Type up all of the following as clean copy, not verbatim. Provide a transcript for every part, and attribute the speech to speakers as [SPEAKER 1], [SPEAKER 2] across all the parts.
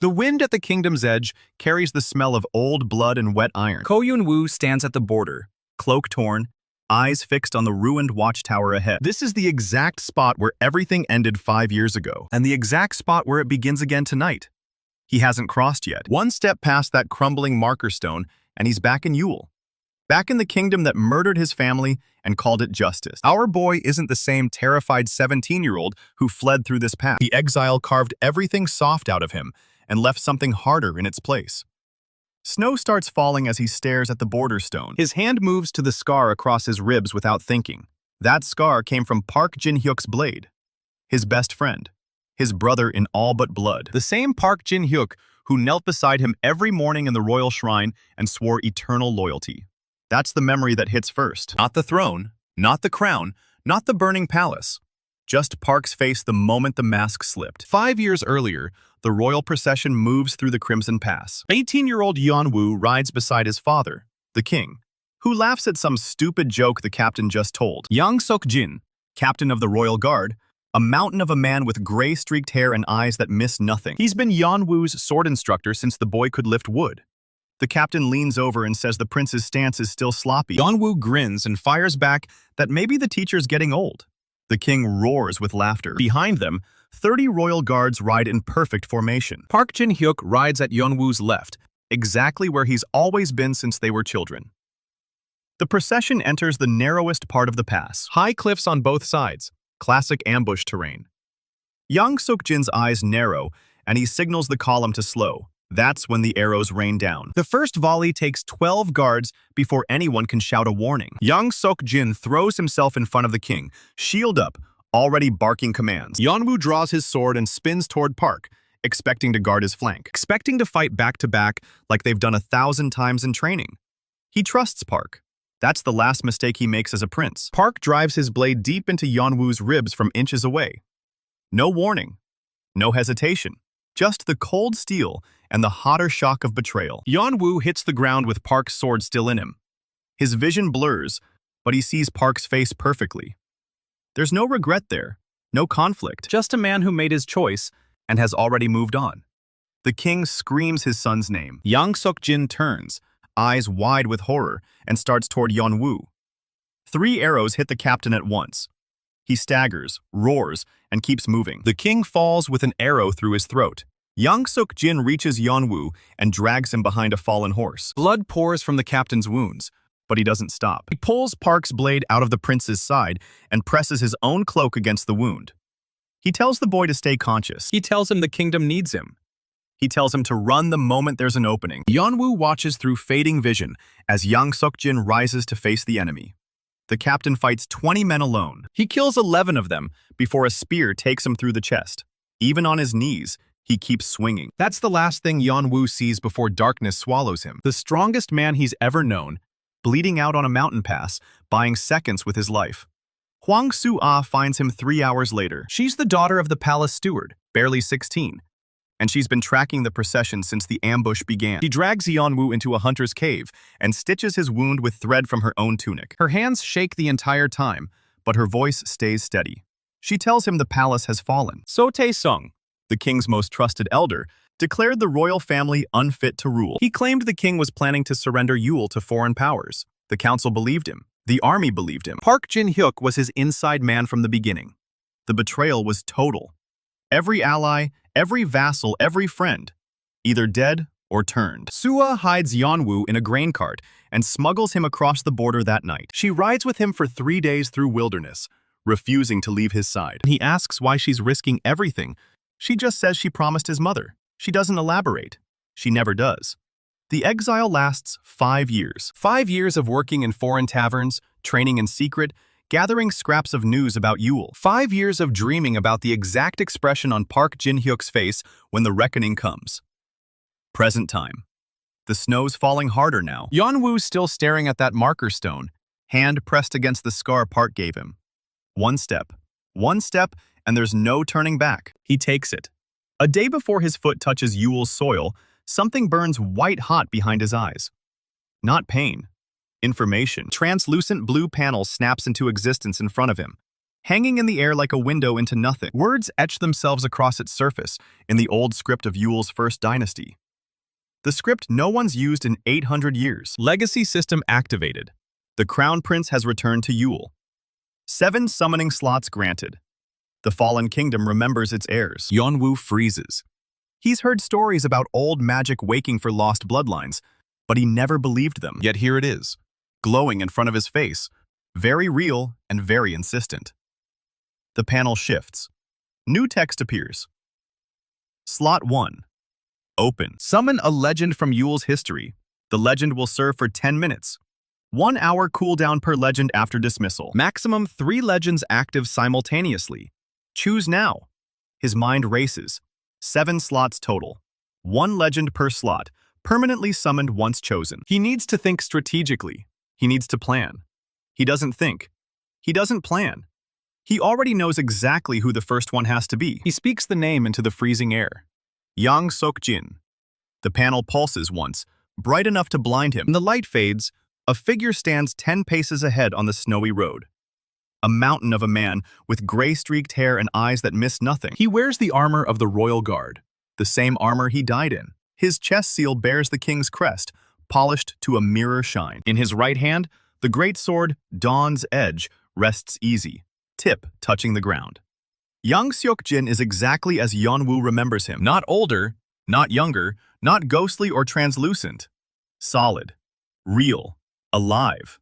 [SPEAKER 1] The wind at the kingdom's edge carries the smell of old blood and wet iron.
[SPEAKER 2] Ko Yeon-woo stands at the border,
[SPEAKER 1] Cloak torn, eyes fixed on the ruined watchtower ahead. This is the exact spot where everything ended 5 years ago, and the exact spot where it begins again tonight. He hasn't crossed yet. One step past that crumbling marker stone, and he's back in Yule. Back in the kingdom that murdered his family and called it justice. Our boy isn't the same terrified 17-year-old who fled through this path. The exile carved everything soft out of him and left something harder in its place. Snow starts falling as he stares at the border stone. His hand moves to the scar across his ribs without thinking. That scar came from Park Jin-hyuk's blade, his best friend, his brother in all but blood. The same Park Jin-hyuk who knelt beside him every morning in the royal shrine and swore eternal loyalty. That's the memory that hits first. Not the throne, not the crown, not the burning palace. Just Park's face the moment the mask slipped. 5 years earlier, the royal procession moves through the Crimson Pass. 18-year-old Yeon-woo rides beside his father, the king, who laughs at some stupid joke the captain just told. Yang Sok-jin, captain of the royal guard, a mountain of a man with gray-streaked hair and eyes that miss nothing. He's been Yeon-woo's sword instructor since the boy could lift wood. The captain leans over and says the prince's stance is still sloppy. Yeon-woo grins and fires back that maybe the teacher's getting old. The king roars with laughter. Behind them, 30 royal guards ride in perfect formation. Park Jin-hyuk rides at Yeon-woo's left, exactly where he's always been since they were children. The procession enters the narrowest part of the pass. High cliffs on both sides, classic ambush terrain. Yang Sok-jin's eyes narrow, and he signals the column to slow. That's when the arrows rain down. The first volley takes 12 guards before anyone can shout a warning. Yang Sok-jin throws himself in front of the king, shield up, already barking commands. Yeon-woo draws his sword and spins toward Park, expecting to guard his flank, expecting to fight back to back like they've done 1,000 times in training. He trusts Park. That's the last mistake he makes as a prince. Park drives his blade deep into Yeon-woo's ribs from inches away. No warning, no hesitation, just the cold steel and the hotter shock of betrayal. Yeon-woo hits the ground with Park's sword still in him. His vision blurs, but he sees Park's face perfectly. There's no regret there, no conflict, just a man who made his choice and has already moved on. The king screams his son's name. Yang Sok-jin turns, eyes wide with horror, and starts toward Yeon-woo. 3 arrows hit the captain at once. He staggers, roars, and keeps moving. The king falls with an arrow through his throat. Yang Sok-jin reaches Yeon-woo and drags him behind a fallen horse. Blood pours from the captain's wounds, but he doesn't stop. He pulls Park's blade out of the prince's side and presses his own cloak against the wound. He tells the boy to stay conscious. He tells him the kingdom needs him. He tells him to run the moment there's an opening. Yeon-woo watches through fading vision as Yang Sok-jin rises to face the enemy. The captain fights 20 men alone. He kills 11 of them before a spear takes him through the chest. Even on his knees, he keeps swinging. That's the last thing Yeon-woo sees before darkness swallows him. The strongest man he's ever known, bleeding out on a mountain pass, buying seconds with his life. Hwang Su-ah finds him 3 hours later. She's the daughter of the palace steward, barely 16, and she's been tracking the procession since the ambush began. She drags Yeon-woo into a hunter's cave and stitches his wound with thread from her own tunic. Her hands shake the entire time, but her voice stays steady. She tells him the palace has fallen. So Tae-sung, the king's most trusted elder, declared the royal family unfit to rule. He claimed the king was planning to surrender Yule to foreign powers. The council believed him. The army believed him. Park Jin-hyuk was his inside man from the beginning. The betrayal was total. Every ally, every vassal, every friend, either dead or turned. Sua hides Yeon-woo in a grain cart and smuggles him across the border that night. She rides with him for 3 days through wilderness, refusing to leave his side. He asks why she's risking everything. She just says she promised his mother. She doesn't elaborate. She never does. The exile lasts 5 years. 5 years of working in foreign taverns, training in secret, gathering scraps of news about Yule. 5 years of dreaming about the exact expression on Park Jin-hyuk's face when the reckoning comes. Present time. The snow's falling harder now. Yeon-woo's still staring at that marker stone, hand pressed against the scar Park gave him. One step, and there's no turning back. He takes it. A day before his foot touches Yule's soil, something burns white hot behind his eyes. Not pain. Information. Translucent blue panel snaps into existence in front of him. hanging in the air like a window into nothing. Words etch themselves across its surface in the old script of Yule's first dynasty. The script no one's used in 800 years. Legacy system activated. The Crown Prince has returned to Yule. 7 summoning slots granted. The fallen kingdom remembers its heirs. Yeon-woo freezes. He's heard stories about old magic waking for lost bloodlines, but he never believed them. Yet here it is, glowing in front of his face, very real and very insistent. The panel shifts. New text appears. Slot 1. Open. Summon a legend from Yule's history. The legend will serve for 10 minutes. 1 hour cooldown per legend after dismissal. Maximum 3 legends active simultaneously. Choose now. His mind races. 7 slots total. 1 legend per slot, permanently summoned once chosen. He needs to think strategically. He needs to plan. He doesn't think. He doesn't plan. He already knows exactly who the first one has to be. He speaks the name into the freezing air. Yang Sok-jin. The panel pulses once, bright enough to blind him. When the light fades, a figure stands 10 paces ahead on the snowy road. A mountain of a man with gray-streaked hair and eyes that miss nothing. He wears the armor of the Royal Guard, the same armor he died in. His chest seal bears the king's crest, polished to a mirror shine. In his right hand, the great sword, Dawn's Edge, rests easy, tip touching the ground. Yang Seok-jin is exactly as Yeon-woo remembers him. Not older, not younger, not ghostly or translucent. Solid, real, alive.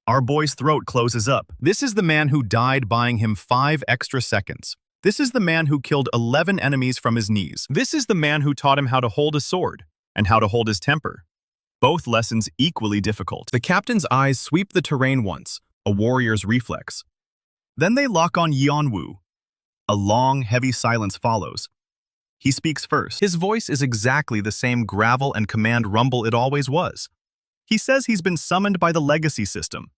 [SPEAKER 1] Our boy's throat closes up. This is the man who died buying him 5 extra seconds. This is the man who killed 11 enemies from his knees. This is the man who taught him how to hold a sword and how to hold his temper. Both lessons equally difficult. The captain's eyes sweep the terrain once, a warrior's reflex. Then they lock on Yeon-woo. A long, heavy silence follows. He speaks first. His voice is exactly the same gravel and command rumble it always was. He says he's been summoned by the legacy system.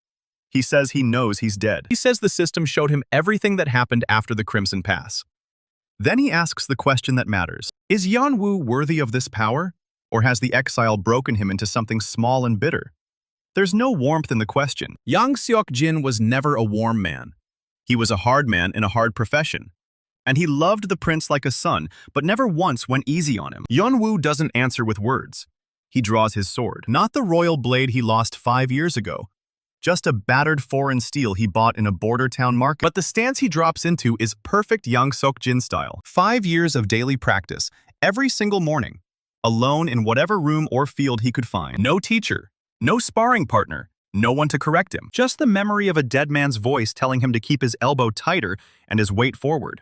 [SPEAKER 1] He says he knows he's dead. He says the system showed him everything that happened after the Crimson Pass. Then he asks the question that matters. Is Yeon-woo worthy of this power? Or has the exile broken him into something small and bitter? There's no warmth in the question. Yang Seok-jin was never a warm man. He was a hard man in a hard profession. And he loved the prince like a son, but never once went easy on him. Yeon-woo doesn't answer with words. He draws his sword. Not the royal blade he lost 5 years ago. Just a battered foreign steel he bought in a border town market. But the stance he drops into is perfect Yang Seok-jin style. 5 years of daily practice, every single morning. Alone in whatever room or field he could find. No teacher, no sparring partner, no one to correct him. Just the memory of a dead man's voice telling him to keep his elbow tighter and his weight forward.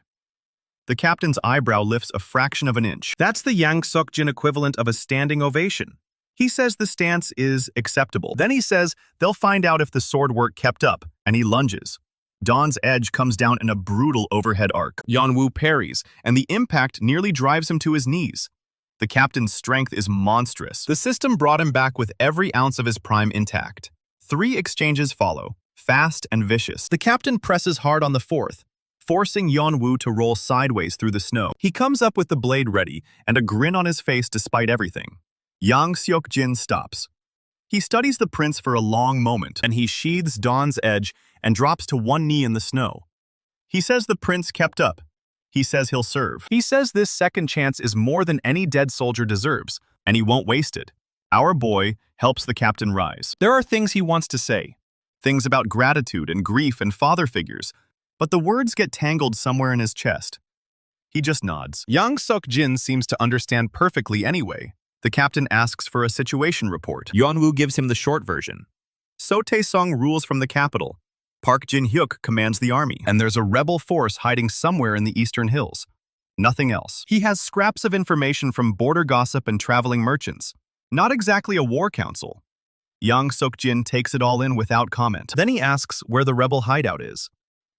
[SPEAKER 1] The captain's eyebrow lifts a fraction of an inch. That's the Yang Seok-jin equivalent of a standing ovation. He says the stance is acceptable. Then he says they'll find out if the sword work kept up, and he lunges. Dawn's Edge comes down in a brutal overhead arc. Yeon-woo parries, and the impact nearly drives him to his knees. The captain's strength is monstrous. The system brought him back with every ounce of his prime intact. 3 exchanges follow, fast and vicious. The captain presses hard on the 4th, forcing Yeon-woo to roll sideways through the snow. He comes up with the blade ready and a grin on his face despite everything. Yang Seok-jin stops. He studies the prince for a long moment, and he sheathes Dawn's Edge and drops to one knee in the snow. He says the prince kept up. He says he'll serve. He says this second chance is more than any dead soldier deserves, and he won't waste it. Our boy helps the captain rise. There are things he wants to say. Things about gratitude and grief and father figures, but the words get tangled somewhere in his chest. He just nods. Yang Seok-jin seems to understand perfectly anyway. The captain asks for a situation report. Yeon-woo gives him the short version. So Tae-sung rules from the capital. Park Jin-hyuk commands the army, and there's a rebel force hiding somewhere in the eastern hills. Nothing else. He has scraps of information from border gossip and traveling merchants. Not exactly a war council. Yang Seok-jin takes it all in without comment. Then he asks where the rebel hideout is.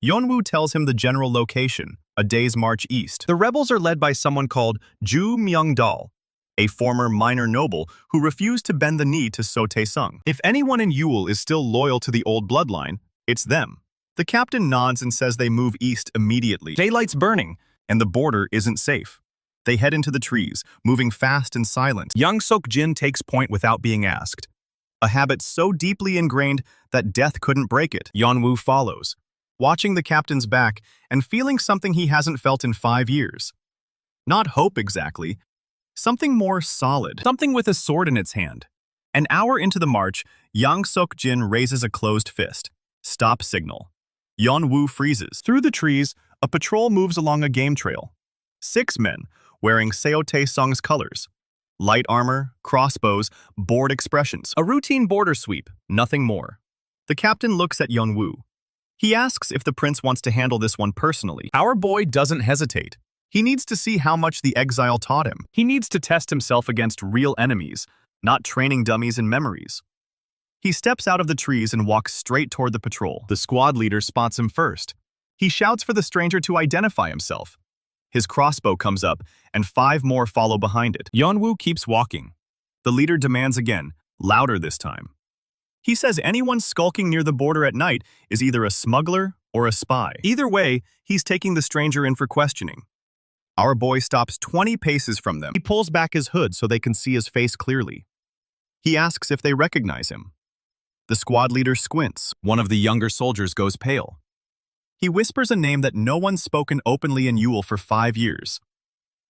[SPEAKER 1] Yeon-woo tells him the general location, a day's march east. The rebels are led by someone called Ju Myung-dal, a former minor noble who refused to bend the knee to So Tae-sung. If anyone in Yule is still loyal to the old bloodline, it's them. The captain nods and says they move east immediately. Daylight's burning, and the border isn't safe. They head into the trees, moving fast and silent. Yang Seok-jin takes point without being asked. A habit so deeply ingrained that death couldn't break it. Yeon-woo follows. watching the captain's back and feeling something he hasn't felt in 5 years. Not hope exactly, something more solid.
[SPEAKER 2] Something with a sword in its hand. An hour into the march, Yang Seok-jin raises a closed fist. Stop signal. Yeon-woo freezes. Through the trees, a patrol moves along a game trail. 6 men, wearing Seo Tae-sung's colors. Light armor, crossbows, bored expressions. A routine border sweep, nothing more. The captain looks at Yeon-woo. He asks if the prince wants to handle this one personally. Our boy doesn't hesitate. He needs to see how much the exile taught him. He needs to test himself against real enemies, not training dummies in memories. He steps out of the trees and walks straight toward the patrol. The squad leader spots him first. He shouts for the stranger to identify himself. His crossbow comes up, and 5 more follow behind it. Yeon-woo keeps walking. The leader demands again, louder this time. He says anyone skulking near the border at night is either a smuggler or a spy. Either way, he's taking the stranger in for questioning. Our boy stops 20 paces from them. He pulls back his hood so they can see his face clearly. He asks if they recognize him. The squad leader squints. One of the younger soldiers goes pale. He whispers a name that no one's spoken openly in Yule for 5 years.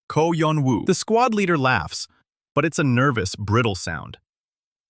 [SPEAKER 2] Ko Yeon-woo. The squad leader laughs, but it's a nervous, brittle sound.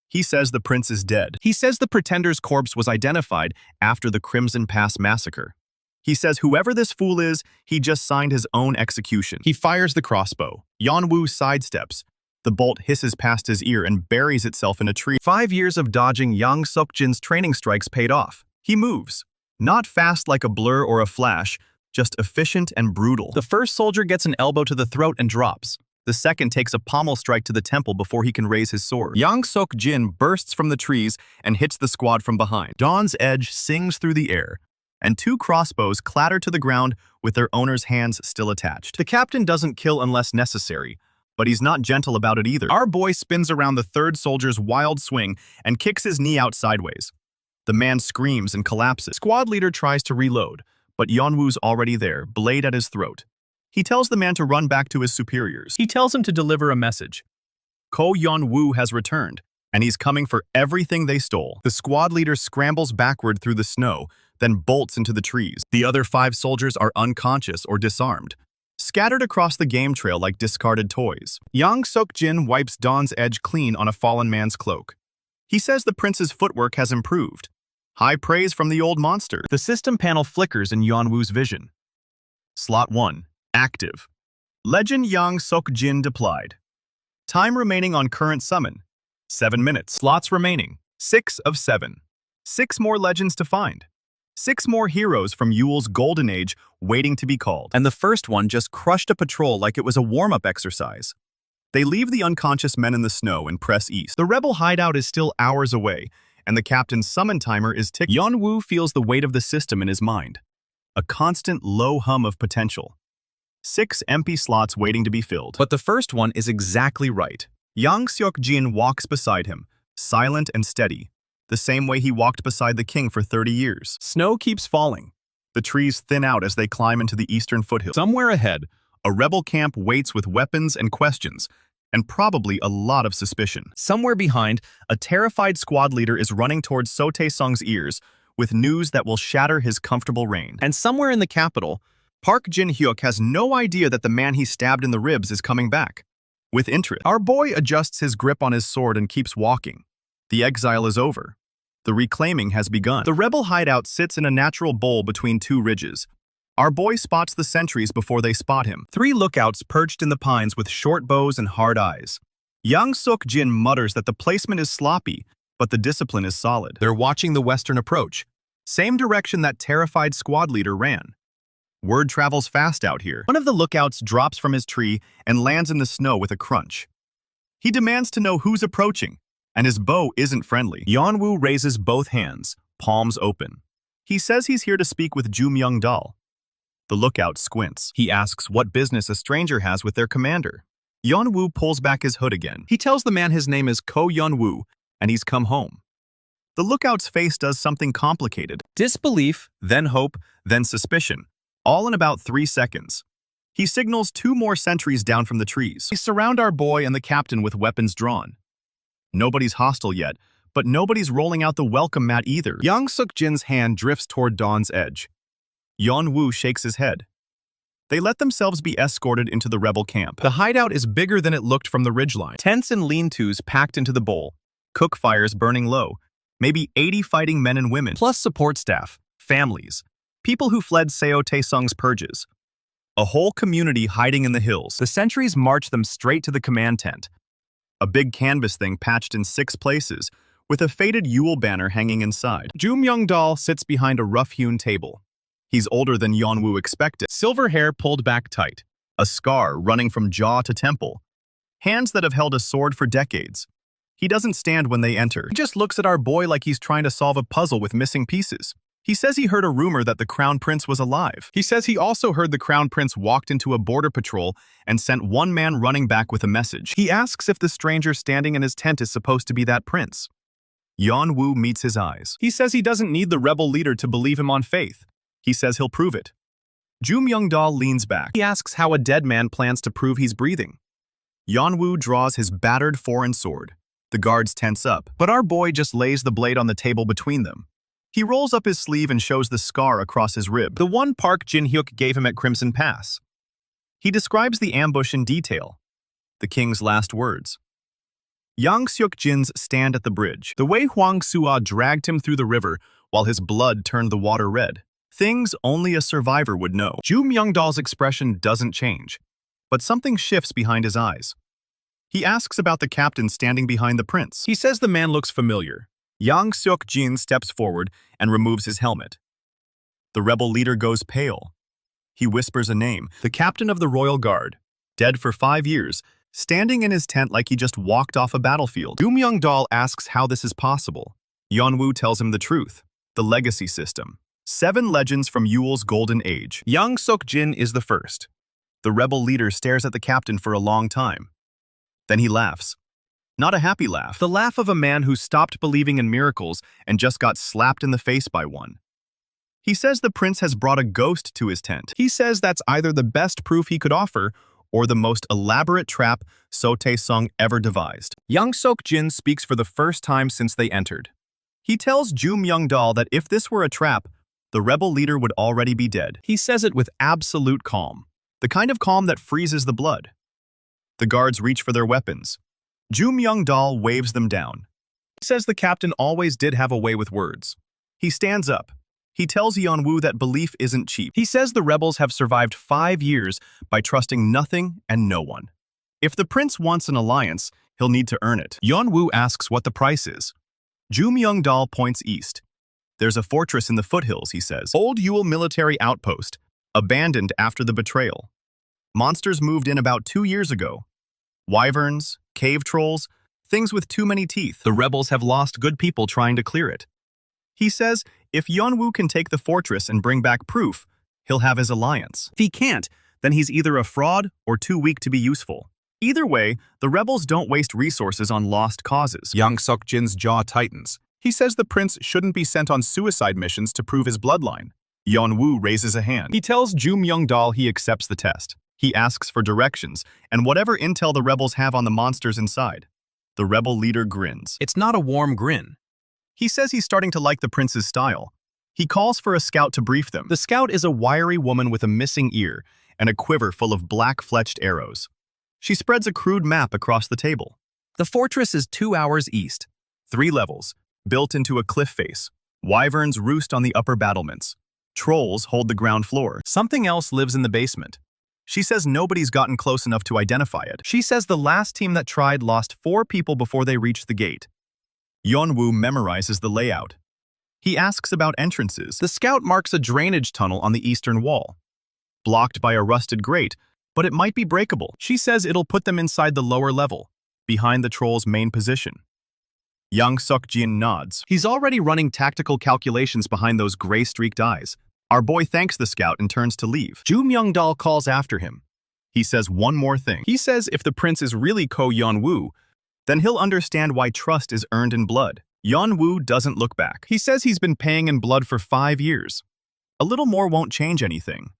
[SPEAKER 2] He says the prince is dead. He says the pretender's corpse was identified after the Crimson Pass massacre. He says whoever this fool is, he just signed his own execution. He fires the crossbow. Yeon-woo sidesteps. The bolt hisses past his ear and buries itself in a tree. 5 years of dodging Yang Seok-jin's training strikes paid off. He moves. Not fast like a blur or a flash, just efficient and brutal. The first soldier gets an elbow to the throat and drops. The second takes a pommel strike to the temple before he can raise his sword. Yang Seok-jin bursts from the trees and hits the squad from behind. Dawn's edge sings through the air, and 2 crossbows clatter to the ground with their owner's hands still attached. The captain doesn't kill unless necessary, but he's not gentle about it either. Our boy spins around the third soldier's wild swing and kicks his knee out sideways. The man screams and collapses. Squad leader tries to reload, but Yeon-woo's already there, blade at his throat. He tells the man to run back to his superiors. He tells him to deliver a message. Ko Yeon-woo has returned, and he's coming for everything they stole. The squad leader scrambles backward through the snow, then bolts into the trees. The other 5 soldiers are unconscious or disarmed, scattered across the game trail like discarded toys. Yang Seok-jin wipes Dawn's edge clean on a fallen man's cloak. He says the prince's footwork has improved. High praise from the old monster. The system panel flickers in Yeon-woo's vision. Slot 1. Active. Legend Yang Seok-jin deployed. Time remaining on current summon. 7 minutes. Slots remaining. 6 of 7. 6 more legends to find. 6 more heroes from Yule's golden age waiting to be called. And the first one just crushed a patrol like it was a warm-up exercise. They leave the unconscious men in the snow and press east. The rebel hideout is still hours away, and the captain's summon timer is ticking. Yeon-woo feels the weight of the system in his mind. A constant low hum of potential. 6 empty slots waiting to be filled. But the first one is exactly right. Yang Seok-jin walks beside him, silent and steady, the same way he walked beside the king for 30 years. Snow keeps falling. The trees thin out as they climb into the eastern foothills. Somewhere ahead, a rebel camp waits with weapons and questions, and probably a lot of suspicion. Somewhere behind, a terrified squad leader is running towards Seo Tae-sung's ears with news that will shatter his comfortable reign. And somewhere in the capital, Park Jin-hyuk has no idea that the man he stabbed in the ribs is coming back. With interest, our boy adjusts his grip on his sword and keeps walking. The exile is over. The reclaiming has begun. The rebel hideout sits in a natural bowl between 2 ridges. Our boy spots the sentries before they spot him. 3 lookouts perched in the pines with short bows and hard eyes. Yang Seok-jin mutters that the placement is sloppy, but the discipline is solid. They're watching the western approach, same direction that terrified squad leader ran. Word travels fast out here. One of the lookouts drops from his tree and lands in the snow with a crunch. He demands to know who's approaching, and his bow isn't friendly. Yeon-woo raises both hands, palms open. He says he's here to speak with Ju Myung-dal. The lookout squints. He asks what business a stranger has with their commander. Yeon-woo pulls back his hood again. He tells the man his name is Ko Yeon-woo, and he's come home. The lookout's face does something complicated. Disbelief, then hope, then suspicion, all in about 3 seconds. He signals 2 more sentries down from the trees. They surround our boy and the captain with weapons drawn. Nobody's hostile yet, but nobody's rolling out the welcome mat either. Yang Seok-jin's hand drifts toward Dawn's edge. Yeon-woo shakes his head. They let themselves be escorted into the rebel camp.
[SPEAKER 1] The hideout is bigger than it looked from the ridgeline. Tents and lean-tos packed into the bowl, cook fires burning low, maybe 80 fighting men and women, plus support staff, families, people who fled Seo Taesung's purges. A whole community hiding in the hills. The sentries march them straight to the command tent. A big canvas thing patched in 6 places, with a faded Yule banner hanging inside. Joo Myung-dal sits behind a rough-hewn table. He's older than Yeon-woo expected. Silver hair pulled back tight, a scar running from jaw to temple, hands that have held a sword for decades. He doesn't stand when they enter. He just looks at our boy like he's trying to solve a puzzle with missing pieces. He says he heard a rumor that the Crown Prince was alive. He says he also heard the Crown Prince walked into a border patrol and sent one man running back with a message. He asks if the stranger standing in his tent is supposed to be that prince. Yeon-woo meets his eyes. He says he doesn't need the rebel leader to believe him on faith. He says he'll prove it. Joo Myung-dal leans back. He asks how a dead man plans to prove he's breathing. Yeon-woo draws his battered foreign sword. The guards tense up, but our boy just lays the blade on the table between them. He rolls up his sleeve and shows the scar across his rib, the one Park Jin-hyuk gave him at Crimson Pass. He describes the ambush in detail. The king's last words. Yang Seok-jin's stand at the bridge. The way Hwang Sua dragged him through the river while his blood turned the water red. Things only a survivor would know. Joo Myung-dal's expression doesn't change, but something shifts behind his eyes. He asks about the captain standing behind the prince. He says the man looks familiar. Yang Seok-jin steps forward and removes his helmet. The rebel leader goes pale. He whispers a name, the captain of the Royal Guard, dead for 5 years, standing in his tent like he just walked off a battlefield. Joo Myung-dal asks how this is possible. Yeon-woo tells him the truth, the legacy system. 7 legends from Yule's golden age. Yang Seok-jin is the first. The rebel leader stares at the captain for a long time. Then he laughs. Not a happy laugh. The laugh of a man who stopped believing in miracles and just got slapped in the face by one. He says the prince has brought a ghost to his tent. He says that's either the best proof he could offer or the most elaborate trap Seo Taesung ever devised. Yang Seok-jin speaks for the first time since they entered. He tells Joo Myung-dal that if this were a trap, the rebel leader would already be dead. He says it with absolute calm, the kind of calm that freezes the blood. The guards reach for their weapons. Joo Myung-dal waves them down. He says the captain always did have a way with words. He stands up. He tells Yeon-woo that belief isn't cheap. He says the rebels have survived 5 years by trusting nothing and no one. If the prince wants an alliance, he'll need to earn it. Yeon-woo asks what the price is. Joo Myung-dal points east. There's a fortress in the foothills, he says. Old Yule military outpost, abandoned after the betrayal. Monsters moved in about 2 years ago. Wyverns, cave trolls, things with too many teeth. The rebels have lost good people trying to clear it. He says if Yeon-woo can take the fortress and bring back proof, he'll have his alliance. If he can't, then he's either a fraud or too weak to be useful. Either way, the rebels don't waste resources on lost causes. Yang Seok-jin's jaw tightens. He says the prince shouldn't be sent on suicide missions to prove his bloodline. Yeon-woo raises a hand. He tells Joo Myung-dal he accepts the test. He asks for directions and whatever intel the rebels have on the monsters inside. The rebel leader grins. It's not a warm grin. He says he's starting to like the prince's style. He calls for a scout to brief them. The scout is a wiry woman with a missing ear and a quiver full of black-fletched arrows. She spreads a crude map across the table. The fortress is 2 hours east, 3 levels, built into a cliff face. Wyverns roost on the upper battlements. Trolls hold the ground floor. Something else lives in the basement. She says nobody's gotten close enough to identify it. She says the last team that tried lost 4 people before they reached the gate. Yeon-woo memorizes the layout. He asks about entrances. The scout marks a drainage tunnel on the eastern wall. Blocked by a rusted grate, but it might be breakable. She says it'll put them inside the lower level, behind the troll's main position. Yang Seok-jin nods. He's already running tactical calculations behind those gray-streaked eyes. Our boy thanks the scout and turns to leave. Joo Myung-dal calls after him. He says one more thing. He says if the prince is really Ko Yeon-woo, then he'll understand why trust is earned in blood. Yeon-woo doesn't look back. He says he's been paying in blood for 5 years. A little more won't change anything.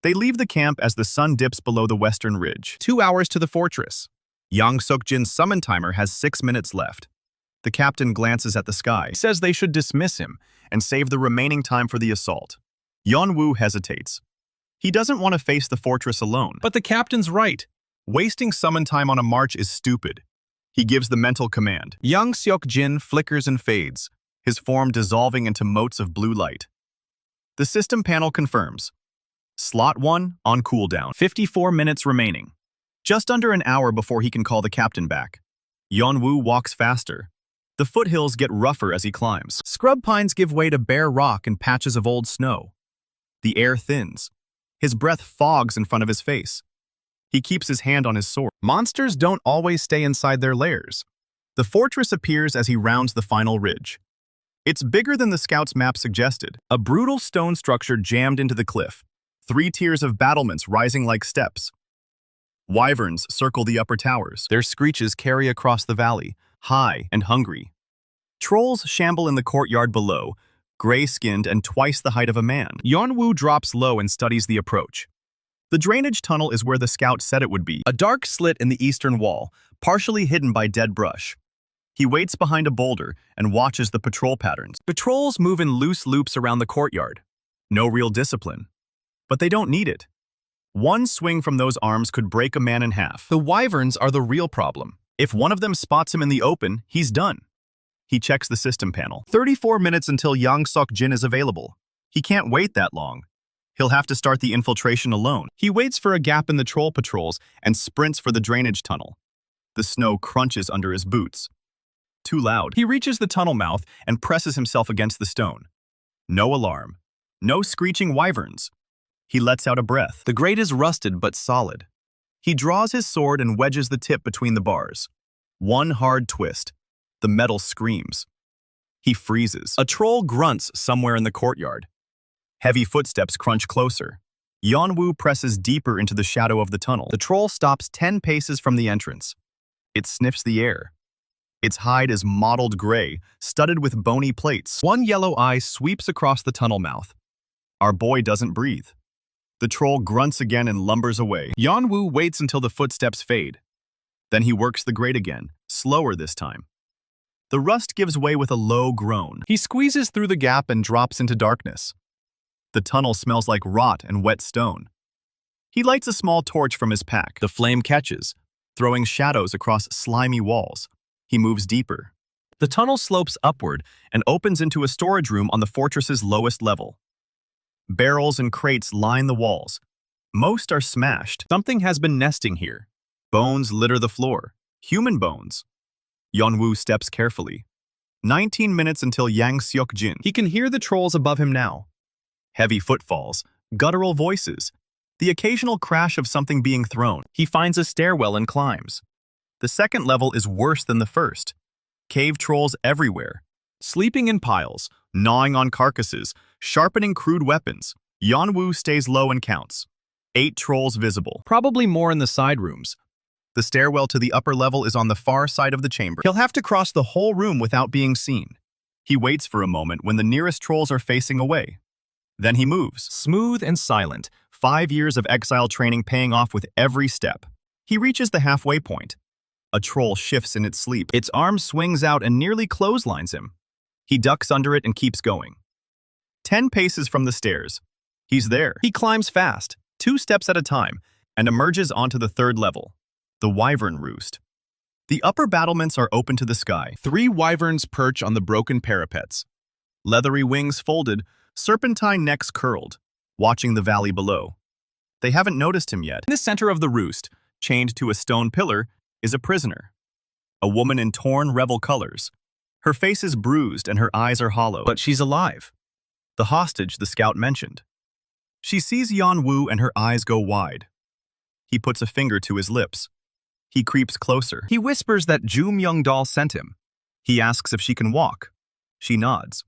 [SPEAKER 1] They leave the camp as the sun dips below the western ridge. 2 hours to the fortress. Yang Seok-jin's summon timer has 6 minutes left. The captain glances at the sky. He says they should dismiss him and save the remaining time for the assault.
[SPEAKER 2] Yeon-woo hesitates. He doesn't want to face the fortress alone. But the captain's right. Wasting summon time on a march is stupid. He gives the mental command. Young Seok-jin flickers and fades, his form dissolving into motes of blue light. The system panel confirms. Slot 1 on cooldown. 54 minutes remaining. Just under an hour before he can call the captain back. Yeon-woo walks faster. The foothills get rougher as he climbs. Scrub pines give way to bare rock and patches of old snow. The air thins. His breath fogs in front of his face. He keeps his hand on his sword. Monsters don't always stay inside their lairs. The fortress appears as he rounds the final ridge. It's bigger than the scout's map suggested. A brutal stone structure jammed into the cliff. 3 tiers of battlements rising like steps. Wyverns circle the upper towers. Their screeches carry across the valley, high and hungry. Trolls shamble in the courtyard below, gray-skinned and twice the height of a man. Yeon-woo drops low and studies the approach. The drainage tunnel is where the scout said it would be, a dark slit in the eastern wall, partially hidden by dead brush. He waits behind a boulder and watches the patrol patterns. Patrols move in loose loops around the courtyard. No real discipline. But they don't need it. One swing from those arms could break a man in half. The wyverns are the real problem. If one of them spots him in the open, he's done. He checks the system panel. 34 minutes until Yang Seok-jin is available. He can't wait that long. He'll have to start the infiltration alone. He waits for a gap in the troll patrols and sprints for the drainage tunnel. The snow crunches under his boots. Too loud. He reaches the tunnel mouth and presses himself against the stone. No alarm. No screeching wyverns. He lets out a breath. The grate is rusted but solid. He draws his sword and wedges the tip between the bars. One hard twist. The metal screams. He freezes. A troll grunts somewhere in the courtyard. Heavy footsteps crunch closer. Yeon-woo presses deeper into the shadow of the tunnel. The troll stops 10 paces from the entrance. It sniffs the air. Its hide is mottled gray, studded with bony plates. One yellow eye sweeps across the tunnel mouth. Our boy doesn't breathe. The troll grunts again and lumbers away. Yeon-woo waits until the footsteps fade. Then he works the grate again, slower this time. The rust gives way with a low groan. He squeezes through the gap and drops into darkness. The tunnel smells like rot and wet stone. He lights a small torch from his pack. The flame catches, throwing shadows across slimy walls. He moves deeper. The tunnel slopes upward and opens into a storage room on the fortress's lowest level. Barrels and crates line the walls. Most are smashed. Something has been nesting here. Bones litter the floor. Human bones. Yeon-woo steps carefully. 19 minutes until Yang Seok-jin. He can hear the trolls above him now. Heavy footfalls, guttural voices, the occasional crash of something being thrown. He finds a stairwell and climbs. The second level is worse than the first. Cave trolls everywhere, sleeping in piles, gnawing on carcasses, sharpening crude weapons. Yeon-woo stays low and counts. 8 trolls visible, probably more in the side rooms. The stairwell to the upper level is on the far side of the chamber. He'll have to cross the whole room without being seen. He waits for a moment when the nearest trolls are facing away. Then he moves, smooth and silent, 5 years of exile training paying off with every step. He reaches the halfway point. A troll shifts in its sleep. Its arm swings out and nearly clotheslines him. He ducks under it and keeps going. 10 paces from the stairs. He's there. He climbs fast, 2 steps at a time, and emerges onto the 3rd level. The wyvern roost. The upper battlements are open to the sky. 3 wyverns perch on the broken parapets. Leathery wings folded, serpentine necks curled, watching the valley below. They haven't noticed him yet. In the center of the roost, chained to a stone pillar, is a prisoner. A woman in torn revel colors. Her face is bruised and her eyes are hollow. But she's alive. The hostage the scout mentioned. She sees Yeon-woo and her eyes go wide. He puts a finger to his lips. He creeps closer. He whispers that Ju Myung-dal sent him. He asks if she can walk. She nods.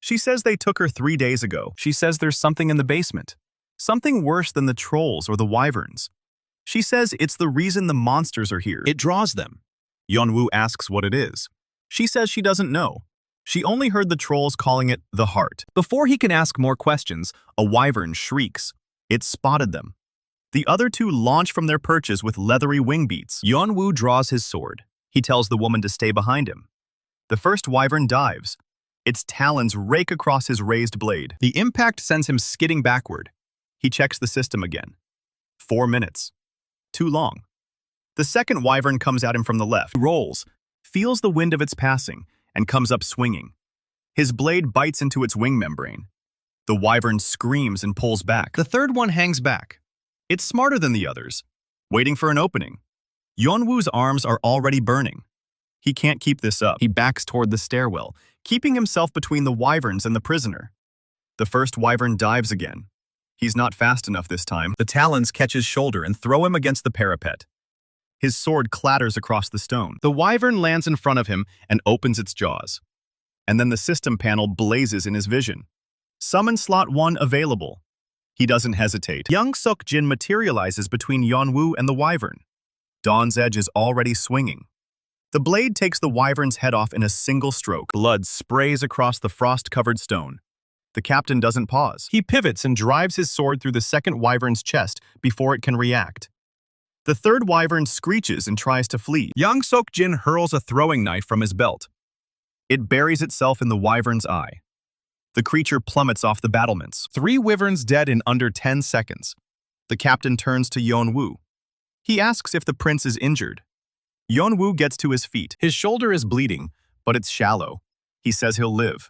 [SPEAKER 2] She says they took her 3 days ago. She says there's something in the basement. Something worse than the trolls or the wyverns. She says it's the reason the monsters are here. It draws them. Yeon-woo asks what it is. She says she doesn't know. She only heard the trolls calling it the heart. Before he can ask more questions, a wyvern shrieks. It spotted them. The other 2 launch from their perches with leathery wing beats. Yeon-woo draws his sword. He tells the woman to stay behind him. The first wyvern dives.
[SPEAKER 1] Its talons rake across his raised blade.
[SPEAKER 2] The impact sends him skidding backward. He checks the system again. 4 minutes. Too long. The second wyvern comes at him from the left. He rolls, feels the wind of its passing, and comes up swinging. His blade bites into its wing membrane. The wyvern screams and pulls back. The third one hangs back. It's smarter than the others, waiting for an opening. Yeon-woo's arms are already burning. He can't keep this up. He backs toward the stairwell, keeping himself between the wyverns and the prisoner. The first wyvern dives again. He's not fast enough this time. The talons catch his shoulder and throw him against the parapet. His sword clatters across the stone. The wyvern lands in front of him and opens its jaws. And then the system panel blazes in his vision. Summon slot 1 available. He doesn't hesitate. Young Suk-jin materializes between Yeon-woo and the wyvern. Dawn's Edge is already swinging. The blade takes the wyvern's head off in a single stroke. Blood sprays across the frost-covered stone. The captain doesn't pause. He pivots and drives his sword through the second wyvern's chest before it can react. The third wyvern screeches and tries to flee. Young Suk-jin hurls a throwing knife from his belt. It buries itself in the wyvern's eye. The creature plummets off the battlements. 3 wyverns dead in under 10 seconds. The captain turns to Yeon-woo. He asks if the prince is injured. Yeon-woo gets to his feet. His shoulder is bleeding, but it's shallow. He says he'll live.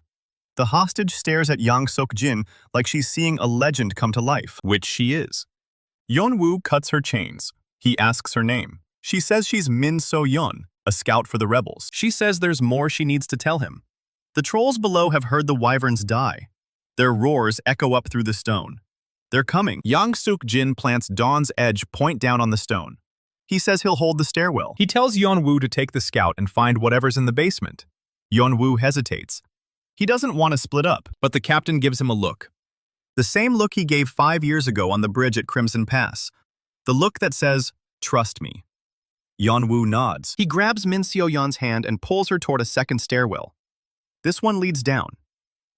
[SPEAKER 2] The hostage stares at Young Suk-jin like she's seeing a legend come to life, which she is. Yeon-woo cuts her chains. He asks her name. She says she's Min So-yeon, a scout for the rebels. She says there's more she needs to tell him. The trolls below have heard the wyverns die. Their roars echo up through the stone. They're coming. Young Suk-jin plants Dawn's Edge point down on the stone. He says he'll hold the stairwell. He tells Yeon-woo to take the scout and find whatever's in the basement. Yeon-woo hesitates. He doesn't want to split up, but the captain gives him a look. The same look he gave 5 years ago on the bridge at Crimson Pass. The look that says, "Trust me." Yeon-woo nods. He grabs Min So-yeon's hand and pulls her toward a second stairwell. This one leads down,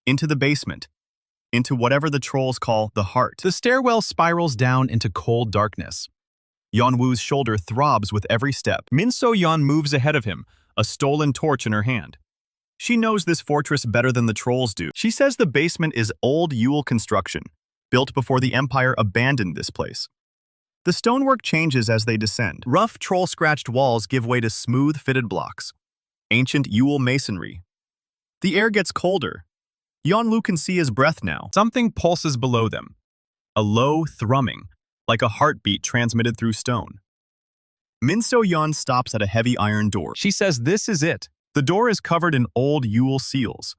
[SPEAKER 2] into the basement, into whatever the trolls call the heart. The stairwell spirals down into cold darkness. Yeon-woo's shoulder throbs with every step. Min So-yeon moves ahead of him, a stolen torch in her hand. She knows this fortress better than the trolls do. She says the basement is old Yule construction, built before the Empire abandoned this place. The stonework changes as they descend. Rough troll-scratched walls give way to smooth-fitted blocks. Ancient Yule masonry. The air gets colder. Yeon-woo can see his breath now. Something pulses below them. A low thrumming, like a heartbeat transmitted through stone. Min So-yeon stops at a heavy iron door. She says this is it. The door is covered in old Yule seals.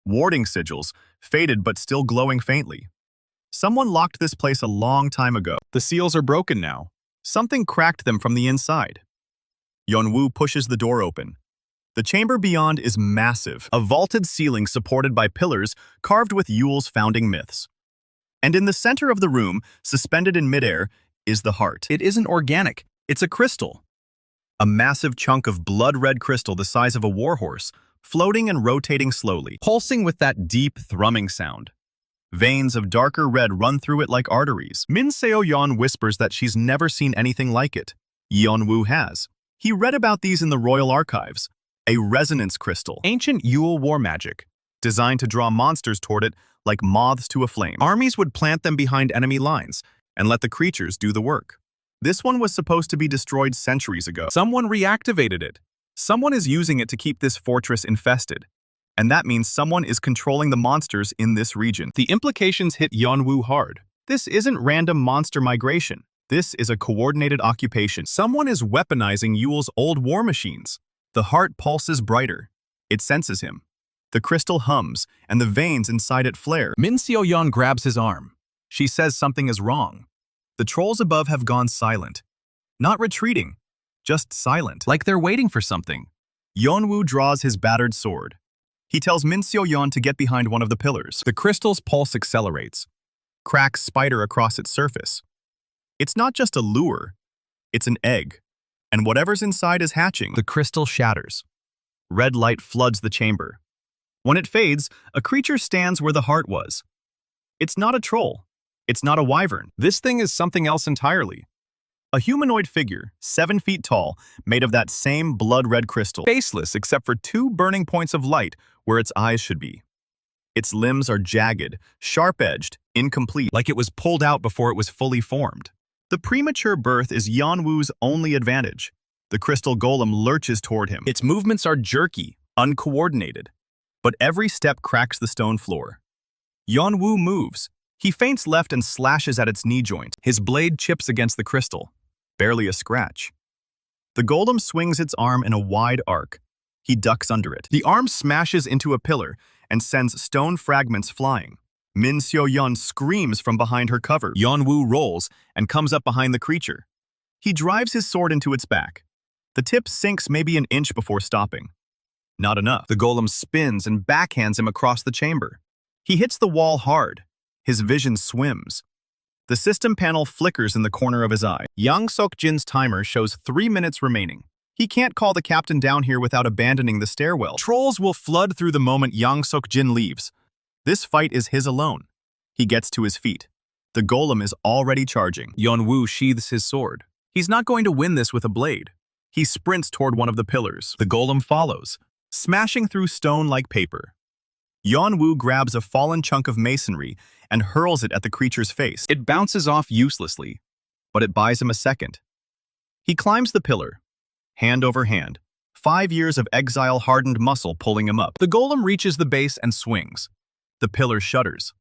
[SPEAKER 2] Warding sigils, faded but still glowing faintly. Someone locked this place a long time ago. The seals are broken now. Something cracked them from the inside. Yeon-woo pushes the door open. The chamber beyond is massive, a vaulted ceiling supported by pillars carved with Yule's founding myths. And in the center of the room, suspended in midair, is the heart. It isn't organic. It's a crystal. A massive chunk of blood-red crystal the size of a warhorse, floating and rotating slowly, pulsing with that deep, thrumming sound. Veins of darker red run through it like arteries. Min So-yeon whispers that she's never seen anything like it. Yeon-woo has. He read about these in the royal archives. A resonance crystal. Ancient Yule war magic, designed to draw monsters toward it like moths to a flame. Armies would plant them behind enemy lines and let the creatures do the work. This one was supposed to be destroyed centuries ago. Someone reactivated it. Someone is using it to keep this fortress infested. And that means someone is controlling the monsters in this region. The implications hit Yeon-woo hard. This isn't random monster migration. This is a coordinated occupation. Someone is weaponizing Yule's old war machines. The heart pulses brighter. It senses him. The crystal hums, and the veins inside it flare. Min So-yeon grabs his arm. She says something is wrong. The trolls above have gone silent. Not retreating, just silent, like they're waiting for something. Yeon-woo draws his battered sword. He tells Min So-yeon to get behind one of the pillars. The crystal's pulse accelerates. Cracks spider across its surface. It's not just a lure. It's an egg. And whatever's inside is hatching. The crystal shatters. Red light floods the chamber. When it fades, a creature stands where the heart was. It's not a troll. It's not a wyvern. This thing is something else entirely. A humanoid figure, 7 feet tall, made of that same blood-red crystal. Faceless except for 2 burning points of light where its eyes should be. Its limbs are jagged, sharp-edged, incomplete, like it was pulled out before it was fully formed. The premature birth is Yeon-woo's only advantage. The crystal golem lurches toward him. Its movements are jerky, uncoordinated, but every step cracks the stone floor. Yeon-woo moves. He feints left and slashes at its knee joint. His blade chips against the crystal. Barely a scratch. The golem swings its arm in a wide arc. He ducks under it. The arm smashes into a pillar and sends stone fragments flying. Min Seo-yeon screams from behind her cover. Yeon-woo rolls and comes up behind the creature. He drives his sword into its back. The tip sinks maybe an inch before stopping. Not enough. The golem spins and backhands him across the chamber. He hits the wall hard. His vision swims. The system panel flickers in the corner of his eye. Yang Sok-jin's timer shows 3 minutes remaining. He can't call the captain down here without abandoning the stairwell. Trolls will flood through the moment Yang Sok-jin leaves. This fight is his alone. He gets to his feet. The golem is already charging. Yeon-woo sheathes his sword. He's not going to win this with a blade. He sprints toward one of the pillars. The golem follows, smashing through stone like paper. Yeon-woo grabs a fallen chunk of masonry and hurls it at the creature's face. It bounces off uselessly, but it buys him a second. He climbs the pillar, hand over hand, 5 years of exile-hardened muscle pulling him up. The golem reaches the base and swings. The pillar shudders.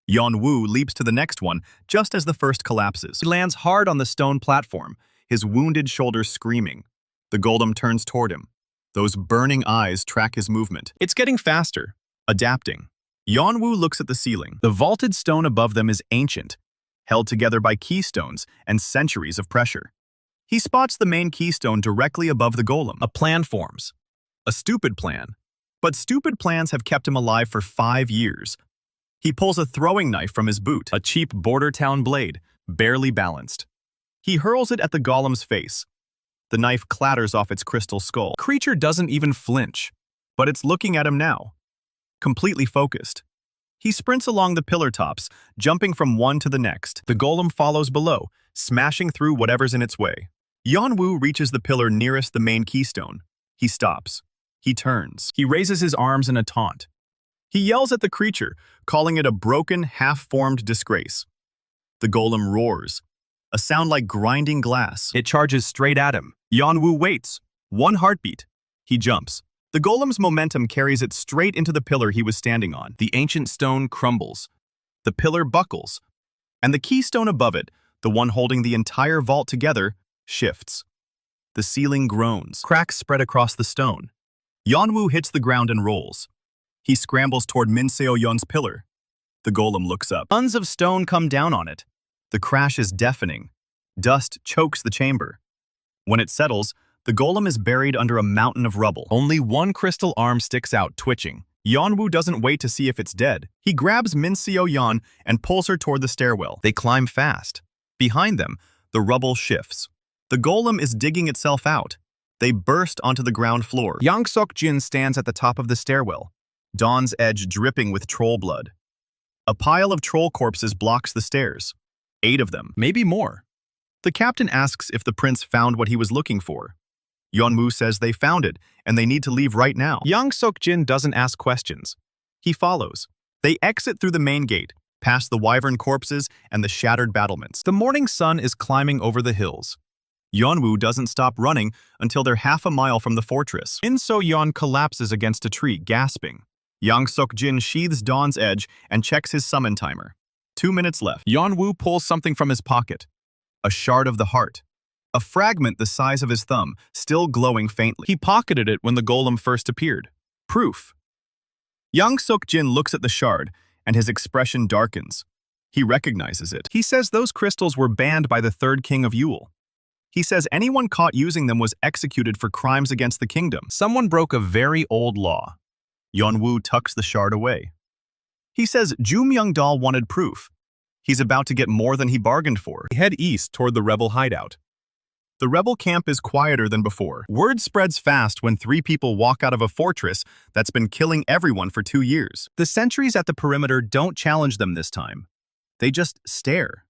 [SPEAKER 2] Yeon-woo leaps to the next one just as the first collapses. He lands hard on the stone platform, his wounded shoulders screaming. The golem turns toward him. Those burning eyes track his movement. It's getting faster, adapting. Yeon-woo looks at the ceiling. The vaulted stone above them is ancient, held together by keystones and centuries of pressure. He spots the main keystone directly above the golem. A plan forms. A stupid plan. But stupid plans have kept him alive for 5 years. He pulls a throwing knife from his boot, a cheap border town blade, barely balanced. He hurls it at the golem's face. The knife clatters off its crystal skull. The creature doesn't even flinch, but it's looking at him now, completely focused. He sprints along the pillar tops, jumping from one to the next. The golem follows below, smashing through whatever's in its way. Yeon-woo reaches the pillar nearest the main keystone. He stops. He turns. He raises his arms in a taunt. He yells at the creature, calling it a broken, half-formed disgrace. The golem roars, a sound like grinding glass. It charges straight at him. Yeon-woo waits. 1 heartbeat. He jumps. The golem's momentum carries it straight into the pillar he was standing on. The ancient stone crumbles. The pillar buckles. And the keystone above it, the one holding the entire vault together, shifts. The ceiling groans. Cracks spread across the stone. Yeon-woo hits the ground and rolls. He scrambles toward Min Seo-yeon's pillar. The golem looks up. Tons of stone come down on it. The crash is deafening. Dust chokes the chamber. When it settles, the golem is buried under a mountain of rubble. Only one crystal arm sticks out, twitching. Yeon-woo doesn't wait to see if it's dead. He grabs Min Seo-yeon and pulls her toward the stairwell. They climb fast. Behind them, the rubble shifts. The golem is digging itself out. They burst onto the ground floor. Yang Sok-jin stands at the top of the stairwell, Dawn's edge dripping with troll blood. A pile of troll corpses blocks the stairs. 8 of them, maybe more. The captain asks if the prince found what he was looking for. Yeon-woo says they found it, and they need to leave right now. Yang Sok-jin doesn't ask questions. He follows. They exit through the main gate, past the wyvern corpses and the shattered battlements. The morning sun is climbing over the hills. Yeon-woo doesn't stop running until they're half a mile from the fortress. Min Seo-yeon collapses against a tree, gasping. Yang Sok-jin sheathes Dawn's edge and checks his summon timer. 2 minutes left. Yeon-woo pulls something from his pocket. A shard of the heart. A fragment the size of his thumb, still glowing faintly. He pocketed it when the golem first appeared. Proof. Yang Sok-jin looks at the shard, and his expression darkens. He recognizes it. He says those crystals were banned by the 3rd king of Yule. He says anyone caught using them was executed for crimes against the kingdom. Someone broke a very old law. Yeon-woo tucks the shard away. He says Ju Myung-dal wanted proof. He's about to get more than he bargained for. They head east toward the rebel hideout. The rebel camp is quieter than before. Word spreads fast when 3 people walk out of a fortress that's been killing everyone for 2 years. The sentries at the perimeter don't challenge them this time. They just stare.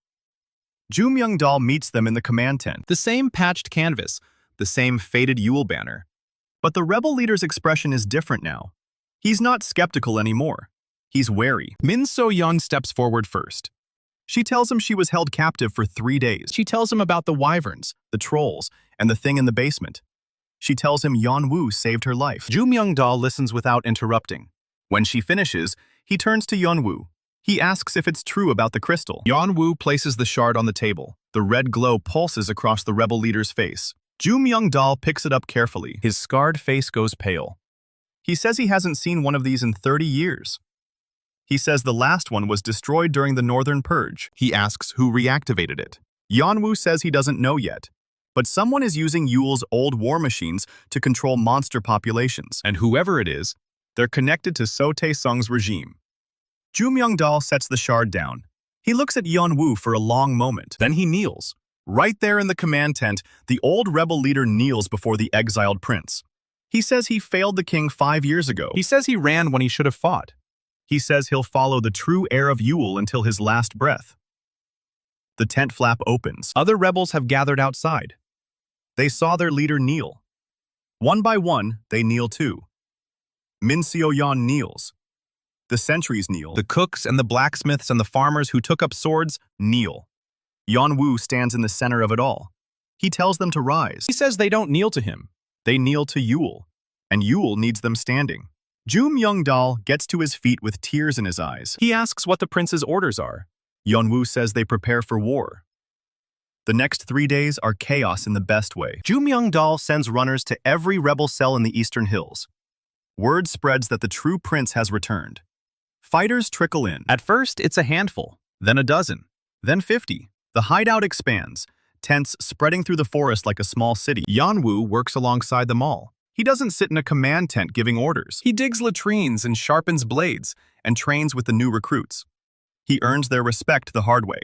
[SPEAKER 2] Ju Myung-dal meets them in the command tent. The same patched canvas, the same faded Yule banner. But the rebel leader's expression is different now. He's not skeptical anymore.
[SPEAKER 1] He's wary.
[SPEAKER 2] Min So-yeon steps forward first.
[SPEAKER 1] She tells him she was held captive for 3 days.
[SPEAKER 2] She tells him about the wyverns,
[SPEAKER 1] The trolls, and the thing in the basement. She tells him Yeon-woo saved her life.
[SPEAKER 2] Ju Myung-dal listens without interrupting.
[SPEAKER 1] When she finishes, he turns to Yeon-woo. He asks if it's true about the crystal.
[SPEAKER 2] Yeon-woo places the shard on the table.
[SPEAKER 1] The red glow pulses across the rebel leader's face. Ju Myung-dal picks it up carefully.
[SPEAKER 2] His scarred face goes pale.
[SPEAKER 1] He says he hasn't seen one of these in 30 years. He says the last one was destroyed during the Northern Purge.
[SPEAKER 2] He asks who reactivated it.
[SPEAKER 1] Yeon-woo says he doesn't know yet, but someone is using Yule's old war machines to control monster populations.
[SPEAKER 2] And whoever it is,
[SPEAKER 1] They're connected to So Tae-sung's regime. Ju Myung-dal sets the shard down. He looks at Yeon-woo for a long moment.
[SPEAKER 2] then he kneels.
[SPEAKER 1] Right there in the command tent, the old rebel leader kneels before the exiled prince. He says he failed the king 5 years ago.
[SPEAKER 2] He says he ran when he should have fought.
[SPEAKER 1] He says he'll follow the true heir of Yule until his last breath. The tent flap opens.
[SPEAKER 2] Other rebels have gathered outside.
[SPEAKER 1] They saw their leader kneel. One by one, they kneel too. Min So-yeon kneels. The sentries kneel.
[SPEAKER 2] The cooks and the blacksmiths and the farmers who took up swords kneel.
[SPEAKER 1] Yeon-woo stands in the center of it all. He tells them to rise.
[SPEAKER 2] He says they don't kneel to him.
[SPEAKER 1] They kneel to Yule, and Yule needs them standing. Ju Myung-dal gets to his feet with tears in his eyes.
[SPEAKER 2] He asks what the prince's orders are.
[SPEAKER 1] Yeon-woo says they prepare for war. The next 3 days are chaos in the best way. Ju Myung-dal sends runners to every rebel cell in the Eastern Hills. Word spreads that the true prince has returned. Fighters trickle in.
[SPEAKER 2] At first, it's a handful, then a dozen.
[SPEAKER 1] Then 50. The hideout expands, tents spreading through the forest like a small city.
[SPEAKER 2] Yeon-woo works alongside them all.
[SPEAKER 1] He doesn't sit in a command tent giving orders.
[SPEAKER 2] He digs latrines and sharpens blades.
[SPEAKER 1] And trains with the new recruits. He earns their respect the hard way.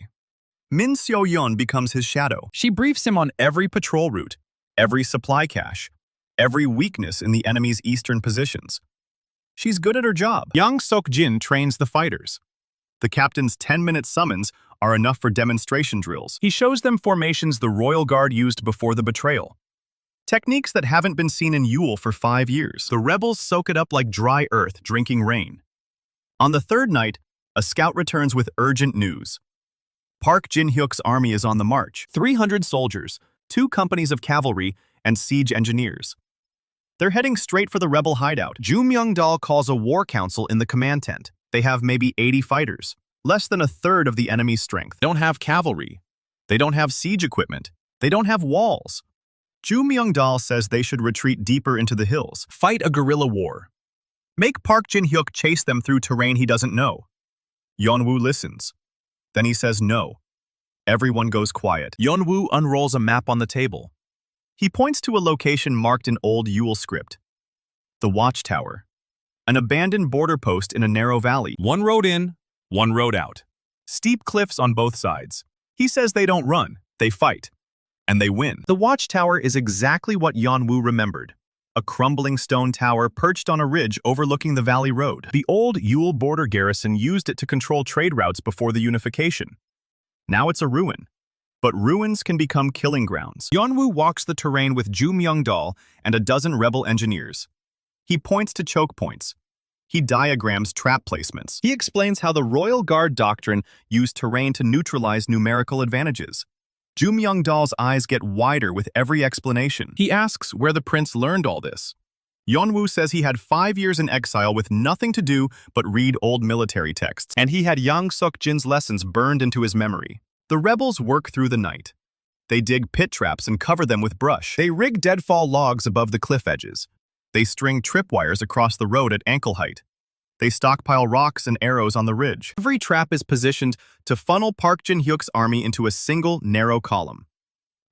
[SPEAKER 1] Min So-yeon becomes his shadow.
[SPEAKER 2] She briefs him on every patrol route,
[SPEAKER 1] Every supply cache, every weakness in the enemy's eastern positions. She's good at her job.
[SPEAKER 2] Yang Sok-jin trains the fighters.
[SPEAKER 1] The captain's 10-minute summons are enough for demonstration drills.
[SPEAKER 2] He shows them formations the royal guard used before the betrayal.
[SPEAKER 1] Techniques that haven't been seen in Yule for 5 years. The rebels soak it up like dry earth drinking rain. On the third night, a scout returns with urgent news. Park Jin-hyuk's army is on the march. 300 soldiers, 2 companies of cavalry, and siege engineers. They're heading straight for the rebel hideout. Ju Myung-dal calls a war council in the command tent. They have maybe 80 fighters, less than a third of the enemy's strength.
[SPEAKER 2] They don't have cavalry.
[SPEAKER 1] They don't have siege equipment. They don't have walls. Ju Myung-dal says they should retreat deeper into the hills.
[SPEAKER 2] Fight a guerrilla war.
[SPEAKER 1] Make Park Jin-hyuk chase them through terrain he doesn't know. Yeon-woo listens. Then he says no. Everyone goes quiet.
[SPEAKER 2] Yeon-woo unrolls a map on the table.
[SPEAKER 1] He points to a location marked in old Yule script. The Watchtower. An abandoned border post in a narrow valley.
[SPEAKER 2] One road in, one road out.
[SPEAKER 1] Steep cliffs on both sides. He says they don't run, they fight. And they win. The Watchtower is exactly what Yeon-woo remembered. A crumbling stone tower perched on a ridge overlooking the valley road. The old Yule border garrison used it to control trade routes before the unification. Now it's a ruin. But ruins can become killing grounds. Yeon-woo walks the terrain with Ju Myung-dal and a dozen rebel engineers. He points to choke points. He diagrams trap placements. He explains how the Royal Guard doctrine used terrain to neutralize numerical advantages. Ju Myung-dal's eyes get wider with every explanation.
[SPEAKER 2] He asks where the prince learned all this.
[SPEAKER 1] Yeon-woo says he had 5 years in exile with nothing to do but read old military texts. And he had Yang Sok-jin's lessons burned into his memory. The rebels work through the night. They dig pit traps and cover them with brush. They rig deadfall logs above the cliff edges. They string tripwires across the road at ankle height. They stockpile rocks and arrows on the ridge. Every trap is positioned to funnel Park Jin-hyuk's army into a single narrow column.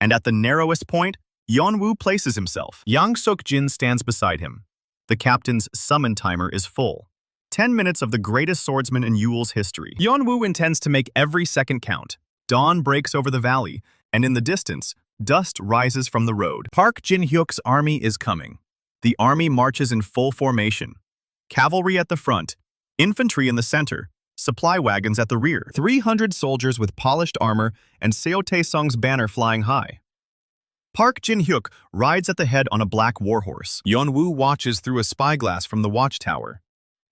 [SPEAKER 1] And at the narrowest point, Yeon-woo places himself. Yang Sok-jin stands beside him. The captain's summon timer is full. 10 minutes of the greatest swordsman in Yule's history. Yeon-woo intends to make every second count. Dawn breaks over the valley, and in the distance, dust rises from the road. Park Jin-hyuk's army is coming. The army marches in full formation. Cavalry at the front, infantry in the center, supply wagons at the rear. 300 soldiers with polished armor and So Tae-sung's banner flying high. Park Jin-hyuk rides at the head on a black warhorse. Yeon-woo watches through a spyglass from the watchtower.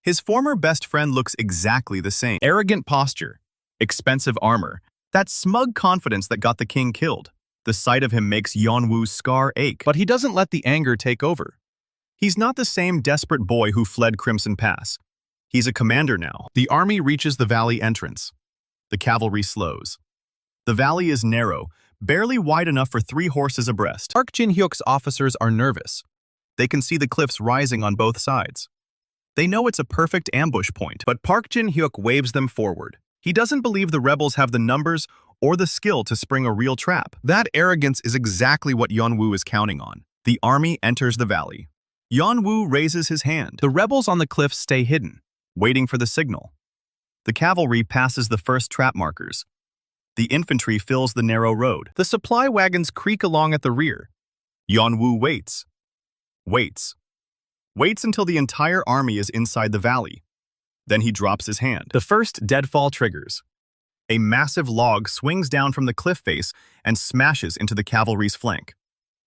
[SPEAKER 2] His former best friend looks exactly the same. Arrogant posture, expensive armor, that smug confidence that got the king killed. The sight of him makes Yeon-woo's scar ache. But he doesn't let the anger take over. He's not the same desperate boy who fled Crimson Pass. He's a commander now. The army reaches the valley entrance. The cavalry slows. The valley is narrow, barely wide enough for 3 horses abreast. Park Jin-hyuk's officers are nervous. They can see the cliffs rising on both sides. They know it's a perfect ambush point, but Park Jin-hyuk waves them forward. He doesn't believe the rebels have the numbers or the skill to spring a real trap. That arrogance is exactly what Yeon-woo is counting on. The army enters the valley. Yeon-woo raises his hand. The rebels on the cliffs stay hidden, waiting for the signal. The cavalry passes the first trap markers. The infantry fills the narrow road. The supply wagons creak along at the rear. Yeon-woo waits. Waits until the entire army is inside the valley. Then he drops his hand. The first deadfall triggers. A massive log swings down from the cliff face and smashes into the cavalry's flank.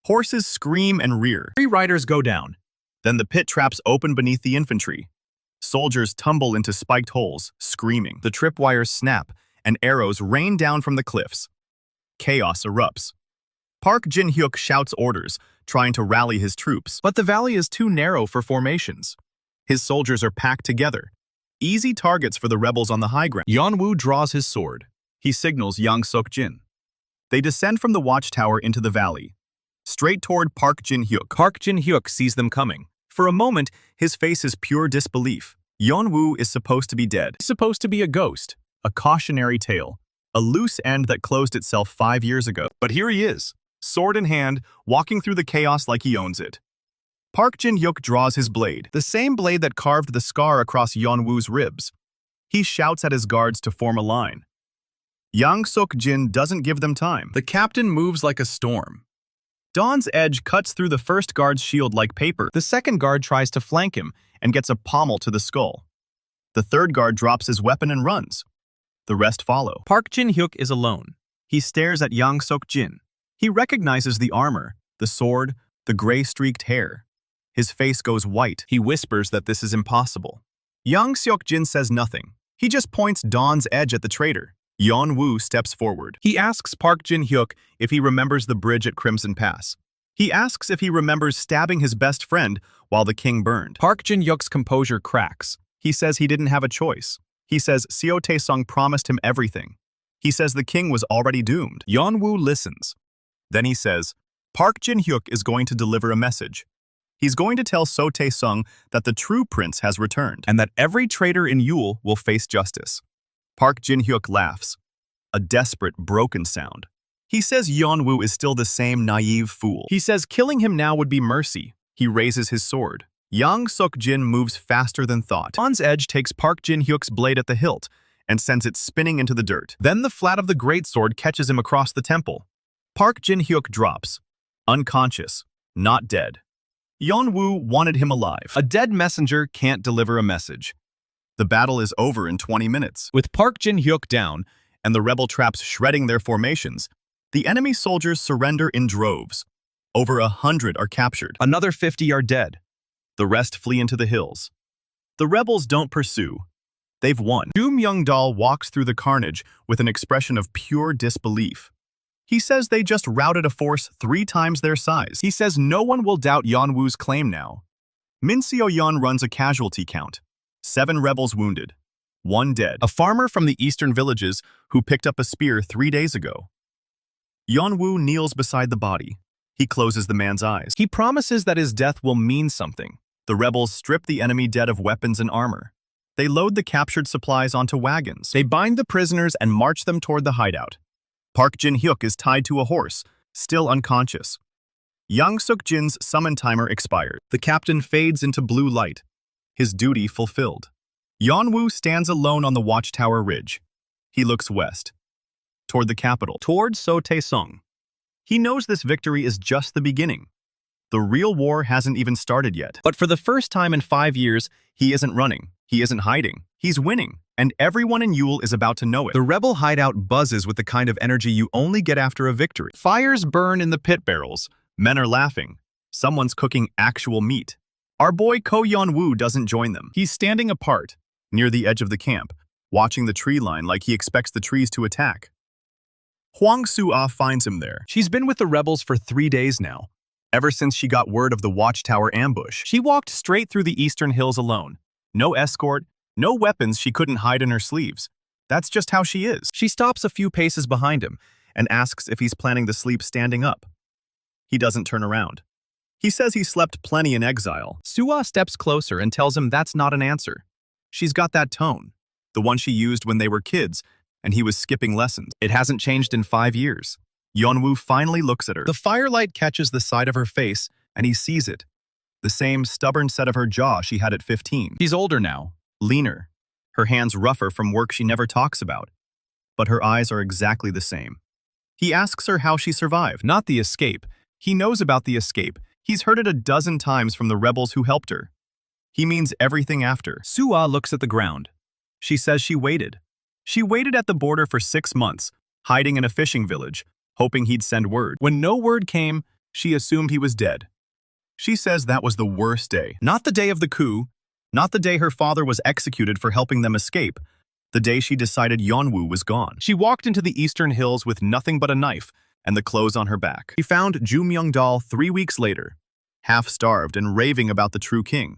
[SPEAKER 2] Horses scream and rear. 3 riders go down. Then the pit traps open beneath the infantry. Soldiers tumble into spiked holes, screaming. The tripwires snap, and arrows rain down from the cliffs. Chaos erupts. Park Jin-hyuk shouts orders, trying to rally his troops. But the valley is too narrow for formations. His soldiers are packed together. Easy targets for the rebels on the high ground. Yeon-woo draws his sword. He signals Yang Sok-jin. They descend from the watchtower into the valley, straight toward Park Jin-hyuk. Park Jin-hyuk sees them coming. For a moment, his face is pure disbelief. Yeon-woo is supposed to be dead. He's supposed to be a ghost, a cautionary tale, a loose end that closed itself 5 years ago. But here he is, sword in hand, walking through the chaos like he owns it. Park Jin-hyuk draws his blade, the same blade that carved the scar across Yeon-woo's ribs. He shouts at his guards to form a line. Yang Sok-jin doesn't give them time. The captain moves like a storm. Dawn's edge cuts through the first guard's shield like paper. The second guard tries to flank him and gets a pommel to the skull. The third guard drops his weapon and runs. The rest follow. Park Jin-hyuk is alone. He stares at Yang Sok-jin. He recognizes the armor, the sword, the gray-streaked hair. His face goes white. He whispers that this is impossible. Yang Sok-jin says nothing. He just points Dawn's edge at the traitor. Yeon-woo steps forward. He asks Park Jin-hyuk if he remembers the bridge at Crimson Pass. He asks if he remembers stabbing his best friend while the king burned. Park Jin-hyuk's composure cracks. He says he didn't have a choice. He says Seo Tae-sung promised him everything. He says the king was already doomed. Yeon-woo listens. Then he says, Park Jin-hyuk is going to deliver a message. He's going to tell Seo Tae-sung that the true prince has returned and that every traitor in Yule will face justice. Park Jin-hyuk laughs, a desperate, broken sound. He says Yeon-woo is still the same naive fool. He says killing him now would be mercy. He raises his sword. Yang Sok-jin moves faster than thought. Dawn's edge takes Park Jin-hyuk's blade at the hilt and sends it spinning into the dirt. Then the flat of the greatsword catches him across the temple. Park Jin-hyuk drops, unconscious, not dead. Yeon-woo wanted him alive. A dead messenger can't deliver a message. The battle is over in 20 minutes. With Park Jin-hyuk down and the rebel traps shredding their formations, the enemy soldiers surrender in droves. Over 100 are captured. Another 50 are dead. The rest flee into the hills. The rebels don't pursue. They've won. Joo Myung-dal walks through the carnage with an expression of pure disbelief. He says they just routed a force 3 times their size. He says no one will doubt Yeon-woo's claim now. Min Seo-yeon runs a casualty count. 7 rebels wounded. 1 dead. A farmer from the eastern villages who picked up a spear 3 days ago. Yeon-woo kneels beside the body. He closes the man's eyes. He promises that his death will mean something. The rebels strip the enemy dead of weapons and armor. They load the captured supplies onto wagons. They bind the prisoners and march them toward the hideout. Park Jin-hyuk is tied to a horse, still unconscious. Yang Sok-jin's summon timer expired. The captain fades into blue light. His duty fulfilled. Yeon-woo stands alone on the watchtower ridge. He looks west, toward the capital, toward Seo Tae-sung. He knows this victory is just the beginning. The real war hasn't even started yet. But for the first time in 5 years, he isn't running. He isn't hiding. He's winning. And everyone in Yule is about to know it. The rebel hideout buzzes with the kind of energy you only get after a victory. Fires burn in the pit barrels. Men are laughing. Someone's cooking actual meat. Our boy Ko Yeon-woo doesn't join them. He's standing apart, near the edge of the camp, watching the tree line like he expects the trees to attack. Hwang Soo-ah finds him there. She's been with the rebels for 3 days now, ever since she got word of the Watchtower ambush. She walked straight through the eastern hills alone. No escort, no weapons she couldn't hide in her sleeves. That's just how she is. She stops a few paces behind him and asks if he's planning to sleep standing up. He doesn't turn around. He says he slept plenty in exile. Soo-ah steps closer and tells him that's not an answer. She's got that tone, the one she used when they were kids, and he was skipping lessons. It hasn't changed in 5 years. Yeon-woo finally looks at her. The firelight catches the side of her face, and he sees it. The same stubborn set of her jaw she had at 15. She's older now, leaner, her hands rougher from work she never talks about. But her eyes are exactly the same. He asks her how she survived, not the escape. He knows about the escape. He's heard it a dozen times from the rebels who helped her. He means everything after. Soo-ah looks at the ground. She says she waited. She waited at the border for 6 months, hiding in a fishing village, hoping he'd send word. When no word came, she assumed he was dead. She says that was the worst day. Not the day of the coup, not the day her father was executed for helping them escape, the day she decided Yeon-woo was gone. She walked into the eastern hills with nothing but a knife and the clothes on her back. She found Ju Myung-dal 3 weeks later, half-starved and raving about the true king.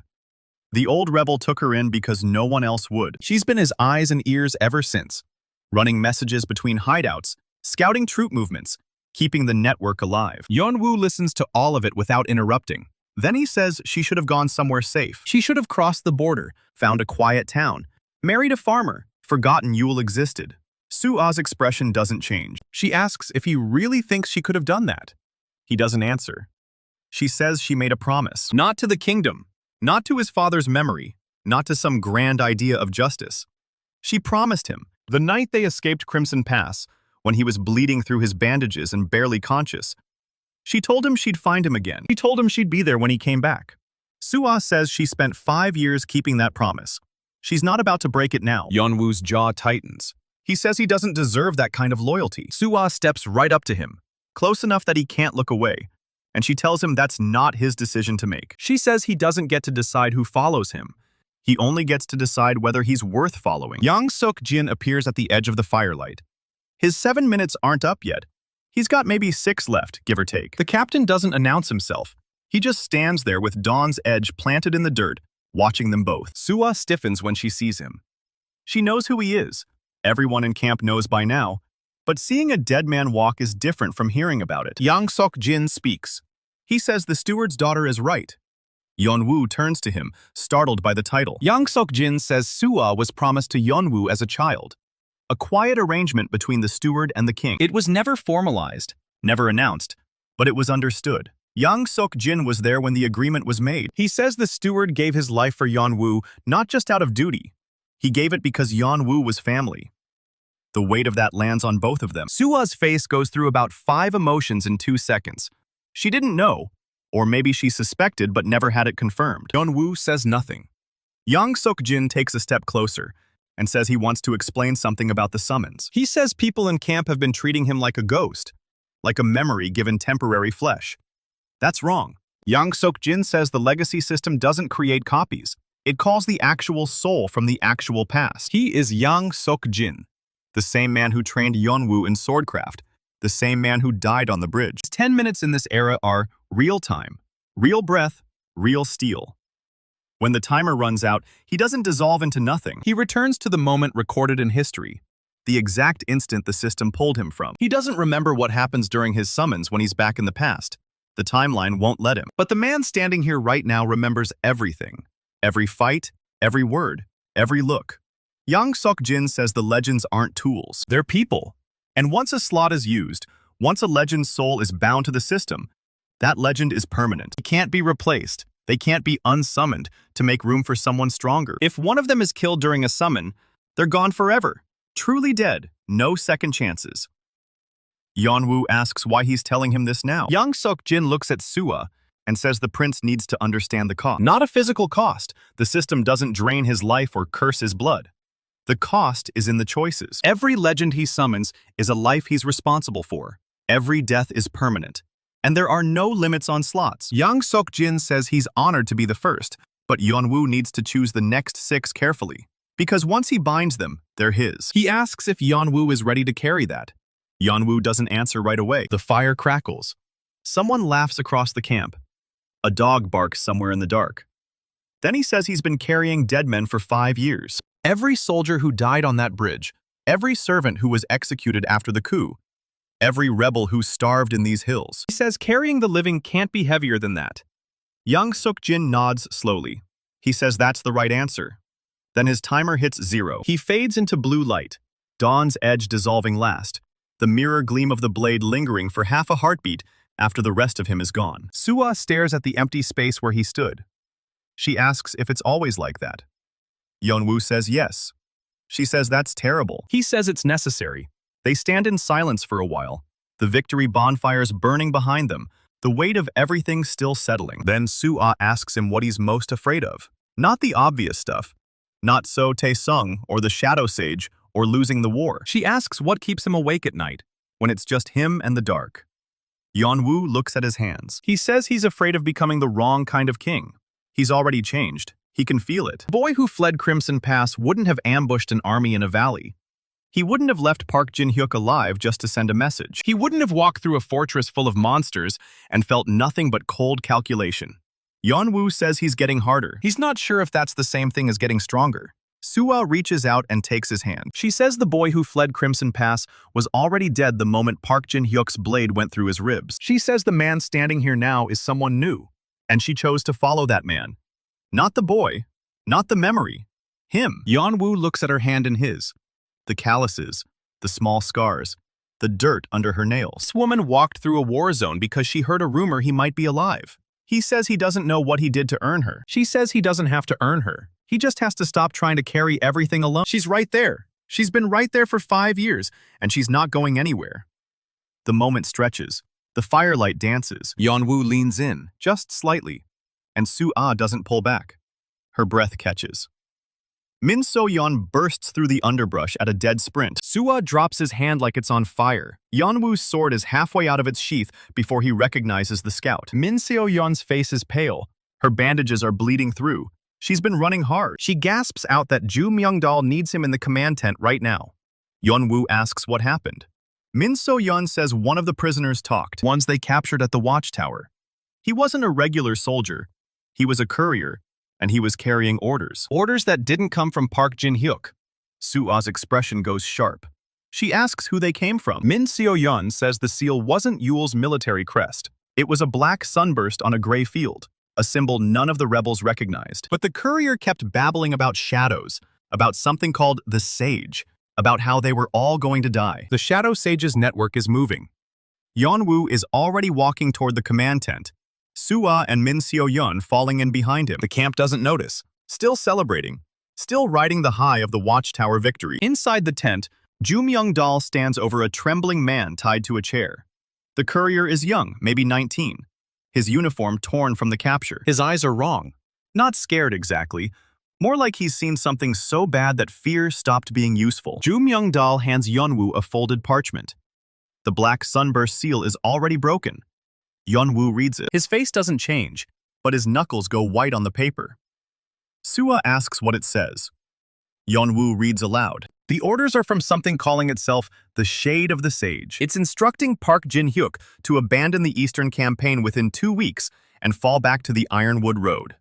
[SPEAKER 2] The old rebel took her in because no one else would. She's been his eyes and ears ever since, running messages between hideouts, scouting troop movements, keeping the network alive. Yeon-woo listens to all of it without interrupting. Then he says she should have gone somewhere safe. She should have crossed the border, found a quiet town, married a farmer, forgotten Yule existed. Soo-ah's expression doesn't change. She asks if he really thinks she could have done that. He doesn't answer. She says she made a promise. Not to the kingdom, not to his father's memory, not to some grand idea of justice. She promised him, the night they escaped Crimson Pass, when he was bleeding through his bandages and barely conscious. She told him she'd find him again. She told him she'd be there when he came back. Soo-ah says she spent 5 years keeping that promise. She's not about to break it now. Yeon-woo's jaw tightens. He says he doesn't deserve that kind of loyalty. Soo-ah steps right up to him, close enough that he can't look away, and she tells him that's not his decision to make. She says he doesn't get to decide who follows him. He only gets to decide whether he's worth following. Young Seok-jin appears at the edge of the firelight. His 7 minutes aren't up yet. He's got maybe 6 left, give or take. The captain doesn't announce himself. He just stands there with Dawn's edge planted in the dirt, watching them both. Soo-ah stiffens when she sees him. She knows who he is. Everyone in camp knows by now. But seeing a dead man walk is different from hearing about it. Yang Seok-jin speaks. He says the steward's daughter is right. Yeon-woo turns to him, startled by the title. Yang Seok-jin says Soo-ah was promised to Yeon-woo as a child. A quiet arrangement between the steward and the king. It was never formalized, never announced, but it was understood. Yang Seok-jin was there when the agreement was made. He says the steward gave his life for Yeon-woo not just out of duty. He gave it because Yeon-woo was family. The weight of that lands on both of them. Soo-ah's face goes through about 5 emotions in 2 seconds. She didn't know, or maybe she suspected but never had it confirmed. Yeon-woo says nothing. Yang Seok-jin takes a step closer and says he wants to explain something about the summons. He says people in camp have been treating him like a ghost, like a memory given temporary flesh. That's wrong. Yang Seok-jin says the legacy system doesn't create copies. It calls the actual soul from the actual past. He is Yang Seok-jin, the same man who trained Yeon-woo in swordcraft, the same man who died on the bridge. 10 minutes in this era are real time, real breath, real steel. When the timer runs out, he doesn't dissolve into nothing. He returns to the moment recorded in history, the exact instant the system pulled him from. He doesn't remember what happens during his summons when he's back in the past. The timeline won't let him. But the man standing here right now remembers everything. Every fight, every word, every look. Yang Seok-jin says the legends aren't tools, they're people. And once a slot is used, once a legend's soul is bound to the system, that legend is permanent. It can't be replaced. They can't be unsummoned to make room for someone stronger. If one of them is killed during a summon, they're gone forever. Truly dead. No second chances. Yeon-woo asks why he's telling him this now. Yang Seok-jin looks at Soo-ah and says the prince needs to understand the cost. Not a physical cost. The system doesn't drain his life or curse his blood. The cost is in the choices. Every legend he summons is a life he's responsible for. Every death is permanent. and there are no limits on slots. Yang Sok-jin says he's honored to be the first, but Yeon-woo needs to choose the next 6 carefully, because once he binds them, they're his. He asks if Yeon-woo is ready to carry that. Yeon-woo doesn't answer right away. The fire crackles. Someone laughs across the camp. A dog barks somewhere in the dark. Then he says he's been carrying dead men for 5 years. Every soldier who died on that bridge, every servant who was executed after the coup, every rebel who starved in these hills. He says carrying the living can't be heavier than that. Yang Sok-jin nods slowly. He says that's the right answer. Then his timer hits 0. He fades into blue light, dawn's edge dissolving last, the mirror gleam of the blade lingering for half a heartbeat after the rest of him is gone. Soo-ah stares at the empty space where he stood. She asks if it's always like that. Yeon-woo says yes. She says that's terrible. He says it's necessary. They stand in silence for a while, the victory bonfires burning behind them, the weight of everything still settling. Then Soo-ah asks him what he's most afraid of. Not the obvious stuff. Not So Tae-sung or the Shadow Sage or losing the war. She asks what keeps him awake at night, when it's just him and the dark. Yeon-woo looks at his hands. He says he's afraid of becoming the wrong kind of king. He's already changed. He can feel it. The boy who fled Crimson Pass wouldn't have ambushed an army in a valley. He wouldn't have left Park Jin-hyuk alive just to send a message. He wouldn't have walked through a fortress full of monsters and felt nothing but cold calculation. Yeon-woo says he's getting harder. He's not sure if that's the same thing as getting stronger. Soo-ah reaches out and takes his hand. She says the boy who fled Crimson Pass was already dead the moment Park Jin-hyuk's blade went through his ribs. She says the man standing here now is someone new, and she chose to follow that man. Not the boy, not the memory, him. Yeon-woo looks at her hand in his. The calluses, the small scars, the dirt under her nails. This woman walked through a war zone because she heard a rumor he might be alive. He says he doesn't know what he did to earn her. She says he doesn't have to earn her. He just has to stop trying to carry everything alone. She's right there. She's been right there for 5 years, and she's not going anywhere. The moment stretches. The firelight dances. Yeon-woo leans in, just slightly, and Soo-ah doesn't pull back. Her breath catches. Min So-yeon bursts through the underbrush at a dead sprint. Soo-ah drops his hand like it's on fire. Yeon-woo's sword is halfway out of its sheath before he recognizes the scout. Min So-yeon's face is pale. Her bandages are bleeding through. She's been running hard. She gasps out that Ju Myung-dal needs him in the command tent right now. Yeon-woo asks what happened. Min So-yeon says one of the prisoners talked, ones they captured at the watchtower. He wasn't a regular soldier. He was a courier, and he was carrying orders. Orders that didn't come from Park Jin-hyuk. Soo-ah's expression goes sharp. She asks who they came from. Min So-yeon says the seal wasn't Yule's military crest. It was a black sunburst on a gray field, a symbol none of the rebels recognized. But the courier kept babbling about shadows, about something called the Sage, about how they were all going to die. The Shadow Sage's network is moving. Yeon-woo is already walking toward the command tent, Soo-ah and Min So-yeon falling in behind him. The camp doesn't notice, still celebrating, still riding the high of the watchtower victory. Inside the tent, Ju Myung-dal stands over a trembling man tied to a chair. The courier is young, maybe 19. His uniform torn from the capture. His eyes are wrong. Not scared exactly, more like he's seen something so bad that fear stopped being useful. Ju Myung-dal hands Yeon-woo a folded parchment. The black sunburst seal is already broken. Yeon-woo reads it. His face doesn't change, but his knuckles go white on the paper. Soo-ah asks what it says. Yeon-woo reads aloud. The orders are from something calling itself the Shade of the Sage. It's instructing Park Jin-hyuk to abandon the Eastern campaign within 2 weeks and fall back to the Ironwood Road.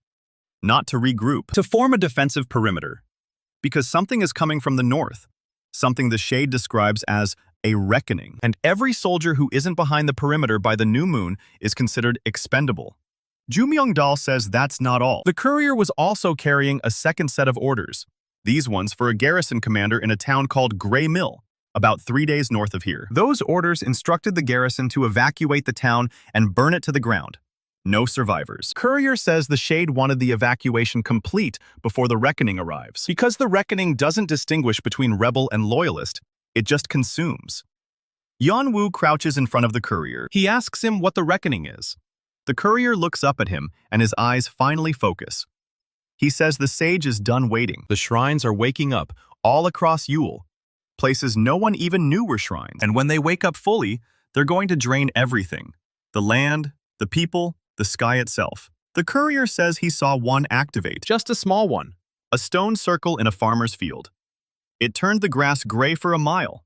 [SPEAKER 2] Not to regroup, to form a defensive perimeter. Because something is coming from the north, something the Shade describes as a reckoning. And every soldier who isn't behind the perimeter by the new moon is considered expendable. Ju Myung-dal says that's not all. The courier was also carrying a second set of orders. These ones for a garrison commander in a town called Gray Mill, about 3 days north of here. Those orders instructed the garrison to evacuate the town and burn it to the ground. No survivors. Courier says the Shade wanted the evacuation complete before the reckoning arrives. Because the reckoning doesn't distinguish between rebel and loyalist, it just consumes. Yeon-woo crouches in front of the courier. He asks him what the reckoning is. The courier looks up at him, and his eyes finally focus. He says the sage is done waiting. The shrines are waking up, all across Yule. Places no one even knew were shrines. And when they wake up fully, they're going to drain everything. The land, the people, the sky itself. The courier says he saw one activate.
[SPEAKER 1] Just a small one.
[SPEAKER 2] A stone circle in a farmer's field. It turned the grass gray for a mile.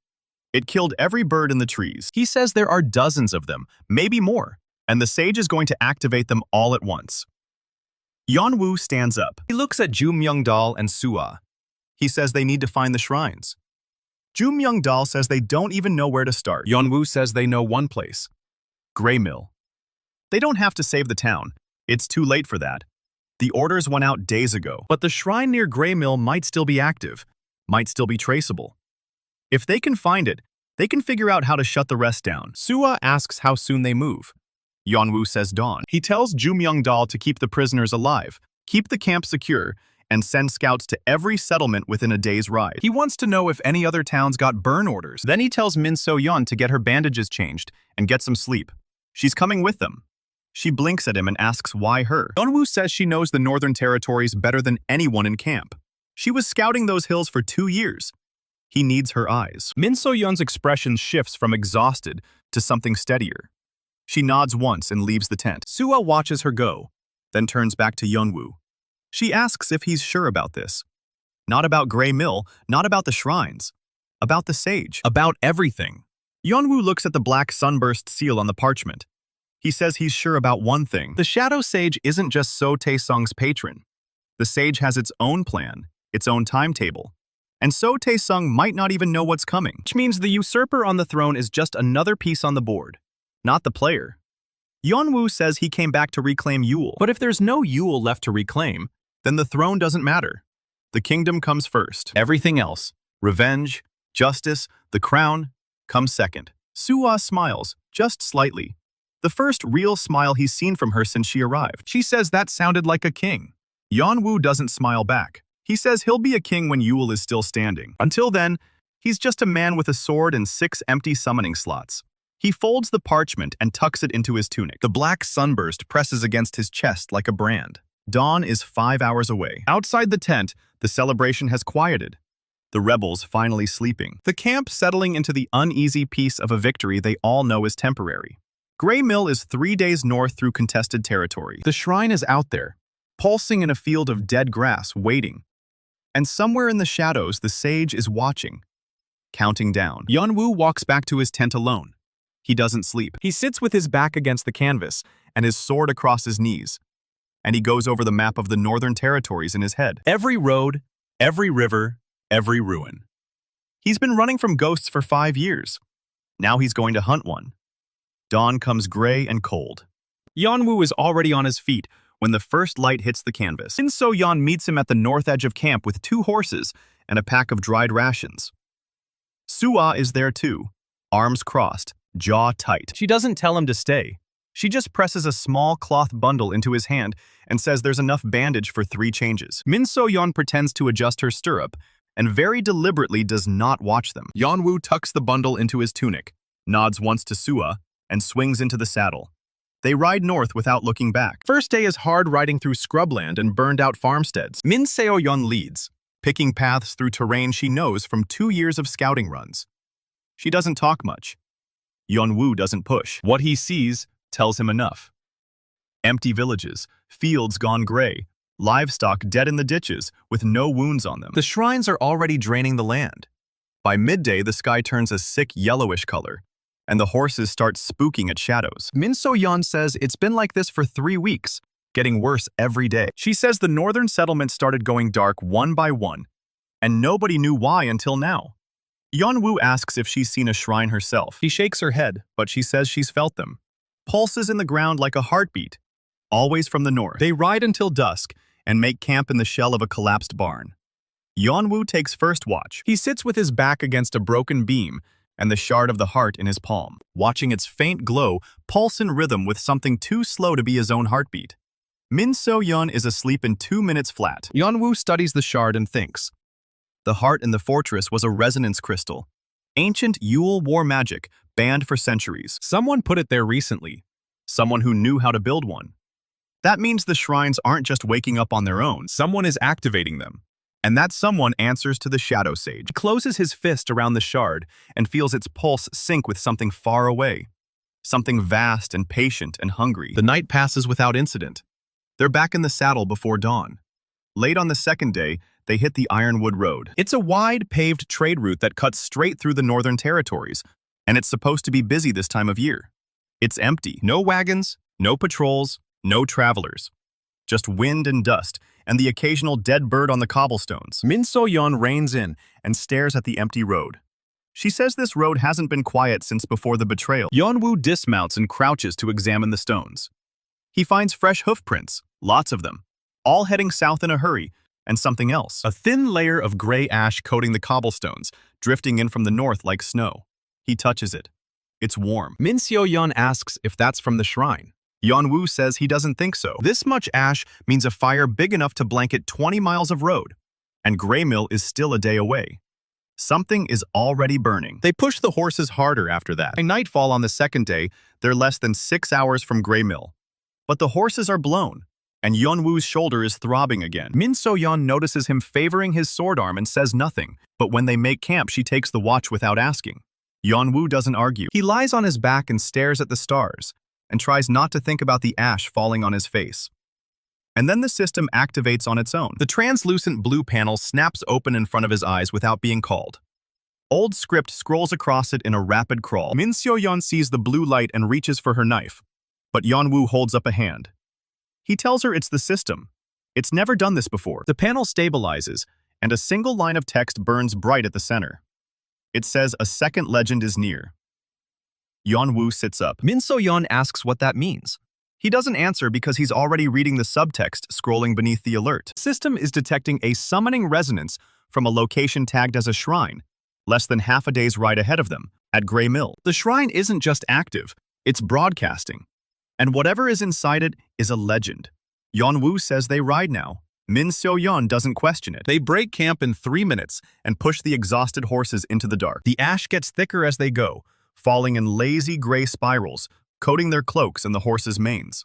[SPEAKER 2] It killed every bird in the trees. He says there are dozens of them, maybe more, and the sage is going to activate them all at once. Yeon-woo stands up. He looks at Ju Myung-dal and Soo-ah. He says they need to find the shrines. Ju Myung-dal says they don't even know where to start. Yeon-woo says they know one place. Gray Mill. They don't have to save the town. It's too late for that. The orders went out days ago. But the shrine near Gray Mill might still be active, might still be traceable. If they can find it, they can figure out how to shut the rest down. Soo-ah asks how soon they move. Yeon-woo says dawn. He tells Ju Myung-dal to keep the prisoners alive, keep the camp secure, and send scouts to every settlement within a day's ride. He wants to know if any other towns got burn orders. Then he tells Min So-yeon to get her bandages changed and get some sleep. She's coming with them. She blinks at him and asks why her. Yeon-woo says she knows the northern territories better than anyone in camp. She was scouting those hills for 2 years. He needs her eyes. Min So-yeon's expression shifts from exhausted to something steadier. She nods once and leaves the tent. Soo-ah watches her go, then turns back to Yeon-woo. She asks if he's sure about this. Not about Gray Mill, not about the shrines. About the sage. About everything. Yeon-woo looks at the black sunburst seal on the parchment. He says he's sure about one thing. The Shadow Sage isn't just So Tae-sung's patron. The sage has its own plan, its own timetable. And So Tae-sung might not even know what's coming. Which means the usurper on the throne is just another piece on the board, not the player. Yeon-woo says he came back to reclaim Yule. But if there's no Yule left to reclaim, then the throne doesn't matter. The kingdom comes first. Everything else, revenge, justice, the crown, comes second. Soo-ah smiles, just slightly. The first real smile he's seen from her since she arrived. She says that sounded like a king. Yeon-woo doesn't smile back. He says he'll be a king when Yule is still standing. Until then, he's just a man with a sword and 6 empty summoning slots. He folds the parchment and tucks it into his tunic. The black sunburst presses against his chest like a brand. Dawn is 5 hours away. Outside the tent, the celebration has quieted. The rebels finally sleeping. The camp settling into the uneasy peace of a victory they all know is temporary. Gray Mill is 3 days north through contested territory. The shrine is out there, pulsing in a field of dead grass, waiting. And somewhere in the shadows, the sage is watching, counting down. Yeon-woo walks back to his tent alone. He doesn't sleep. He sits with his back against the canvas and his sword across his knees. And he goes over the map of the northern territories in his head. Every road, every river, every ruin. He's been running from ghosts for 5 years. Now he's going to hunt one. Dawn comes gray and cold. Yeon-woo is already on his feet when the first light hits the canvas. Min So-yeon meets him at the north edge of camp with 2 horses and a pack of dried rations. Soo-ah is there too, arms crossed, jaw tight. She doesn't tell him to stay. She just presses a small cloth bundle into his hand and says there's enough bandage for 3 changes. Min So-yeon pretends to adjust her stirrup and very deliberately does not watch them. Yeon-woo tucks the bundle into his tunic, nods once to Soo-ah, and swings into the saddle. They ride north without looking back. First day is hard riding through scrubland and burned-out farmsteads. Min So-yeon leads, picking paths through terrain she knows from 2 years of scouting runs. She doesn't talk much. Yeon-woo doesn't push. What he sees tells him enough. Empty villages, fields gone gray, livestock dead in the ditches with no wounds on them. The shrines are already draining the land. By midday, the sky turns a sick yellowish color, and the horses start spooking at shadows. Min So-yeon says it's been like this for 3 weeks, getting worse every day. She says the northern settlements started going dark one by one, and nobody knew why until now. Yeon-woo asks if she's seen a shrine herself. She shakes her head, but she says she's felt them. Pulses in the ground like a heartbeat, always from the north. They ride until dusk and make camp in the shell of a collapsed barn. Yeon-woo takes first watch. He sits with his back against a broken beam and the shard of the heart in his palm, watching its faint glow pulse in rhythm with something too slow to be his own heartbeat. Min So-yeon is asleep in 2 minutes flat. Yeon-woo studies the shard and thinks. The heart in the fortress was a resonance crystal. Ancient Yule war magic, banned for centuries. Someone put it there recently. Someone who knew how to build one. That means the shrines aren't just waking up on their own. Someone is activating them. And that someone answers to the Shadow Sage. He closes his fist around the shard and feels its pulse sync with something far away. something vast and patient and hungry. The night passes without incident. They're back in the saddle before dawn. Late on the second day, they hit the Ironwood Road. It's a wide, paved trade route that cuts straight through the northern territories, and it's supposed to be busy this time of year. It's empty. No wagons, no patrols, no travelers. Just wind and dust, and the occasional dead bird on the cobblestones. Min So-yeon reins in and stares at the empty road. She says this road hasn't been quiet since before the betrayal. Yeon-woo dismounts and crouches to examine the stones. He finds fresh hoof prints, lots of them, all heading south in a hurry, and something else. A thin layer of gray ash coating the cobblestones, drifting in from the north like snow. He touches it. It's warm. Min So-yeon asks if that's from the shrine. Yeon-woo says he doesn't think so. This much ash means a fire big enough to blanket 20 miles of road, and Gray Mill is still a day away. Something is already burning. They push the horses harder after that. By nightfall on the second day, they're less than 6 hours from Gray Mill. But the horses are blown, and Yeon-woo's shoulder is throbbing again. Min So-yeon notices him favoring his sword arm and says nothing, but when they make camp, she takes the watch without asking. Yeon-woo doesn't argue. He lies on his back and stares at the stars, and tries not to think about the ash falling on his face. And then the system activates on its own. The translucent blue panel snaps open in front of his eyes without being called. Old script scrolls across it in a rapid crawl. Min So-yeon sees the blue light and reaches for her knife, but Yeon-woo holds up a hand. He tells her it's the system. It's never done this before. The panel stabilizes, and a single line of text burns bright at the center. It says a second legend is near. Yeon-woo sits up. Min So-yeon asks what that means. He doesn't answer because he's already reading the subtext scrolling beneath the alert. The system is detecting a summoning resonance from a location tagged as a shrine, less than half a day's ride ahead of them, at Gray Mill. The shrine isn't just active, it's broadcasting. And whatever is inside it is a legend. Yeon-woo says they ride now. Min So-yeon doesn't question it. They break camp in 3 minutes and push the exhausted horses into the dark. The ash gets thicker as they go, falling in lazy gray spirals, coating their cloaks and the horses' manes.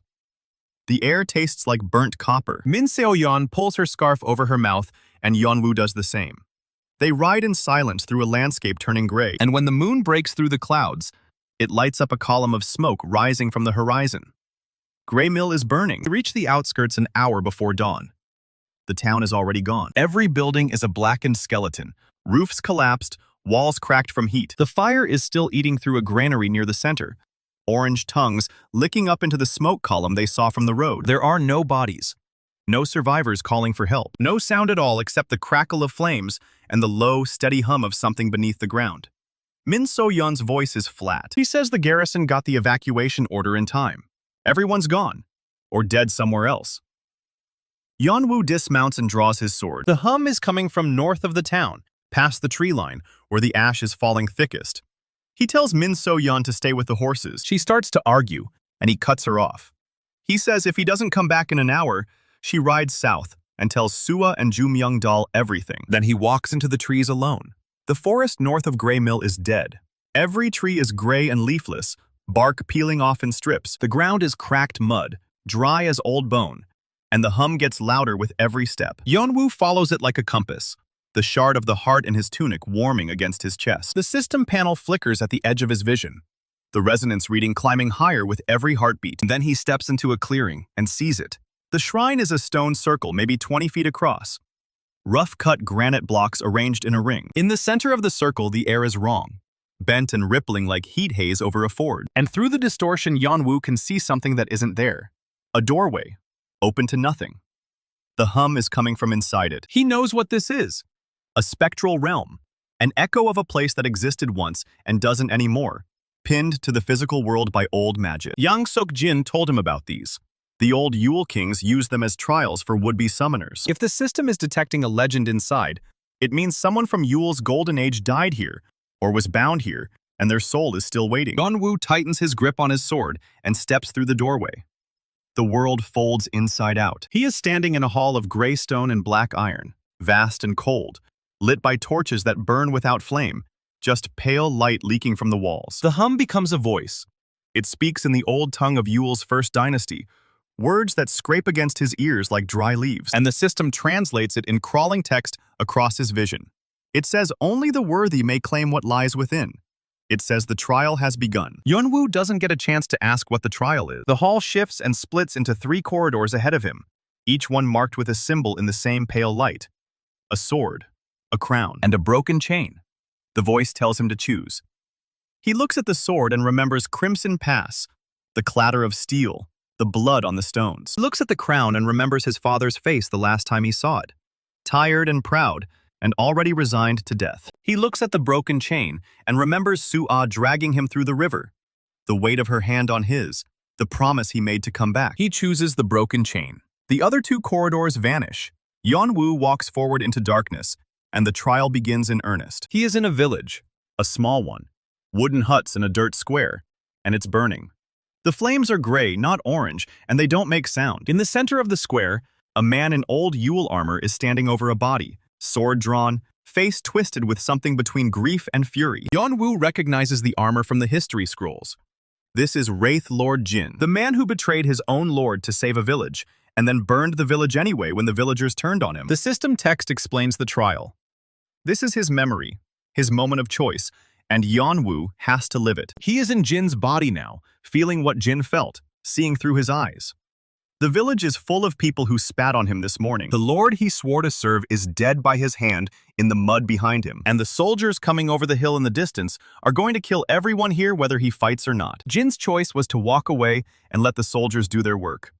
[SPEAKER 2] The air tastes like burnt copper. Min So-yeon pulls her scarf over her mouth, and Yeon-woo does the same. They ride in silence through a landscape turning gray, and when the moon breaks through the clouds, it lights up a column of smoke rising from the horizon. Gray Mill is burning. They reach the outskirts an hour before dawn. The town is already gone. Every building is a blackened skeleton, roofs collapsed, walls cracked from heat. The fire is still eating through a granary near the center, orange tongues licking up into the smoke column they saw from the road. There are no bodies, no survivors calling for help, no sound at all except the crackle of flames and the low, steady hum of something beneath the ground. Min So-yeon's voice is flat. He says the garrison got the evacuation order in time. Everyone's gone, or dead somewhere else. Yeon-woo dismounts and draws his sword. The hum is coming from north of the town, past the tree line, where the ash is falling thickest. He tells Min So-yeon to stay with the horses. She starts to argue, and he cuts her off. He says if he doesn't come back in an hour, she rides south and tells Sua and Ju Myung-dal everything. Then he walks into the trees alone. The forest north of Gray Mill is dead. Every tree is gray and leafless, bark peeling off in strips. The ground is cracked mud, dry as old bone, and the hum gets louder with every step. Yeon-woo follows it like a compass, the shard of the heart in his tunic warming against his chest. The system panel flickers at the edge of his vision, the resonance reading climbing higher with every heartbeat. Then he steps into a clearing and sees it. The shrine is a stone circle, maybe 20 feet across. Rough-cut granite blocks arranged in a ring. In the center of the circle, the air is wrong, bent and rippling like heat haze over a ford. And through the distortion, Yeon-woo can see something that isn't there. A doorway, open to nothing. The hum is coming from inside it. He knows what this is. A spectral realm, an echo of a place that existed once and doesn't anymore, pinned to the physical world by old magic. Young Sok-jin told him about these. The old Yule kings used them as trials for would-be summoners. If the system is detecting a legend inside, it means someone from Yule's golden age died here, or was bound here, and their soul is still waiting. Yeon-woo tightens his grip on his sword and steps through the doorway. The world folds inside out. He is standing in a hall of gray stone and black iron, vast and cold, lit by torches that burn without flame, just pale light leaking from the walls. The hum becomes a voice. It speaks in the old tongue of Yule's first dynasty, words that scrape against his ears like dry leaves, and the system translates it in crawling text across his vision. It says only the worthy may claim what lies within.
[SPEAKER 1] It says the trial has begun. Yeon-woo doesn't get a chance to ask what the trial is. The hall shifts and splits into 3 corridors ahead of him, each one marked with a symbol in the same pale light. A sword, a crown, and a broken chain. The voice tells him to choose. He looks at the sword and remembers Crimson Pass, the clatter of steel, the blood on the stones. He looks at the crown and remembers his father's face the last time he saw it. Tired and proud, and already resigned to death. He looks at the broken chain and remembers Soo-ah dragging him through the river. The weight of her hand on his, the promise he made to come back. He chooses the broken chain. The other 2 corridors vanish. Yeon-woo walks forward into darkness, and the trial begins in earnest. He is in a village, a small one, wooden huts in a dirt square, and it's burning. The flames are gray, not orange, and they don't make sound. In the center of the square, a man in old Yule armor is standing over a body, sword drawn, face twisted with something between grief and fury. Yeon-woo recognizes the armor from the history scrolls. This is Wraith Lord Jin, the man who betrayed his own lord to save a village, and then burned the village anyway when the villagers turned on him. The system text explains the trial. This is his memory, his moment of choice, and Yeon-woo has to live it. He is in Jin's body now, feeling what Jin felt, seeing through his eyes. The village is full of people who spat on him this morning. The lord he swore to serve is dead by his hand in the mud behind him, and the soldiers coming over the hill in the distance are going to kill everyone here whether he fights or not. Jin's choice was to walk away and let the soldiers do their work.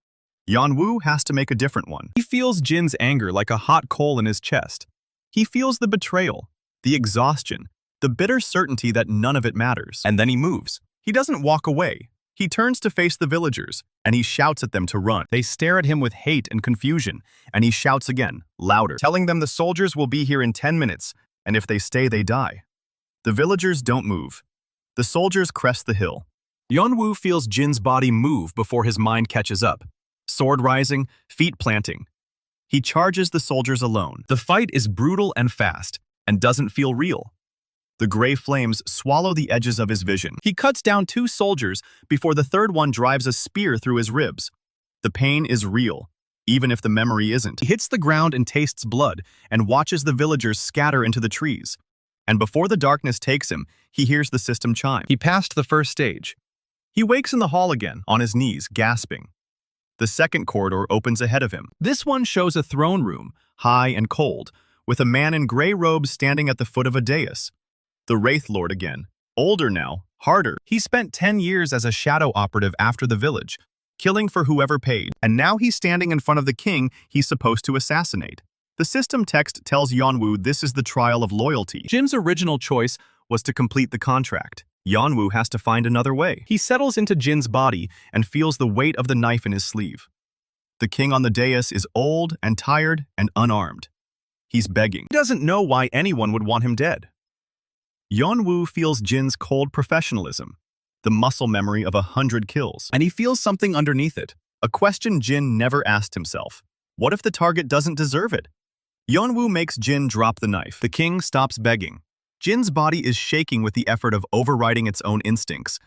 [SPEAKER 1] Yeon-woo has to make a different one. He feels Jin's anger like a hot coal in his chest. He feels the betrayal, the exhaustion, the bitter certainty that none of it matters. And then he moves. He doesn't walk away. He turns to face the villagers, and he shouts at them to run. They stare at him with hate and confusion, and he shouts again, louder, telling them the soldiers will be here in 10 minutes, and if they stay, they die. The villagers don't move. The soldiers crest the hill. Yeon-woo feels Jin's body move before his mind catches up. Sword rising, feet planting. He charges the soldiers alone. The fight is brutal and fast, and doesn't feel real. The gray flames swallow the edges of his vision. He cuts down 2 soldiers before the third one drives a spear through his ribs. The pain is real, even if the memory isn't. He hits the ground and tastes blood, and watches the villagers scatter into the trees. And before the darkness takes him, he hears the system chime. He passed the first stage. He wakes in the hall again, on his knees, gasping. The second corridor opens ahead of him. This one shows a throne room, high and cold, with a man in gray robes standing at the foot of a dais. The Wraith Lord again, older now, harder. He spent 10 years as a shadow operative after the village, killing for whoever paid, and now he's standing in front of the king he's supposed to assassinate. The system text tells Yeon-woo this is the trial of loyalty. Jin's original choice was to complete the contract. Yeon-woo has to find another way. He settles into Jin's body and feels the weight of the knife in his sleeve. The king on the dais is old and tired and unarmed. He's begging. He doesn't know why anyone would want him dead. Yeon-woo feels Jin's cold professionalism, the muscle memory of 100 kills, and he feels something underneath it, a question Jin never asked himself. What if the target doesn't deserve it? Yeon-woo makes Jin drop the knife. The king stops begging. Jin's body is shaking with the effort of overriding its own instincts,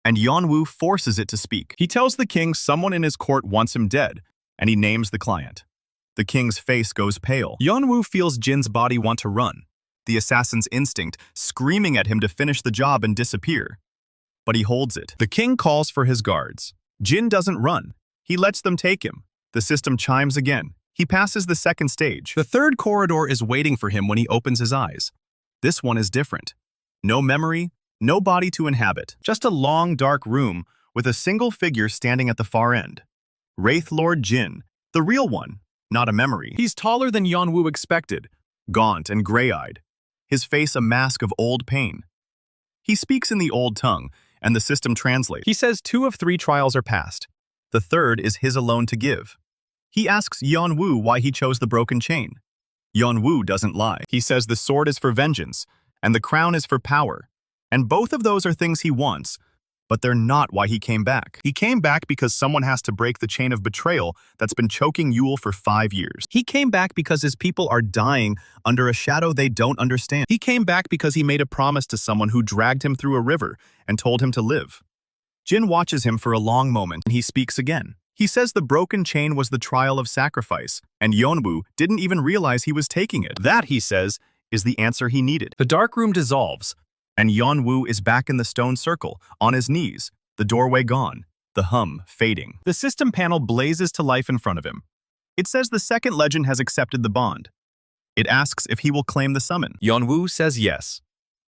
[SPEAKER 1] and Yeon-woo forces it to speak. He tells the king someone in his court wants him dead, and he names the client. The king's face goes pale. Yeon-woo feels Jin's body want to run, the assassin's instinct screaming at him to finish the job and disappear. But he holds it. The king calls for his guards. Jin doesn't run. He lets them take him. The system chimes again. He passes the second stage. The third corridor is waiting for him when he opens his eyes. This one is different. No memory, no body to inhabit. Just a long, dark room with a single figure standing at the far end. Wraith Lord Jin, the real one, not a memory. He's taller than Yeon-woo expected, gaunt and gray-eyed. His face a mask of old pain. He speaks in the old tongue, and the system translates. He says 2 of 3 trials are passed. The third is his alone to give. He asks Yeon-woo why he chose the broken chain. Yeon-woo doesn't lie. He says the sword is for vengeance, and the crown is for power. And both of those are things he wants, but they're not why he came back. He came back because someone has to break the chain of betrayal that's been choking Yule for 5 years. He came back because his people are dying under a shadow they don't understand. He came back because he made a promise to someone who dragged him through a river and told him to live. Jin watches him for a long moment, and he speaks again. He says the broken chain was the trial of sacrifice, and Yeon-woo didn't even realize he was taking it. That, he says, is the answer he needed. The dark room dissolves,
[SPEAKER 2] and Yeon-woo is back in the stone circle, on his knees, the doorway gone, the hum fading. The system panel blazes to life in front of him. It says the second legend has accepted the bond. It asks if he will claim the summon. Yeon-woo says yes.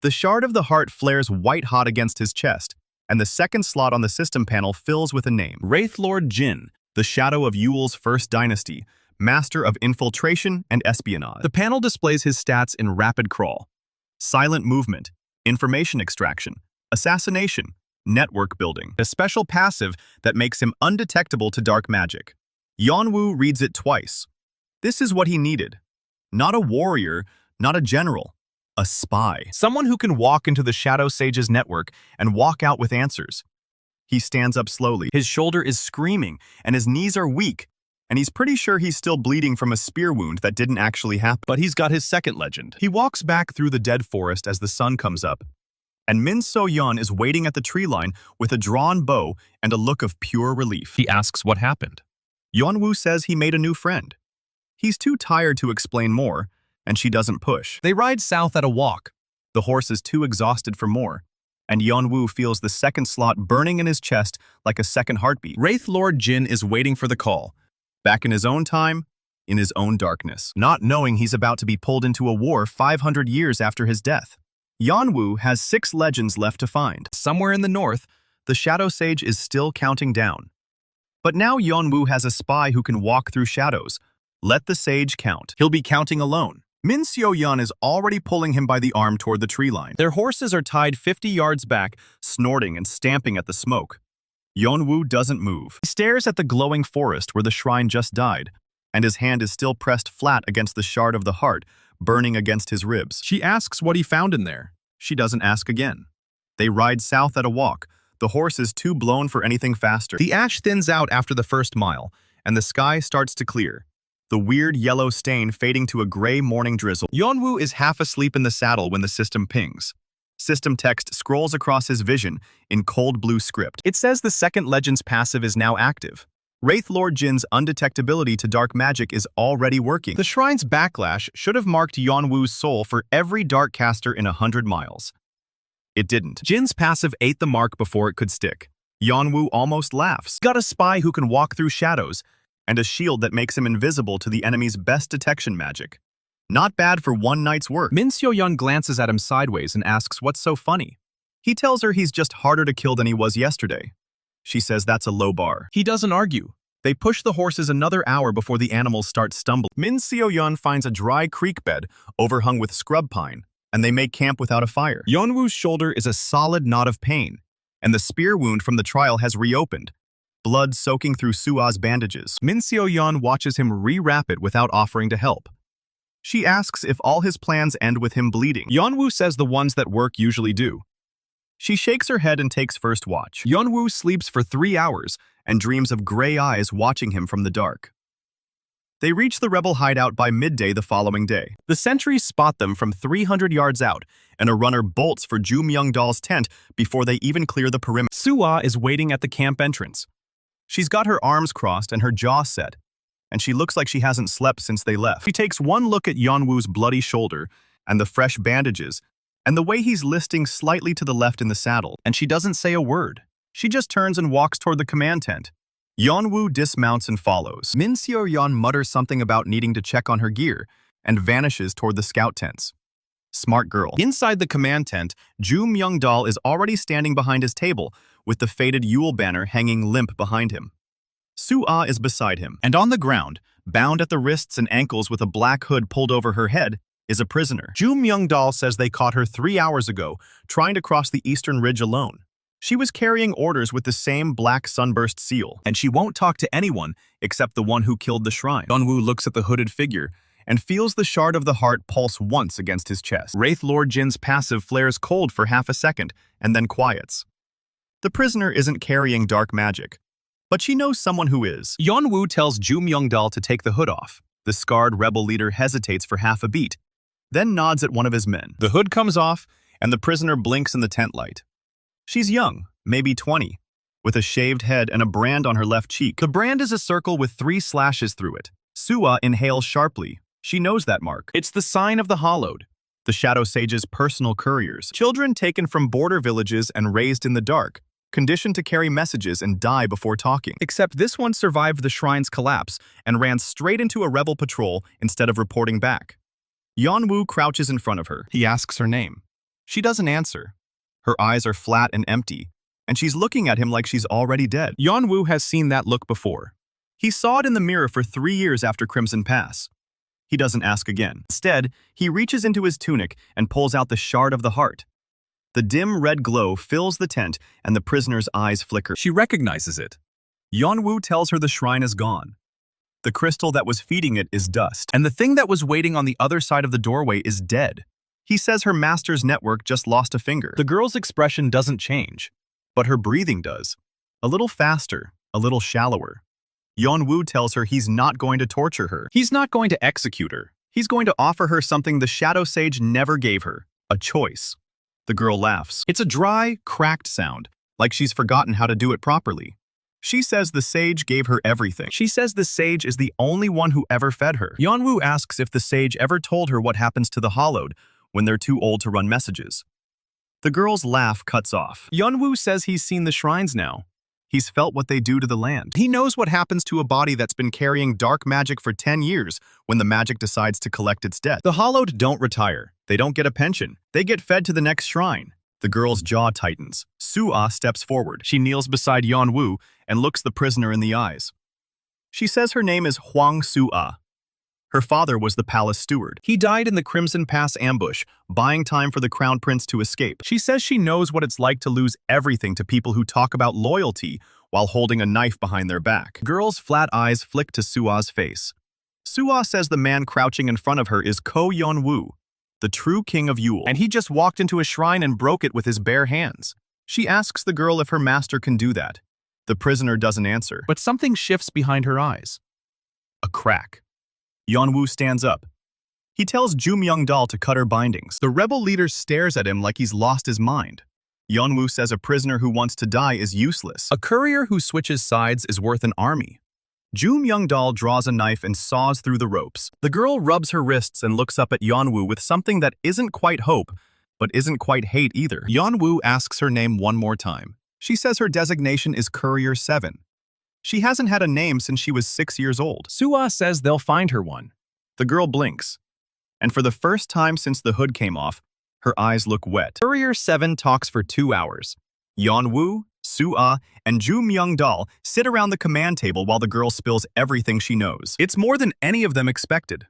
[SPEAKER 2] The shard of the heart flares white-hot against his chest, and the second slot on the system panel fills with a name. Wraith Lord Jin, the shadow of Yule's first dynasty, master of infiltration and espionage. The panel displays his stats in rapid crawl, silent movement, information extraction, assassination, network building, a special passive that makes him undetectable to dark magic. Yeon-woo reads it twice. This is what he needed. Not a warrior, not a general, a spy. Someone who can walk into the Shadow Sage's network and walk out with answers. He stands up slowly. His shoulder is screaming, and his knees are weak, and he's pretty sure he's still bleeding from a spear wound that didn't actually happen. But he's got his second legend. He walks back through the dead forest as the sun comes up, and Min So-yeon is waiting at the tree line with a drawn bow and a look of pure relief. He asks what happened. Yeon-woo says he made a new friend. He's too tired to explain more, and she doesn't push. They ride south at a walk. The horse is too exhausted for more, and Yeon-woo feels the second slot burning in his chest like a second heartbeat. Wraith Lord Jin is waiting for the call, back in his own time, in his own darkness, not knowing he's about to be pulled into a war 500 years after his death. Yeon-woo has 6 legends left to find. Somewhere in the north, the Shadow Sage is still counting down. But now Yeon-woo has a spy who can walk through shadows. Let the sage count. He'll be counting alone. Min So-yeon is already pulling him by the arm toward the tree line. Their horses are tied 50 yards back, snorting and stamping at the smoke. Yeon-woo doesn't move. He stares at the glowing forest where the shrine just died, and his hand is still pressed flat against the shard of the heart, burning against his ribs. She asks what he found in there. She doesn't ask again. They ride south at a walk. The horse is too blown for anything faster. The ash thins out after the first mile, and the sky starts to clear, the weird yellow stain fading to a gray morning drizzle. Yeon-woo is half asleep in the saddle when the system pings. System text scrolls across his vision in cold blue script. It says the second legend's passive is now active. Wraith Lord Jin's undetectability to dark magic is already working. The shrine's backlash should have marked Yeon-woo's soul for every dark caster in 100 miles. It didn't. Jin's passive ate the mark before it could stick. Yeon-woo almost laughs. Got a spy who can walk through shadows, and a shield that makes him invisible to the enemy's best detection magic. Not bad for one night's work. Min So-yeon glances at him sideways and asks what's so funny. He tells her he's just harder to kill than he was yesterday. She says that's a low bar. He doesn't argue. They push the horses another hour before the animals start stumbling. Min So-yeon finds a dry creek bed overhung with scrub pine, and they make camp without a fire. Yeon-woo's shoulder is a solid knot of pain, and the spear wound from the trial has reopened, blood soaking through Sua's bandages. Min So-yeon watches him rewrap it without offering to help. She asks if all his plans end with him bleeding. Yeon-woo says the ones that work usually do. She shakes her head and takes first watch. Yeon-woo sleeps for 3 hours and dreams of gray eyes watching him from the dark. They reach the rebel hideout by midday the following day. The sentries spot them from 300 yards out, and a runner bolts for Ju Myung-dal's tent before they even clear the perimeter. Sua is waiting at the camp entrance. She's got her arms crossed and her jaw set, and she looks like she hasn't slept since they left. She takes one look at Yeon-woo's bloody shoulder and the fresh bandages and the way he's listing slightly to the left in the saddle, and she doesn't say a word. She just turns and walks toward the command tent. Yeon-woo dismounts and follows. Min So-yeon mutters something about needing to check on her gear and vanishes toward the scout tents. Smart girl. Inside the command tent, Ju Myung-dal is already standing behind his table with the faded Yule banner hanging limp behind him. Sua is beside him, and on the ground, bound at the wrists and ankles with a black hood pulled over her head, is a prisoner. Ju Myung-dal says they caught her 3 hours ago, trying to cross the eastern ridge alone. She was carrying orders with the same black sunburst seal, and she won't talk to anyone except the one who killed the shrine. Yeon-woo looks at the hooded figure and feels the shard of the heart pulse once against his chest. Wraith Lord Jin's passive flares cold for half a second and then quiets. The prisoner isn't carrying dark magic, but she knows someone who is. Yeon-woo tells Ju Myung-dal to take the hood off. The scarred rebel leader hesitates for half a beat, then nods at one of his men. The hood comes off, and the prisoner blinks in the tent light. She's young, maybe 20, with a shaved head and a brand on her left cheek. The brand is a circle with 3 slashes through it. Sua inhales sharply. She knows that mark. It's the sign of the Hollowed. the Shadow Sage's personal couriers. Children taken from border villages and raised in the dark, conditioned to carry messages and die before talking. Except this one survived the shrine's collapse and ran straight into a rebel patrol instead of reporting back. Yeon-woo crouches in front of her. He asks her name. She doesn't answer. Her eyes are flat and empty, and she's looking at him like she's already dead. Yeon-woo has seen that look before. He saw it in the mirror for 3 years after Crimson Pass. He doesn't ask again. Instead, he reaches into his tunic and pulls out the shard of the heart. The dim red glow fills the tent, and the prisoner's eyes flicker. She recognizes it. Yeon-woo tells her the shrine is gone. The crystal that was feeding it is dust, and the thing that was waiting on the other side of the doorway is dead. He says her master's network just lost a finger. The girl's expression doesn't change, but her breathing does. A little faster, a little shallower. Yeon-woo tells her he's not going to torture her. He's not going to execute her. He's going to offer her something the Shadow Sage never gave her, a choice. The girl laughs. It's a dry, cracked sound, like she's forgotten how to do it properly. She says the sage gave her everything. She says the sage is the only one who ever fed her. Yeon-woo asks if the sage ever told her what happens to the Hollowed when they're too old to run messages. The girl's laugh cuts off. Yeon-woo says he's seen the shrines now. He's felt what they do to the land. He knows what happens to a body that's been carrying dark magic for 10 years when the magic decides to collect its debt. The Hollowed don't retire. They don't get a pension. They get fed to the next shrine. The girl's jaw tightens. Soo-ah steps forward. She kneels beside Yeon-woo and looks the prisoner in the eyes. She says her name is Hwang Soo-ah. Her father was the palace steward. He died in the Crimson Pass ambush, buying time for the crown prince to escape. She says she knows what it's like to lose everything to people who talk about loyalty while holding a knife behind their back. Girl's flat eyes flick to Soo-ah's face. Soo-ah says the man crouching in front of her is Ko Yeon-woo, the true king of Yule, and he just walked into a shrine and broke it with his bare hands. She asks the girl if her master can do that. The prisoner doesn't answer, but something shifts behind her eyes. A crack. Yeon-woo stands up. He tells Ju Myung-dal to cut her bindings. The rebel leader stares at him like he's lost his mind. Yeon-woo says a prisoner who wants to die is useless. A courier who switches sides is worth an army. Ju Myung-dal draws a knife and saws through the ropes. The girl rubs her wrists and looks up at Yeon-woo with something that isn't quite hope, but isn't quite hate either. Yeon-woo asks her name one more time. She says her designation is Courier 7. She hasn't had a name since she was 6 years old. Soo-ah says they'll find her one. The girl blinks. And for the first time since the hood came off, her eyes look wet. Courier 7 talks for 2 hours. Yeon-woo, Soo-ah, and Ju Myung-dal sit around the command table while the girl spills everything she knows. It's more than any of them expected.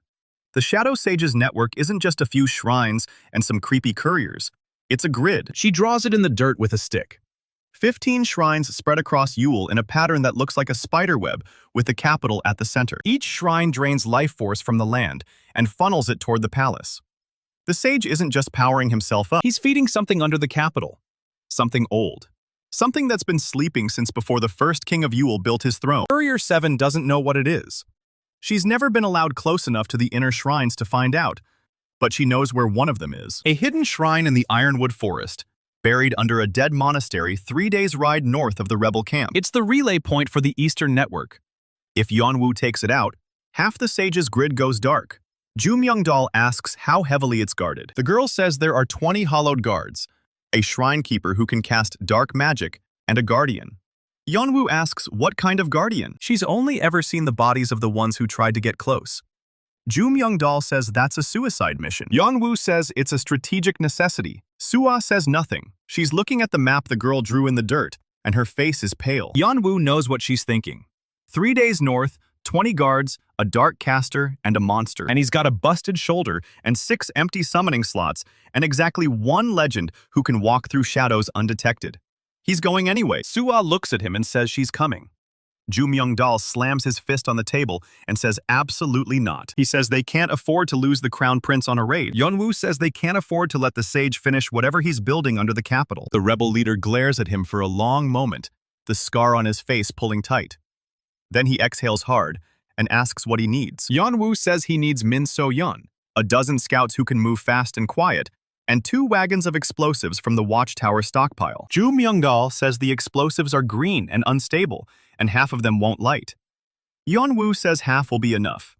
[SPEAKER 2] The Shadow Sage's network isn't just a few shrines and some creepy couriers. It's a grid. She draws it in the dirt with a stick. 15 shrines spread across Yule in a pattern that looks like a spider web, with the capital at the center. Each shrine drains life force from the land and funnels it toward the palace. The sage isn't just powering himself up. He's feeding something under the capital. Something old. Something that's been sleeping since before the first king of Yule built his throne. Courier 7 doesn't know what it is. She's never been allowed close enough to the inner shrines to find out, but she knows where one of them is. A hidden shrine in the Ironwood Forest, buried under a dead monastery 3 days' ride north of the rebel camp. It's the relay point for the Eastern Network. If Yeon-woo takes it out, half the sage's grid goes dark. Ju Myung-dal asks how heavily it's guarded. The girl says there are 20 hollowed guards, a shrine keeper who can cast dark magic, and a guardian. Yeon-woo asks what kind of guardian. She's only ever seen the bodies of the ones who tried to get close. Ju Myung-dal says that's a suicide mission. Yeon-woo says it's a strategic necessity. Soo-ah says nothing. She's looking at the map the girl drew in the dirt, and her face is pale. Yeon-woo knows what she's thinking. 3 days north, 20 guards, a dark caster, and a monster. And he's got a busted shoulder and 6 empty summoning slots, and exactly 1 legend who can walk through shadows undetected. He's going anyway. Soo-ah looks at him and says she's coming. Ju Myung-dal slams his fist on the table and says absolutely not. He says they can't afford to lose the crown prince on a raid. Yeon-woo says they can't afford to let the sage finish whatever he's building under the capital. The rebel leader glares at him for a long moment, the scar on his face pulling tight. Then he exhales hard and asks what he needs. Yeon-woo says he needs Min So-yeon, a dozen scouts who can move fast and quiet, and 2 wagons of explosives from the watchtower stockpile. Ju Myung-dal says the explosives are green and unstable, and half of them won't light. Yeon-woo says half will be enough.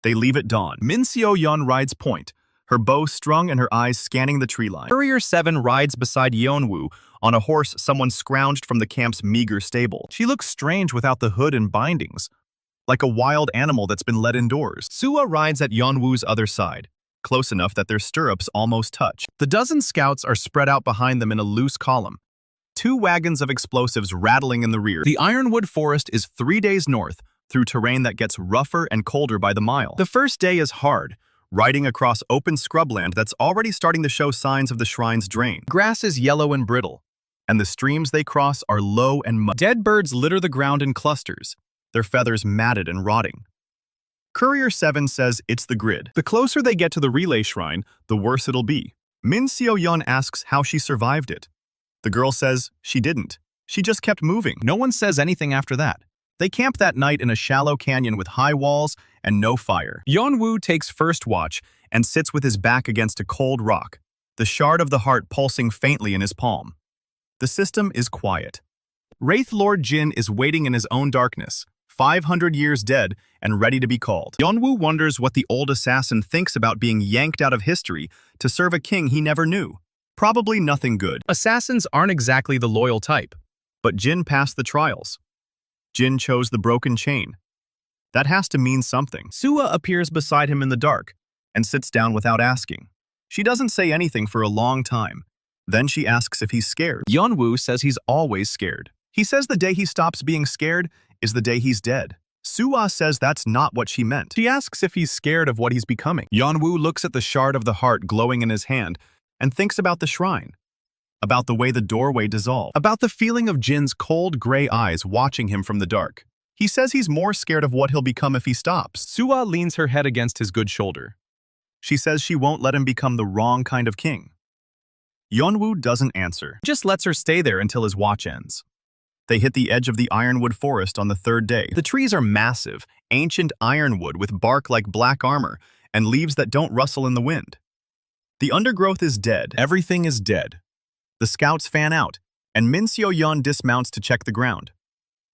[SPEAKER 2] They leave at dawn. Min So-yeon rides point, her bow strung and her eyes scanning the tree line. Courier 7 rides beside Yeon-woo on a horse someone scrounged from the camp's meager stable. She looks strange without the hood and bindings, like a wild animal that's been let indoors. Sua rides at Yeon-woo's other side, close enough that their stirrups almost touch. The dozen scouts are spread out behind them in a loose column, 2 wagons of explosives rattling in the rear. The Ironwood Forest is 3 days north, through terrain that gets rougher and colder by the mile. The first day is hard, riding across open scrubland that's already starting to show signs of the shrine's drain. Grass is yellow and brittle, and the streams they cross are low and muddy. Dead birds litter the ground in clusters, their feathers matted and rotting. Courier 7 says it's the grid. The closer they get to the relay shrine, the worse it'll be. Min Seo-yeon asks how she survived it. The girl says she didn't. She just kept moving. No one says anything after that. They camp that night in a shallow canyon with high walls and no fire. Yeon-woo takes first watch and sits with his back against a cold rock, the shard of the heart pulsing faintly in his palm. The system is quiet. Wraith Lord Jin is waiting in his own darkness, 500 years dead and ready to be called. Yeon-woo wonders what the old assassin thinks about being yanked out of history to serve a king he never knew. Probably nothing good. Assassins aren't exactly the loyal type, but Jin passed the trials. Jin chose the broken chain. That has to mean something. Sua appears beside him in the dark and sits down without asking. She doesn't say anything for a long time. Then she asks if he's scared. Yeon-woo says he's always scared. He says the day he stops being scared is the day he's dead. Sua says that's not what she meant. She asks if he's scared of what he's becoming. Yeon-woo looks at the shard of the heart glowing in his hand and thinks about the shrine, about the way the doorway dissolved, about the feeling of Jin's cold gray eyes watching him from the dark. He says he's more scared of what he'll become if he stops. Sua leans her head against his good shoulder. She says she won't let him become the wrong kind of king. Yeon-woo doesn't answer, just lets her stay there until his watch ends. They hit the edge of the Ironwood Forest on the 3rd day. The trees are massive, ancient ironwood with bark like black armor and leaves that don't rustle in the wind. The undergrowth is dead. Everything is dead. The scouts fan out, and Min Seo-yeon dismounts to check the ground.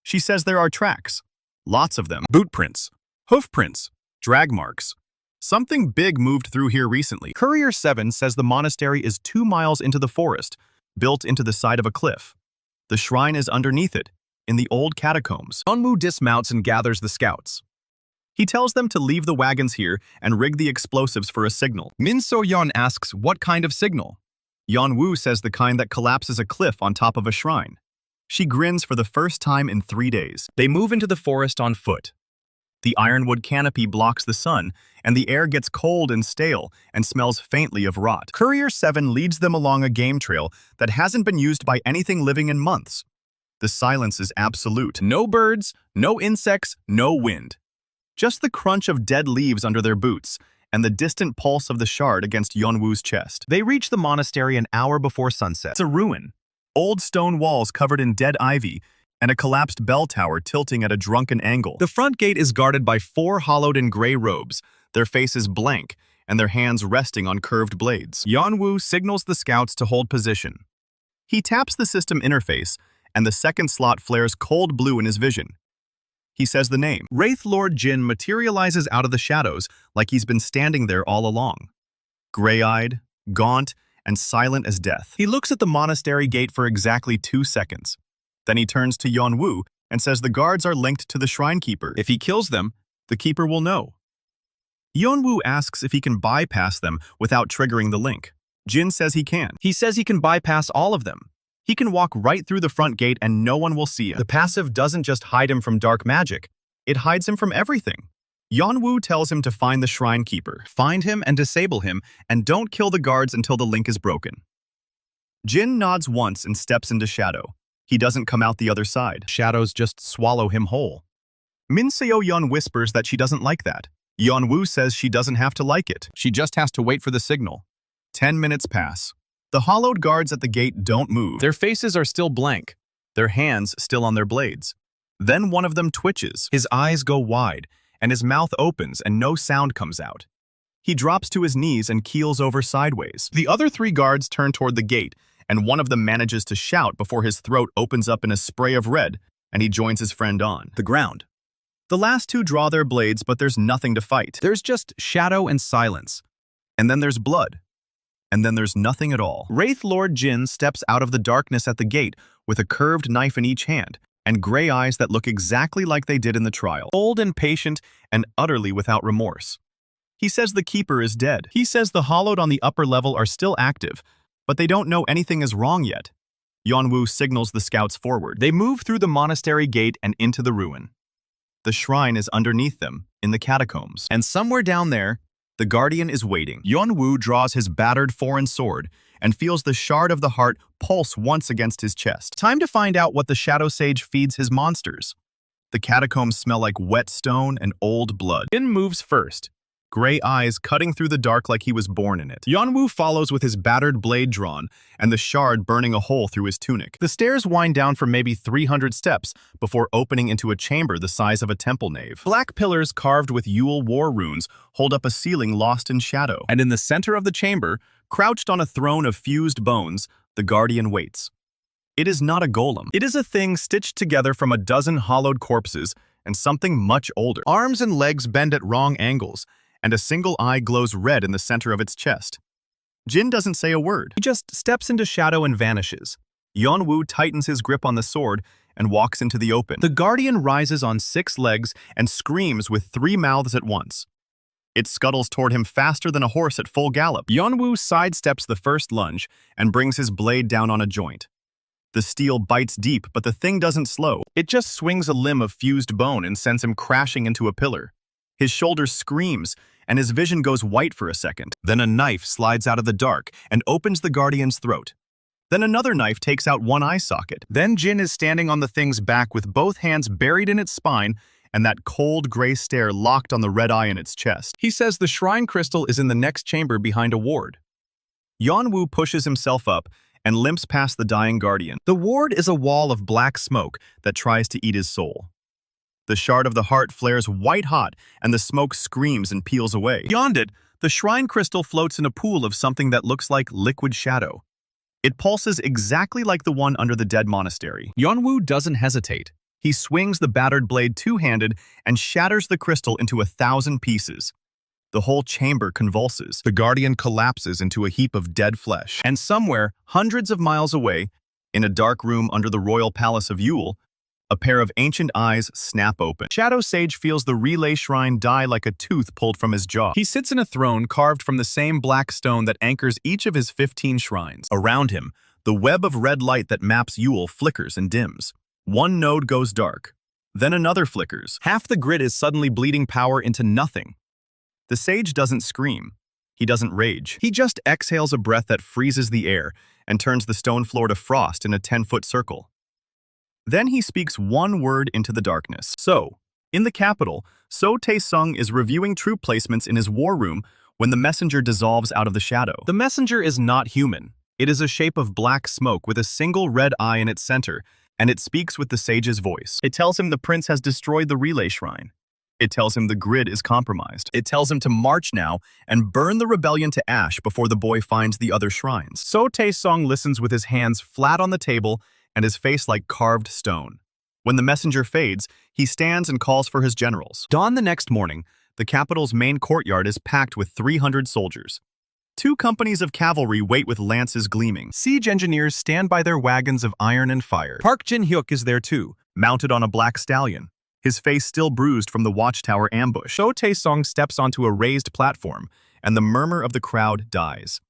[SPEAKER 2] She says there are tracks, lots of them. Boot prints, hoof prints, drag marks. Something big moved through here recently. Courier 7 says the monastery is 2 miles into the forest, built into the side of a cliff. The shrine is underneath it, in the old catacombs. Yeon-woo dismounts and gathers the scouts. He tells them to leave the wagons here and rig the explosives for a signal. Min Seo-yeon asks what kind of signal. Yeon-woo says the kind that collapses a cliff on top of a shrine. She grins for the first time in 3 days. They move into the forest on foot. The ironwood canopy blocks the sun, and the air gets cold and stale and smells faintly of rot. Courier 7 leads them along a game trail that hasn't been used by anything living in months. The silence is absolute. No birds, no insects, no wind. Just the crunch of dead leaves under their boots and the distant pulse of the shard against Yeon-woo's chest. They reach the monastery an hour before sunset. It's a ruin. Old stone walls covered in dead ivy and a collapsed bell tower tilting at a drunken angle. The front gate is guarded by 4 hollowed in gray robes, their faces blank and their hands resting on curved blades. Yeon-woo signals the scouts to hold position. He taps the system interface, and the 2nd slot flares cold blue in his vision. He says the name. Wraith Lord Jin materializes out of the shadows like he's been standing there all along. Gray-eyed, gaunt, and silent as death. He looks at the monastery gate for exactly 2 seconds. Then he turns to Yeon-woo and says the guards are linked to the shrine keeper. If he kills them, the keeper will know. Yeon-woo asks if he can bypass them without triggering the link. Jin says he can. He says he can bypass all of them. He can walk right through the front gate and no one will see him. The passive doesn't just hide him from dark magic, it hides him from everything. Yeon-woo tells him to find the shrine keeper, find him and disable him, and don't kill the guards until the link is broken. Jin nods once and steps into shadow. He doesn't come out the other side. Shadows just swallow him whole. Min Seo-yeon whispers that she doesn't like that. Yeon-woo says she doesn't have to like it. She just has to wait for the signal. 10 minutes pass. The hollowed guards at the gate don't move. Their faces are still blank, their hands still on their blades. Then one of them twitches. His eyes go wide, and his mouth opens and no sound comes out. He drops to his knees and keels over sideways. The other 3 guards turn toward the gate, and one of them manages to shout before his throat opens up in a spray of red, and he joins his friend on the ground. The last 2 draw their blades, but there's nothing to fight. There's just shadow and silence. And then there's blood. And then there's nothing at all. Wraith Lord Jin steps out of the darkness at the gate with a curved knife in each hand and gray eyes that look exactly like they did in the trial. Old and patient and utterly without remorse. He says the Keeper is dead. He says the Hollowed on the upper level are still active, but they don't know anything is wrong yet. Yeon-woo signals the scouts forward. They move through the monastery gate and into the ruin. The shrine is underneath them, in the catacombs. And somewhere down there, the Guardian is waiting. Yeon-woo draws his battered foreign sword and feels the shard of the heart pulse once against his chest. Time to find out what the Shadow Sage feeds his monsters. The catacombs smell like wet stone and old blood. Jin moves first, gray eyes cutting through the dark like he was born in it. Yeon-woo follows with his battered blade drawn and the shard burning a hole through his tunic. The stairs wind down for maybe 300 steps before opening into a chamber the size of a temple nave. Black pillars carved with Yule war runes hold up a ceiling lost in shadow. And in the center of the chamber, crouched on a throne of fused bones, the Guardian waits. It is not a golem. It is a thing stitched together from a dozen hollowed corpses and something much older. Arms and legs bend at wrong angles, and a single eye glows red in the center of its chest. Jin doesn't say a word. He just steps into shadow and vanishes. Yeon-woo tightens his grip on the sword and walks into the open. The Guardian rises on 6 legs and screams with 3 mouths at once. It scuttles toward him faster than a horse at full gallop. Yeon-woo sidesteps the first lunge and brings his blade down on a joint. The steel bites deep, but the thing doesn't slow. It just swings a limb of fused bone and sends him crashing into a pillar. His shoulder screams, and his vision goes white for a second. Then a knife slides out of the dark and opens the Guardian's throat. Then another knife takes out one eye socket. Then Jin is standing on the thing's back with both hands buried in its spine and that cold gray stare locked on the red eye in its chest. He says the shrine crystal is in the next chamber behind a ward. Yeon-woo pushes himself up and limps past the dying Guardian. The ward is a wall of black smoke that tries to eat his soul. The shard of the heart flares white hot, and the smoke screams and peels away. Beyond it, the shrine crystal floats in a pool of something that looks like liquid shadow. It pulses exactly like the one under the dead monastery. Yeon-woo doesn't hesitate. He swings the battered blade two-handed and shatters the crystal into 1,000 pieces. The whole chamber convulses. The Guardian collapses into a heap of dead flesh. And somewhere, hundreds of miles away, in a dark room under the royal palace of Yule, a pair of ancient eyes snap open. Shadow Sage feels the relay shrine die like a tooth pulled from his jaw. He sits in a throne carved from the same black stone that anchors each of his 15 shrines. Around him, the web of red light that maps Yule flickers and dims. One node goes dark. Then another flickers. Half the grid is suddenly bleeding power into nothing. The sage doesn't scream. He doesn't rage. He just exhales a breath that freezes the air and turns the stone floor to frost in a 10-foot circle. Then he speaks one word into the darkness. So, in the capital, So Tae-sung is reviewing troop placements in his war room when the messenger dissolves out of the shadow. The messenger is not human. It is a shape of black smoke with a single red eye in its center, and it speaks with the sage's voice. It tells him the prince has destroyed the relay shrine. It tells him the grid is compromised. It tells him to march now and burn the rebellion to ash before the boy finds the other shrines. So Tae-sung listens with his hands flat on the table and his face like carved stone. When the messenger fades, he stands and calls for his generals. Dawn the next morning, the capital's main courtyard is packed with 300 soldiers. 2 companies of cavalry wait with lances gleaming. Siege engineers stand by their wagons of iron and fire. Park Jin-hyuk is there too, mounted on a black stallion, his face still bruised from the watchtower ambush. So Tae-sung steps onto a raised platform, and the murmur of the crowd dies.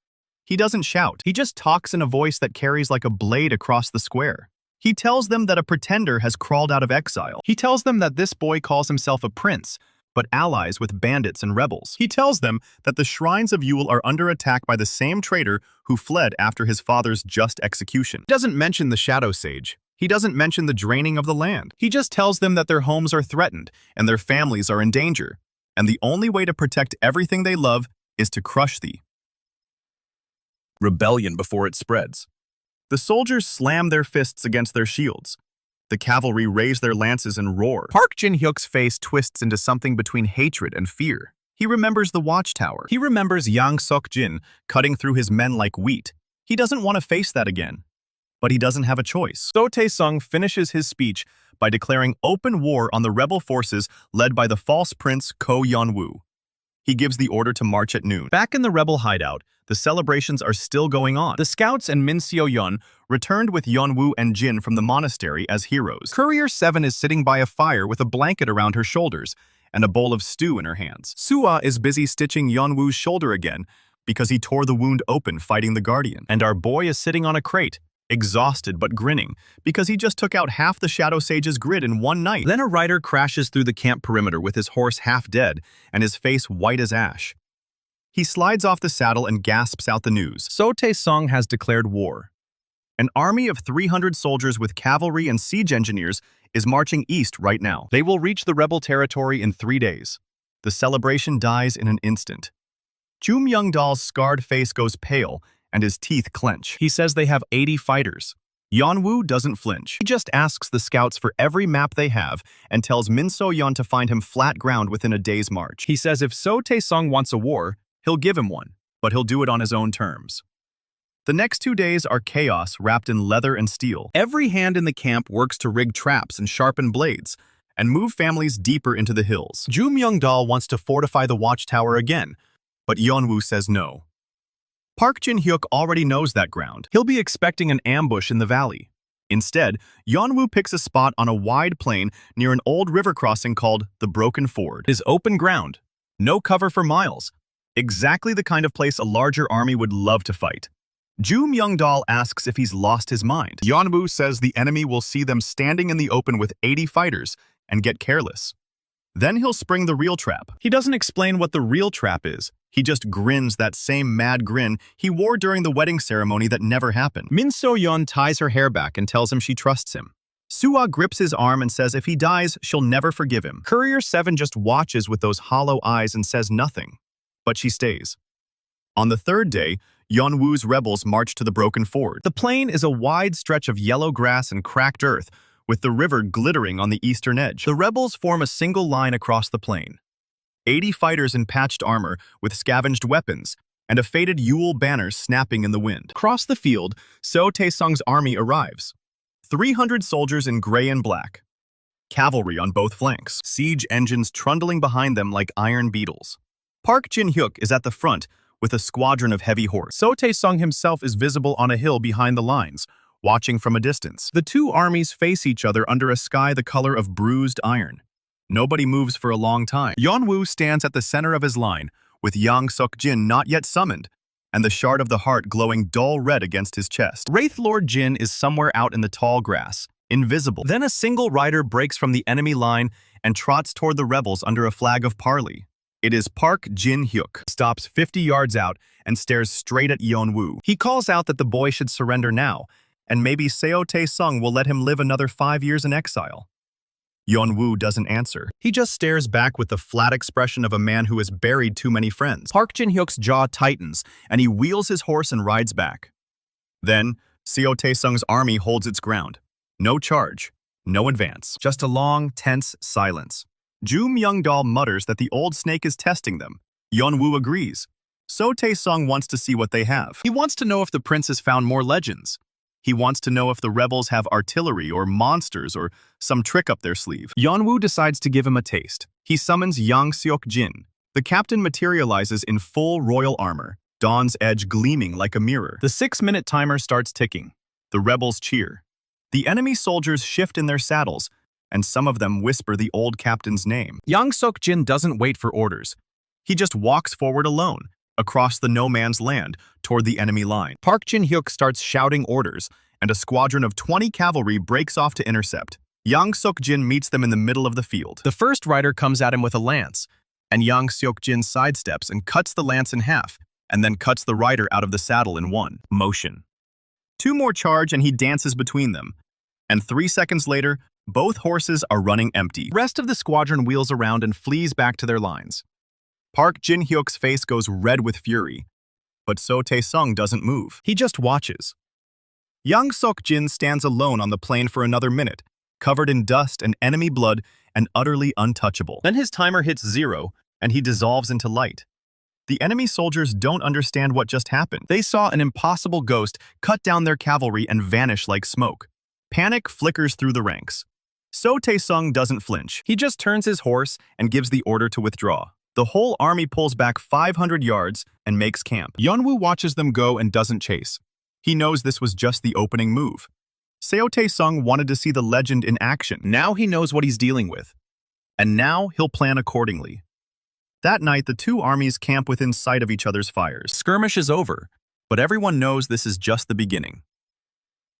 [SPEAKER 2] He doesn't shout. He just talks in a voice that carries like a blade across the square. He tells them that a pretender has crawled out of exile. He tells them that this boy calls himself a prince, but allies with bandits and rebels. He tells them that the shrines of Yule are under attack by the same traitor who fled after his father's just execution. He doesn't mention the Shadow Sage. He doesn't mention the draining of the land. He just tells them that their homes are threatened and their families are in danger, and the only way to protect everything they love is to crush the rebellion before it spreads. The soldiers slam their fists against their shields. The cavalry raise their lances and roar. Park Jin-hyuk's face twists into something between hatred and fear. He remembers the watchtower. He remembers Yang Seok-jin cutting through his men like wheat. He doesn't want to face that again. But he doesn't have a choice. So Tae-sung finishes his speech by declaring open war on the rebel forces led by the false prince Ko Yeon-woo. He gives the order to march at noon. Back in the rebel hideout, the celebrations are still going on. The scouts and Min Seo-yeon returned with Yeon-woo and Jin from the monastery as heroes. Courier 7 is sitting by a fire with a blanket around her shoulders and a bowl of stew in her hands. Sua is busy stitching Yeon-woo's shoulder again because he tore the wound open fighting the Guardian. And our boy is sitting on a crate, exhausted but grinning, because he just took out half the Shadow Sage's grid in one night. Then a rider crashes through the camp perimeter with his horse half dead and his face white as ash. He slides off the saddle and gasps out the news. So Tae-sung has declared war. An army of 300 soldiers with cavalry and siege engineers is marching east right now. They will reach the rebel territory in 3 days. The celebration dies in an instant. Joo Myung-dal's scarred face goes pale and his teeth clench. He says they have 80 fighters. Yeon-woo doesn't flinch. He just asks the scouts for every map they have and tells Min So-yeon to find him flat ground within a day's march. He says if So Tae-sung wants a war, he'll give him one, but he'll do it on his own terms. The next 2 days are chaos wrapped in leather and steel. Every hand in the camp works to rig traps and sharpen blades, and move families deeper into the hills. Joo Myung-dal wants to fortify the watchtower again, but Yeon-woo says no. Park Jin-hyuk already knows that ground. He'll be expecting an ambush in the valley. Instead, Yeon-woo picks a spot on a wide plain near an old river crossing called the Broken Ford. It is open ground, no cover for miles. Exactly the kind of place a larger army would love to fight. Joo Myung-dal asks if he's lost his mind. Yeon-woo says the enemy will see them standing in the open with 80 fighters and get careless. Then he'll spring the real trap. He doesn't explain what the real trap is. He just grins that same mad grin he wore during the wedding ceremony that never happened. Min So-yeon ties her hair back and tells him she trusts him. Sua grips his arm and says if he dies, she'll never forgive him. Courier 7 just watches with those hollow eyes and says nothing. But she stays. On the third day, Yeon-woo's rebels march to the Broken Ford. The plain is a wide stretch of yellow grass and cracked earth, with the river glittering on the eastern edge. The rebels form a single line across the plain. 80 fighters in patched armor with scavenged weapons, and a faded Yule banner snapping in the wind. Across the field, So Tae-sung's army arrives. 300 soldiers in gray and black. Cavalry on both flanks. Siege engines trundling behind them like iron beetles. Park Jin-hyuk is at the front with a squadron of heavy horse. So Tae-sung himself is visible on a hill behind the lines, watching from a distance. The two armies face each other under a sky the color of bruised iron. Nobody moves for a long time. Yeon-woo stands at the center of his line, with Yang Seok-jin not yet summoned, and the shard of the heart glowing dull red against his chest. Wraith Lord Jin is somewhere out in the tall grass, invisible. Then a single rider breaks from the enemy line and trots toward the rebels under a flag of parley. It is Park Jin-hyuk. Stops 50 yards out and stares straight at Yeon-woo. He calls out that the boy should surrender now, and maybe Seo Tae-sung will let him live another 5 years in exile. Yeon-woo doesn't answer. He just stares back with the flat expression of a man who has buried too many friends. Park Jin-hyuk's jaw tightens, and he wheels his horse and rides back. Then, Seo Tae-sung's army holds its ground. No charge, no advance. Just a long, tense silence. Joo Myung-dal mutters that the old snake is testing them. Yeon-woo agrees. So Tae-sung wants to see what they have. He wants to know if the prince has found more legends. He wants to know if the rebels have artillery or monsters or some trick up their sleeve. Yeon-woo decides to give him a taste. He summons Yang Seok-jin. The captain materializes in full royal armor, dawn's edge gleaming like a mirror. The 6-minute timer starts ticking. The rebels cheer. The enemy soldiers shift in their saddles, and some of them whisper the old captain's name. Yang Seok-jin doesn't wait for orders. He just walks forward alone, across the no-man's land, toward the enemy line. Park Jin-hyuk starts shouting orders, and a squadron of 20 cavalry breaks off to intercept. Yang Seok-jin meets them in the middle of the field. The first rider comes at him with a lance, and Yang Seok-jin sidesteps and cuts the lance in half, and then cuts the rider out of the saddle in one motion. 2 more charge and he dances between them, and 3 seconds later, both horses are running empty. The rest of the squadron wheels around and flees back to their lines. Park Jin-hyuk's face goes red with fury, but So Tae-sung doesn't move. He just watches. Yang Seok-jin stands alone on the plain for another minute, covered in dust and enemy blood and utterly untouchable. Then his timer hits 0, and he dissolves into light. The enemy soldiers don't understand what just happened. They saw an impossible ghost cut down their cavalry and vanish like smoke. Panic flickers through the ranks. So Tae-sung doesn't flinch. He just turns his horse and gives the order to withdraw. The whole army pulls back 500 yards and makes camp. Yeon-woo watches them go and doesn't chase. He knows this was just the opening move. Seo Tae-sung wanted to see the legend in action. Now he knows what he's dealing with. And now he'll plan accordingly. That night, the two armies camp within sight of each other's fires. Skirmish is over, but everyone knows this is just the beginning.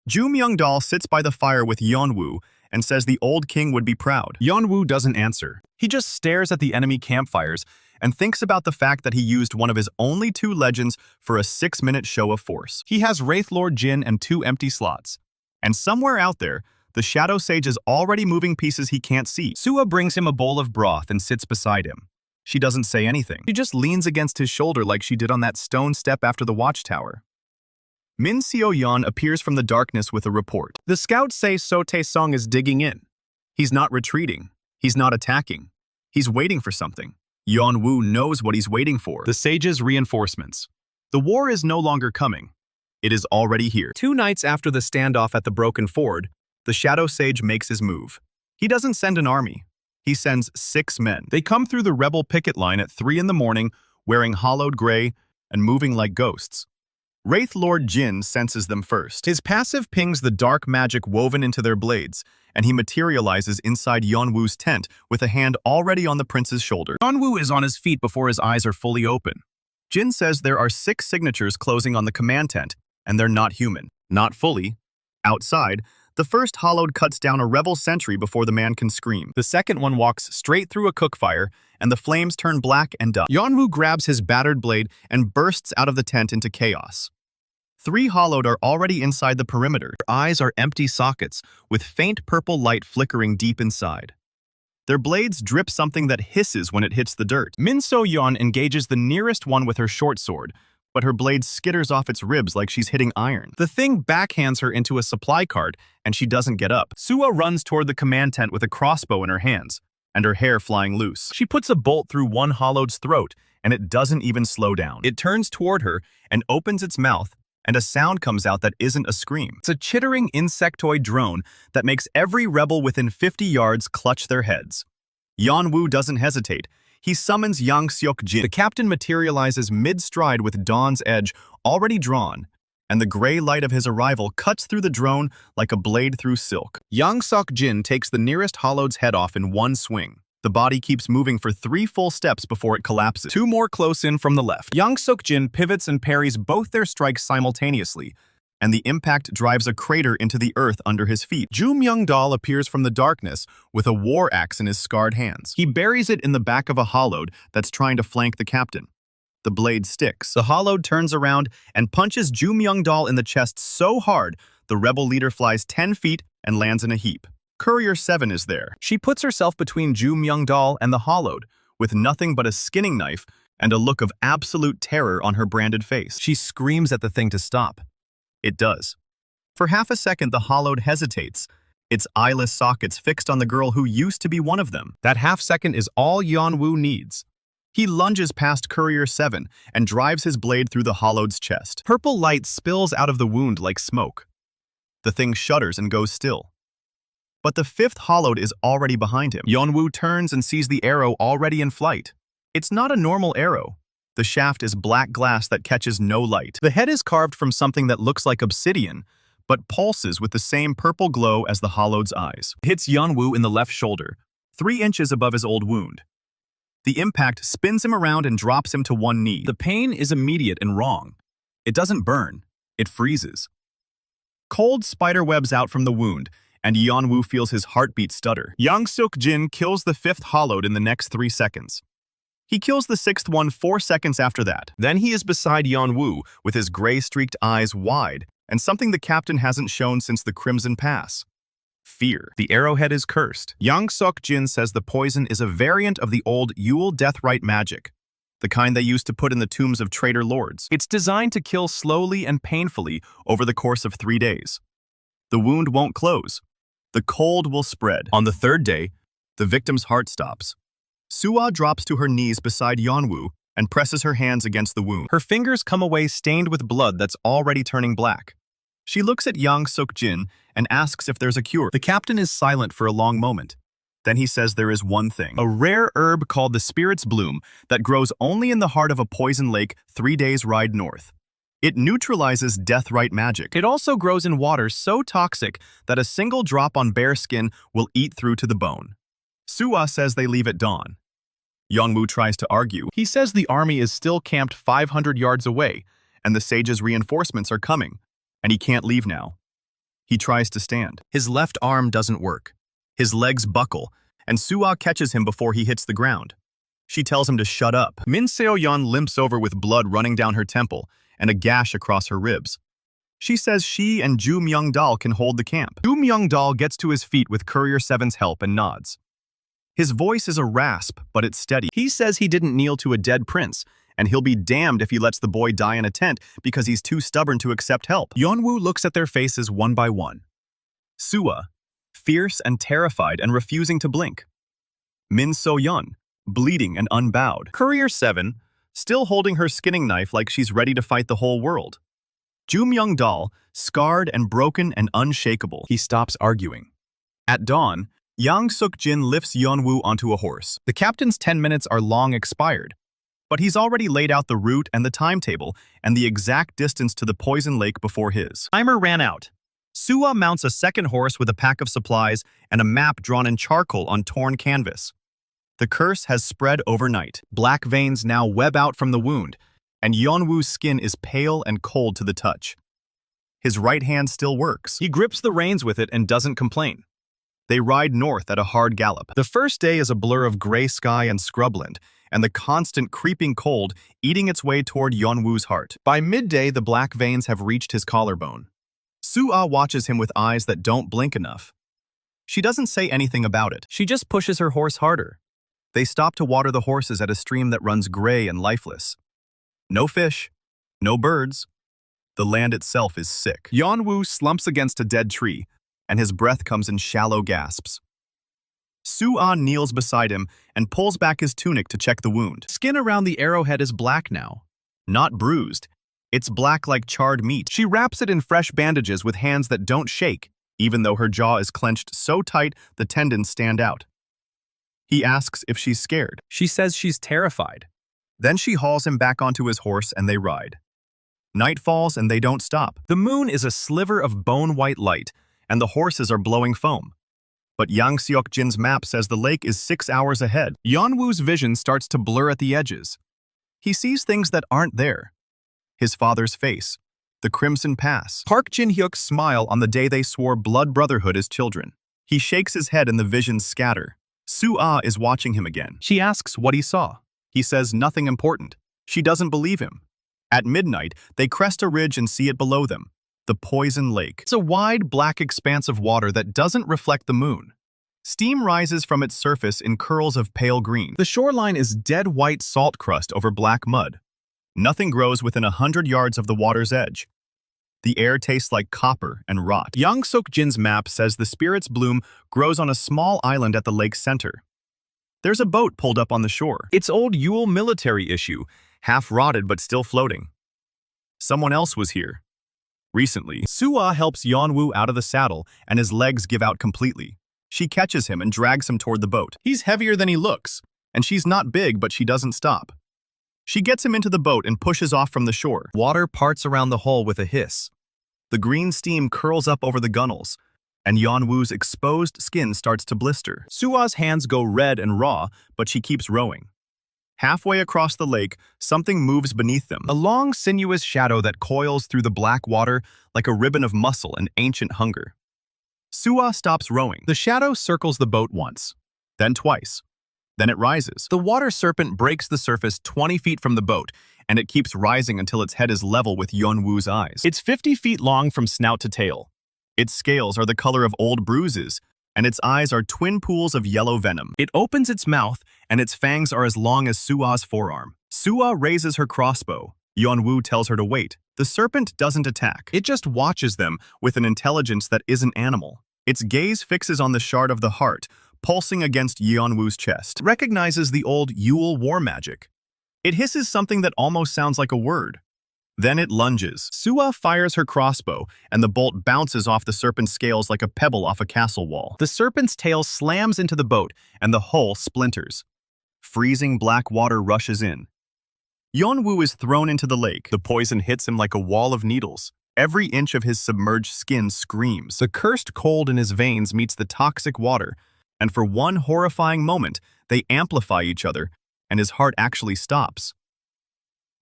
[SPEAKER 2] Joo Myung-dal sits by the fire with Yeon-woo and says the old king would be proud. Yeon-woo doesn't answer. He just stares at the enemy campfires and thinks about the fact that he used one of his only two legends for a 6-minute show of force. He has Wraith Lord Jin and 2 empty slots. And somewhere out there, the Shadow Sage is already moving pieces he can't see. Sua brings him a bowl of broth and sits beside him. She doesn't say anything. She just leans against his shoulder like she did on that stone step after the watchtower. Min Seo-yeon appears from the darkness with a report. The scouts say Seo Tae-sung is digging in. He's not retreating. He's not attacking. He's waiting for something. Yeon-woo knows what he's waiting for. The sage's reinforcements. The war is no longer coming. It is already here. 2 nights after the standoff at the Broken Ford, the Shadow Sage makes his move. He doesn't send an army. He sends 6 men. They come through the rebel picket line at 3 in the morning, wearing hollowed gray and moving like ghosts. Wraith Lord Jin senses them first. His passive pings the dark magic woven into their blades, and he materializes inside Yeon-woo's tent with a hand already on the prince's shoulder. Yeon-woo is on his feet before his eyes are fully open. Jin says there are 6 signatures closing on the command tent, and they're not human. Not fully. Outside, the first hollowed cuts down a rebel sentry before the man can scream. The second one walks straight through a cook fire, and the flames turn black and dust. Yeon-woo grabs his battered blade and bursts out of the tent into chaos. 3 hollowed are already inside the perimeter. Their eyes are empty sockets, with faint purple light flickering deep inside. Their blades drip something that hisses when it hits the dirt. Min So-yeon engages the nearest one with her short sword, but her blade skitters off its ribs like she's hitting iron. The thing backhands her into a supply cart, and she doesn't get up. Sua runs toward the command tent with a crossbow in her hands, and her hair flying loose. She puts a bolt through one hollowed's throat, and it doesn't even slow down. It turns toward her and opens its mouth, and a sound comes out that isn't a scream. It's a chittering insectoid drone that makes every rebel within 50 yards clutch their heads. Yeon-woo doesn't hesitate. He summons Yang Seok-jin. The captain materializes mid-stride with Dawn's edge already drawn, and the gray light of his arrival cuts through the drone like a blade through silk. Yang Seok-jin takes the nearest hollowed's head off in one swing. The body keeps moving for 3 full steps before it collapses. 2 more close in from the left. Yang Seok-jin pivots and parries both their strikes simultaneously, and the impact drives a crater into the earth under his feet. Joo Myung-dal appears from the darkness with a war axe in his scarred hands. He buries it in the back of a hollowed that's trying to flank the captain. The blade sticks. The hollowed turns around and punches Joo Myung-dal in the chest so hard the rebel leader flies 10 feet and lands in a heap. Courier 7 is there. She puts herself between Joo Myung-dal and the hollowed, with nothing but a skinning knife and a look of absolute terror on her branded face. She screams at the thing to stop. It does. For half a second, the hollowed hesitates, its eyeless sockets fixed on the girl who used to be one of them. That half second is all Yeon-woo needs. He lunges past Courier 7 and drives his blade through the hollowed's chest. Purple light spills out of the wound like smoke. The thing shudders and goes still. But the 5th hollowed is already behind him. Yeon-woo turns and sees the arrow already in flight. It's not a normal arrow. The shaft is black glass that catches no light. The head is carved from something that looks like obsidian, but pulses with the same purple glow as the hollowed's eyes. It hits Yeon-woo in the left shoulder, 3 inches above his old wound. The impact spins him around and drops him to one knee. The pain is immediate and wrong. It doesn't burn. It freezes. Cold spider webs out from the wound, and Yeon-woo feels his heartbeat stutter. Yang Seok-jin kills the 5th hollowed in the next 3 seconds. He kills the 6th one 4 seconds after that. Then he is beside Yeon-woo with his gray-streaked eyes wide and something the captain hasn't shown since the Crimson Pass. Fear. The arrowhead is cursed. Yang Seok-jin says the poison is a variant of the old Yule Deathrite magic, the kind they used to put in the tombs of traitor lords. It's designed to kill slowly and painfully over the course of 3 days. The wound won't close. The cold will spread. On the 3rd day, the victim's heart stops. Sua drops to her knees beside Yeon-woo and presses her hands against the wound. Her fingers come away stained with blood that's already turning black. She looks at Yang Seok-jin and asks if there's a cure. The captain is silent for a long moment. Then he says there is one thing, a rare herb called the Spirit's Bloom that grows only in the heart of a poison lake 3 days' ride north. It neutralizes death-right magic. It also grows in water so toxic that a single drop on bare skin will eat through to the bone. Soo-ah says they leave at dawn. Yeon-woo tries to argue. He says the army is still camped 500 yards away, and the sage's reinforcements are coming, and he can't leave now. He tries to stand. His left arm doesn't work. His legs buckle, and Soo-ah catches him before he hits the ground. She tells him to shut up. Min Seo-yeon limps over with blood running down her temple and a gash across her ribs. She says she and Ju Myung-dal can hold the camp. Ju Myung-dal gets to his feet with Courier 7's help and nods. His voice is a rasp, but it's steady. He says he didn't kneel to a dead prince, and he'll be damned if he lets the boy die in a tent because he's too stubborn to accept help. Yeon-woo looks at their faces one by one. Soo-ah, fierce and terrified and refusing to blink. Min So-yeon, bleeding and unbowed. Courier 7, still holding her skinning knife like she's ready to fight the whole world. Ju Myung-dal, scarred and broken and unshakable. He stops arguing. At dawn, Yang Suk-jin lifts Yeon-woo onto a horse. The captain's 10 minutes are long expired, but he's already laid out the route and the timetable and the exact distance to the poison lake before his timer ran out. Soo-ah mounts a second horse with a pack of supplies and a map drawn in charcoal on torn canvas. The curse has spread overnight. Black veins now web out from the wound, and Yeon-woo's skin is pale and cold to the touch. His right hand still works. He grips the reins with it and doesn't complain. They ride north at a hard gallop. The first day is a blur of gray sky and scrubland, and the constant creeping cold eating its way toward Yeon-woo's heart. By midday, the black veins have reached his collarbone. Soo-ah watches him with eyes that don't blink enough. She doesn't say anything about it. She just pushes her horse harder. They stop to water the horses at a stream that runs gray and lifeless. No fish, no birds. The land itself is sick. Yeon-woo slumps against a dead tree, and his breath comes in shallow gasps. Soo-ah kneels beside him and pulls back his tunic to check the wound. Skin around the arrowhead is black now. Not bruised. It's black like charred meat. She wraps it in fresh bandages with hands that don't shake, even though her jaw is clenched so tight the tendons stand out. He asks if she's scared. She says she's terrified. Then she hauls him back onto his horse and they ride. Night falls and they don't stop. The moon is a sliver of bone-white light, and the horses are blowing foam. But Yang Seok-jin's map says the lake is 6 hours ahead. Yeon-woo's vision starts to blur at the edges. He sees things that aren't there. His father's face, the Crimson Pass, Park Jin-hyuk's smile on the day they swore blood brotherhood as children. He shakes his head and the visions scatter. Soo-ah is watching him again. She asks what he saw. He says nothing important. She doesn't believe him. At midnight, they crest a ridge and see it below them. The Poison Lake. It's a wide, black expanse of water that doesn't reflect the moon. Steam rises from its surface in curls of pale green. The shoreline is dead white salt crust over black mud. Nothing grows within 100 yards of the water's edge. The air tastes like copper and rot. Yang Suk-jin's map says the Spirit's Bloom grows on a small island at the lake's center. There's a boat pulled up on the shore. It's old Yule military issue, half rotted but still floating. Someone else was here. Recently, Soo-ah helps Yeon-woo out of the saddle and his legs give out completely. She catches him and drags him toward the boat. He's heavier than he looks, and she's not big, but she doesn't stop. She gets him into the boat and pushes off from the shore. Water parts around the hull with a hiss. The green steam curls up over the gunnels, and Yeon-woo's exposed skin starts to blister. Soo-ah's hands go red and raw, but she keeps rowing. Halfway across the lake, something moves beneath them. A long, sinuous shadow that coils through the black water like a ribbon of muscle and ancient hunger. Soo-ah stops rowing. The shadow circles the boat once, then twice. Then it rises. The water serpent breaks the surface 20 feet from the boat, and it keeps rising until its head is level with Yeon-woo's eyes. It's 50 feet long from snout to tail. Its scales are the color of old bruises, and its eyes are twin pools of yellow venom. It opens its mouth, and its fangs are as long as Soo-ah's forearm. Soo-ah raises her crossbow. Yeon-woo tells her to wait. The serpent doesn't attack. It just watches them with an intelligence that isn't animal. Its gaze fixes on the shard of the heart, pulsing against Yeon-woo's chest. Recognizes the old Yule war magic. It hisses something that almost sounds like a word. Then it lunges. Sua fires her crossbow, and the bolt bounces off the serpent's scales like a pebble off a castle wall. The serpent's tail slams into the boat, and the hull splinters. Freezing black water rushes in. Yeon-woo is thrown into the lake. The poison hits him like a wall of needles. Every inch of his submerged skin screams. The cursed cold in his veins meets the toxic water, and for one horrifying moment, they amplify each other, and his heart actually stops.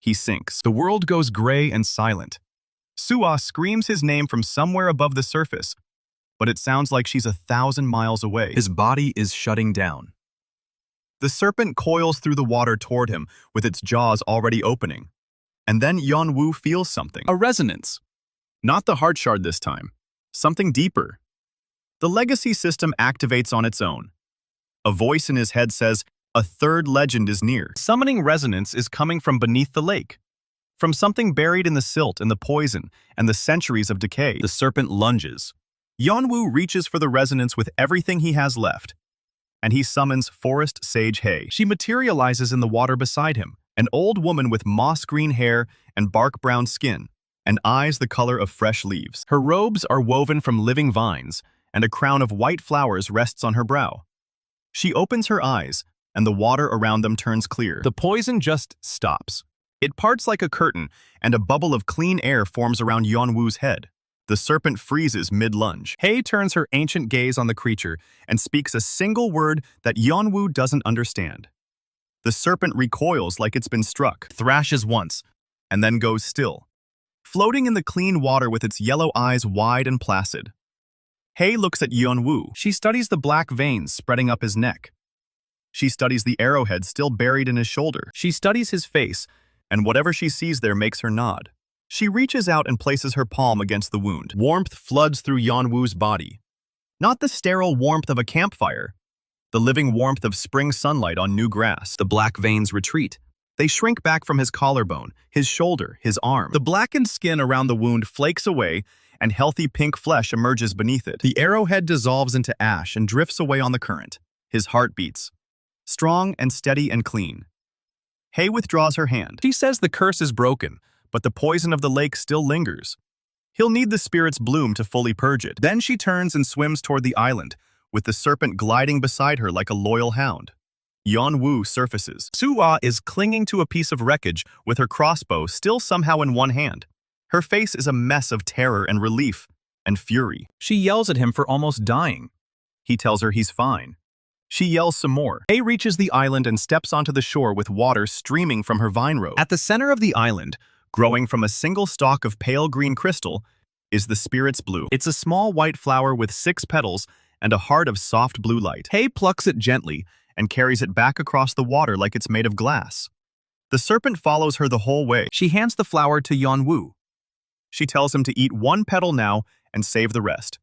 [SPEAKER 2] He sinks. The world goes gray and silent. Sua screams his name from somewhere above the surface, but it sounds like she's 1,000 miles away. His body is shutting down. The serpent coils through the water toward him, with its jaws already opening. And then Yeon-woo feels something. A resonance. Not the heart shard this time. Something deeper. The legacy system activates on its own. A voice in his head says, "A third legend is near." Summoning resonance is coming from beneath the lake. From something buried in the silt and the poison and the centuries of decay. The serpent lunges. Yeon-woo reaches for the resonance with everything he has left. And he summons Forest Sage Heir. She materializes in the water beside him, an old woman with moss-green hair and bark-brown skin, and eyes the color of fresh leaves. Her robes are woven from living vines, and a crown of white flowers rests on her brow. She opens her eyes, and the water around them turns clear. The poison just stops. It parts like a curtain, and a bubble of clean air forms around Yeon-woo's head. The serpent freezes mid-lunge. Heir turns her ancient gaze on the creature and speaks a single word that Yeon-woo doesn't understand. The serpent recoils like it's been struck, thrashes once, and then goes still, floating in the clean water with its yellow eyes wide and placid. Heir looks at Yeon-woo. She studies the black veins spreading up his neck. She studies the arrowhead still buried in his shoulder. She studies his face, and whatever she sees there makes her nod. She reaches out and places her palm against the wound. Warmth floods through Yeon-woo's body. Not the sterile warmth of a campfire, the living warmth of spring sunlight on new grass. The black veins retreat. They shrink back from his collarbone, his shoulder, his arm. The blackened skin around the wound flakes away, and healthy pink flesh emerges beneath it. The arrowhead dissolves into ash and drifts away on the current. His heart beats. Strong and steady and clean. Heir withdraws her hand. She says the curse is broken, but the poison of the lake still lingers. He'll need the spirit's bloom to fully purge it. Then she turns and swims toward the island, with the serpent gliding beside her like a loyal hound. Yeon-woo surfaces. Sua is clinging to a piece of wreckage with her crossbow still somehow in one hand. Her face is a mess of terror and relief and fury. She yells at him for almost dying. He tells her he's fine. She yells some more. Heir reaches the island and steps onto the shore with water streaming from her vine robe. At the center of the island, growing from a single stalk of pale green crystal, is the spirit's blue. It's a small white flower with 6 petals and a heart of soft blue light. Heir plucks it gently and carries it back across the water like it's made of glass. The serpent follows her the whole way. She hands the flower to Yeon-woo. She tells him to eat 1 petal now and save the rest.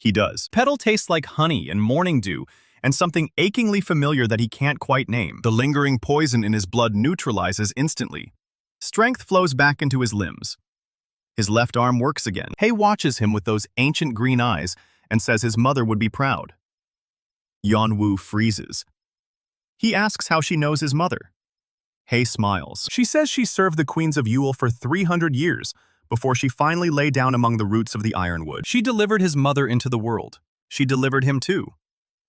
[SPEAKER 2] He does. Petal tastes like honey and morning dew, and something achingly familiar that he can't quite name. The lingering poison in his blood neutralizes instantly. Strength flows back into his limbs. His left arm works again. Heir watches him with those ancient green eyes and says his mother would be proud. Yeon-woo freezes. He asks how she knows his mother. Heir smiles. She says she served the queens of Yule for 300 years before she finally lay down among the roots of the ironwood. She delivered his mother into the world. She delivered him too.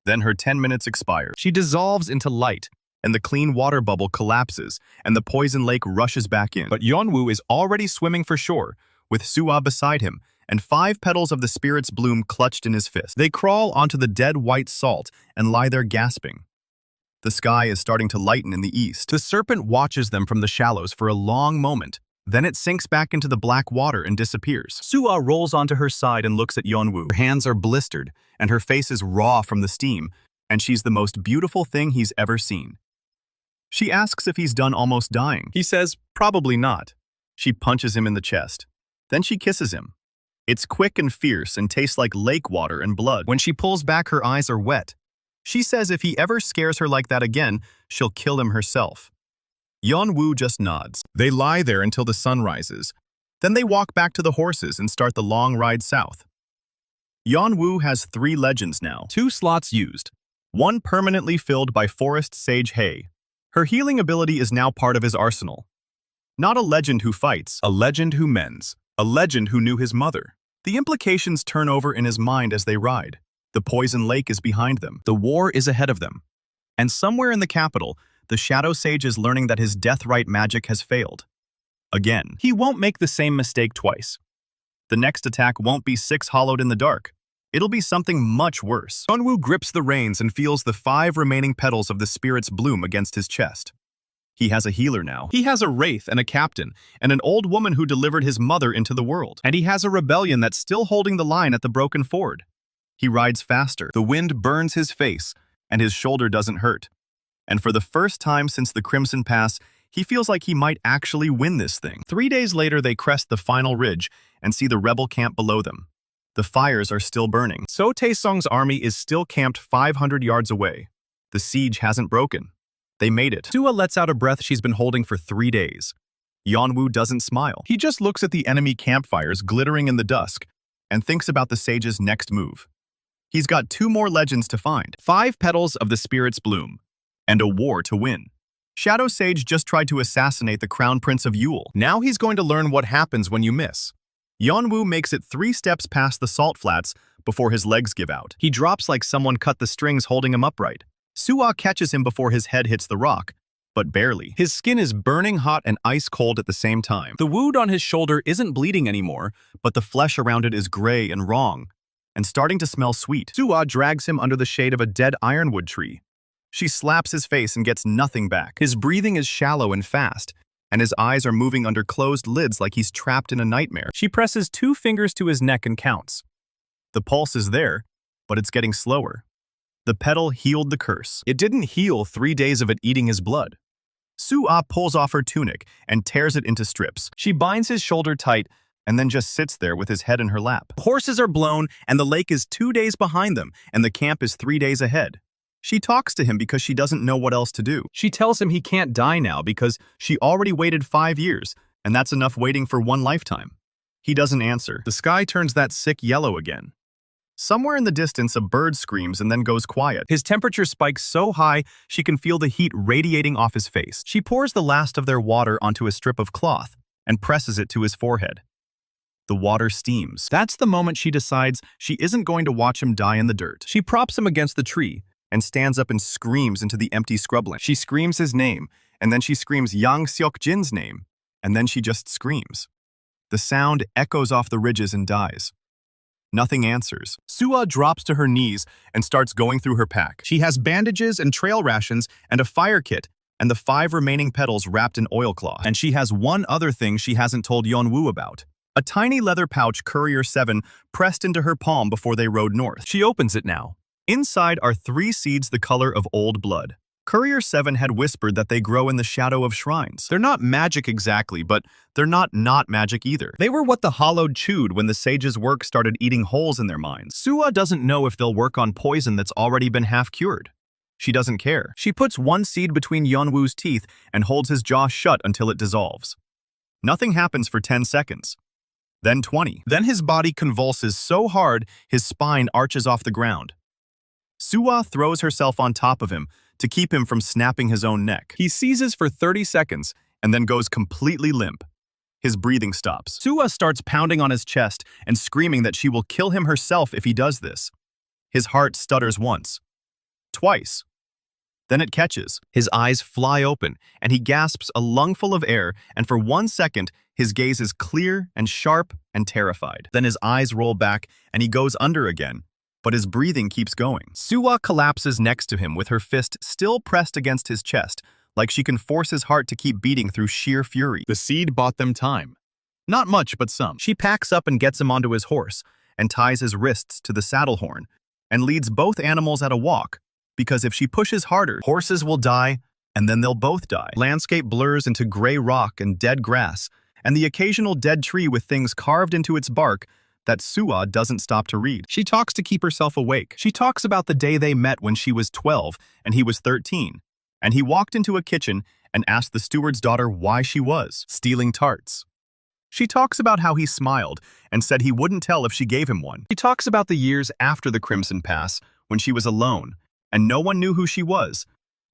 [SPEAKER 2] Then her 10 minutes expire. She dissolves into light, and the clean water bubble collapses, and the poison lake rushes back in. But Yeon-woo is already swimming for shore, with Sua beside him, and 5 petals of the spirit's bloom clutched in his fist. They crawl onto the dead white salt and lie there gasping. The sky is starting to lighten in the east. The serpent watches them from the shallows for a long moment. Then it sinks back into the black water and disappears. Sua rolls onto her side and looks at Yeon-woo. Her hands are blistered, and her face is raw from the steam, and she's the most beautiful thing he's ever seen. She asks if he's done almost dying. He says, probably not. She punches him in the chest. Then she kisses him. It's quick and fierce and tastes like lake water and blood. When she pulls back, her eyes are wet. She says if he ever scares her like that again, she'll kill him herself. Yeon-woo just nods. They lie there until the sun rises. Then they walk back to the horses and start the long ride south. Yeon-woo has 3 legends now, 2 slots used, 1 permanently filled by Forest Sage Heir. Her healing ability is now part of his arsenal. Not a legend who fights, a legend who mends, a legend who knew his mother. The implications turn over in his mind as they ride. The poison lake is behind them. The war is ahead of them. And somewhere in the capital, the Shadow Sage is learning that his death-right magic has failed. Again, he won't make the same mistake twice. The next attack won't be six hollowed in the dark. It'll be something much worse. Yeon-woo grips the reins and feels the 5 remaining petals of the spirit's bloom against his chest. He has a healer now. He has a wraith and a captain, and an old woman who delivered his mother into the world. And he has a rebellion that's still holding the line at the broken ford. He rides faster. The wind burns his face, and his shoulder doesn't hurt. And for the first time since the Crimson Pass, he feels like he might actually win this thing. 3 days later, they crest the final ridge and see the rebel camp below them. The fires are still burning. So Taesong's army is still camped 500 yards away. The siege hasn't broken. They made it. Sua lets out a breath she's been holding for 3 days. Yeon-woo doesn't smile. He just looks at the enemy campfires glittering in the dusk and thinks about the sage's next move. He's got 2 more legends to find. 5 petals of the spirit's bloom. And a war to win. Shadow Sage just tried to assassinate the Crown Prince of Yule. Now he's going to learn what happens when you miss. Yeon-woo makes it 3 steps past the salt flats before his legs give out. He drops like someone cut the strings holding him upright. Sua catches him before his head hits the rock, but barely. His skin is burning hot and ice cold at the same time. The wound on his shoulder isn't bleeding anymore, but the flesh around it is gray and wrong, and starting to smell sweet. Sua drags him under the shade of a dead ironwood tree. She slaps his face and gets nothing back. His breathing is shallow and fast, and his eyes are moving under closed lids like he's trapped in a nightmare. She presses 2 fingers to his neck and counts. The pulse is there, but it's getting slower. The petal healed the curse. It didn't heal 3 days of it eating his blood. Sua pulls off her tunic and tears it into strips. She binds his shoulder tight and then just sits there with his head in her lap. Horses are blown, and the lake is 2 days behind them, and the camp is 3 days ahead. She talks to him because she doesn't know what else to do. She tells him he can't die now because she already waited 5 years, and that's enough waiting for 1 lifetime. He doesn't answer. The sky turns that sick yellow again. Somewhere in the distance, a bird screams and then goes quiet. His temperature spikes so high, she can feel the heat radiating off his face. She pours the last of their water onto a strip of cloth and presses it to his forehead. The water steams. That's the moment she decides she isn't going to watch him die in the dirt. She props him against the tree and stands up and screams into the empty scrubland. She screams his name, and then she screams Yang Seok-jin's name, and then she just screams. The sound echoes off the ridges and dies. Nothing answers. Sua drops to her knees and starts going through her pack. She has bandages and trail rations and a fire kit and the 5 remaining petals wrapped in oilcloth. And she has one other thing she hasn't told Yeon-woo about. A tiny leather pouch Courier 7 pressed into her palm before they rode north. She opens it now. Inside are 3 seeds the color of old blood. Courier 7 had whispered that they grow in the shadow of shrines. They're not magic exactly, but they're not magic either. They were what the Hollowed chewed when the sage's work started eating holes in their minds. Sua doesn't know if they'll work on poison that's already been half cured. She doesn't care. She puts 1 seed between Yeon-woo's teeth and holds his jaw shut until it dissolves. Nothing happens for 10 seconds. Then 20. Then his body convulses so hard his spine arches off the ground. Sua throws herself on top of him to keep him from snapping his own neck. He seizes for 30 seconds and then goes completely limp. His breathing stops. Sua starts pounding on his chest and screaming that she will kill him herself if he does this. His heart stutters once. Twice. Then it catches. His eyes fly open, and he gasps a lungful of air, and for 1 second, his gaze is clear and sharp and terrified. Then his eyes roll back, and he goes under again. But his breathing keeps going. Sua collapses next to him with her fist still pressed against his chest, like she can force his heart to keep beating through sheer fury. The seed bought them time. Not much, but some. She packs up and gets him onto his horse, and ties his wrists to the saddle horn, and leads both animals at a walk, because if she pushes harder, horses will die, and then they'll both die. Landscape blurs into gray rock and dead grass, and the occasional dead tree with things carved into its bark that Sua doesn't stop to read. She talks to keep herself awake. She talks about the day they met when she was 12 and he was 13, and he walked into a kitchen and asked the steward's daughter why she was stealing tarts. She talks about how he smiled and said he wouldn't tell if she gave him one. She talks about the years after the Crimson Pass when she was alone and no one knew who she was,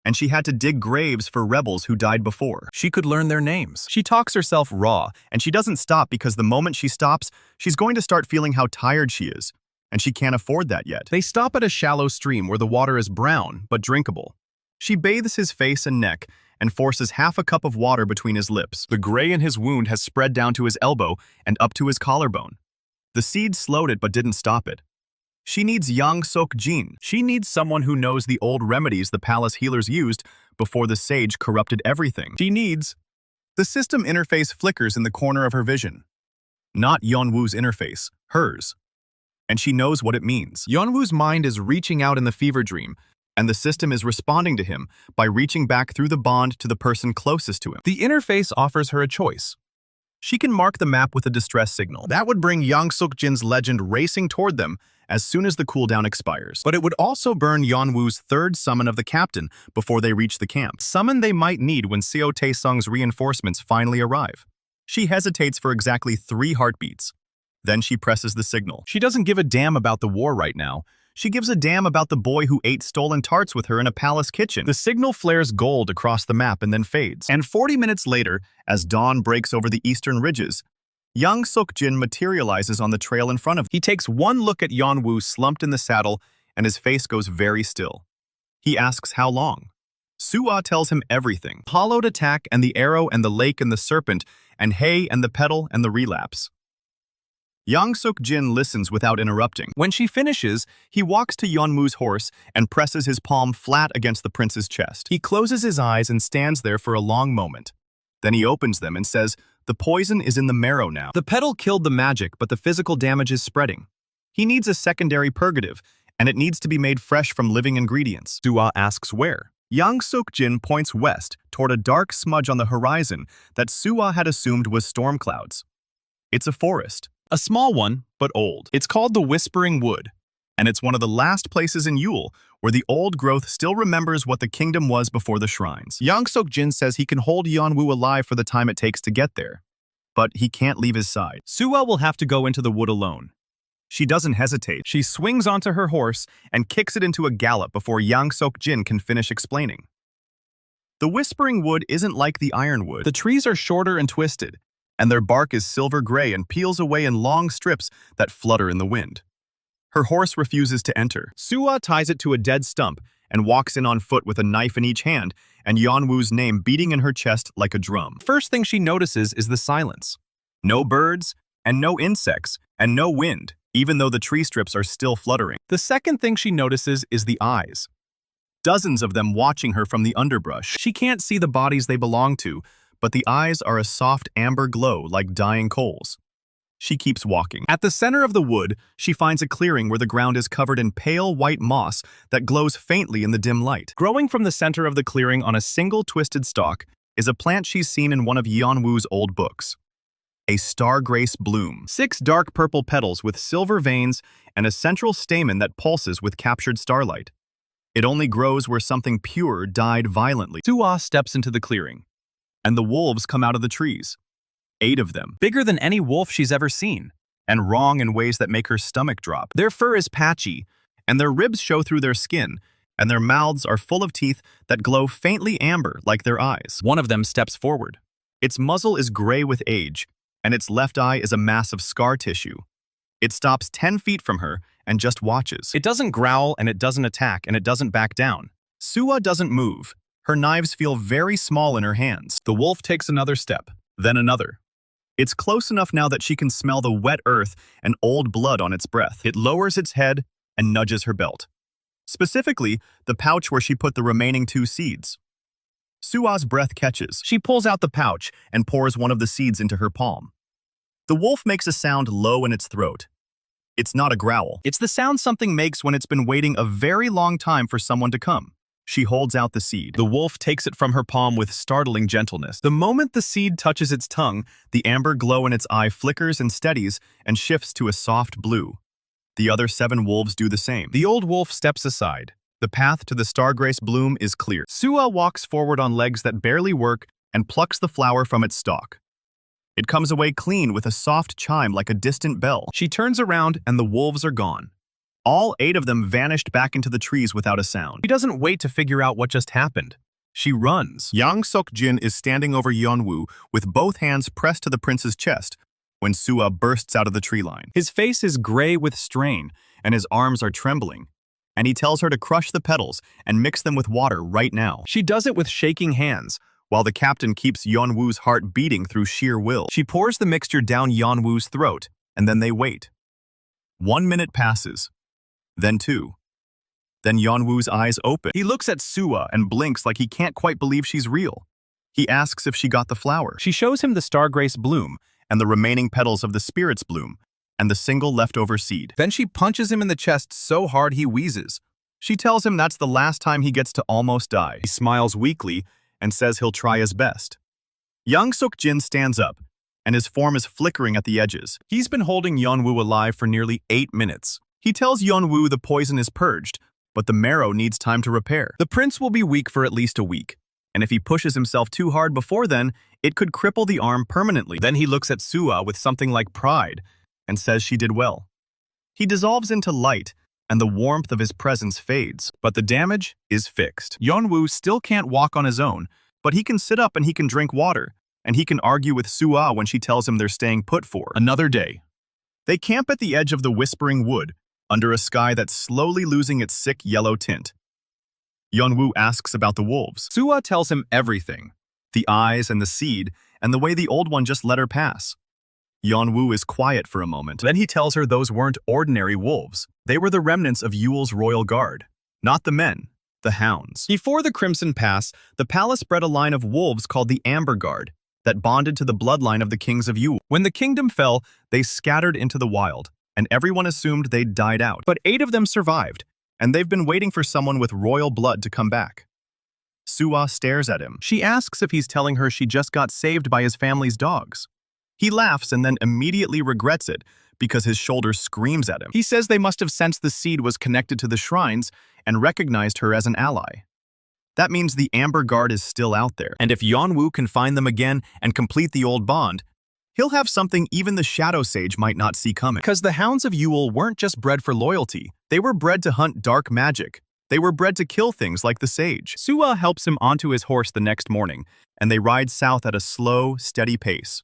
[SPEAKER 2] and she had to dig graves for rebels who died before.
[SPEAKER 1] She could learn their names.
[SPEAKER 2] She talks herself raw, and she doesn't stop because the moment she stops, she's going to start feeling how tired she is, and she can't afford that yet.
[SPEAKER 1] They stop at a shallow stream where the water is brown, but drinkable.
[SPEAKER 2] She bathes his face and neck and forces half a cup of water between his lips. The gray in his wound has spread down to his elbow and up to his collarbone. The seed slowed it but didn't stop it. She needs young Sok-jin. She needs someone who knows the old remedies the palace healers used before the sage corrupted everything. She needs... The system interface flickers in the corner of her vision. Not Yeon-woo's interface, hers. And she knows what it means.
[SPEAKER 1] Yeon-woo's mind is reaching out in the fever dream,
[SPEAKER 2] and the system is responding to him by reaching back through the bond to the person closest to him.
[SPEAKER 1] The interface offers her a choice.
[SPEAKER 2] She can mark the map with a distress signal. That would bring young Sok-jin's legend racing toward them as soon as the cooldown expires. But it would also burn Yeon-woo's third summon of the captain before they reach the camp. Summon they might need when Seo Taesung's reinforcements finally arrive. She hesitates for exactly 3 heartbeats. Then she presses the signal. She doesn't give a damn about the war right now. She gives a damn about the boy who ate stolen tarts with her in a palace kitchen. The signal flares gold across the map and then fades. And 40 minutes later, as dawn breaks over the eastern ridges, young Sok-jin materializes on the trail in front of him. He takes one look at Yeon-woo slumped in the saddle, and his face goes very still. He asks how long. Soo-ah tells him everything. Hollowed attack and the arrow and the lake and the serpent, and hay and the petal and the relapse. Young Sok-jin listens without interrupting. When she finishes, he walks to Yeon-woo's horse and presses his palm flat against the prince's chest. He closes his eyes and stands there for a long moment. Then he opens them and says, "The poison is in the marrow now." The petal killed the magic, but the physical damage is spreading. He needs a secondary purgative, and it needs to be made fresh from living ingredients. Soo-ah asks where. Young Sok-jin points west toward a dark smudge on the horizon that Soo-ah had assumed was storm clouds. It's a forest. A small one, but old. It's called the Whispering Wood, and it's one of the last places in Yule where the old growth still remembers what the kingdom was before the shrines. Young Sok-jin says he can hold Yeon-woo alive for the time it takes to get there, but he can't leave his side. Soo-ah will have to go into the wood alone. She doesn't hesitate. She swings onto her horse and kicks it into a gallop before Young Sok-jin can finish explaining. The Whispering Wood isn't like the Ironwood. The trees are shorter and twisted, and their bark is silver gray and peels away in long strips that flutter in the wind. Her horse refuses to enter. Soo-ah ties it to a dead stump and walks in on foot with a knife in each hand and Yeon-woo's name beating in her chest like a drum. First thing she notices is the silence. No birds, and no insects, and no wind, even though the tree strips are still fluttering. The second thing she notices is the eyes. Dozens of them watching her from the underbrush. She can't see the bodies they belong to, but the eyes are a soft amber glow like dying coals. She keeps walking. At the center of the wood, she finds a clearing where the ground is covered in pale white moss that glows faintly in the dim light. Growing from the center of the clearing on a single twisted stalk is a plant she's seen in one of Yeon-woo's old books. A stargrace bloom. 6 dark purple petals with silver veins and a central stamen that pulses with captured starlight. It only grows where something pure died violently. Soo-ah steps into the clearing, and the wolves come out of the trees. 8 of them, bigger than any wolf she's ever seen, and wrong in ways that make her stomach drop. Their fur is patchy, and their ribs show through their skin, and their mouths are full of teeth that glow faintly amber like their eyes. One of them steps forward. Its muzzle is gray with age, and its left eye is a mass of scar tissue. It stops 10 feet from her and just watches. It doesn't growl, and it doesn't attack, and it doesn't back down. Soo-ah doesn't move. Her knives feel very small in her hands. The wolf takes another step, then another. It's close enough now that she can smell the wet earth and old blood on its breath. It lowers its head and nudges her belt. Specifically, the pouch where she put the remaining 2 seeds. Soo-ah's breath catches. She pulls out the pouch and pours one of the seeds into her palm. The wolf makes a sound low in its throat. It's not a growl. It's the sound something makes when it's been waiting a very long time for someone to come. She holds out the seed. The wolf takes it from her palm with startling gentleness. The moment the seed touches its tongue, the amber glow in its eye flickers and steadies and shifts to a soft blue. The other 7 wolves do the same. The old wolf steps aside. The path to the stargrace bloom is clear. Soo-ah walks forward on legs that barely work and plucks the flower from its stalk. It comes away clean with a soft chime like a distant bell. She turns around and the wolves are gone. All 8 of them vanished back into the trees without a sound.
[SPEAKER 1] She doesn't wait to figure out what just happened. She runs.
[SPEAKER 2] Yang Seok-jin is standing over Yeon-woo with both hands pressed to the prince's chest when Sua bursts out of the tree line. His face is gray with strain, and his arms are trembling, and he tells her to crush the petals and mix them with water right now. She does it with shaking hands, while the captain keeps Yeon-woo's heart beating through sheer will. She pours the mixture down Yeon-woo's throat, and then they wait. 1 minute passes, then 2. Then Yeon-woo's eyes open. He looks at Sua and blinks like he can't quite believe she's real. He asks if she got the flower. She shows him the stargrace bloom and the remaining petals of the spirit's bloom and the single leftover seed. Then she punches him in the chest so hard he wheezes. She tells him that's the last time he gets to almost die. He smiles weakly and says he'll try his best. Yang Seok-jin stands up, and his form is flickering at the edges. He's been holding Yeon-woo alive for nearly 8 minutes. He tells Yeon-woo the poison is purged, but the marrow needs time to repair. The prince will be weak for at least a week, and if he pushes himself too hard before then, it could cripple the arm permanently. Then he looks at Sua with something like pride and says she did well. He dissolves into light, and the warmth of his presence fades, but the damage is fixed. Yeon-woo still can't walk on his own, but he can sit up and he can drink water, and he can argue with Sua when she tells him they're staying put for another day. They camp at the edge of the Whispering Wood, under a sky that's slowly losing its sick yellow tint. Yeon-woo asks about the wolves. Sua tells him everything, the eyes and the seed, and the way the old one just let her pass. Yeon-woo is quiet for a moment. Then he tells her those weren't ordinary wolves. They were the remnants of Yule's royal guard. Not the men, the hounds. Before the Crimson Pass, the palace bred a line of wolves called the Amber Guard that bonded to the bloodline of the kings of Yule. When the kingdom fell, they scattered into the wild, and everyone assumed they'd died out. But 8 of them survived, and they've been waiting for someone with royal blood to come back. Sua stares at him. She asks if he's telling her she just got saved by his family's dogs. He laughs and then immediately regrets it because his shoulder screams at him. He says they must have sensed the seed was connected to the shrines and recognized her as an ally. That means the Amber Guard is still out there, and if Yeon-woo can find them again and complete the old bond, he'll have something even the Shadow Sage might not see coming. Because the Hounds of Yule weren't just bred for loyalty. They were bred to hunt dark magic. They were bred to kill things like the Sage. Sua helps him onto his horse the next morning, and they ride south at a slow, steady pace.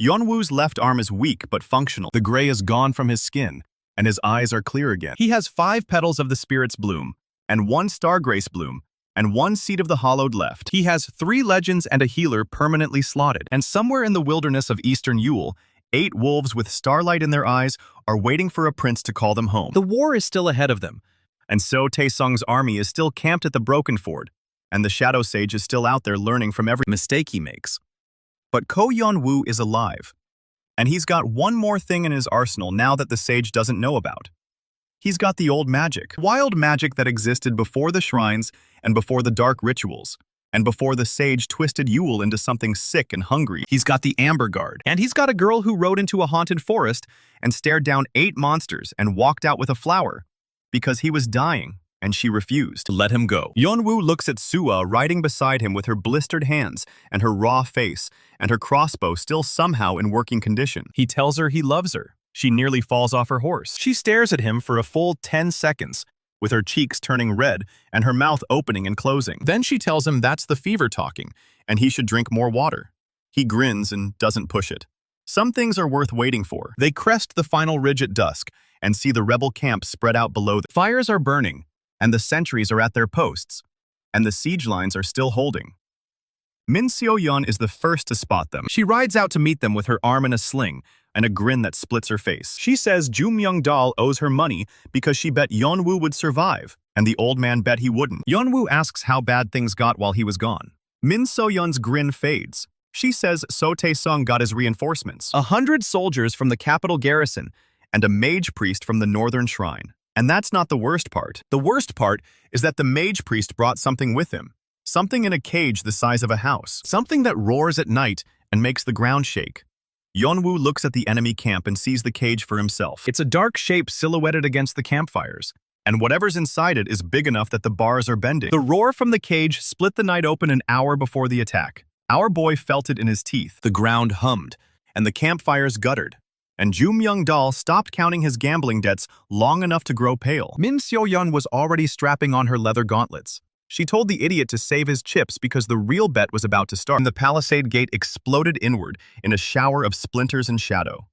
[SPEAKER 2] Yeon-woo's left arm is weak but functional. The gray is gone from his skin, and his eyes are clear again. He has 5 petals of the spirit's bloom, and 1 stargrace bloom, and 1 seed of the hollowed left. He has 3 legends and a healer permanently slotted, and somewhere in the wilderness of eastern Yule, 8 wolves with starlight in their eyes are waiting for a prince to call them home. The war is still ahead of them, and So Taesung's army is still camped at the Broken Ford, and the Shadow Sage is still out there learning from every mistake he makes. But Ko Yeon-woo is alive, and he's got one more thing in his arsenal now that the Sage doesn't know about. He's got the old magic. Wild magic that existed before the shrines and before the dark rituals, and before the Sage twisted Yule into something sick and hungry. He's got the Amber Guard, and he's got a girl who rode into a haunted forest and stared down 8 monsters and walked out with a flower because he was dying and she refused to let him go. Yeon-woo looks at Sua riding beside him with her blistered hands and her raw face and her crossbow still somehow in working condition. He tells her he loves her. She nearly falls off her horse. She stares at him for a full 10 seconds, with her cheeks turning red and her mouth opening and closing. Then she tells him that's the fever talking, and he should drink more water. He grins and doesn't push it. Some things are worth waiting for. They crest the final ridge at dusk and see the rebel camp spread out below them. Fires are burning, and the sentries are at their posts, and the siege lines are still holding. Min Seo-yeon is the first to spot them. She rides out to meet them with her arm in a sling and a grin that splits her face. She says Ju Myung-dal owes her money because she bet Yeon-woo would survive, and the old man bet he wouldn't. Yeon-woo asks how bad things got while he was gone. Min So-yeon's grin fades. She says So Taesung got his reinforcements, 100 soldiers from the capital garrison, and a mage priest from the northern shrine. And that's not the worst part. The worst part is that the mage priest brought something with him. Something in a cage the size of a house. Something that roars at night and makes the ground shake. Yeon-woo looks at the enemy camp and sees the cage for himself. It's a dark shape silhouetted against the campfires, and whatever's inside it is big enough that the bars are bending. The roar from the cage split the night open an hour before the attack. Our boy felt it in his teeth. The ground hummed, and the campfires guttered. and Joo Myung-dal stopped counting his gambling debts long enough to grow pale. Min Seo-yeon was already strapping on her leather gauntlets. She told the idiot to save his chips because the real bet was about to start. And the palisade gate exploded inward in a shower of splinters and shadow.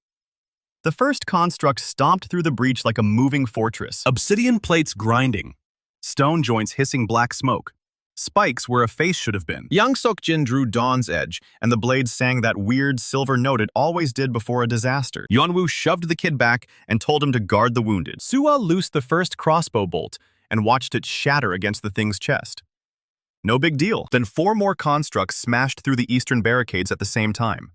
[SPEAKER 2] The first construct stomped through the breach like a moving fortress. Obsidian plates grinding. Stone joints hissing black smoke. Spikes where a face should have been. Young Sok-jin drew Dawn's edge, and the blade sang that weird silver note it always did before a disaster. Yeon-woo shoved the kid back and told him to guard the wounded. Soo-ah loosed the first crossbow bolt and watched it shatter against the thing's chest. No big deal. Then 4 more constructs smashed through the eastern barricades at the same time.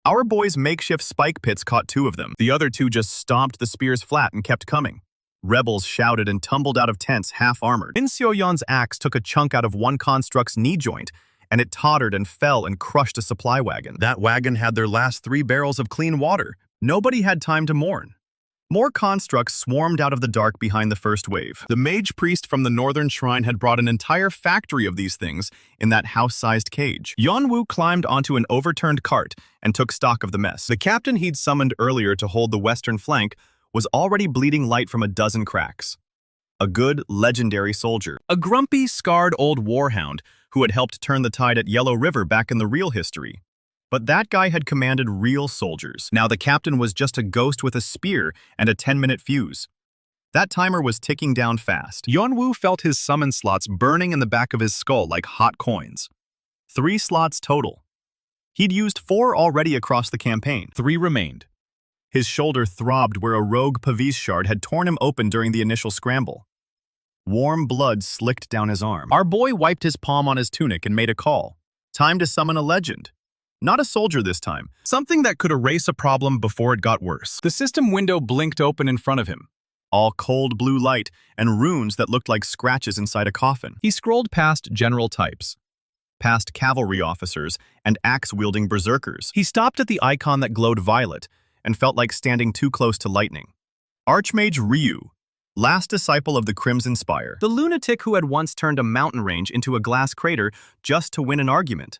[SPEAKER 2] Our boys' makeshift spike pits caught 2 of them. The other 2 just stomped the spears flat and kept coming. Rebels shouted and tumbled out of tents half-armored. Min Seo-yeon's axe took a chunk out of one construct's knee joint, and it tottered and fell and crushed a supply wagon. That wagon had their last 3 barrels of clean water. Nobody had time to mourn. More constructs swarmed out of the dark behind the first wave. The mage priest from the northern shrine had brought an entire factory of these things in that house-sized cage. Yeon-woo climbed onto an overturned cart and took stock of the mess. The captain he'd summoned earlier to hold the western flank was already bleeding light from a dozen cracks. A good, legendary soldier. A grumpy, scarred old warhound who had helped turn the tide at Yellow River back in the real history. But that guy had commanded real soldiers. Now the captain was just a ghost with a spear and a 10-minute fuse. That timer was ticking down fast. Yeon-woo felt his summon slots burning in the back of his skull like hot coins. 3 slots total. He'd used 4 already across the campaign. 3 remained. His shoulder throbbed where a rogue Pavis shard had torn him open during the initial scramble. Warm blood slicked down his arm. Our boy wiped his palm on his tunic and made a call. Time to summon a legend. Not a soldier this time. Something that could erase a problem before it got worse. The system window blinked open in front of him. All cold blue light and runes that looked like scratches inside a coffin. He scrolled past general types, past cavalry officers and axe-wielding berserkers. He stopped at the icon that glowed violet and felt like standing too close to lightning. Archmage Ryu, last disciple of the Crimson Spire. The lunatic who had once turned a mountain range into a glass crater just to win an argument.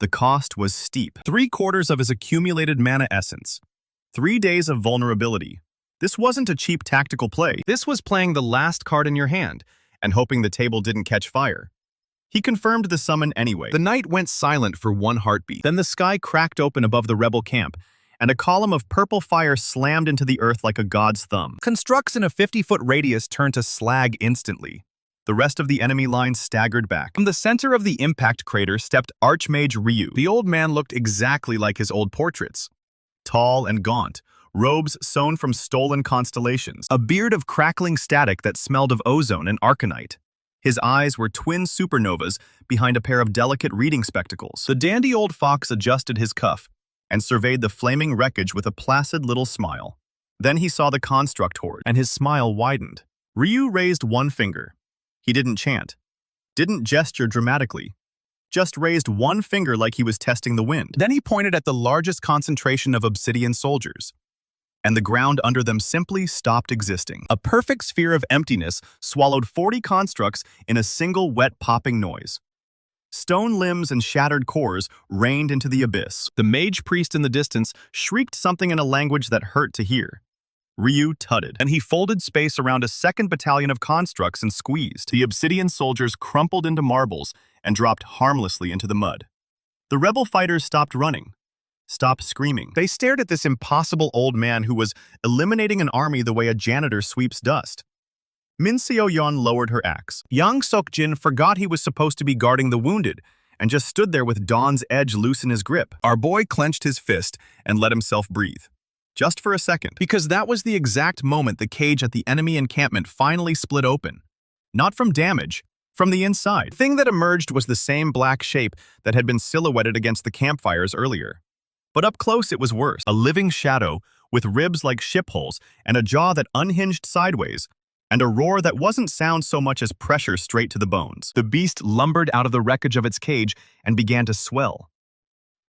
[SPEAKER 2] The cost was steep. 3/4 of his accumulated mana essence. 3 days of vulnerability. This wasn't a cheap tactical play. This was playing the last card in your hand and hoping the table didn't catch fire. He confirmed the summon anyway. The night went silent for 1 heartbeat. Then the sky cracked open above the rebel camp, and a column of purple fire slammed into the earth like a god's thumb. Constructs in a 50-foot radius turned to slag instantly. The rest of the enemy line staggered back. From the center of the impact crater stepped Archmage Ryu. The old man looked exactly like his old portraits. Tall and gaunt, robes sewn from stolen constellations, a beard of crackling static that smelled of ozone and arcanite. His eyes were twin supernovas behind a pair of delicate reading spectacles. The dandy old fox adjusted his cuff and surveyed the flaming wreckage with a placid little smile. Then he saw the construct horde, and his smile widened. Ryu raised 1 finger. He didn't chant, didn't gesture dramatically, just raised 1 finger like he was testing the wind. Then he pointed at the largest concentration of obsidian soldiers, and the ground under them simply stopped existing. A perfect sphere of emptiness swallowed 40 constructs in a single wet popping noise. Stone limbs and shattered cores rained into the abyss. The mage priest in the distance shrieked something in a language that hurt to hear. Ryu tutted, and he folded space around a 2nd battalion of constructs and squeezed. The obsidian soldiers crumpled into marbles and dropped harmlessly into the mud. The rebel fighters stopped running, stopped screaming. They stared at this impossible old man who was eliminating an army the way a janitor sweeps dust. Min Seo-yeon lowered her axe. Young Sok-jin forgot he was supposed to be guarding the wounded and just stood there with Dawn's edge loose in his grip. Our boy clenched his fist and let himself breathe. Just for a second. Because that was the exact moment the cage at the enemy encampment finally split open. Not from damage, from the inside. The thing that emerged was the same black shape that had been silhouetted against the campfires earlier. But up close it was worse. A living shadow with ribs like ship holes and a jaw that unhinged sideways, and a roar that wasn't sound so much as pressure straight to the bones. The beast lumbered out of the wreckage of its cage and began to swell.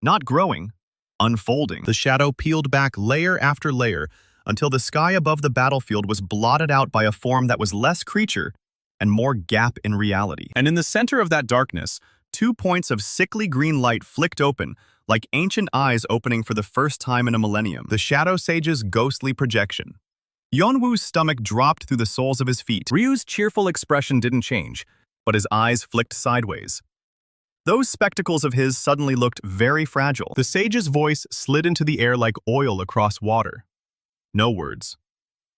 [SPEAKER 2] Not growing, unfolding. The shadow peeled back layer after layer until the sky above the battlefield was blotted out by a form that was less creature and more gap in reality. And in the center of that darkness, 2 points of sickly green light flicked open
[SPEAKER 1] like ancient eyes opening for the first time in a millennium. The Shadow Sage's ghostly projection. Yeon-woo's stomach dropped through the soles of his feet. Ryu's cheerful expression didn't change, but his eyes flicked sideways. Those spectacles of his suddenly looked very fragile. The sage's voice slid into the air like oil across water. No words,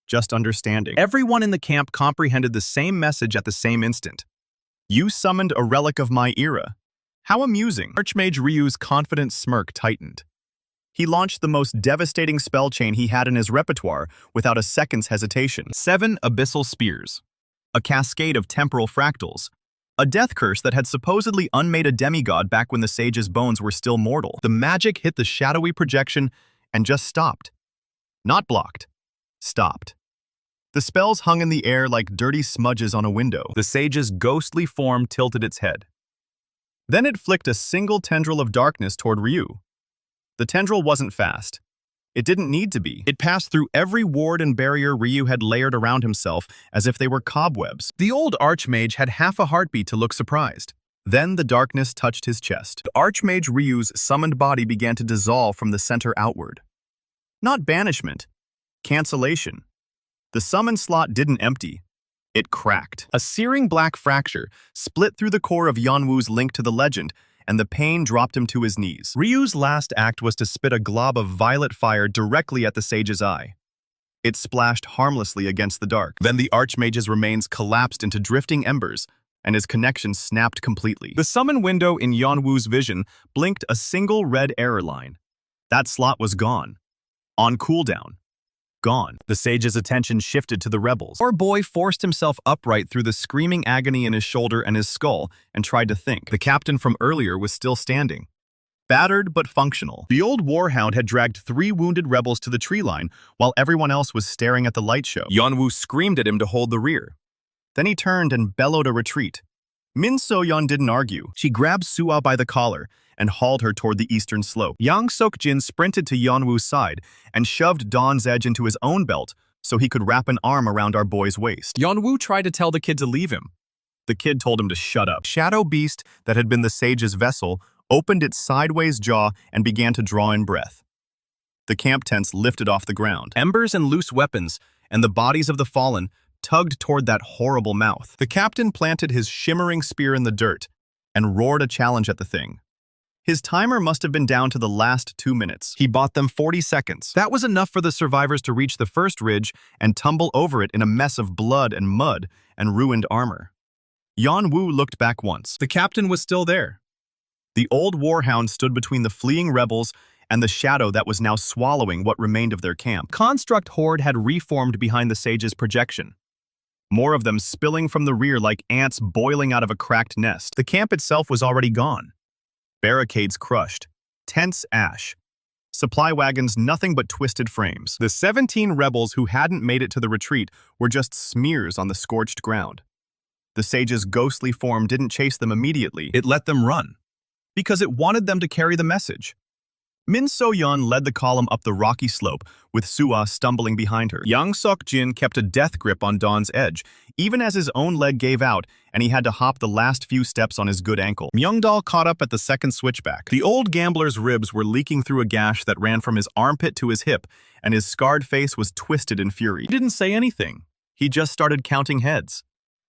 [SPEAKER 1] just understanding. Everyone in the camp comprehended the same message at the same instant. You summoned a relic of my era. How amusing. Archmage Ryu's confident smirk tightened. He launched the most devastating spell chain he had in his repertoire without a second's hesitation. 7 abyssal spears. A cascade of temporal fractals. A death curse that had supposedly unmade a demigod back when the sage's bones were still mortal. The magic hit the shadowy projection and just stopped. Not blocked. Stopped. The spells hung in the air like dirty smudges on a window. The sage's ghostly form tilted its head. Then it flicked a single tendril of darkness toward Ryu. The tendril wasn't fast. It didn't need to be. It passed through every ward and barrier Ryu had layered around himself as if they were cobwebs. The old Archmage had half a heartbeat to look surprised. Then the darkness touched his chest. Archmage Ryu's summoned body began to dissolve from the center outward. Not banishment. Cancellation. The summon slot didn't empty. It cracked. A searing black fracture split through the core of Yeon-woo's link to the legend, and the pain dropped him to his knees. Ryu's last act was to spit a glob of violet fire directly at the sage's eye. It splashed harmlessly against the dark. Then the Archmage's remains collapsed into drifting embers, and his connection snapped completely. The summon window in Yeon-woo's vision blinked a single red error line. That slot was gone. On cooldown. Gone. The sage's attention shifted to the rebels. Our boy forced himself upright through the screaming agony in his shoulder and his skull and tried to think. The captain from earlier was still standing. Battered but functional. The old warhound had dragged 3 wounded rebels to the tree line while everyone else was staring at the light show. Yeon-woo screamed at him to hold the rear. Then he turned and bellowed a retreat. Min So-yeon didn't argue. She grabbed Soo-ah by the collar and hauled her toward the eastern slope. Yang Sok-jin sprinted to Yeon-woo's side and shoved Dawn's Edge into his own belt so he could wrap an arm around our boy's waist. Yeon-woo tried to tell the kid to leave him. The kid told him to shut up. Shadow beast that had been the sage's vessel opened its sideways jaw and began to draw in breath. The camp tents lifted off the ground. Embers and loose weapons and the bodies of the fallen tugged toward that horrible mouth. The captain planted his shimmering spear in the dirt and roared a challenge at the thing. His timer must have been down to the last 2 minutes. He bought them 40 seconds. That was enough for the survivors to reach the first ridge and tumble over it in a mess of blood and mud and ruined armor. Yeon-woo looked back once. The captain was still there. The old warhound stood between the fleeing rebels and the shadow that was now swallowing what remained of their camp. Construct Horde had reformed behind the sage's projection. More of them spilling from the rear like ants boiling out of a cracked nest. The camp itself was already gone. Barricades crushed, tents ash, supply wagons nothing but twisted frames. The 17 rebels who hadn't made it to the retreat were just smears on the scorched ground. The sage's ghostly form didn't chase them immediately. It let them run, because it wanted them to carry the message. Min So-yeon led the column up the rocky slope, with Soo-ah stumbling behind her. Yang Sok-jin kept a death grip on Dawn's Edge, even as his own leg gave out and he had to hop the last few steps on his good ankle. Myungdal caught up at the second switchback. The old gambler's ribs were leaking through a gash that ran from his armpit to his hip, and his scarred face was twisted in fury. He didn't say anything. He just started counting heads.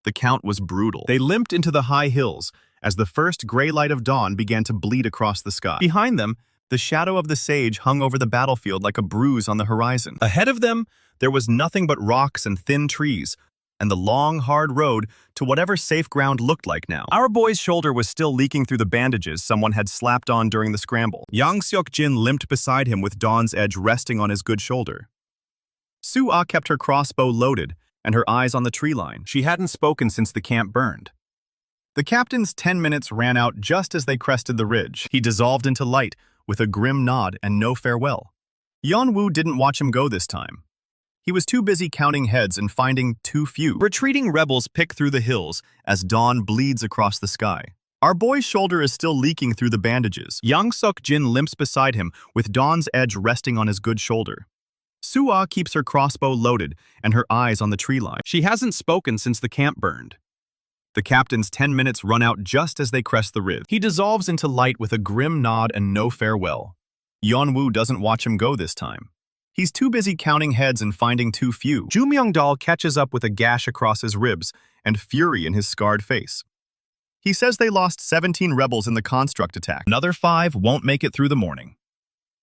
[SPEAKER 1] The count was brutal. They limped into the high hills as the first gray light of dawn began to bleed across the sky. Behind them, the shadow of the sage hung over the battlefield like a bruise on the horizon. Ahead of them, there was nothing but rocks and thin trees, and the long, hard road to whatever safe ground looked like now. Our boy's shoulder was still leaking through the bandages someone had slapped on during the scramble. Yang Seok-jin limped beside him with Dawn's Edge resting on his good shoulder. Soo-ah kept her crossbow loaded and her eyes on the tree line. She hadn't spoken since the camp burned. The captain's 10 minutes ran out just as they crested the ridge. He dissolved into light, with a grim nod and no farewell. Yeon-woo didn't watch him go this time. He was too busy counting heads and finding too few. Retreating rebels pick through the hills as dawn bleeds across the sky. Our boy's shoulder is still leaking through the bandages. Yang Sok-jin limps beside him with Dawn's Edge resting on his good shoulder. Soo-ah keeps her crossbow loaded and her eyes on the tree line. She hasn't spoken since the camp burned.
[SPEAKER 2] The captain's 10 minutes run out just as they crest the ridge. He dissolves into light with a grim nod and no farewell. Yeon-woo doesn't watch him go this time. He's too busy counting heads and finding too few. Joo Myung-dal catches up with a gash across his ribs and fury in his scarred face. He says they lost 17 rebels in the construct attack. Another 5 won't make it through the morning.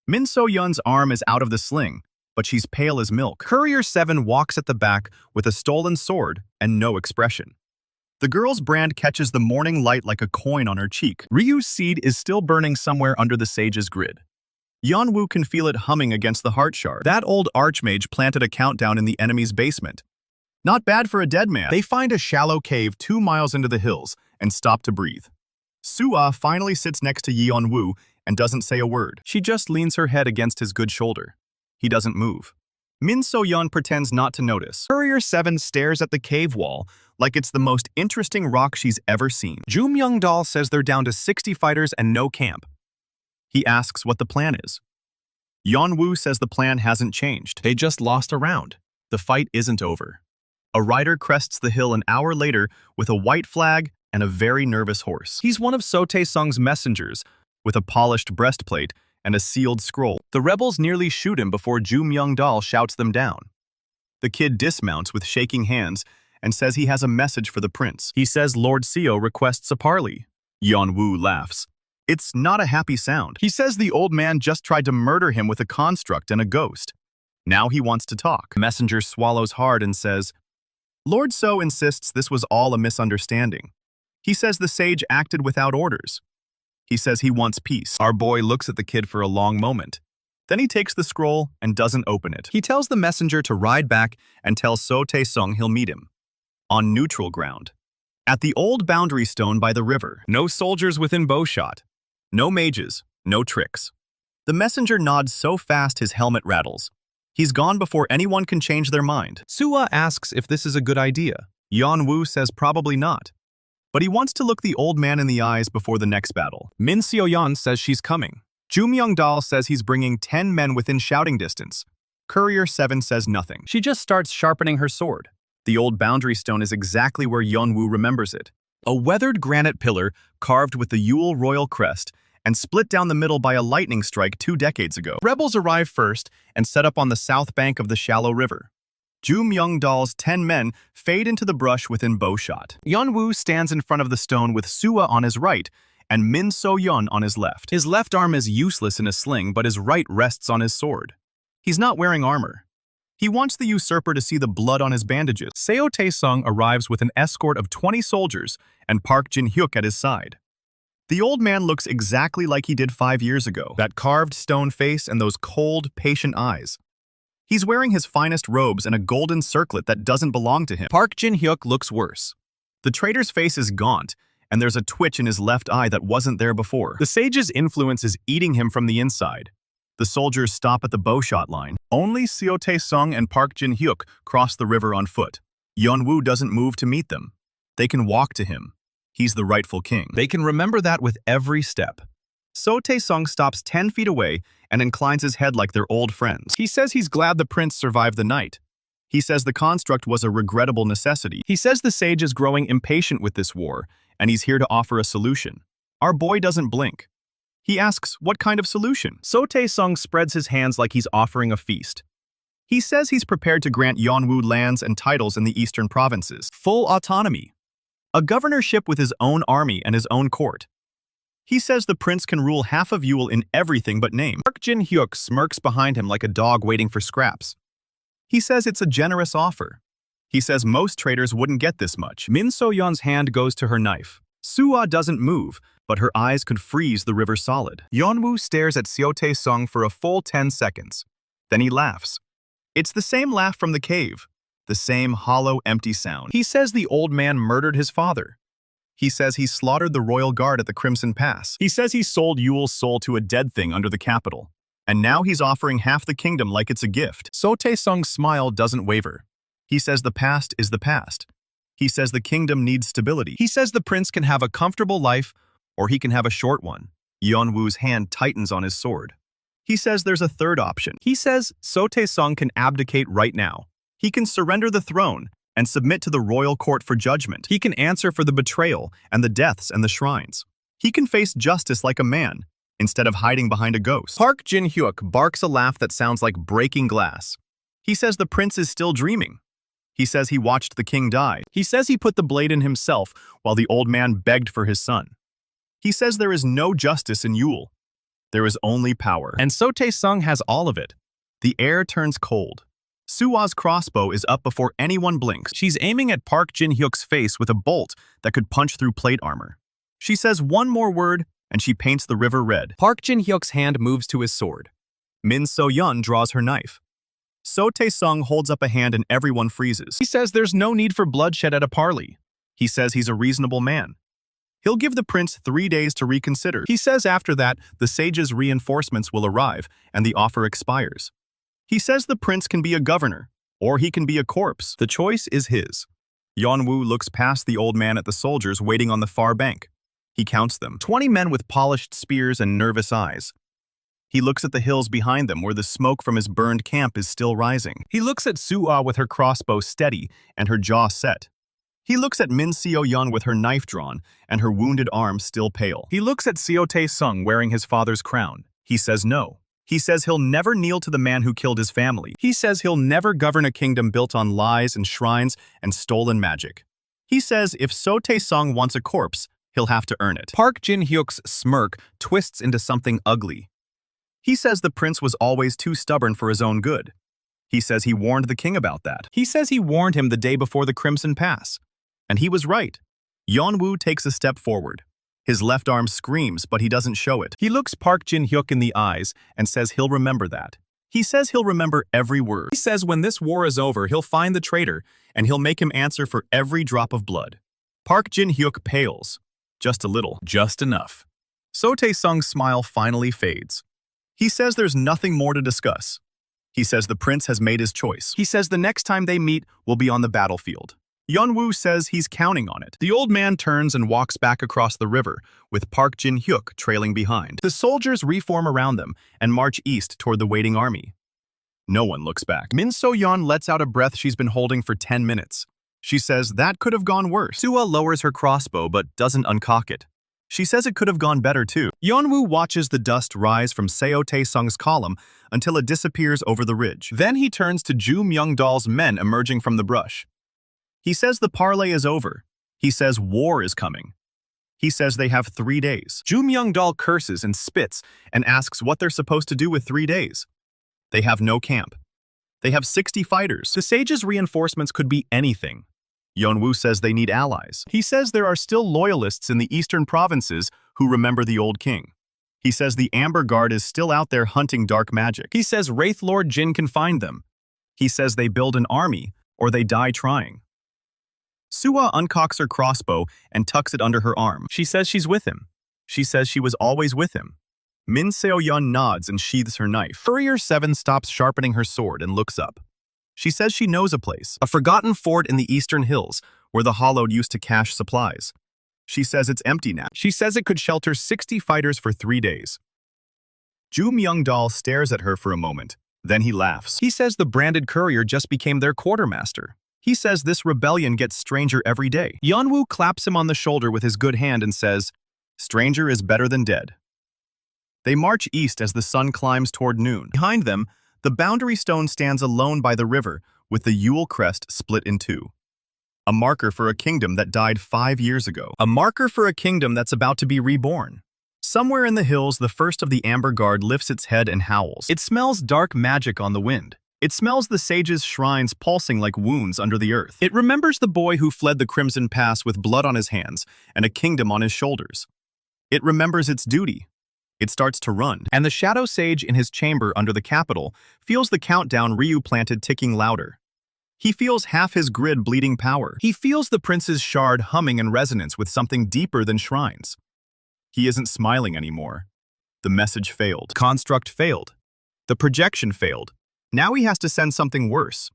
[SPEAKER 2] Min So-yeon's arm is out of the sling, but she's pale as milk. Courier 7 walks at the back with a stolen sword and no expression. The girl's brand catches the morning light like a coin on her cheek. Ryu's seed is still burning somewhere under the sage's grid. Yeon-woo can feel it humming against the heart shard. That old archmage planted a countdown in the enemy's basement. Not bad for a dead man. They find a shallow cave 2 miles into the hills and stop to breathe. Soo-ah finally sits next to Yeon-woo and doesn't say a word. She just leans her head against his good shoulder. He doesn't move. Min So-yeon pretends not to notice. Courier 7 stares at the cave wall like it's the most interesting rock she's ever seen. Joo Myung-dal says they're down to 60 fighters and no camp. He asks what the plan is. Yeon-woo says the plan hasn't changed. They just lost a round. The fight isn't over. A rider crests the hill an hour later with a white flag and a very nervous horse. He's one of So Tae-sung's messengers, with a polished breastplate and a sealed scroll. The rebels nearly shoot him before Joo Myung-dal shouts them down. The kid dismounts with shaking hands and says he has a message for the prince. He says Lord Seo requests a parley. Yeon-woo laughs. It's not a happy sound. He says the old man just tried to murder him with a construct and a ghost. Now he wants to talk. The messenger swallows hard and says, Lord So insists this was all a misunderstanding. He says the sage acted without orders. He says he wants peace. Our boy looks at the kid for a long moment. Then he takes the scroll and doesn't open it. He tells the messenger to ride back and tell So Tae-sung he'll meet him. On neutral ground. At the old boundary stone by the river. No soldiers within bowshot. No mages, no tricks. The messenger nods so fast his helmet rattles. He's gone before anyone can change their mind. Soo-ah asks if this is a good idea. Yeon-woo says probably not. But he wants to look the old man in the eyes before the next battle. Min So-yeon says she's coming. Joo Myung-dal says he's bringing 10 men within shouting distance. Courier 7 says nothing. She just starts sharpening her sword. The old boundary stone is exactly where Yeon-woo remembers it. A weathered granite pillar carved with the Yule royal crest and split down the middle by a lightning strike 2 decades ago. Rebels arrive first and set up on the south bank of the shallow river. Joo Myung-dal's 10 men fade into the brush within bowshot. Yeon-woo stands in front of the stone with Soo-ah on his right and Min So-yeon on his left. His left arm is useless in a sling, but his right rests on his sword. He's not wearing armor. He wants the usurper to see the blood on his bandages. Seo Tae-sung arrives with an escort of 20 soldiers and Park Jin-hyuk at his side. The old man looks exactly like he did 5 years ago. That carved stone face and those cold, patient eyes. He's wearing his finest robes and a golden circlet that doesn't belong to him. Park Jin-hyuk looks worse. The traitor's face is gaunt, and there's a twitch in his left eye that wasn't there before. The sage's influence is eating him from the inside. The soldiers stop at the bowshot line. Only Seo Tae-sung and Park Jin-hyuk cross the river on foot. Yeon-woo doesn't move to meet them. They can walk to him. He's the rightful king. They can remember that with every step. So Tae-sung stops 10 feet away and inclines his head like they're old friends. He says he's glad the prince survived the night. He says the construct was a regrettable necessity. He says the sage is growing impatient with this war, and he's here to offer a solution. Our boy doesn't blink. He asks, what kind of solution? So Tae-sung spreads his hands like he's offering a feast. He says he's prepared to grant Yeon-woo lands and titles in the eastern provinces. Full autonomy. A governorship with his own army and his own court. He says the prince can rule half of Yule in everything but name. Park Jin-hyuk smirks behind him like a dog waiting for scraps. He says it's a generous offer. He says most traders wouldn't get this much. Min So-yeon's hand goes to her knife. Soo-ah doesn't move, but her eyes could freeze the river solid. Yeon-woo stares at Seo Tae-sung for a full 10 seconds. Then he laughs. It's the same laugh from the cave. The same hollow, empty sound. He says the old man murdered his father. He says he slaughtered the royal guard at the Crimson Pass. He says he sold Yule's soul to a dead thing under the capital. And now he's offering half the kingdom like it's a gift. So Tae-sung's smile doesn't waver. He says the past is the past. He says the kingdom needs stability. He says the prince can have a comfortable life, or he can have a short one. Yeon-woo's hand tightens on his sword. He says there's a third option. He says So Tae-sung can abdicate right now. He can surrender the throne and submit to the royal court for judgment. He can answer for the betrayal and the deaths and the shrines. He can face justice like a man, instead of hiding behind a ghost. Park Jin-hyuk barks a laugh that sounds like breaking glass. He says the prince is still dreaming. He says he watched the king die. He says he put the blade in himself while the old man begged for his son. He says there is no justice in Yule. There is only power. And So Tae-sung has all of it. The air turns cold. Sua's crossbow is up before anyone blinks. She's aiming at Park Jin-hyuk's face with a bolt that could punch through plate armor. She says one more word, and she paints the river red. Park Jin-hyuk's hand moves to his sword. Min So-yeon draws her knife. So Tae-sung holds up a hand and everyone freezes. He says there's no need for bloodshed at a parley. He says he's a reasonable man. He'll give the prince 3 days to reconsider. He says after that, the sage's reinforcements will arrive and the offer expires. He says the prince can be a governor, or he can be a corpse. The choice is his. Yeon-woo looks past the old man at the soldiers waiting on the far bank. He counts them. 20 men with polished spears and nervous eyes. He looks at the hills behind them where the smoke from his burned camp is still rising. He looks at Sua with her crossbow steady and her jaw set. He looks at Min So-yeon with her knife drawn and her wounded arm still pale. He looks at So Tae-sung wearing his father's crown. He says no. He says he'll never kneel to the man who killed his family. He says he'll never govern a kingdom built on lies and shrines and stolen magic. He says if So Tae-sung wants a corpse, he'll have to earn it. Park Jin-hyuk's smirk twists into something ugly. He says the prince was always too stubborn for his own good. He says he warned the king about that. He says he warned him the day before the Crimson Pass. And he was right. Yeon-woo takes a step forward. His left arm screams, but he doesn't show it. He looks Park Jin-hyuk in the eyes and says he'll remember that. He says he'll remember every word. He says when this war is over, he'll find the traitor and he'll make him answer for every drop of blood. Park Jin-hyuk pales. Just a little. Just enough. So Tae-sung's smile finally fades. He says there's nothing more to discuss. He says the prince has made his choice. He says the next time they meet will be on the battlefield. Yeon-woo says he's counting on it. The old man turns and walks back across the river, with Park Jin-hyuk trailing behind. The soldiers reform around them and march east toward the waiting army. No one looks back. Min So-yeon lets out a breath she's been holding for 10 minutes. She says that could have gone worse. Sua lowers her crossbow but doesn't uncock it. She says it could have gone better too. Yeon-woo watches the dust rise from So Tae-sung's column until it disappears over the ridge. Then he turns to Ju Myung-dal's men emerging from the brush. He says the parley is over. He says war is coming. He says they have 3 days. Ju Myung-dal curses and spits and asks what they're supposed to do with 3 days. They have no camp. They have 60 fighters. The sage's reinforcements could be anything. Yeon-woo says they need allies. He says there are still loyalists in the eastern provinces who remember the old king. He says the Amber Guard is still out there hunting dark magic. He says Wraith Lord Jin can find them. He says they build an army or they die trying. Sua uncocks her crossbow and tucks it under her arm. She says she's with him. She says she was always with him. Min So-yeon nods and sheathes her knife. Courier 7 stops sharpening her sword and looks up. She says she knows a place, a forgotten fort in the eastern hills where the Hollowed used to cache supplies. She says it's empty now. She says it could shelter 60 fighters for 3 days. Ju Myung-dal stares at her for a moment. Then he laughs. He says the branded courier just became their quartermaster. He says this rebellion gets stranger every day. Yeon-woo claps him on the shoulder with his good hand and says, "Stranger is better than dead." They march east as the sun climbs toward noon. Behind them, the boundary stone stands alone by the river, with the Yule crest split in two. A marker for a kingdom that died 5 years ago. A marker for a kingdom that's about to be reborn. Somewhere in the hills, the first of the Amber Guard lifts its head and howls. It smells dark magic on the wind. It smells the sage's shrines pulsing like wounds under the earth. It remembers the boy who fled the Crimson Pass with blood on his hands and a kingdom on his shoulders. It remembers its duty. It starts to run, and the shadow sage in his chamber under the capital feels the countdown Ryu planted ticking louder. He feels half his grid bleeding power. He feels the prince's shard humming in resonance with something deeper than shrines. He isn't smiling anymore. The message failed. Construct failed. The projection failed. Now he has to send something worse.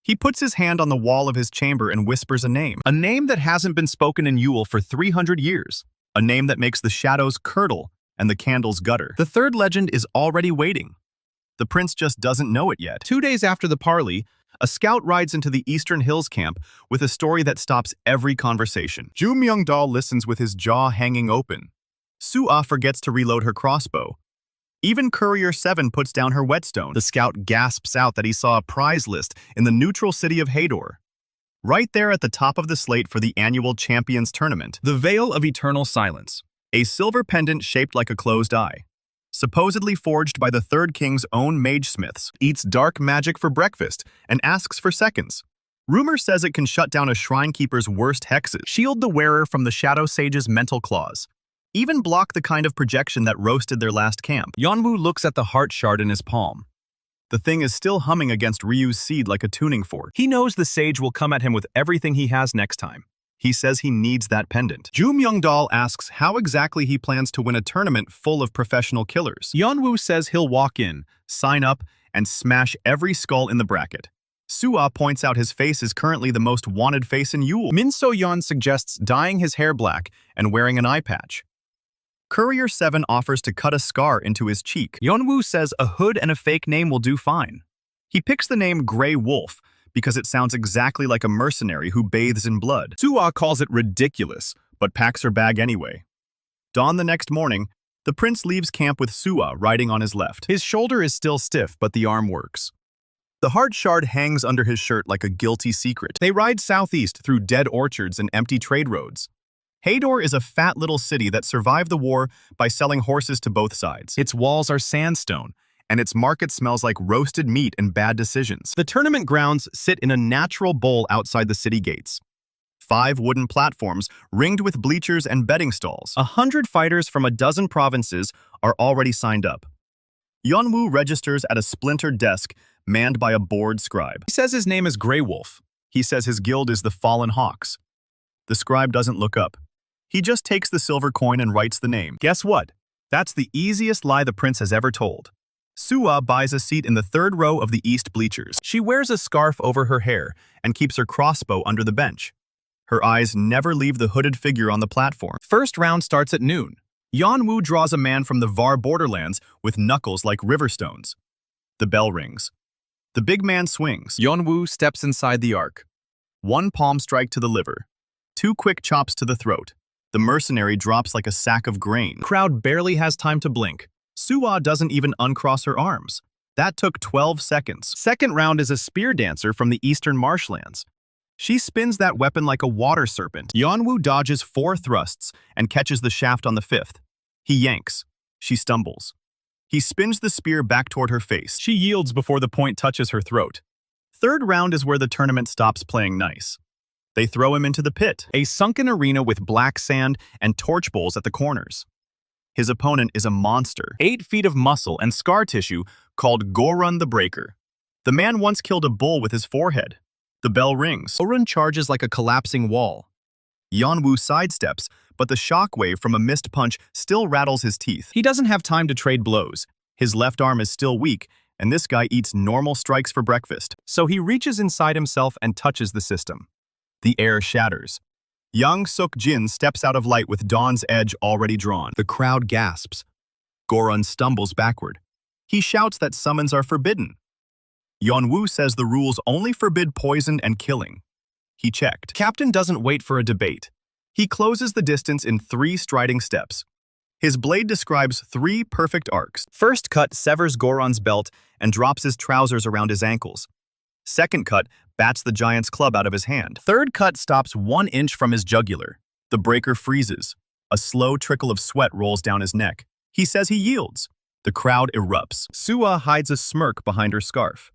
[SPEAKER 2] He puts his hand on the wall of his chamber and whispers a name that hasn't been spoken in Yule for 300 years, a name that makes the shadows curdle and the candles gutter. The third legend is already waiting. The prince just doesn't know it yet. 2 days after the parley, A scout rides into the Eastern Hills camp with a story that stops every conversation. Ju Myung-dal listens with his jaw hanging open. Soo-ah forgets to reload her crossbow. Even Courier 7 puts down her whetstone. The scout gasps out that he saw a prize list in the neutral city of Heir. Right there at the top of the slate for the annual Champions Tournament. The Veil of Eternal Silence. A silver pendant shaped like a closed eye. Supposedly forged by the Third King's own mage-smiths, eats dark magic for breakfast and asks for seconds. Rumor says it can shut down a shrine keeper's worst hexes, shield the wearer from the Shadow Sage's mental claws, even block the kind of projection that roasted their last camp. Yeon-woo looks at the heart shard in his palm. The thing is still humming against Ryu's seed like a tuning fork. He knows the sage will come at him with everything he has next time. He says he needs that pendant. Ju Myung-dal asks how exactly he plans to win a tournament full of professional killers. Yeon-woo says he'll walk in, sign up, and smash every skull in the bracket. Soo-ah points out his face is currently the most wanted face in Yule. Min So-yeon suggests dyeing his hair black and wearing an eye patch. Courier 7 offers to cut a scar into his cheek. Yeon-woo says a hood and a fake name will do fine. He picks the name Grey Wolf, because it sounds exactly like a mercenary who bathes in blood. Soo-ah calls it ridiculous, but packs her bag anyway. Dawn the next morning, the prince leaves camp with Soo-ah riding on his left. His shoulder is still stiff, but the arm works. The heart shard hangs under his shirt like a guilty secret. They ride southeast through dead orchards and empty trade roads. Heir is a fat little city that survived the war by selling horses to both sides. Its walls are sandstone, and its market smells like roasted meat and bad decisions. The tournament grounds sit in a natural bowl outside the city gates. 5 wooden platforms ringed with bleachers and betting stalls. 100 fighters from a dozen provinces are already signed up. Yeon-woo registers at a splintered desk manned by a bored scribe. He says his name is Grey Wolf. He says his guild is the Fallen Hawks. The scribe doesn't look up. He just takes the silver coin and writes the name. Guess what? That's the easiest lie the prince has ever told. Soo-ah buys a seat in the 3rd row of the east bleachers. She wears a scarf over her hair and keeps her crossbow under the bench. Her eyes never leave the hooded figure on the platform. First round starts at noon. Yeon-woo draws a man from the Var borderlands with knuckles like river stones. The bell rings. The big man swings. Yeon-woo steps inside the arc. 1 palm strike to the liver. 2 quick chops to the throat. The mercenary drops like a sack of grain. The crowd barely has time to blink. Soo-ah doesn't even uncross her arms. That took 12 seconds. Second round is a spear dancer from the eastern marshlands. She spins that weapon like a water serpent. Yeon-woo dodges 4 thrusts and catches the shaft on the 5th. He yanks. She stumbles. He spins the spear back toward her face. She yields before the point touches her throat. Third round is where the tournament stops playing nice. They throw him into the pit, a sunken arena with black sand and torch bowls at the corners. His opponent is a monster, 8 feet of muscle and scar tissue called Gorun the Breaker. The man once killed a bull with his forehead. The bell rings. Gorun charges like a collapsing wall. Yeon-woo sidesteps, but the shockwave from a missed punch still rattles his teeth. He doesn't have time to trade blows. His left arm is still weak, and this guy eats normal strikes for breakfast. So he reaches inside himself and touches the system. The air shatters. Young Suk-jin steps out of light with Dawn's edge already drawn. The crowd gasps. Gorun stumbles backward. He shouts that summons are forbidden. Yeon-woo says the rules only forbid poison and killing. He checked. Captain doesn't wait for a debate. He closes the distance in 3 striding steps. His blade describes 3 perfect arcs. First cut severs Gorun's belt and drops his trousers around his ankles. Second cut bats the giant's club out of his hand. Third cut stops 1 inch from his jugular. The breaker freezes. A slow trickle of sweat rolls down his neck. He says he yields. The crowd erupts. Soo-ah hides a smirk behind her scarf.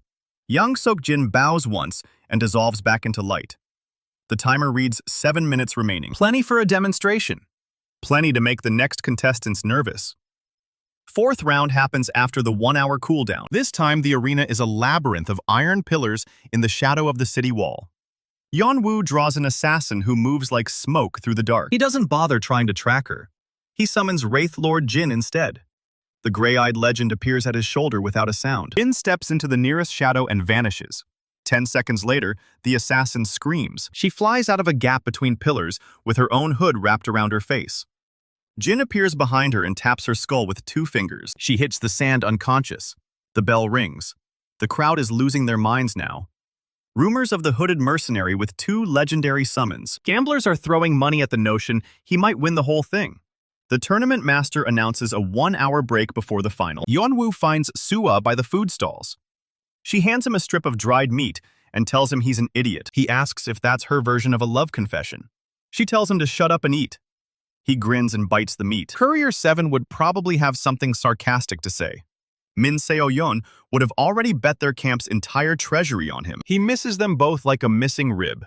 [SPEAKER 2] Young Suk-jin bows once and dissolves back into light. The timer reads 7 minutes remaining. Plenty for a demonstration. Plenty to make the next contestants nervous. 4th round happens after the 1-hour cooldown. This time, the arena is a labyrinth of iron pillars in the shadow of the city wall. Yeon-woo draws an assassin who moves like smoke through the dark. He doesn't bother trying to track her. He summons Wraith Lord Jin instead. The gray-eyed legend appears at his shoulder without a sound. Jin steps into the nearest shadow and vanishes. 10 seconds later, the assassin screams. She flies out of a gap between pillars with her own hood wrapped around her face. Jin appears behind her and taps her skull with 2 fingers. She hits the sand unconscious. The bell rings. The crowd is losing their minds now. Rumors of the hooded mercenary with 2 legendary summons. Gamblers are throwing money at the notion he might win the whole thing. The tournament master announces a 1-hour break before the final. Yeon-woo finds Soo-ah by the food stalls. She hands him a strip of dried meat and tells him he's an idiot. He asks if that's her version of a love confession. She tells him to shut up and eat. He grins and bites the meat. Courier 7 would probably have something sarcastic to say. Min Seo-yeon would have already bet their camp's entire treasury on him. He misses them both like a missing rib.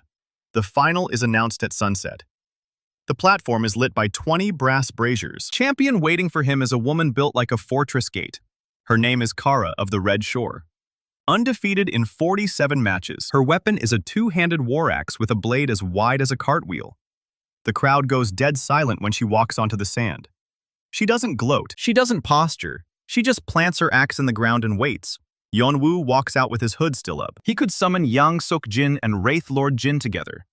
[SPEAKER 2] The final is announced at sunset. The platform is lit by 20 brass braziers. Champion waiting for him is a woman built like a fortress gate. Her name is Kara of the Red Shore. Undefeated in 47 matches, her weapon is a 2-handed war axe with a blade as wide as a cartwheel. The crowd goes dead silent when she walks onto the sand. She doesn't gloat. She doesn't posture. She just plants her axe in the ground and waits. Yeon-woo walks out with his hood still up. He could summon Yang Sok-jin and Wraith Lord Jin together,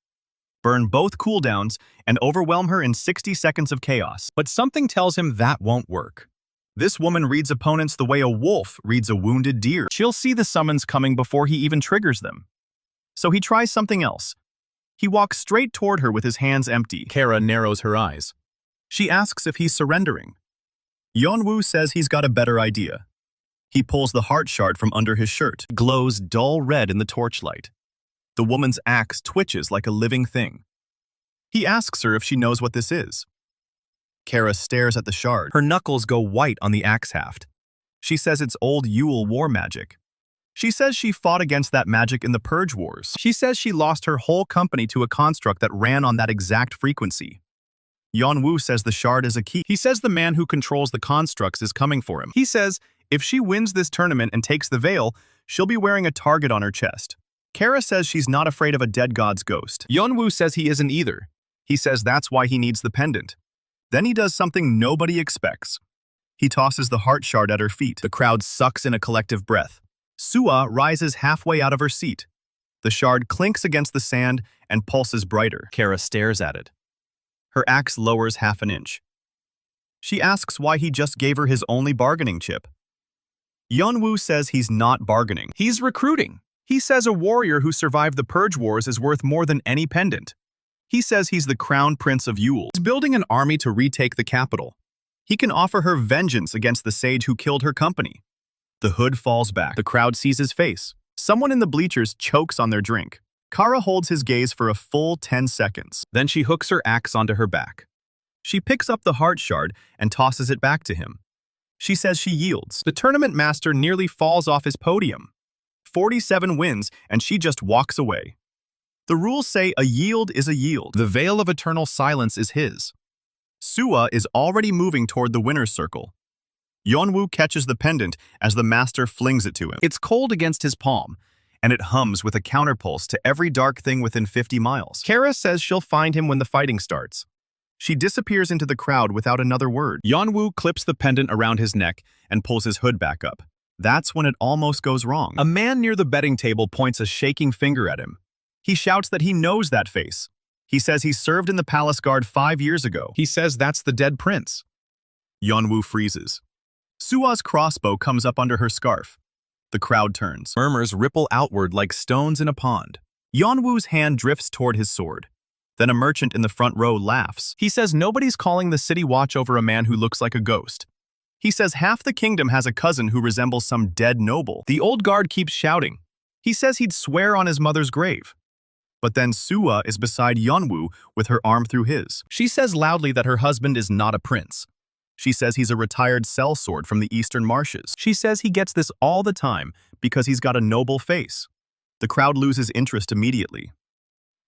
[SPEAKER 2] burn both cooldowns, and overwhelm her in 60 seconds of chaos. But something tells him that won't work. This woman reads opponents the way a wolf reads a wounded deer. She'll see the summons coming before he even triggers them. So he tries something else. He walks straight toward her with his hands empty. Kara narrows her eyes. She asks if he's surrendering. Yeon-woo says he's got a better idea. He pulls the heart shard from under his shirt. It glows dull red in the torchlight. The woman's axe twitches like a living thing. He asks her if she knows what this is. Kara stares at the shard. Her knuckles go white on the axe haft. She says it's old Yule war magic. She says she fought against that magic in the Purge Wars. She says she lost her whole company to a construct that ran on that exact frequency. Yeon-woo says the shard is a key. He says the man who controls the constructs is coming for him. He says if she wins this tournament and takes the veil, she'll be wearing a target on her chest. Kara says she's not afraid of a dead god's ghost. Yeon-woo says he isn't either. He says that's why he needs the pendant. Then he does something nobody expects. He tosses the heart shard at her feet. The crowd sucks in a collective breath. Soo-ah rises halfway out of her seat. The shard clinks against the sand and pulses brighter. Kara stares at it. Her axe lowers half an inch. She asks why he just gave her his only bargaining chip. Yeon-woo says he's not bargaining. He's recruiting. He says a warrior who survived the Purge Wars is worth more than any pendant. He says he's the crown prince of Yule. He's building an army to retake the capital. He can offer her vengeance against the sage who killed her company. The hood falls back. The crowd sees his face. Someone in the bleachers chokes on their drink. Kara holds his gaze for a full 10 seconds. Then she hooks her axe onto her back. She picks up the heart shard and tosses it back to him. She says she yields. The tournament master nearly falls off his podium. 47 wins, and she just walks away. The rules say a yield is a yield. The veil of eternal silence is his. Soo-ah is already moving toward the winner's circle. Yeon-woo catches the pendant as the master flings it to him. It's cold against his palm, and it hums with a counterpulse to every dark thing within 50 miles. Kara says she'll find him when the fighting starts. She disappears into the crowd without another word. Yeon-woo clips the pendant around his neck and pulls his hood back up. That's when it almost goes wrong. A man near the betting table points a shaking finger at him. He shouts that he knows that face. He says he served in the palace guard 5 years ago. He says that's the dead prince. Yeon-woo freezes. Soo-ah's crossbow comes up under her scarf. The crowd turns. Murmurs ripple outward like stones in a pond. Yeon-woo's hand drifts toward his sword. Then a merchant in the front row laughs. He says nobody's calling the city watch over a man who looks like a ghost. He says half the kingdom has a cousin who resembles some dead noble. The old guard keeps shouting. He says he'd swear on his mother's grave. But then Soo-ah is beside Yeon-woo with her arm through his. She says loudly that her husband is not a prince. She says he's a retired sellsword from the eastern marshes. She says he gets this all the time because he's got a noble face. The crowd loses interest immediately.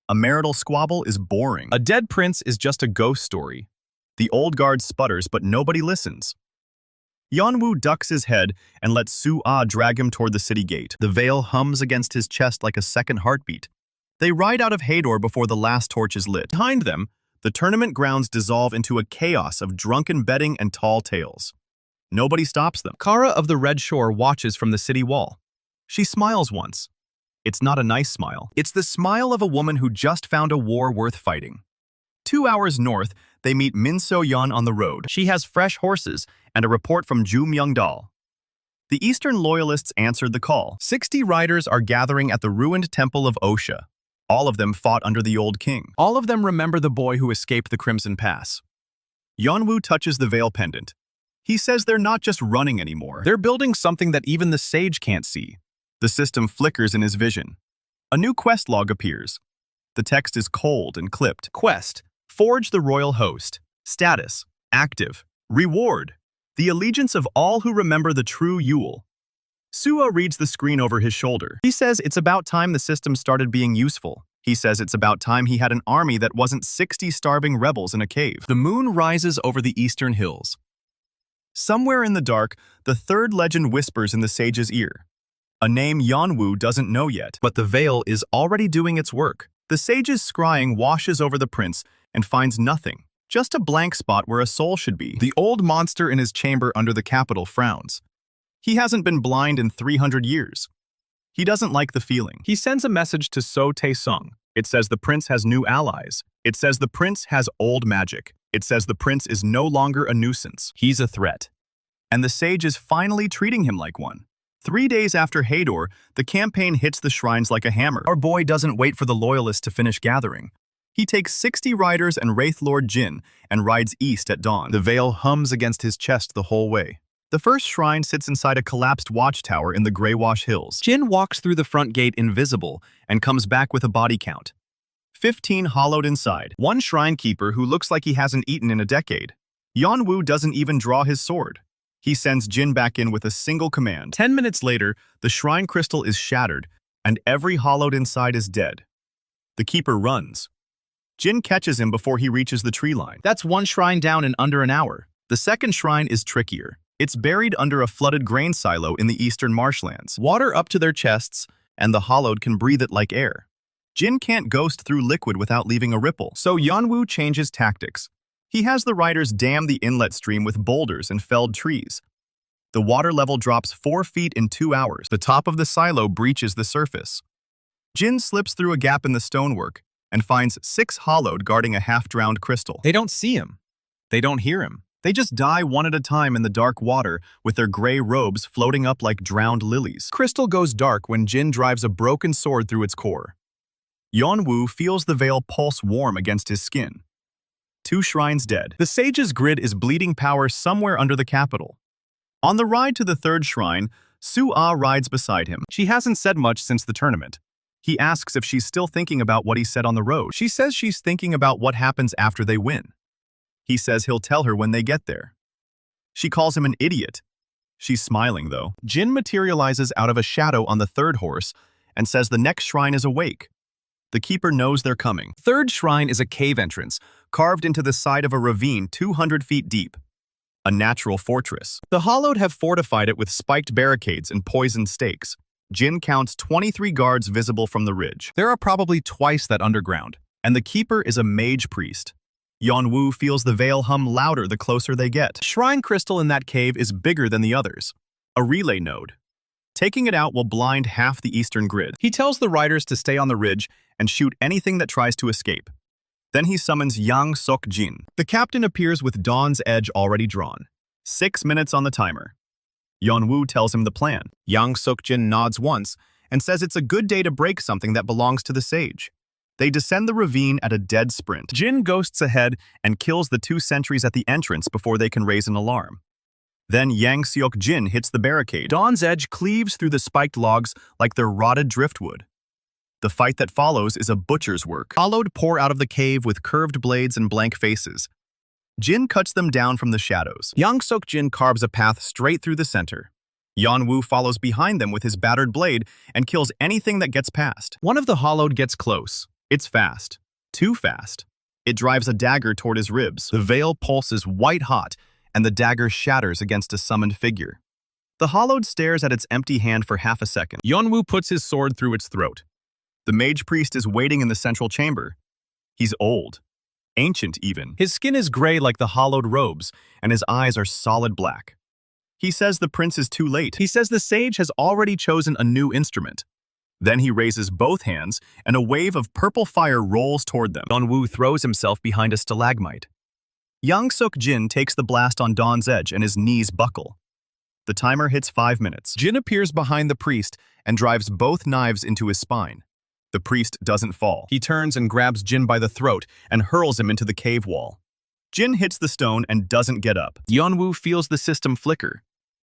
[SPEAKER 2] A marital squabble is boring. A dead prince is just a ghost story. The old guard sputters, but nobody listens. Yeon-woo ducks his head and lets Soo-ah drag him toward the city gate. The veil hums against his chest like a second heartbeat. They ride out of Heir before the last torch is lit. Behind them, the tournament grounds dissolve into a chaos of drunken betting and tall tales. Nobody stops them. Kara of the Red Shore watches from the city wall. She smiles once. It's not a nice smile. It's the smile of a woman who just found a war worth fighting. 2 hours north, they meet Min Seo-yeon on the road. She has fresh horses and a report from Ju Myung-dal. The Eastern loyalists answered the call. 60 riders are gathering at the ruined temple of Osha. All of them fought under the old king. All of them remember the boy who escaped the Crimson Pass. Yeon-woo touches the veil pendant. He says they're not just running anymore. They're building something that even the sage can't see. The system flickers in his vision. A new quest log appears. The text is cold and clipped. Quest: forge the royal host. Status: active. Reward: the allegiance of all who remember the true Yule. Sua reads the screen over his shoulder. He says it's about time the system started being useful. He says it's about time he had an army that wasn't 60 starving rebels in a cave. The moon rises over the eastern hills. Somewhere in the dark, the third legend whispers in the sage's ear. A name Yeon-woo doesn't know yet, but the veil is already doing its work. The sage's scrying washes over the prince and finds nothing, just a blank spot where a soul should be. The old monster in his chamber under the capital frowns. He hasn't been blind in 300 years. He doesn't like the feeling. He sends a message to So Tae-sung. It says the prince has new allies. It says the prince has old magic. It says the prince is no longer a nuisance. He's a threat. And the sage is finally treating him like one. 3 days after Heir, the campaign hits the shrines like a hammer. Our boy doesn't wait for the loyalists to finish gathering. He takes 60 riders and Wraith Lord Jin and rides east at dawn. The veil hums against his chest the whole way. The first shrine sits inside a collapsed watchtower in the Greywash Hills. Jin walks through the front gate invisible and comes back with a body count. 15 hollowed inside. One shrine keeper who looks like he hasn't eaten in a decade. Yeon-woo doesn't even draw his sword. He sends Jin back in with a single command. 10 minutes later, the shrine crystal is shattered, and every hollowed inside is dead. The keeper runs. Jin catches him before he reaches the tree line. That's one shrine down in under an hour. The second shrine is trickier. It's buried under a flooded grain silo in the eastern marshlands. Water up to their chests, and the hollowed can breathe it like air. Jin can't ghost through liquid without leaving a ripple, so Yeon-woo changes tactics. He has the riders dam the inlet stream with boulders and felled trees. The water level drops 4 feet in 2 hours. The top of the silo breaches the surface. Jin slips through a gap in the stonework and finds 6 hollowed guarding a half-drowned crystal. They don't see him. They don't hear him. They just die one at a time in the dark water with their gray robes floating up like drowned lilies. Crystal goes dark when Jin drives a broken sword through its core. Yeon-woo feels the veil pulse warm against his skin. 2 shrines dead. The sage's grid is bleeding power somewhere under the capital. On the ride to the third shrine, Soo-ah rides beside him. She hasn't said much since the tournament. He asks if she's still thinking about what he said on the road. She says she's thinking about what happens after they win. He says he'll tell her when they get there. She calls him an idiot. She's smiling, though. Jin materializes out of a shadow on the third horse and says the next shrine is awake. The keeper knows they're coming. Third shrine is a cave entrance, carved into the side of a ravine 200 feet deep. A natural fortress. The hollowed have fortified it with spiked barricades and poisoned stakes. Jin counts 23 guards visible from the ridge. There are probably twice that underground, and the keeper is a mage priest. Yeon-woo feels the veil hum louder the closer they get. Shrine crystal in that cave is bigger than the others. A relay node. Taking it out will blind half the eastern grid. He tells the riders to stay on the ridge and shoot anything that tries to escape. Then he summons Yang Sok-jin. The captain appears with Dawn's Edge already drawn. 6 minutes on the timer. Yeon-woo tells him the plan. Yang Sok-jin nods once and says it's a good day to break something that belongs to the sage. They descend the ravine at a dead sprint. Jin ghosts ahead and kills the 2 sentries at the entrance before they can raise an alarm. Then Yang Seok-jin hits the barricade. Dawn's Edge cleaves through the spiked logs like they're rotted driftwood. The fight that follows is a butcher's work. Hollowed pour out of the cave with curved blades and blank faces. Jin cuts them down from the shadows. Yang Sok-jin carves a path straight through the center. Yeon-woo follows behind them with his battered blade and kills anything that gets past. One of the hollowed gets close. It's fast. Too fast. It drives a dagger toward his ribs. The veil pulses white-hot, and the dagger shatters against a summoned figure. The hollowed stares at its empty hand for half a second. Yeon-woo puts his sword through its throat. The mage priest is waiting in the central chamber. He's old. Ancient, even. His skin is gray like the hollowed robes, and his eyes are solid black. He says the prince is too late. He says the sage has already chosen a new instrument. Then he raises both hands, and a wave of purple fire rolls toward them. Yeon-woo throws himself behind a stalagmite. Yang Sok-jin takes the blast on Dawn's Edge and his knees buckle.
[SPEAKER 1] The timer hits 5 minutes. Jin appears behind the priest and drives both knives into his spine. The priest doesn't fall. He turns and grabs Jin by the throat and hurls him into the cave wall. Jin hits the stone and doesn't get up. Yeon-woo feels the system flicker.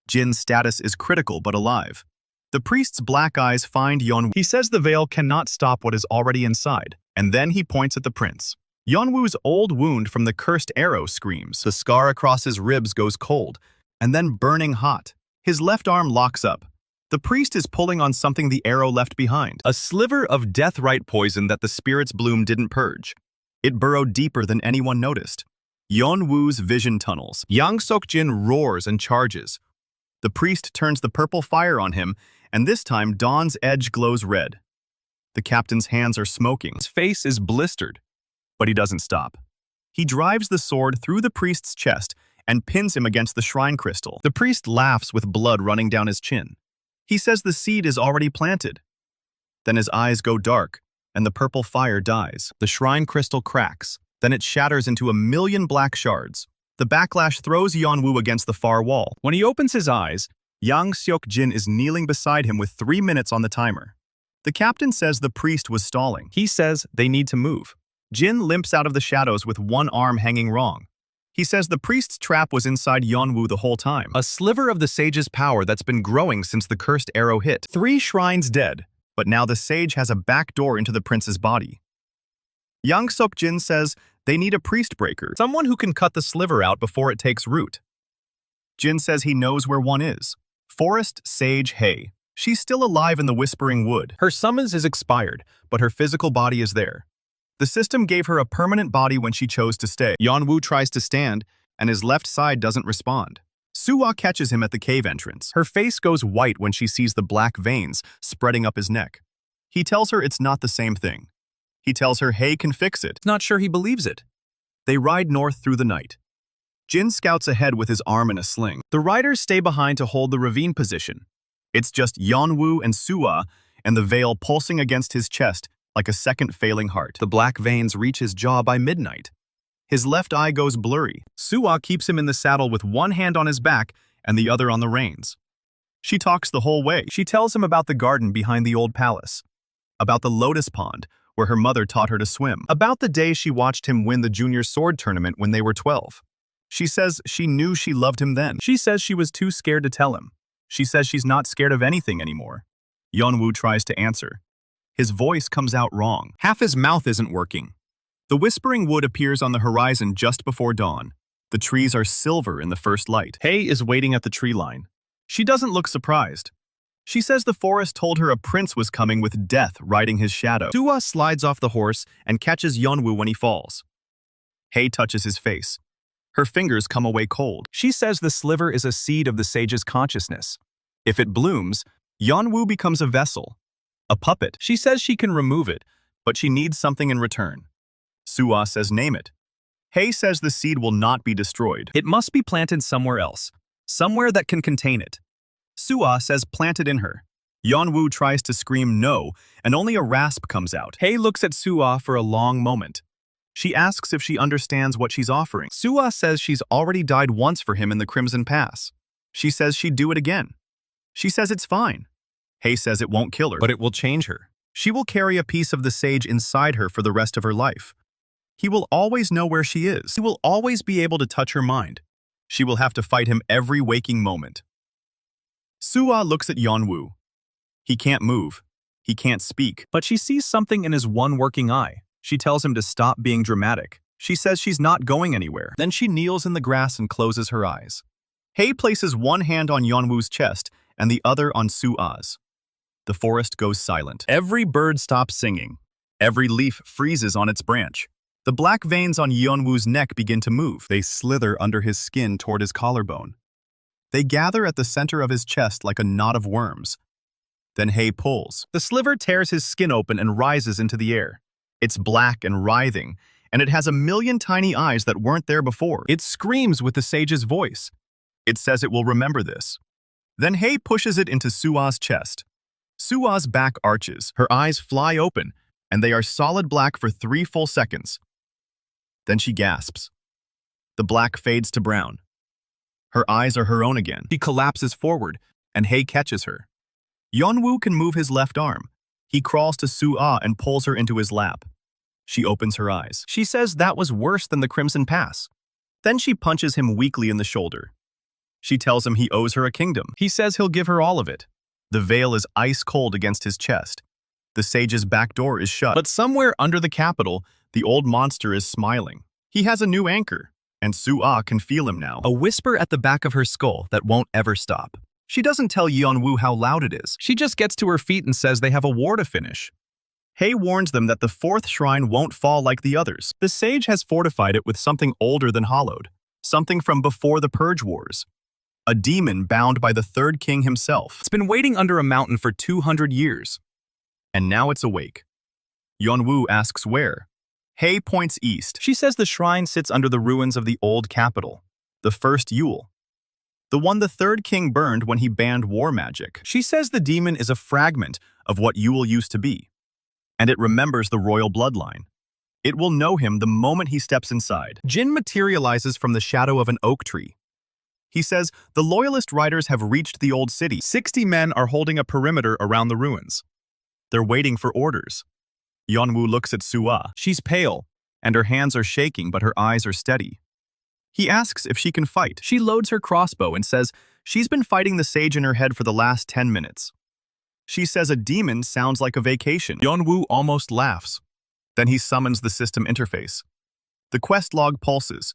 [SPEAKER 1] Jin's status is critical but alive. The priest's black eyes find Yeon-woo. He says the veil cannot stop what is already inside, and then he points at the prince. Yeon-woo's old wound from the cursed arrow screams. The scar across his ribs goes cold, and then burning hot. His left arm locks up. The priest is pulling on something the arrow left behind. A sliver of death-right poison that the spirit's bloom didn't purge. It burrowed deeper than anyone noticed. Yeon-woo's vision tunnels. Yang Sok-jin roars and charges. The priest turns the purple fire on him, and this time Dawn's edge glows red. The captain's hands are smoking. His face is blistered, but he doesn't stop. He drives the sword through the priest's chest and pins him against the shrine crystal. The priest laughs with blood running down his chin. He says the seed is already planted. Then his eyes go dark, and the purple fire dies. The shrine crystal cracks. Then it shatters into 1,000,000 black shards. The backlash throws Yeon-woo against the far wall. When he opens his eyes, Yang Sok-jin is kneeling beside him with 3 minutes on the timer. The captain says the priest was stalling. He says they need to move. Jin limps out of the shadows with one arm hanging wrong. He says the priest's trap was inside Yeon-woo the whole time. A sliver of the sage's power that's been growing since the cursed arrow hit. 3 shrines dead, but now the sage has a back door into the prince's body. Yang Sok-jin says they need a priest breaker, someone who can cut the sliver out before it takes root. Jin says he knows where one is. Forest Sage Heir. She's still alive in the Whispering Wood. Her summons is expired, but her physical body is there. The system gave her a permanent body when she chose to stay. Yeon-woo tries to stand, and his left side doesn't respond. Suwa catches him at the cave entrance. Her face goes white when she sees the black veins spreading up his neck. He tells her it's not the same thing. He tells her Heir can fix it. Not sure he believes it. They ride north through the night. Jin scouts ahead with his arm in a sling. The riders stay behind to hold the ravine position. It's just Yeon-woo and Suwa, and the veil pulsing against his chest like a second failing heart. The black veins reach his jaw by midnight. His left eye goes blurry. Suwa keeps him in the saddle with one hand on his back and the other on the reins. She talks the whole way. She tells him about the garden behind the old palace, about the lotus pond where her mother taught her to swim, about the day she watched him win the junior sword tournament when they were 12. She says she knew she loved him then. She says she was too scared to tell him. She says she's not scared of anything anymore. Yeon-woo tries to answer. His voice comes out wrong. Half his mouth isn't working. The Whispering Wood appears on the horizon just before dawn. The trees are silver in the first light. Heir is waiting at the tree line. She doesn't look surprised. She says the forest told her a prince was coming with death riding his shadow. Suwa slides off the horse and catches Yeon-woo when he falls. Heir touches his face. Her fingers come away cold. She says the sliver is a seed of the sage's consciousness. If it blooms, Yeon-woo becomes a vessel. A puppet. She says she can remove it, but she needs something in return. Suwa says name it. Heir says the seed will not be destroyed. It must be planted somewhere else, somewhere that can contain it. Suwa says plant it in her. Yeon-woo tries to scream no, and only a rasp comes out. Heir looks at Suwa for a long moment. She asks if she understands what she's offering. Suwa says she's already died once for him in the Crimson Pass. She says she'd do it again. She says it's fine. Heir says it won't kill her, but it will change her. She will carry a piece of the sage inside her for the rest of her life. He will always know where she is. He will always be able to touch her mind. She will have to fight him every waking moment. Suwa looks at Yeon-woo. He can't move. He can't speak. But she sees something in his one working eye. She tells him to stop being dramatic. She says she's not going anywhere. Then she kneels in the grass and closes her eyes. Heir places one hand on Yeon-woo's chest and the other on Suwa's. The forest goes silent. Every bird stops singing. Every leaf freezes on its branch. The black veins on Yeon-woo's neck begin to move. They slither under his skin toward his collarbone. They gather at the center of his chest like a knot of worms. Then Heir pulls. The sliver tears his skin open and rises into the air. It's black and writhing, and it has 1,000,000 tiny eyes that weren't there before. It screams with the sage's voice. It says it will remember this. Then Heir pushes it into Suwa's chest. Suwa's back arches, her eyes fly open, and they are solid black for 3 full seconds. Then she gasps. The black fades to brown.
[SPEAKER 2] Her eyes are her own again. She collapses forward, and Heir catches her. Yeon-woo can move his left arm. He crawls to Soo-ah and pulls her into his lap. She opens her eyes. She says that was worse than the Crimson Pass. Then she punches him weakly in the shoulder. She tells him he owes her a kingdom. He says he'll give her all of it. The veil is ice cold against his chest. The sage's back door is shut. But somewhere under the capital, the old monster is smiling. He has a new anchor, and Soo-ah can feel him now. A whisper at the back of her skull that won't ever stop. She doesn't tell Yeon-woo how loud it is. She just gets to her feet and says they have a war to finish. Heir warns them that the fourth shrine won't fall like the others. The sage has fortified it with something older than hollowed, something from before the Purge Wars. A demon bound by the third king himself. It's been waiting under a mountain for 200 years. And now it's awake. Yeon-woo asks where. Heir points east. She says the shrine sits under the ruins of the old capital, the first Yule. The one the third king burned when he banned war magic. She says the demon is a fragment of what Yule used to be, and it remembers the royal bloodline. It will know him the moment he steps inside. Jin materializes from the shadow of an oak tree. He says the loyalist riders have reached the old city. 60 men are holding a perimeter around the ruins. They're waiting for orders. Yeon-woo looks at Soo-ah. She's pale, and her hands are shaking, but her eyes are steady. He asks if she can fight. She loads her crossbow and says she's been fighting the sage in her head for the last 10 minutes. She says a demon sounds like a vacation. Yeon-woo almost laughs. Then he summons the system interface. The quest log pulses.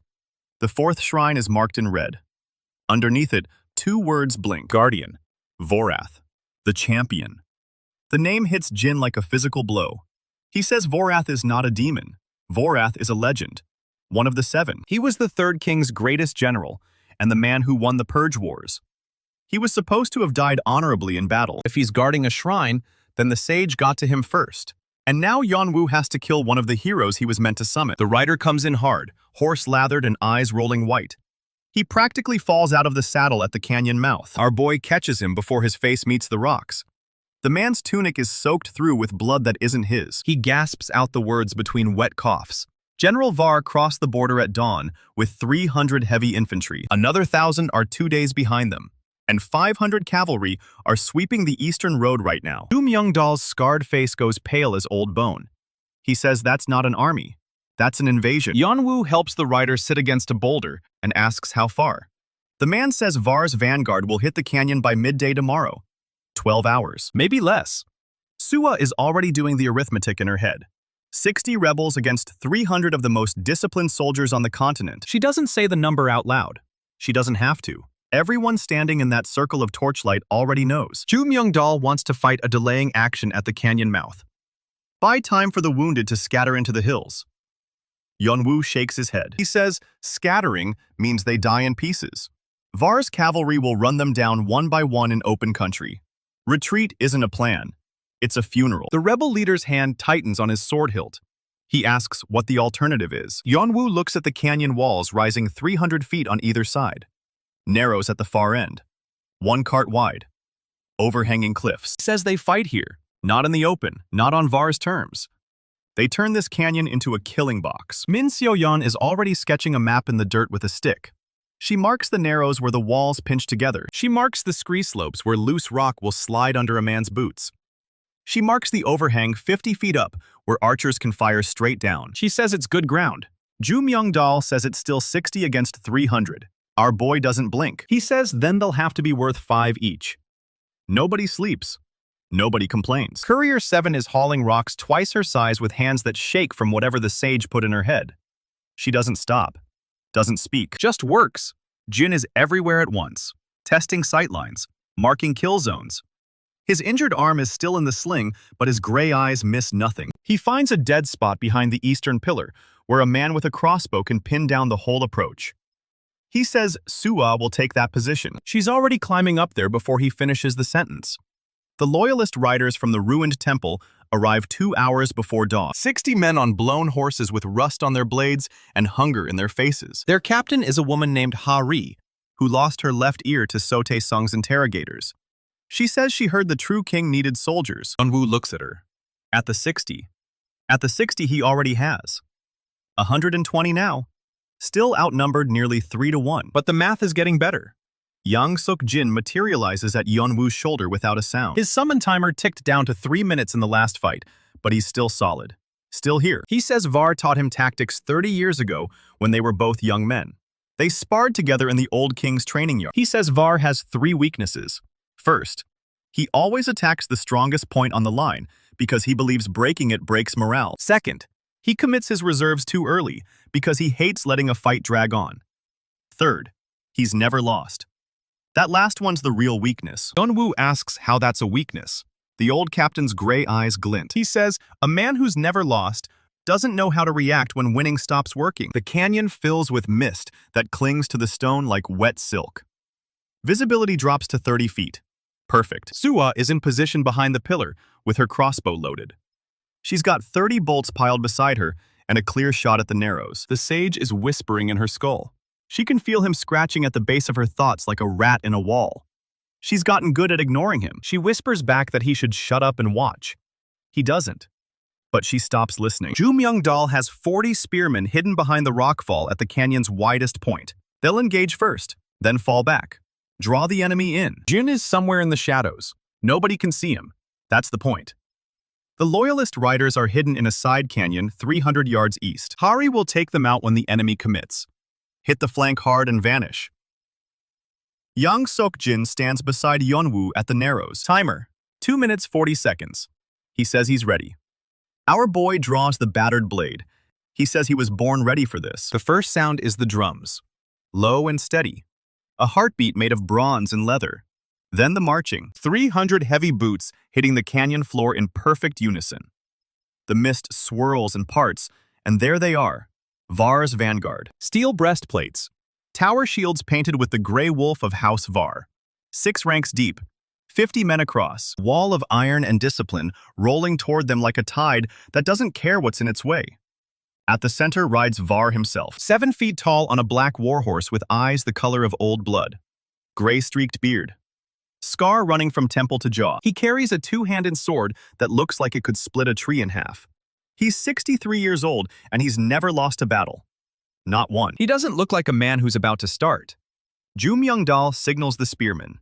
[SPEAKER 2] The fourth shrine is marked in red. Underneath it, 2 words blink. Guardian. Vorath. The champion. The name hits Jin like a physical blow. He says Vorath is not a demon. Vorath is a legend. One of the 7. He was the third king's greatest general, and the man who won the Purge Wars. He was supposed to have died honorably in battle. If he's guarding a shrine, then the sage got to him first. And now Yeon-woo has to kill one of the heroes he was meant to summon. The rider comes in hard, horse lathered and eyes rolling white. He practically falls out of the saddle at the canyon mouth. Our boy catches him before his face meets the rocks. The man's tunic is soaked through with blood that isn't his. He gasps out the words between wet coughs. General Var crossed the border at dawn with 300 heavy infantry. Another 1,000 are 2 days behind them, and 500 cavalry are sweeping the eastern road right now. Joo Myung-dal's scarred face goes pale as old bone. He says that's not an army. That's an invasion. Yeon-woo helps the rider sit against a boulder and asks how far. The man says Var's vanguard will hit the canyon by midday tomorrow. 12 hours. Maybe less. Soo-ah is already doing the arithmetic in her head. 60 rebels against 300 of the most disciplined soldiers on the continent. She doesn't say the number out loud. She doesn't have to. Everyone standing in that circle of torchlight already knows. Joo Myung-dal wants to fight a delaying action at the canyon mouth. Buy time for the wounded to scatter into the hills. Yeon-woo shakes his head. He says scattering means they die in pieces. Var's cavalry will run them down one by one in open country. Retreat isn't a plan. It's a funeral. The rebel leader's hand tightens on his sword hilt. He asks what the alternative is. Yeon-woo looks at the canyon walls rising 300 feet on either side. Narrows at the far end. 1 cart wide. Overhanging cliffs. He says they fight here. Not in the open. Not on Var's terms. They turn this canyon into a killing box. Min Seo-yeon is already sketching a map in the dirt with a stick. She marks the narrows where the walls pinch together. She marks the scree slopes where loose rock will slide under a man's boots. She marks the overhang 50 feet up where archers can fire straight down. She says it's good ground. Joo Myung-dal says it's still 60 against 300. Our boy doesn't blink. He says then they'll have to be worth 5 each. Nobody sleeps. Nobody complains. Courier 7 is hauling rocks twice her size with hands that shake from whatever the sage put in her head. She doesn't stop. Doesn't speak. Just works. Jin is everywhere at once. Testing sightlines. Marking kill zones. His injured arm is still in the sling, but his gray eyes miss nothing. He finds a dead spot behind the eastern pillar, where a man with a crossbow can pin down the whole approach. He says Soo-ah will take that position. She's already climbing up there before he finishes the sentence. The loyalist riders from the ruined temple arrive 2 hours before dawn. 60 men on blown horses with rust on their blades and hunger in their faces. Their captain is a woman named Heir, who lost her left ear to Sotae Sung's interrogators. She says she heard the true king needed soldiers. Yeon-woo looks at her. At the 60. At the 60 he already has. 120 now. still outnumbered nearly 3-1. But the math is getting better. Yang Suk-jin materializes at Yeon-woo's shoulder without a sound. His summon timer ticked down to 3 minutes in the last fight, but he's still solid. Still here. He says Var taught him tactics 30 years ago when they were both young men. They sparred together in the old king's training yard. He says Var has 3 weaknesses. First, he always attacks the strongest point on the line because he believes breaking it breaks morale. Second, he commits his reserves too early because he hates letting a fight drag on. Third, he's never lost. That last one's the real weakness. Yeon-woo asks how that's a weakness. The old captain's gray eyes glint. He says, a man who's never lost doesn't know how to react when winning stops working. The canyon fills with mist that clings to the stone like wet silk. Visibility drops to 30 feet. Perfect. Suwa is in position behind the pillar with her crossbow loaded. She's got 30 bolts piled beside her and a clear shot at the narrows. The sage is whispering in her skull. She can feel him scratching at the base of her thoughts like a rat in a wall. She's gotten good at ignoring him. She whispers back that he should shut up and watch. He doesn't. But she stops listening. Joo Myung-dal has 40 spearmen hidden behind the rockfall at the canyon's widest point. They'll engage first, then fall back. Draw the enemy in. Jin is somewhere in the shadows. Nobody can see him. That's the point. The Loyalist riders are hidden in a side canyon 300 yards east. Hari will take them out when the enemy commits. Hit the flank hard and vanish. Yang Suk-jin stands beside Yeon-woo at the narrows. Timer, 2 minutes 40 seconds. He says he's ready. Our boy draws the battered blade. He says he was born ready for this. The first sound is the drums. Low and steady. A heartbeat made of bronze and leather. Then the marching. 300 heavy boots hitting the canyon floor in perfect unison. The mist swirls and parts, and there they are. Var's vanguard. Steel breastplates. Tower shields painted with the gray wolf of House Var. 6 ranks deep. 50 men across. Wall of iron and discipline rolling toward them like a tide that doesn't care what's in its way. At the center rides Var himself. 7 feet tall on a black warhorse with eyes the color of old blood. Gray-streaked beard. Scar running from temple to jaw. He carries a 2-handed sword that looks like it could split a tree in half. He's 63 years old, and he's never lost a battle. Not one. He doesn't look like a man who's about to start. Joo Myung-dal signals the spearmen.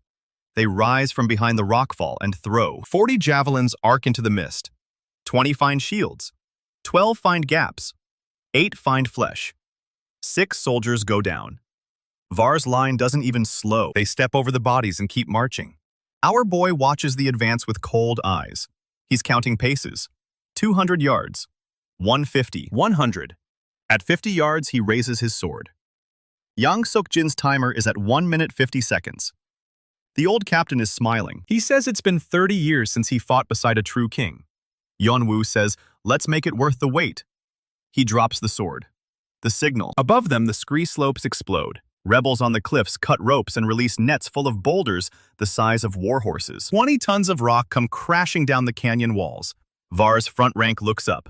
[SPEAKER 2] They rise from behind the rockfall and throw. 40 javelins arc into the mist. 20 find shields. 12 find gaps. 8 find flesh. 6 soldiers go down. Var's line doesn't even slow. They step over the bodies and keep marching. Our boy watches the advance with cold eyes. He's counting paces. 200 yards. 150. 100. At 50 yards, he raises his sword. Yang Suk-jin's timer is at 1 minute 50 seconds. The old captain is smiling. He says it's been 30 years since he fought beside a true king. Yeon-woo says, let's make it worth the wait. He drops the sword. The signal. Above them, the scree slopes explode. Rebels on the cliffs cut ropes and release nets full of boulders the size of war horses. 20 tons of rock come crashing down the canyon walls. Var's front rank looks up.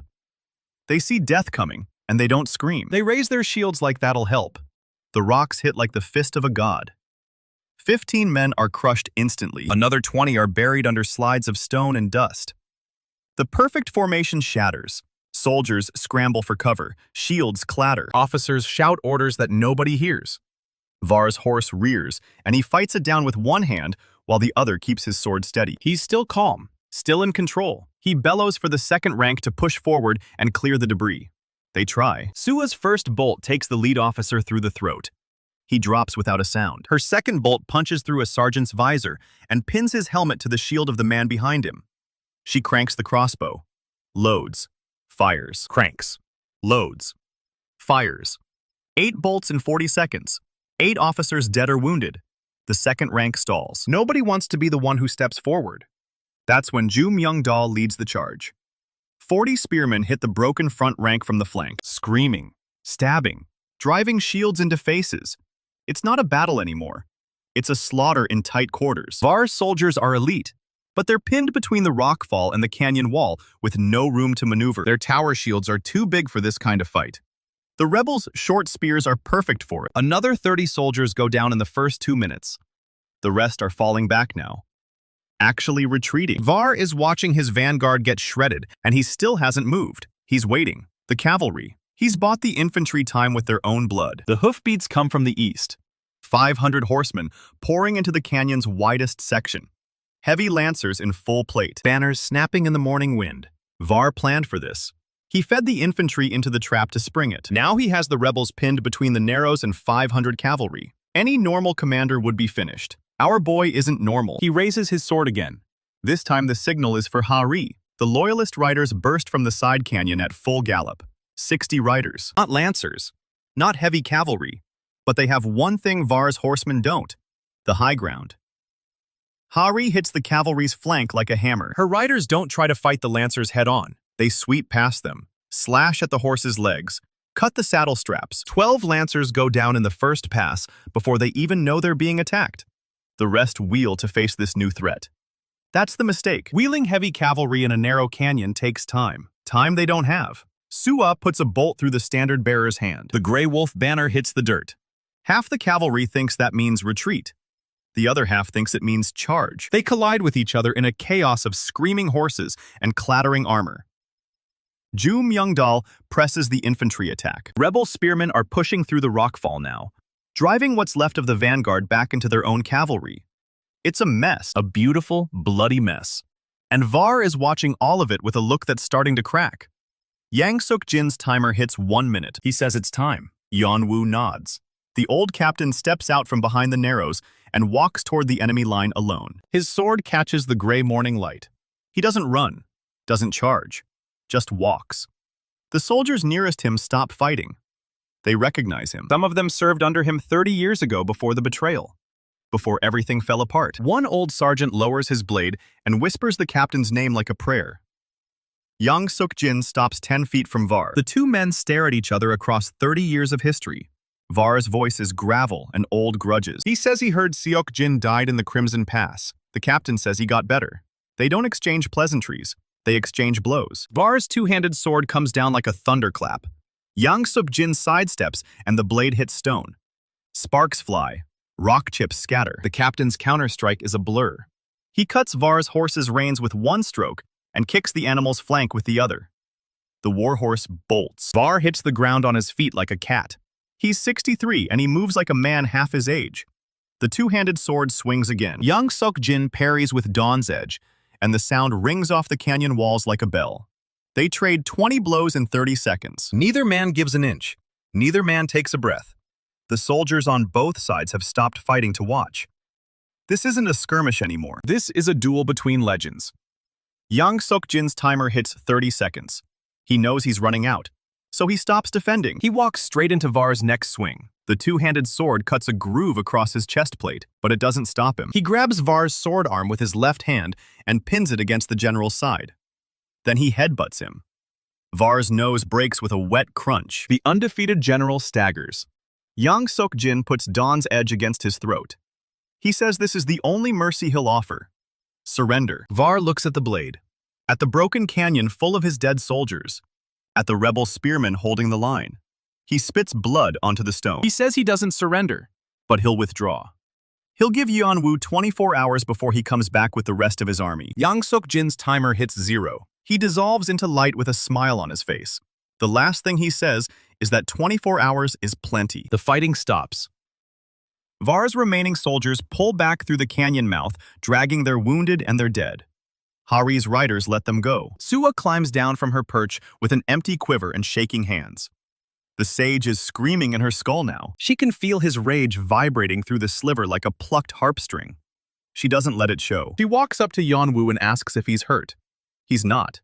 [SPEAKER 2] They see death coming, and they don't scream. They raise their shields like that'll help. The rocks hit like the fist of a god. 15 men are crushed instantly. Another 20 are buried under slides of stone and dust. The perfect formation shatters. Soldiers scramble for cover. Shields clatter. Officers shout orders that nobody hears. Var's horse rears, and he fights it down with one hand while the other keeps his sword steady. He's still calm, still in control. He bellows for the second rank to push forward and clear the debris. They try. Sua's first bolt takes the lead officer through the throat. He drops without a sound. Her second bolt punches through a sergeant's visor and pins his helmet to the shield of the man behind him. She cranks the crossbow. Loads. Fires. Cranks. Loads. Fires. 8 bolts in 40 seconds. 8 officers dead or wounded. The second rank stalls. Nobody wants to be the one who steps forward. That's when Joo Myung-dal leads the charge. 40 spearmen hit the broken front rank from the flank, screaming, stabbing, driving shields into faces. It's not a battle anymore. It's a slaughter in tight quarters. Var's soldiers are elite, but they're pinned between the rockfall and the canyon wall with no room to maneuver. Their tower shields are too big for this kind of fight. The rebels' short spears are perfect for it. Another 30 soldiers go down in the first 2 minutes. The rest are falling back now. Actually retreating. Var is watching his vanguard get shredded, and he still hasn't moved. He's waiting. The cavalry. He's bought the infantry time with their own blood. The hoofbeats come from the east. 500 horsemen pouring into the canyon's widest section. Heavy lancers in full plate, banners snapping in the morning wind. Var planned for this. He fed the infantry into the trap to spring it. Now he has the rebels pinned between the Narrows and 500 cavalry. Any normal commander would be finished. Our boy isn't normal. He raises his sword again. This time the signal is for Heir. The loyalist riders burst from the side canyon at full gallop. 60 riders. Not lancers. Not heavy cavalry. But they have one thing Var's horsemen don't. The high ground. Heir hits the cavalry's flank like a hammer. Her riders don't try to fight the lancers head-on. They sweep past them, slash at the horse's legs, cut the saddle straps. 12 lancers go down in the first pass before they even know they're being attacked. The rest wheel to face this new threat. That's the mistake. Wheeling heavy cavalry in a narrow canyon takes time. Time they don't have. Sua puts a bolt through the standard bearer's hand. The Grey Wolf banner hits the dirt. Half the cavalry thinks that means retreat. The other half thinks it means charge. They collide with each other in a chaos of screaming horses and clattering armor. Ju Myung-dal presses the infantry attack. Rebel spearmen are pushing through the rockfall now, driving what's left of the vanguard back into their own cavalry. It's a mess, a beautiful, bloody mess. And Var is watching all of it with a look that's starting to crack. Yang Suk-jin's timer hits 1 minute. He says it's time. Yeon-woo nods. The old captain steps out from behind the Narrows and walks toward the enemy line alone. His sword catches the gray morning light. He doesn't run, doesn't charge, just walks. The soldiers nearest him stop fighting. They recognize him. Some of them served under him 30 years ago before the betrayal, before everything fell apart. One old sergeant lowers his blade and whispers the captain's name like a prayer. Yang Suk-jin stops 10 feet from Var. The two men stare at each other across 30 years of history. Var's voice is gravel and old grudges. He says he heard Seok-jin died in the Crimson Pass. The captain says he got better. They don't exchange pleasantries. They exchange blows. Var's two-handed sword comes down like a thunderclap. Yang Suk-jin sidesteps and the blade hits stone. Sparks fly. Rock chips scatter. The captain's counterstrike is a blur. He cuts Var's horse's reins with one stroke and kicks the animal's flank with the other. The warhorse bolts. Var hits the ground on his feet like a cat. He's 63 and he moves like a man half his age. The two-handed sword swings again. Yang Suk-jin parries with Dawn's Edge, and the sound rings off the canyon walls like a bell. They trade 20 blows in 30 seconds. Neither man gives an inch. Neither man takes a breath. The soldiers on both sides have stopped fighting to watch. This isn't a skirmish anymore. This is a duel between legends. Yang Suk-jin's timer hits 30 seconds. He knows he's running out, so he stops defending. He walks straight into Var's next swing. The two-handed sword cuts a groove across his chest plate, but it doesn't stop him. He grabs Var's sword arm with his left hand and pins it against the general's side. Then he headbutts him. Var's nose breaks with a wet crunch. The undefeated general staggers. Yang Suk-jin puts Dawn's Edge against his throat. He says this is the only mercy he'll offer. Surrender. Var looks at the blade, at the broken canyon full of his dead soldiers, at the rebel spearmen holding the line. He spits blood onto the stone. He says he doesn't surrender, but he'll withdraw. He'll give Yeon-woo 24 hours before he comes back with the rest of his army. Yang Suk-jin's timer hits 0. He dissolves into light with a smile on his face. The last thing he says is that 24 hours is plenty. The fighting stops. Var's remaining soldiers pull back through the canyon mouth, dragging their wounded and their dead. Heir's riders let them go. Sua climbs down from her perch with an empty quiver and shaking hands. The sage is screaming in her skull now. She can feel his rage vibrating through the sliver like a plucked harp string. She doesn't let it show. She walks up to Yeon-woo and asks if he's hurt. He's not.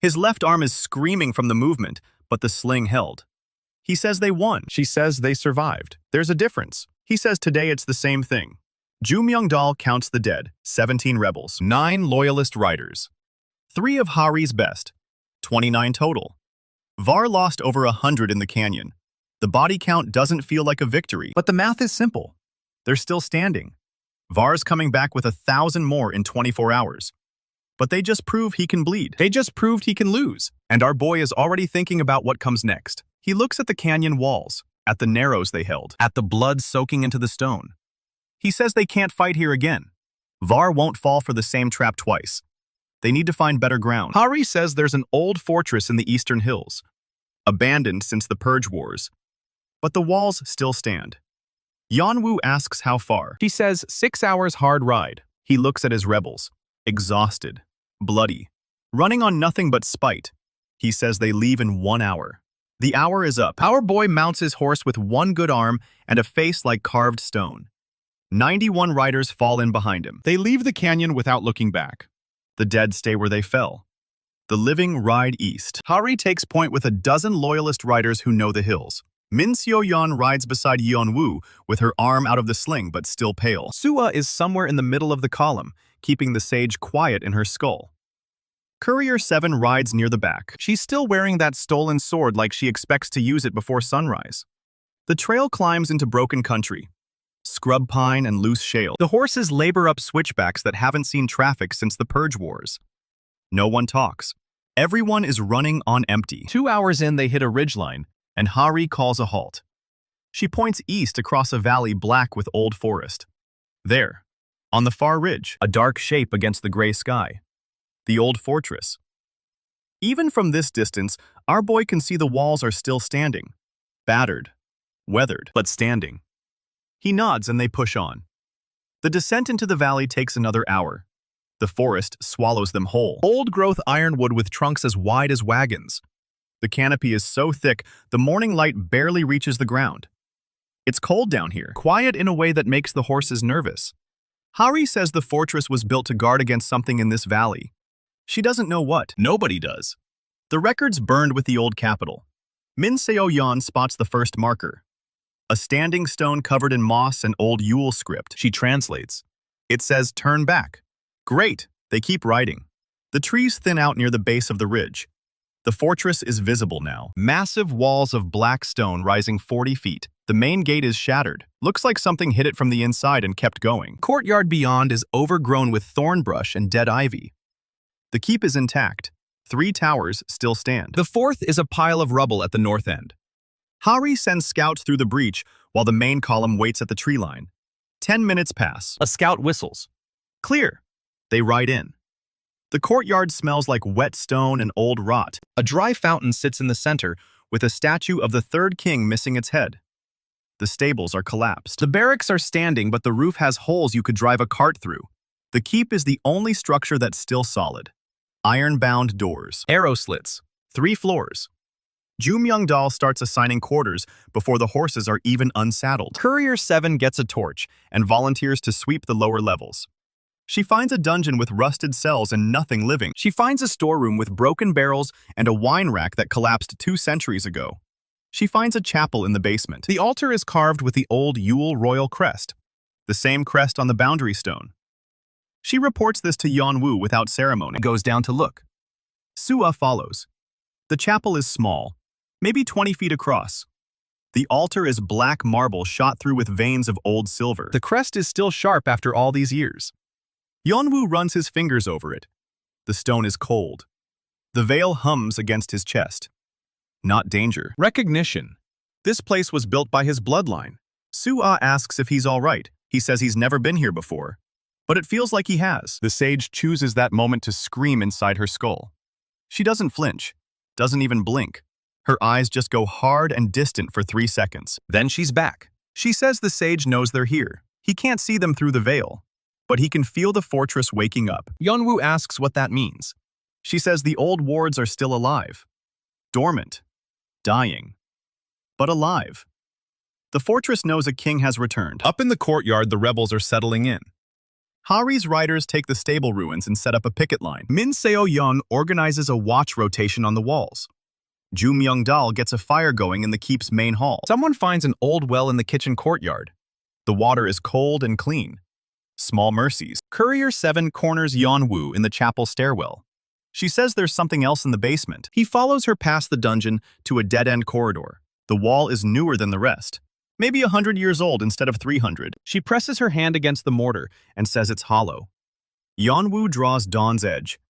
[SPEAKER 2] His left arm is screaming from the movement, but the sling held. He says they won. She says they survived. There's a difference. He says today it's the same thing. Ju Myung-dal counts the dead, 17 rebels, 9 loyalist riders. 3 of Heir's best, 29 total. Var lost over 100 in the canyon. The body count doesn't feel like a victory, but the math is simple. They're still standing. Var's coming back with 1,000 more in 24 hours. But they just prove he can bleed. They just proved he can lose. And our boy is already thinking about what comes next. He looks at the canyon walls, at the narrows they held, at the blood soaking into the stone. He says they can't fight here again. Var won't fall for the same trap twice. They need to find better ground. Heir says there's an old fortress in the eastern hills. abandoned since the Purge Wars. But the walls still stand. Yeon-woo asks how far. He says 6 hours hard ride. He looks at his rebels, exhausted, bloody, running on nothing but spite. He says they leave in 1 hour. The hour is up. Our boy mounts his horse with one good arm and a face like carved stone. 91 riders fall in behind him. They leave the canyon without looking back. The dead stay where they fell. The living ride east. Heir takes point with a dozen loyalist riders who know the hills. Min Seo-yeon rides beside Yeon-woo with her arm out of the sling but still pale. Sua is somewhere in the middle of the column, keeping the sage quiet in her skull. Courier 7 rides near the back. She's still wearing that stolen sword like she expects to use it before sunrise. The trail climbs into broken country. Scrub pine and loose shale. The horses labor up switchbacks that haven't seen traffic since the Purge Wars. No one talks. Everyone is running on empty. 2 hours in, they hit a ridgeline, and Heir calls a halt. She points east across a valley black with old forest. There, on the far ridge, a dark shape against the gray sky. The old fortress. Even from this distance, our boy can see the walls are still standing. Battered, weathered, but standing. He nods and they push on. The descent into the valley takes another hour. The forest swallows them whole. Old-growth ironwood with trunks as wide as wagons. The canopy is so thick, the morning light barely reaches the ground. It's cold down here, quiet in a way that makes the horses nervous. Heir says the fortress was built to guard against something in this valley. She doesn't know what. Nobody does. The record's burned with the old capital. Min Seo-yeon spots the first marker. A standing stone covered in moss and old Yule script. She translates. It says, "Turn back." Great, they keep riding. The trees thin out near the base of the ridge. The fortress is visible now. Massive walls of black stone rising 40 feet. The main gate is shattered. Looks like something hit it from the inside and kept going. Courtyard beyond is overgrown with thorn brush and dead ivy. The keep is intact. 3 towers still stand. The fourth is a pile of rubble at the north end. Heir sends scouts through the breach while the main column waits at the tree line. 10 minutes pass. A scout whistles. Clear. They ride in. The courtyard smells like wet stone and old rot. A dry fountain sits in the center with a statue of the third king missing its head. The stables are collapsed. The barracks are standing, but the roof has holes you could drive a cart through. The keep is the only structure that's still solid. Iron-bound doors. Arrow slits. 3 floors. Ju Myung-dal starts assigning quarters before the horses are even unsaddled. Courier 7 gets a torch and volunteers to sweep the lower levels. She finds a dungeon with rusted cells and nothing living. She finds a storeroom with broken barrels and a wine rack that collapsed 2 centuries ago. She finds a chapel in the basement. The altar is carved with the old Yule royal crest, the same crest on the boundary stone. She reports this to Yeon-woo without ceremony and goes down to look. Sua follows. The chapel is small, maybe 20 feet across. The altar is black marble shot through with veins of old silver. The crest is still sharp after all these years. Yeon-woo runs his fingers over it. The stone is cold. The veil hums against his chest. Not danger. Recognition. This place was built by his bloodline. Sua asks if he's all right. He says he's never been here before. But it feels like he has. The sage chooses that moment to scream inside her skull. She doesn't flinch, doesn't even blink. Her eyes just go hard and distant for 3 seconds. Then she's back. She says the sage knows they're here. He can't see them through the veil, but he can feel the fortress waking up. Yeon-woo asks what that means. She says the old wards are still alive. Dormant. Dying. But alive. The fortress knows a king has returned. Up in the courtyard, the rebels are settling in. Heir's riders take the stable ruins and set up a picket line. Min Seo-yeon organizes a watch rotation on the walls. Ju Myung-dal gets a fire going in the keep's main hall. Someone finds an old well in the kitchen courtyard. The water is cold and clean. Small mercies. Courier 7 corners Yeon-woo in the chapel stairwell. She says there's something else in the basement. He follows her past the dungeon to a dead-end corridor. The wall is newer than the rest. Maybe 100 years old instead of 300. She presses her hand against the mortar and says it's hollow. Yeon-woo draws Dawn's edge.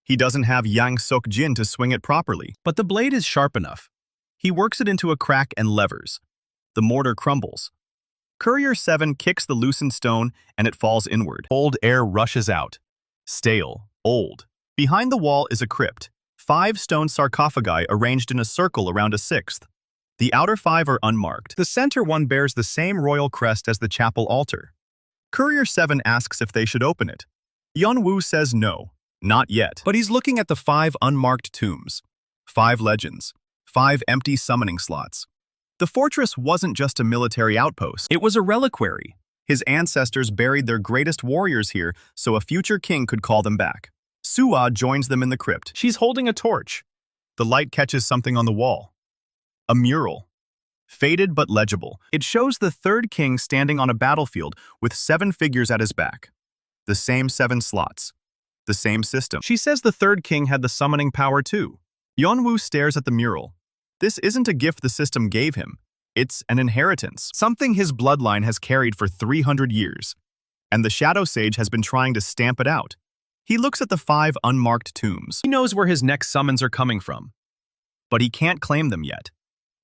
[SPEAKER 2] He doesn't have Yang Sok-jin to swing it properly, but the blade is sharp enough. He works it into a crack and levers. The mortar crumbles. Courier 7 kicks the loosened stone and it falls inward. Cold air rushes out. Stale, old. Behind the wall is a crypt, 5 stone sarcophagi arranged in a circle around a sixth. The outer 5 are unmarked. The center one bears the same royal crest as the chapel altar. Courier 7 asks if they should open it. Yeon-woo says no, not yet. But he's looking at the 5 unmarked tombs. 5 legends. 5 empty summoning slots. The fortress wasn't just a military outpost. It was a reliquary. His ancestors buried their greatest warriors here so a future king could call them back. Sua joins them in the crypt. She's holding a torch. The light catches something on the wall. A mural. Faded but legible. It shows the third king standing on a battlefield with 7 figures at his back. The same 7 slots. The same system. She says the third king had the summoning power too. Yeon-woo stares at the mural. This isn't a gift the system gave him. It's an inheritance. Something his bloodline has carried for 300 years. And the Shadow Sage has been trying to stamp it out. He looks at the 5 unmarked tombs. He knows where his next summons are coming from. But he can't claim them yet.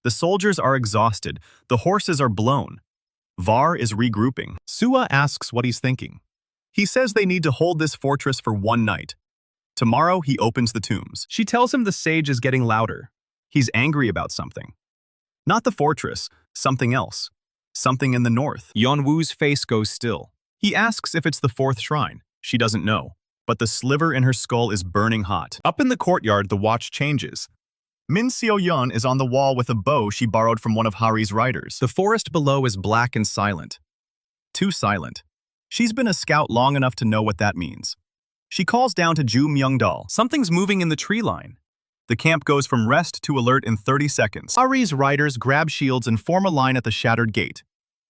[SPEAKER 2] The soldiers are exhausted. The horses are blown. Var is regrouping. Sua asks what he's thinking. He says they need to hold this fortress for 1 night. Tomorrow he opens the tombs. She tells him the sage is getting louder. He's angry about something. Not the fortress, something else. Something in the north. Yeon-woo's face goes still. He asks if it's the 4th shrine. She doesn't know. But the sliver in her skull is burning hot. Up in the courtyard, the watch changes. Min Seo-yeon is on the wall with a bow she borrowed from one of Hari's riders. The forest below is black and silent. Too silent. She's been a scout long enough to know what that means. She calls down to Ju Myung-dal. Something's moving in the tree line. The camp goes from rest to alert in 30 seconds. Hari's riders grab shields and form a line at the shattered gate.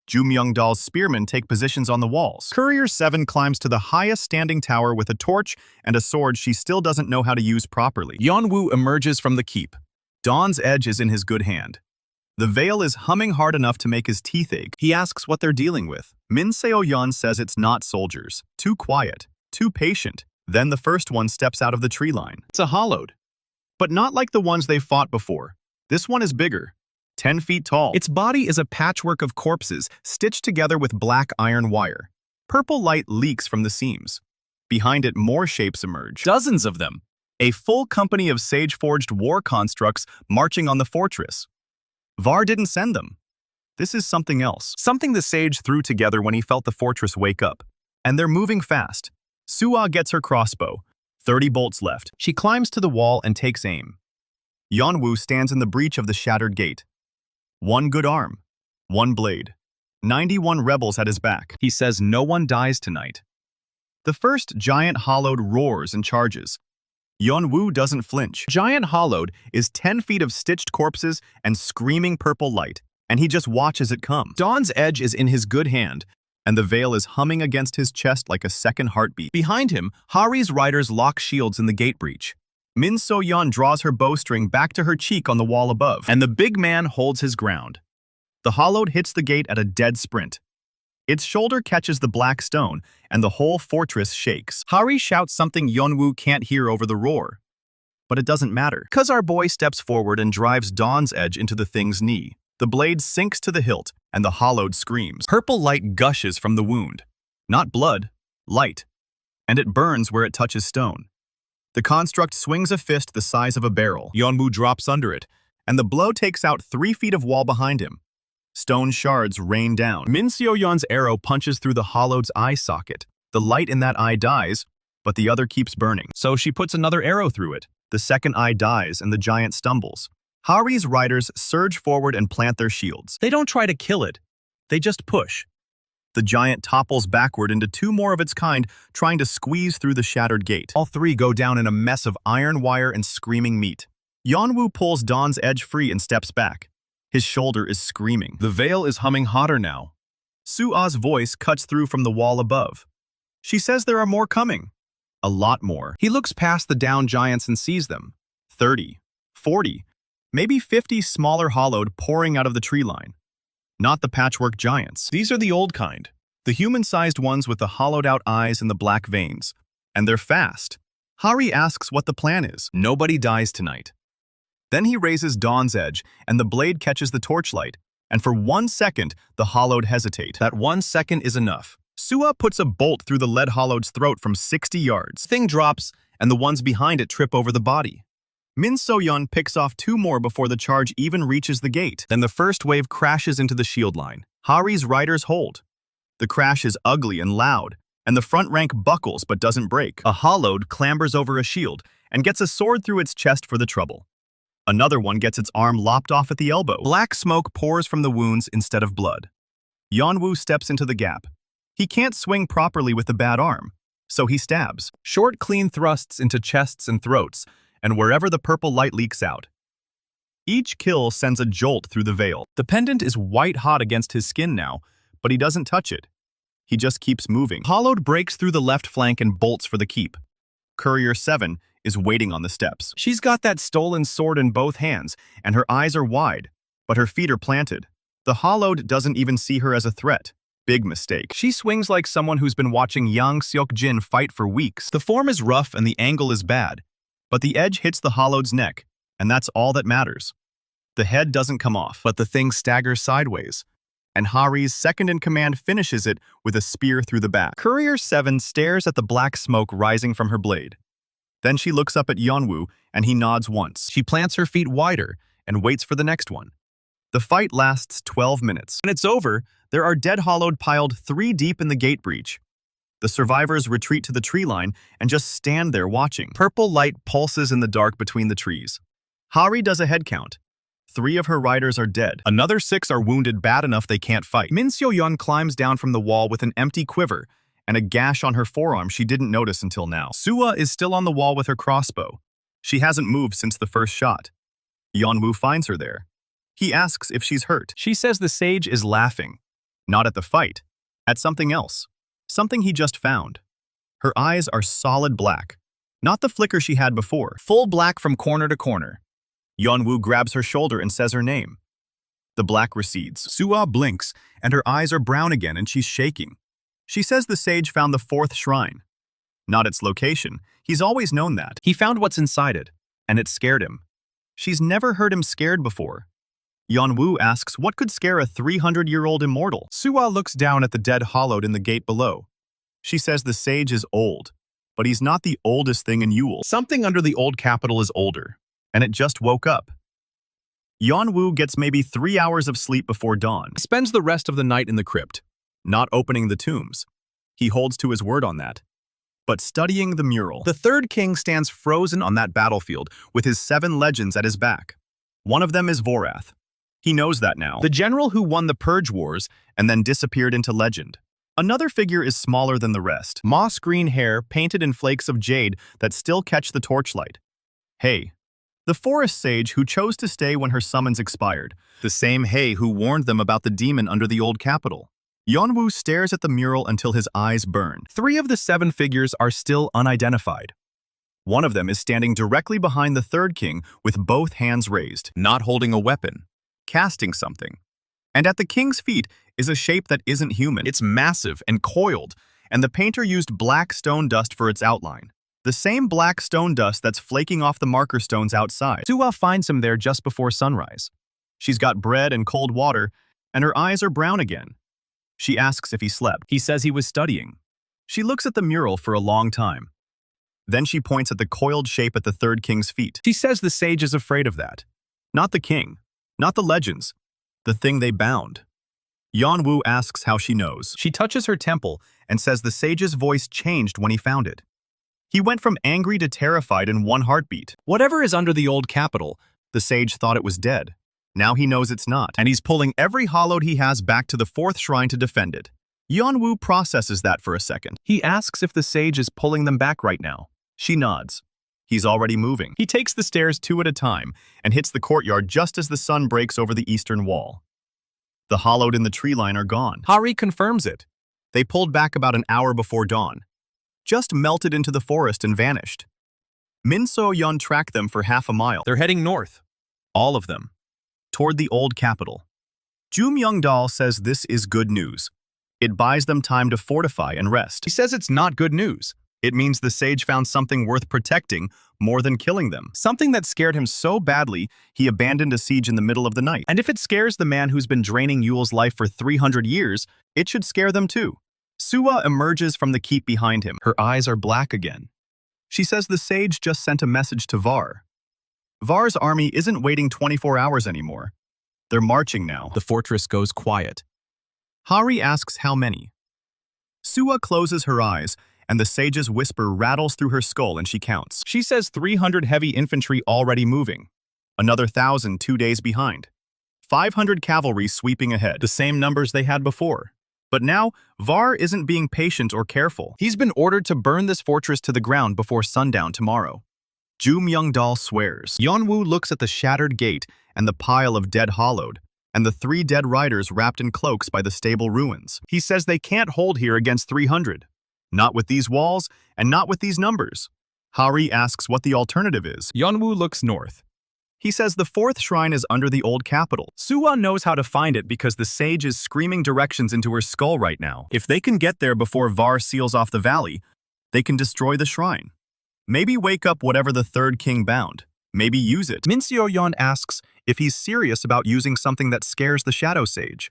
[SPEAKER 2] Ju Myung-dal's spearmen take positions on the walls. Courier 7 climbs to the highest standing tower with a torch and a sword she still doesn't know how to use properly. Yeon-woo emerges from the keep. Dawn's edge is in his good hand. The veil is humming hard enough to make his teeth ache. He asks what they're dealing with. Min Seo-yeon says it's not soldiers. Too quiet. Too patient. Then the first one steps out of the tree line. It's a hollowed. But not like the ones they fought before. This one is bigger. 10 feet tall. Its body is a patchwork of corpses stitched together with black iron wire. Purple light leaks from the seams. Behind it, more shapes emerge. Dozens of them. A full company of sage-forged war constructs marching on the fortress. Var didn't send them. This is something else. Something the sage threw together when he felt the fortress wake up. And they're moving fast. Sua gets her crossbow. 30 bolts left. She climbs to the wall and takes aim. Yeon-woo stands in the breach of the shattered gate. 1 good arm. 1 blade. 91 rebels at his back. He says no one dies tonight. The first giant hollowed roars and charges. Yeon-woo doesn't flinch. Giant hollowed is 10 feet of stitched corpses and screaming purple light, and he just watches it come. Dawn's edge is in his good hand, and the veil is humming against his chest like a second heartbeat. Behind him, Hari's riders lock shields in the gate breach. Min So-yeon draws her bowstring back to her cheek on the wall above, and the big man holds his ground. The hollowed hits the gate at a dead sprint. Its shoulder catches the black stone, and the whole fortress shakes. Hari shouts something Yeon-woo can't hear over the roar. But it doesn't matter, because our boy steps forward and drives Dawn's edge into the thing's knee. The blade sinks to the hilt, and the hollowed screams. Purple light gushes from the wound. Not blood, light. And it burns where it touches stone. The construct swings a fist the size of a barrel. Yeon-woo drops under it, and the blow takes out 3 feet of wall behind him. Stone shards rain down. Min Seo-yeon's arrow punches through the hollowed's eye socket. The light in that eye dies, but the other keeps burning. So she puts another arrow through it. The second eye dies, and the giant stumbles. Hari's riders surge forward and plant their shields. They don't try to kill it. They just push. The giant topples backward into 2 more of its kind, trying to squeeze through the shattered gate. All 3 go down in a mess of iron wire and screaming meat. Yeon-woo pulls Dawn's edge free and steps back. His shoulder is screaming. The veil is humming hotter now. Sua's voice cuts through from the wall above. She says there are more coming. A lot more. He looks past the down giants and sees them. 30, 40, maybe 50 smaller hollowed pouring out of the tree line. Not the patchwork giants. These are the old kind. The human-sized ones with the hollowed-out eyes and the black veins. And they're fast. Hari asks what the plan is. Nobody dies tonight. Then he raises Dawn's edge, and the blade catches the torchlight. And for 1 second, the hollowed hesitate. That 1 second is enough. Sua puts a bolt through the lead hollowed's throat from 60 yards. Thing drops, and the ones behind it trip over the body. Min So-yeon picks off 2 more before the charge even reaches the gate. Then the first wave crashes into the shield line. Hari's riders hold. The crash is ugly and loud, and the front rank buckles but doesn't break. A hollowed clambers over a shield and gets a sword through its chest for the trouble. Another one gets its arm lopped off at the elbow. Black smoke pours from the wounds instead of blood. Yeon-woo steps into the gap. He can't swing properly with the bad arm, so he stabs. Short, clean thrusts into chests and throats, and wherever the purple light leaks out. Each kill sends a jolt through the veil. The pendant is white-hot against his skin now, but he doesn't touch it. He just keeps moving. Hollowed breaks through the left flank and bolts for the keep. Courier 7 is waiting on the steps. She's got that stolen sword in both hands, and her eyes are wide, but her feet are planted. The Hollowed doesn't even see her as a threat. Big mistake. She swings like someone who's been watching Yang Seok-jin fight for weeks. The form is rough and the angle is bad, but the edge hits the Hollowed's neck, and that's all that matters. The head doesn't come off, but the thing staggers sideways, and Hari's second-in-command finishes it with a spear through the back. Courier 7 stares at the black smoke rising from her blade. Then she looks up at Yeon-woo, and he nods once. She plants her feet wider and waits for the next one. The fight lasts 12 minutes. When it's over, there are dead Hollowed piled 3 deep in the gate breach. The survivors retreat to the tree line and just stand there watching. Purple light pulses in the dark between the trees. Hari does a head count. 3 of her riders are dead. Another 6 are wounded bad enough they can't fight. Min So-yeon climbs down from the wall with an empty quiver and a gash on her forearm she didn't notice until now. Suwa is still on the wall with her crossbow. She hasn't moved since the first shot. Yeon-woo finds her there. He asks if she's hurt. She says the sage is laughing. Not at the fight. At something else. Something he just found. Her eyes are solid black. Not the flicker she had before. Full black from corner to corner. Yeon-woo grabs her shoulder and says her name. The black recedes. Suwa blinks, and her eyes are brown again and she's shaking. She says the sage found the 4th shrine. Not its location. He's always known that. He found what's inside it, and it scared him. She's never heard him scared before. Yeon-woo asks what could scare a 300-year-old immortal. Suwa looks down at the dead Hollowed in the gate below. She says the sage is old, but he's not the oldest thing in Yule. Something under the old capital is older, and it just woke up. Yeon-woo gets maybe 3 hours of sleep before dawn. He spends the rest of the night in the crypt, not opening the tombs. He holds to his word on that. But studying the mural. The 3rd king stands frozen on that battlefield with his 7 legends at his back. One of them is Vorath. He knows that now. The general who won the Purge Wars and then disappeared into legend. Another figure is smaller than the rest. Moss green hair painted in flakes of jade that still catch the torchlight. Hey, the forest sage who chose to stay when her summons expired. The same Hei who warned them about the demon under the old capital. Yeon-woo stares at the mural until his eyes burn. 3 of the 7 figures are still unidentified. One of them is standing directly behind the 3rd king with both hands raised, not holding a weapon, casting something. And at the king's feet is a shape that isn't human. It's massive and coiled, and the painter used black stone dust for its outline. The same black stone dust that's flaking off the marker stones outside. Suwa finds him there just before sunrise. She's got bread and cold water, and her eyes are brown again. She asks if he slept. He says he was studying. She looks at the mural for a long time. Then she points at the coiled shape at the 3rd king's feet. She says the sage is afraid of that. Not the king. Not the legends. The thing they bound. Yeon-woo asks how she knows. She touches her temple and says the sage's voice changed when he found it. He went from angry to terrified in one heartbeat. Whatever is under the old capital, the sage thought it was dead. Now he knows it's not, and he's pulling every Hollowed he has back to the 4th shrine to defend it. Yeon-woo processes that for a second. He asks if the sage is pulling them back right now. She nods. He's already moving. He takes the stairs 2 at a time and hits the courtyard just as the sun breaks over the eastern wall. The Hollowed in the tree line are gone. Hari confirms it. They pulled back about an hour before dawn. Just melted into the forest and vanished. Min So-yeon tracked them for half a mile. They're heading north. All of them. Toward the old capital. Ju Myung-dal says this is good news. It buys them time to fortify and rest. He says it's not good news. It means the sage found something worth protecting more than killing them. Something that scared him so badly, he abandoned a siege in the middle of the night. And if it scares the man who's been draining Yule's life for 300 years, it should scare them too. Suwa emerges from the keep behind him. Her eyes are black again. She says the sage just sent a message to Var. Var's army isn't waiting 24 hours anymore. They're marching now.
[SPEAKER 1] The fortress goes quiet.
[SPEAKER 2] Hari asks how many. Sua closes her eyes, and the sage's whisper rattles through her skull and she counts. She says 300 heavy infantry already moving. Another 1,000 2 days behind. 500 cavalry sweeping ahead. The same numbers they had before. But now, Var isn't being patient or careful. He's been ordered to burn this fortress to the ground before sundown tomorrow. Ju Myung-dal swears. Yeon-woo looks at the shattered gate and the pile of dead hollowed, and the 3 dead riders wrapped in cloaks by the stable ruins. He says they can't hold here against 300. Not with these walls, and not with these numbers. Hari asks what the alternative is. Yeon-woo looks north. He says the 4th shrine is under the old capital. Sua knows how to find it because the sage is screaming directions into her skull right now. If they can get there before Var seals off the valley, they can destroy the shrine. Maybe wake up whatever the 3rd king bound. Maybe use it. Min Seo-yeon asks if he's serious about using something that scares the Shadow Sage.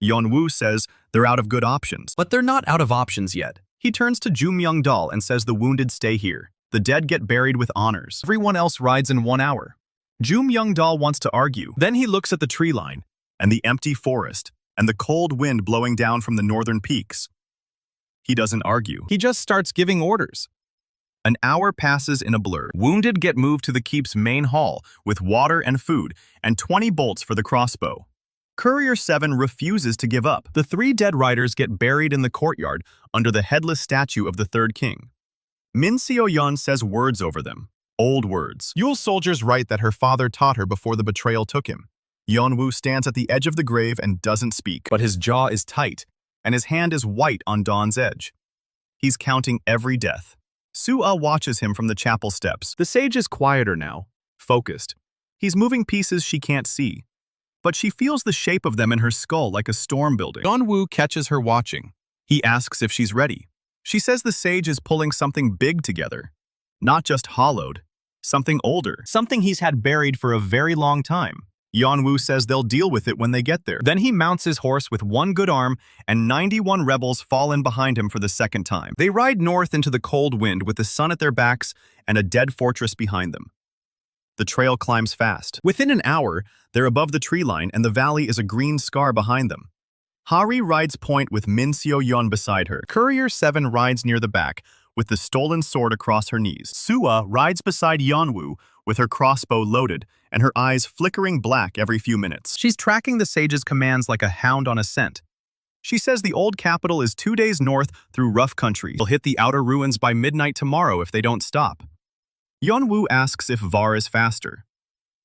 [SPEAKER 2] Yeon-woo says they're out of good options. But they're not out of options yet. He turns to Ju Myung-dal and says the wounded stay here. The dead get buried with honors. Everyone else rides in 1 hour. Ju Myung-dal wants to argue. Then he looks at the tree line, and the empty forest, and the cold wind blowing down from the northern peaks. He doesn't argue. He just starts giving orders. An hour passes in a blur. Wounded get moved to the keep's main hall with water and food and 20 bolts for the crossbow. Courier 7 refuses to give up. The 3 dead riders get buried in the courtyard under the headless statue of the 3rd king. Min Seo-yeon says words over them. Old words. Yule's soldiers write that her father taught her before the betrayal took him. Yeon-woo stands at the edge of the grave and doesn't speak, but his jaw is tight, and his hand is white on dawn's edge. He's counting every death. Sua watches him from the chapel steps. The sage is quieter now, focused. He's moving pieces she can't see, but she feels the shape of them in her skull like a storm building. Yeon-woo catches her watching. He asks if she's ready. She says the sage is pulling something big together. Not just hollowed, something older, something he's had buried for a very long time. Yeon-woo says they'll deal with it when they get there. Then he mounts his horse with 1 good arm, and 91 rebels fall in behind him for the 2nd time. They ride north into the cold wind with the sun at their backs and a dead fortress behind them. The trail climbs fast. Within an hour, they're above the tree line and the valley is a green scar behind them. Hari rides point with Min Seo-yeon beside her. Courier 7 rides near the back, with the stolen sword across her knees. Sua rides beside Yeon-woo with her crossbow loaded and her eyes flickering black every few minutes. She's tracking the sage's commands like a hound on a scent. She says the old capital is 2 days north through rough country. They'll hit the outer ruins by midnight tomorrow if they don't stop. Yeon-woo asks if Var is faster.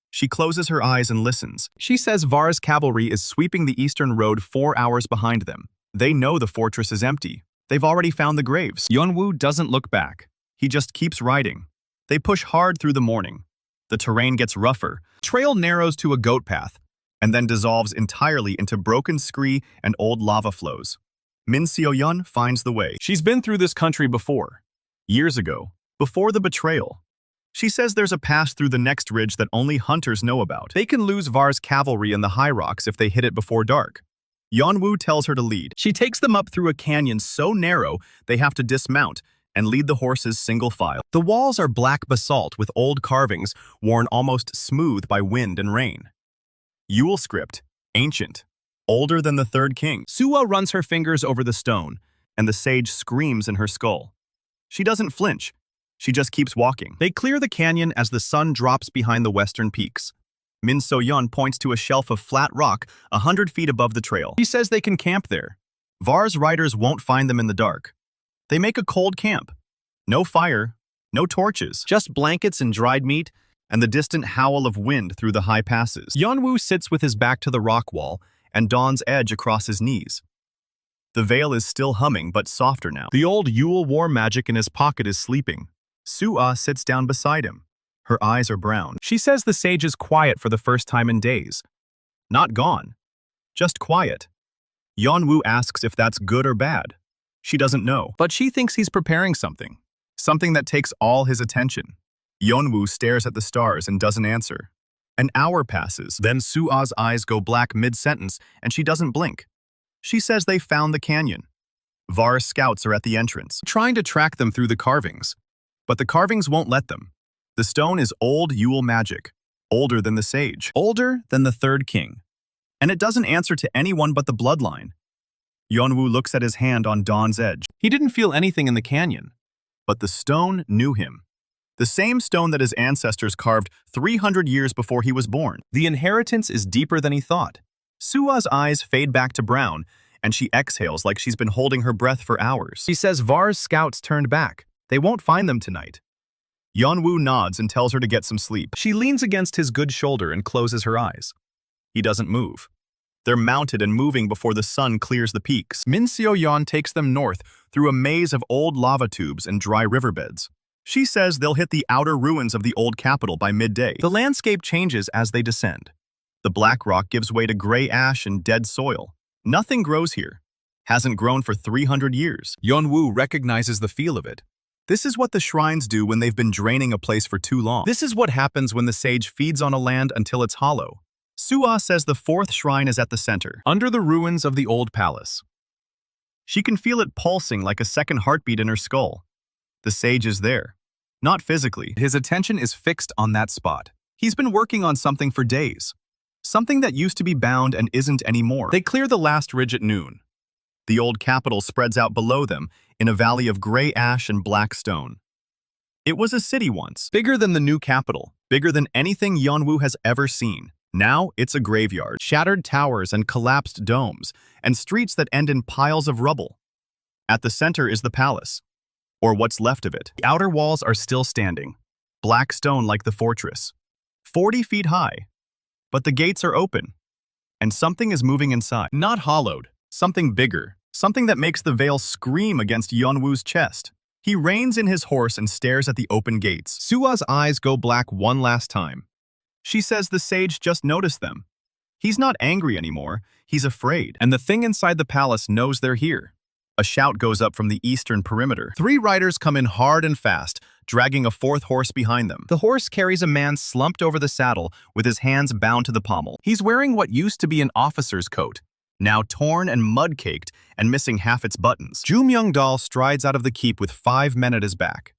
[SPEAKER 2] She closes her eyes and listens. She says Var's cavalry is sweeping the eastern road 4 hours behind them. They know the fortress is empty. They've already found the graves. Yeon-woo doesn't look back. He just keeps riding. They push hard through the morning. The terrain gets rougher. Trail narrows to a goat path, and then dissolves entirely into broken scree and old lava flows. Min Seo-yeon finds the way. She's been through this country before. Years ago, before the betrayal. She says there's a pass through the next ridge that only hunters know about. They can lose Var's cavalry in the high rocks if they hit it before dark. Yeon-woo tells her to lead. She takes them up through a canyon so narrow they have to dismount and lead the horses single file. The walls are black basalt with old carvings worn almost smooth by wind and rain. Yule script, ancient, older than the 3rd king. Sua runs her fingers over the stone, and the sage screams in her skull. She doesn't flinch. She just keeps walking. They clear the canyon as the sun drops behind the western peaks. Min Seo-yeon points to a shelf of flat rock 100 feet above the trail. He says they can camp there. Var's riders won't find them in the dark. They make a cold camp. No fire, no torches, just blankets and dried meat, and the distant howl of wind through the high passes. Yeon-woo sits with his back to the rock wall and Dawn's edge across his knees. The veil is still humming, but softer now. The old Yule war magic in his pocket is sleeping. Sua sits down beside him. Her eyes are brown. She says the sage is quiet for the first time in days. Not gone, just quiet. Yeon-woo asks if that's good or bad. She doesn't know, but she thinks he's preparing something. Something that takes all his attention. Yeon-woo stares at the stars and doesn't answer. An hour passes, then Sua's eyes go black mid-sentence and she doesn't blink. She says they found the canyon. Var's scouts are at the entrance, trying to track them through the carvings. But the carvings won't let them. The stone is old Yule magic, older than the sage, older than the third king. And it doesn't answer to anyone but the bloodline. Yeon-woo looks at his hand on dawn's edge. He didn't feel anything in the canyon, but the stone knew him. The same stone that his ancestors carved 300 years before he was born. The inheritance is deeper than he thought. Sua's eyes fade back to brown, and she exhales like she's been holding her breath for hours. She says Var's scouts turned back. They won't find them tonight. Yeon-woo nods and tells her to get some sleep. She leans against his good shoulder and closes her eyes. He doesn't move. They're mounted and moving before the sun clears the peaks. Min Seo-yeon takes them north through a maze of old lava tubes and dry riverbeds. She says they'll hit the outer ruins of the old capital by midday. The landscape changes as they descend. The black rock gives way to gray ash and dead soil. Nothing grows here. Hasn't grown for 300 years. Yeon-woo recognizes the feel of it. This is what the shrines do when they've been draining a place for too long. This is what happens when the sage feeds on a land until it's hollow. Sua says the fourth shrine is at the center, under the ruins of the old palace. She can feel it pulsing like a second heartbeat in her skull. The sage is there. Not physically. His attention is fixed on that spot. He's been working on something for days. Something that used to be bound and isn't anymore. They clear the last ridge at noon. The old capital spreads out below them in a valley of gray ash and black stone. It was a city once, bigger than the new capital, bigger than anything Yeon-woo has ever seen. Now it's a graveyard, shattered towers and collapsed domes, and streets that end in piles of rubble. At the center is the palace, or what's left of it. The outer walls are still standing, black stone like the fortress, 40 feet high. But the gates are open, and something is moving inside. Not hollowed, something bigger, something that makes the veil scream against Yeon-woo's chest. He reins in his horse and stares at the open gates. Sua's eyes go black one last time. She says the sage just noticed them. He's not angry anymore, he's afraid. And the thing inside the palace knows they're here. A shout goes up from the eastern perimeter. 3 riders come in hard and fast, dragging a 4th horse behind them. The horse carries a man slumped over the saddle with his hands bound to the pommel. He's wearing what used to be an officer's coat, now torn and mud-caked and missing half its buttons. Ju Myung-dal strides out of the keep with 5 men at his back.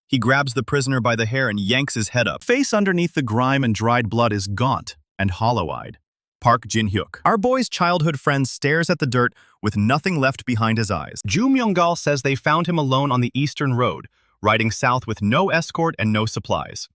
[SPEAKER 2] He grabs the prisoner by the hair and yanks his head up. Face underneath the grime and dried blood is gaunt and hollow-eyed. Park Jin-hyuk, our boy's childhood friend, stares at the dirt with nothing left behind his eyes. Ju Myung-dal says they found him alone on the eastern road, riding south with no escort and no supplies.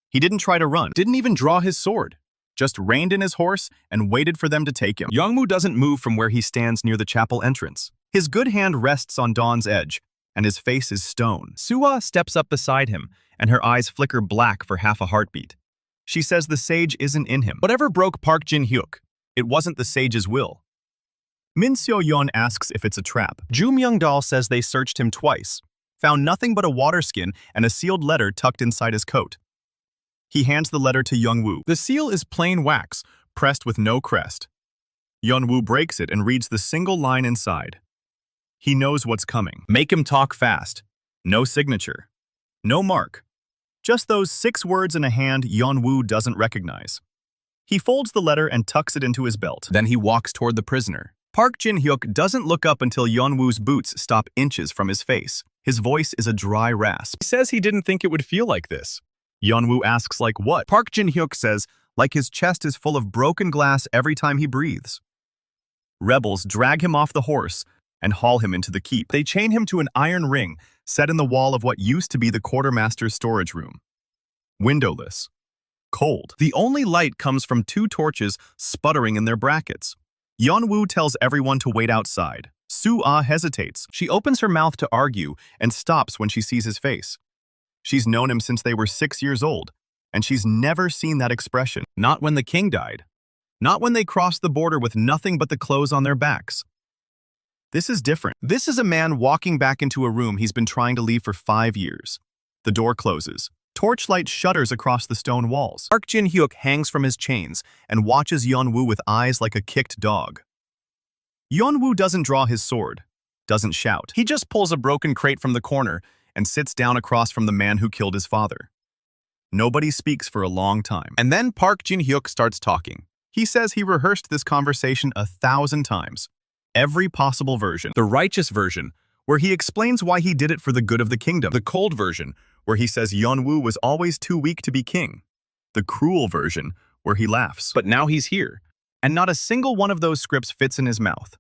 [SPEAKER 2] He didn't try to run, didn't even draw his sword, just reined in his horse and waited for them to take him. Yeon-woo doesn't move from where he stands near the chapel entrance. His good hand rests on Dawn's edge, and his face is stone. Sua steps up beside him, and her eyes flicker black for half a heartbeat. She says the sage isn't in him. Whatever broke Park Jin-hyuk, it wasn't the sage's will. Min Seo-yeon asks if it's a trap. Ju Myung-dal says they searched him twice, found nothing but a water skin and a sealed letter tucked inside his coat. He hands the letter to Yeon-woo. The seal is plain wax, pressed with no crest. Yeon-woo breaks it and reads the single line inside. He knows what's coming. Make him talk fast. No signature. No mark. Just those 6 words in a hand Yeon-woo doesn't recognize. He folds the letter and tucks it into his belt. Then he walks toward the prisoner. Park Jin-hyuk doesn't look up until Yeon-woo's boots stop inches from his face. His voice is a dry rasp. He says he didn't think it would feel like this. Yeon-woo asks like what? Park Jin-hyuk says like his chest is full of broken glass every time he breathes. Rebels drag him off the horse and haul him into the keep. They chain him to an iron ring set in the wall of what used to be the quartermaster's storage room. Windowless. Cold. The only light comes from 2 torches sputtering in their brackets. Yeon-woo tells everyone to wait outside. Soo-ah hesitates. She opens her mouth to argue and stops when she sees his face. She's known him since they were 6 years old, and she's never seen that expression. Not when the king died. Not when they crossed the border with nothing but the clothes on their backs. This is different. This is a man walking back into a room he's been trying to leave for 5 years. The door closes. Torchlight shudders across the stone walls. Park Jin-hyuk hangs from his chains and watches Yeon-woo with eyes like a kicked dog. Yeon-woo doesn't draw his sword, doesn't shout. He just pulls a broken crate from the corner and sits down across from the man who killed his father. Nobody speaks for a long time. And then Park Jin-hyuk starts talking. He says he rehearsed this conversation 1,000 times. Every possible version. The righteous version, where he explains why he did it for the good of the kingdom. The cold version, where he says Yeon-woo was always too weak to be king. the cruel version, where he laughs. But now he's here, and not a single one of those scripts fits in his mouth.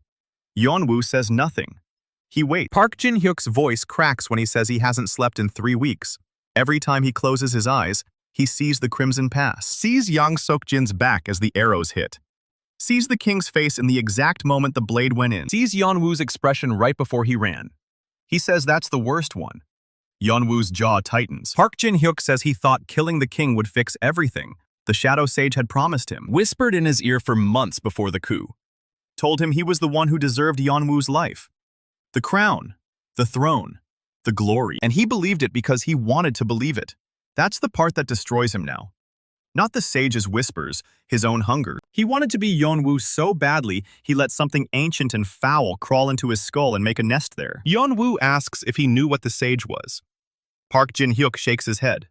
[SPEAKER 2] Yeon-woo says nothing. He waits.
[SPEAKER 1] Park Jin-hyuk's voice cracks when he says he hasn't slept in 3 weeks. Every time he closes his eyes, he sees the crimson pass, sees Yang Sok-jin's back as the arrows hit, sees the king's face in the exact moment the blade went in, sees Yeon-woo's expression right before he ran. He says that's the worst one. Yeon-woo's jaw tightens. Park Jin-hyuk says he thought killing the king would fix everything the Shadow Sage had promised him, whispered in his ear for months before the coup. Told him he was the one who deserved Yeon-woo's life. The crown, the throne, the glory. And he believed it because he wanted to believe it. That's the part that destroys him now. Not the sage's whispers, his own hunger. He wanted to be Yeon-woo so badly, he let something ancient and foul crawl into his skull and make a nest there. Yeon-woo asks if he knew what the sage was. Park Jin-hyuk shakes his head,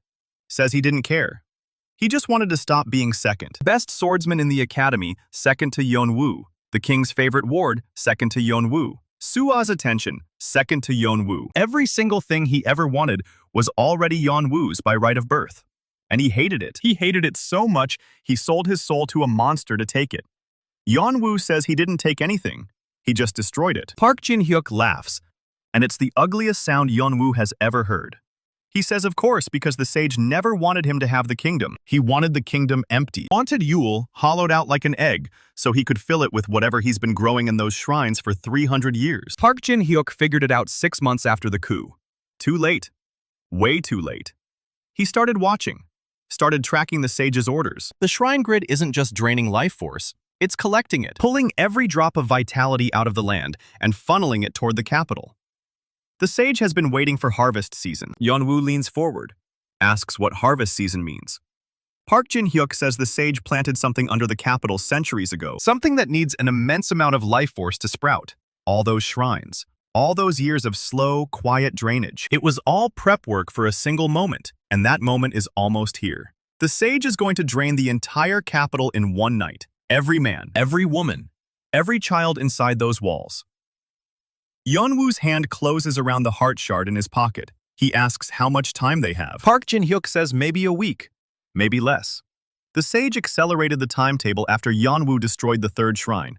[SPEAKER 1] says he didn't care. He just wanted to stop being second. Best swordsman in the academy, second to Yeon-woo. The king's favorite ward, second to Yeon-woo. Sua's attention, second to Yeon-woo. Every single thing he ever wanted was already Yeon-woo's by right of birth. And he hated it. He hated it so much, he sold his soul to a monster to take it. Yeon-woo says he didn't take anything. He just destroyed it. Park Jin-hyuk laughs, and it's the ugliest sound Yeon-woo has ever heard. He says of course because the sage never wanted him to have the kingdom. He wanted the kingdom empty. Wanted Yule hollowed out like an egg so he could fill it with whatever he's been growing in those shrines for 300 years. Park Jin-hyuk figured it out 6 months after the coup. Too late. Way too late. He started watching. Started tracking the sage's orders. The shrine grid isn't just draining life force. It's collecting it. Pulling every drop of vitality out of the land and funneling it toward the capital. The sage has been waiting for harvest season. Yeon-woo leans forward, asks what harvest season means. Park Jin-hyuk says the sage planted something under the capital centuries ago. Something that needs an immense amount of life force to sprout. All those shrines. All those years of slow, quiet drainage. It was all prep work for a single moment, and that moment is almost here. The sage is going to drain the entire capital in one night. Every man, every woman, every child inside those walls. Yeon-woo's hand closes around the heart shard in his pocket. He asks how much time they have. Park Jin-hyuk says maybe a week, maybe less. The sage accelerated the timetable after Yeon-woo destroyed the 3rd shrine.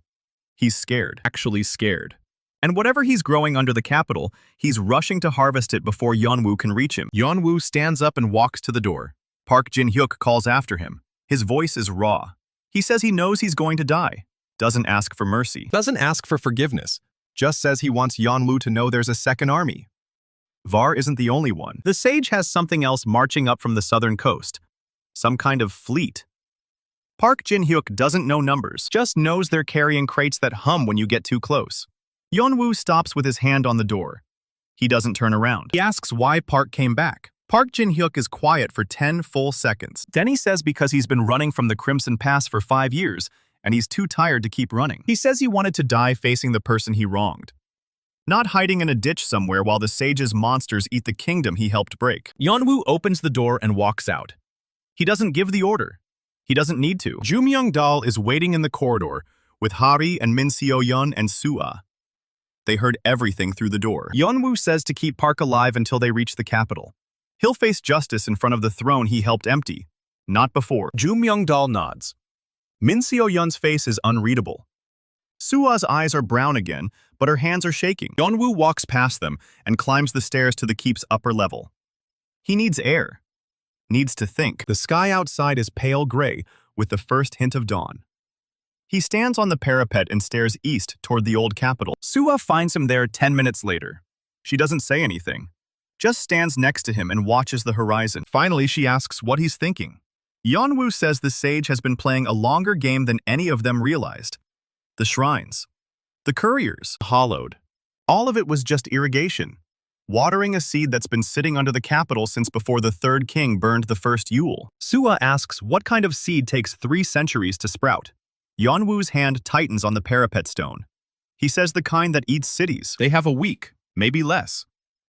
[SPEAKER 1] He's scared, actually scared. And whatever he's growing under the capital, he's rushing to harvest it before Yeon-woo can reach him. Yeon-woo stands up and walks to the door. Park Jin-hyuk calls after him. His voice is raw. He says he knows he's going to die. Doesn't ask for mercy. Doesn't ask for forgiveness. Just says he wants Yeon-woo to know there's a second army. Var isn't the only one. The sage has something else marching up from the southern coast. Some kind of fleet. Park Jin-hyuk doesn't know numbers, just knows they're carrying crates that hum when you get too close. Yeon-woo stops with his hand on the door. He doesn't turn around. He asks why Park came back. Park Jin-hyuk is quiet for 10 full seconds. Then he says because he's been running from the Crimson Pass for 5 years, and he's too tired to keep running. He says he wanted to die facing the person he wronged. Not hiding in a ditch somewhere while the sage's monsters eat the kingdom he helped break. Yeon-woo opens the door and walks out. He doesn't give the order. He doesn't need to. Joo Myung-dal is waiting in the corridor with Heir and Min Seo-yeon and Sua. They heard everything through the door. Yeon-woo says to keep Park alive until they reach the capital. He'll face justice in front of the throne he helped empty. Not before. Joo Myung-dal nods. Min Seo-yeon's face is unreadable. Sua's eyes are brown again, but her hands are shaking. Yeon-woo walks past them and climbs the stairs to the keep's upper level. He needs air. Needs to think. The sky outside is pale gray, with the first hint of dawn. He stands on the parapet and stares east toward the old capital. Sua finds him there 10 minutes later. She doesn't say anything, just stands next to him and watches the horizon. Finally, she asks what he's thinking. Yeon-woo says the sage has been playing a longer game than any of them realized. The shrines. The couriers. Hollowed. All of it was just irrigation. Watering a seed that's been sitting under the capital since before the 3rd king burned the first Yule. Sua asks what kind of seed takes 3 centuries to sprout. Yeon-woo's hand tightens on the parapet stone. He says the kind that eats cities. They have a week, maybe less.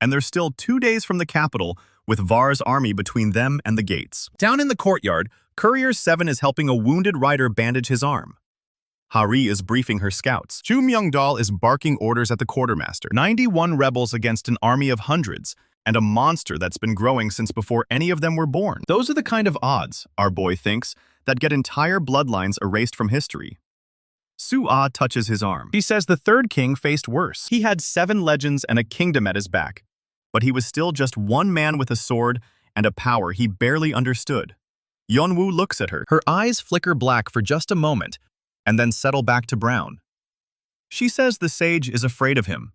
[SPEAKER 1] And they're still 2 days from the capital, with Var's army between them and the gates. Down in the courtyard, Courier 7 is helping a wounded rider bandage his arm. Hari is briefing her scouts. Joo Myung-dal is barking orders at the quartermaster. 91 rebels against an army of hundreds.
[SPEAKER 2] and a monster that's been growing since before any of them were born. Those are the kind of odds, our boy thinks, that get entire bloodlines erased from history. Su-ah touches his arm. He says the third king faced worse. He had 7 legends and a kingdom at his back, but he was still just one man with a sword and a power he barely understood. Yeon-woo looks at her. Her eyes flicker black for just a moment and then settle back to brown. She says the sage is afraid of him.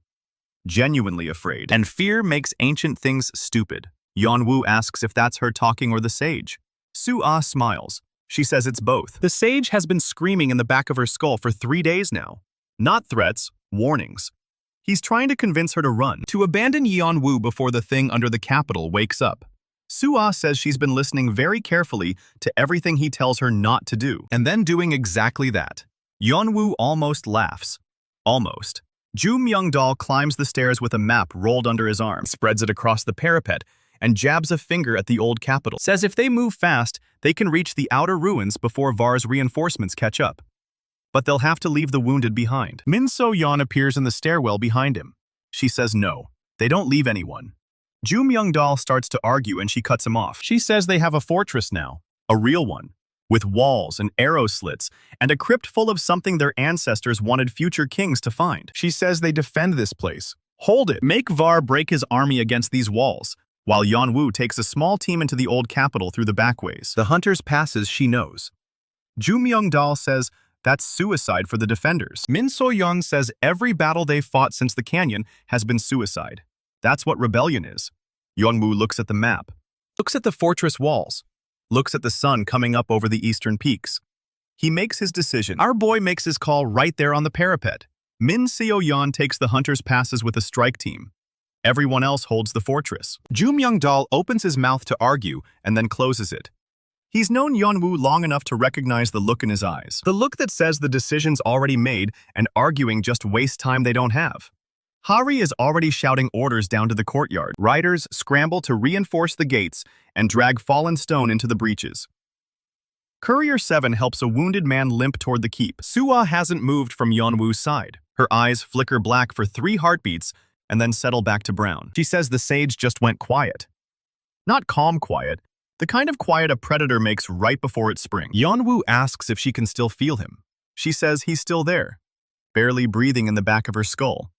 [SPEAKER 2] Genuinely afraid. And fear makes ancient things stupid. Yeon-woo asks if that's her talking or the sage. Su-ah smiles. She says it's both. The sage has been screaming in the back of her skull for 3 days now. Not threats, warnings. He's trying to convince her to run, to abandon Yeon-woo before the thing under the capital wakes up. Su-ah says she's been listening very carefully to everything he tells her not to do, and then doing exactly that. Yeon-woo almost laughs. Almost. Ju Myung-dal climbs the stairs with a map rolled under his arm, spreads it across the parapet, and jabs a finger at the old capital. Says if they move fast, they can reach the outer ruins before Var's reinforcements catch up. But they'll have to leave the wounded behind. Min So-yeon appears in the stairwell behind him. She says no, they don't leave anyone. Ju Myung-dal starts to argue and she cuts him off. She says they have a fortress now, a real one, with walls and arrow slits, and a crypt full of something their ancestors wanted future kings to find. She says they defend this place. Hold it. Make Var break his army against these walls, while Yeon-woo takes a small team into the old capital through the backways. The hunters' passes she knows. Ju Myung-dal says that's suicide for the defenders. Min So-yeon says every battle they've fought since the canyon has been suicide. That's what rebellion is. Yeon-woo looks at the map, looks at the fortress walls, looks at the sun coming up over the eastern peaks. He makes his decision. Our boy makes his call right there on the parapet. Min So-yeon takes the hunters' passes with a strike team. Everyone else holds the fortress. Ju Myung-dal opens his mouth to argue and then closes it. He's known Yeon-woo long enough to recognize the look in his eyes. The look that says the decision's already made and arguing just wastes time they don't have. Heir is already shouting orders down to the courtyard. Riders scramble to reinforce the gates and drag fallen stone into the breaches. Courier 7 helps a wounded man limp toward the keep. Su-ah hasn't moved from Yeon-woo's side. Her eyes flicker black for 3 heartbeats and then settle back to brown. She says the sage just went quiet. Not calm quiet, the kind of quiet a predator makes right before it springs. Yeon-woo asks if she can still feel him. She says he's still there, barely breathing in the back of her skull.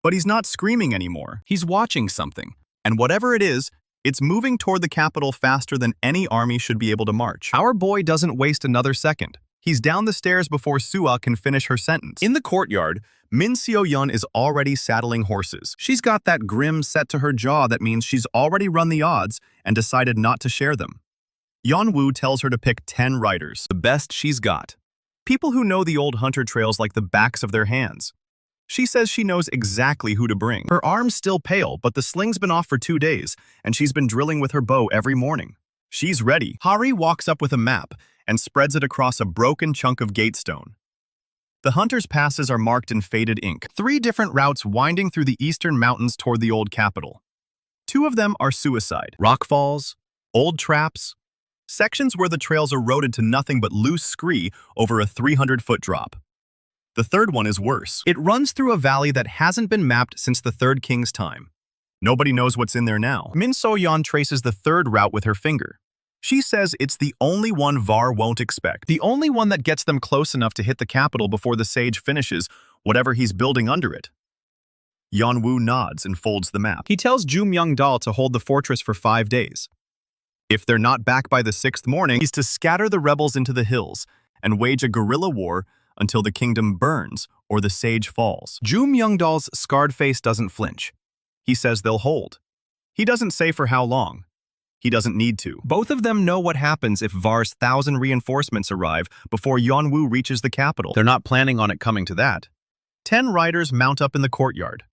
[SPEAKER 2] But he's not screaming anymore. He's watching something, and whatever it is, it's moving toward the capital faster than any army should be able to march. Our boy doesn't waste another second. He's down the stairs before Su-ah can finish her sentence. In the courtyard, Min So-yeon is already saddling horses. She's got that grim set to her jaw that means she's already run the odds and decided not to share them. Yeon-woo tells her to pick 10 riders, the best she's got. People who know the old hunter trails like the backs of their hands. She says she knows exactly who to bring. Her arm's still pale, but the sling's been off for 2 days, and she's been drilling with her bow every morning. She's ready. Heir walks up with a map and spreads it across a broken chunk of gate stone. The hunter's passes are marked in faded ink. 3 different routes winding through the eastern mountains toward the old capital. 2 of them are suicide. Rockfalls, old traps, sections where the trails eroded to nothing but loose scree over a 300-foot drop. The third one is worse. It runs through a valley that hasn't been mapped since the third king's time. Nobody knows what's in there now. Min So-yeon traces the third route with her finger. She says it's the only one Var won't expect. The only one that gets them close enough to hit the capital before the sage finishes whatever he's building under it. Yeon-woo nods and folds the map. He tells Ju Myung-dal to hold the fortress for 5 days. If they're not back by the 6th morning, he's to scatter the rebels into the hills and wage a guerrilla war until the kingdom burns or the sage falls. Ju Myung-dal's scarred face doesn't flinch. He says they'll hold. He doesn't say for how long. He doesn't need to. Both of them know what happens if Var's 1,000 reinforcements arrive before Yeon-woo reaches the capital. They're not planning on it coming to that. 10 riders mount up in the courtyard.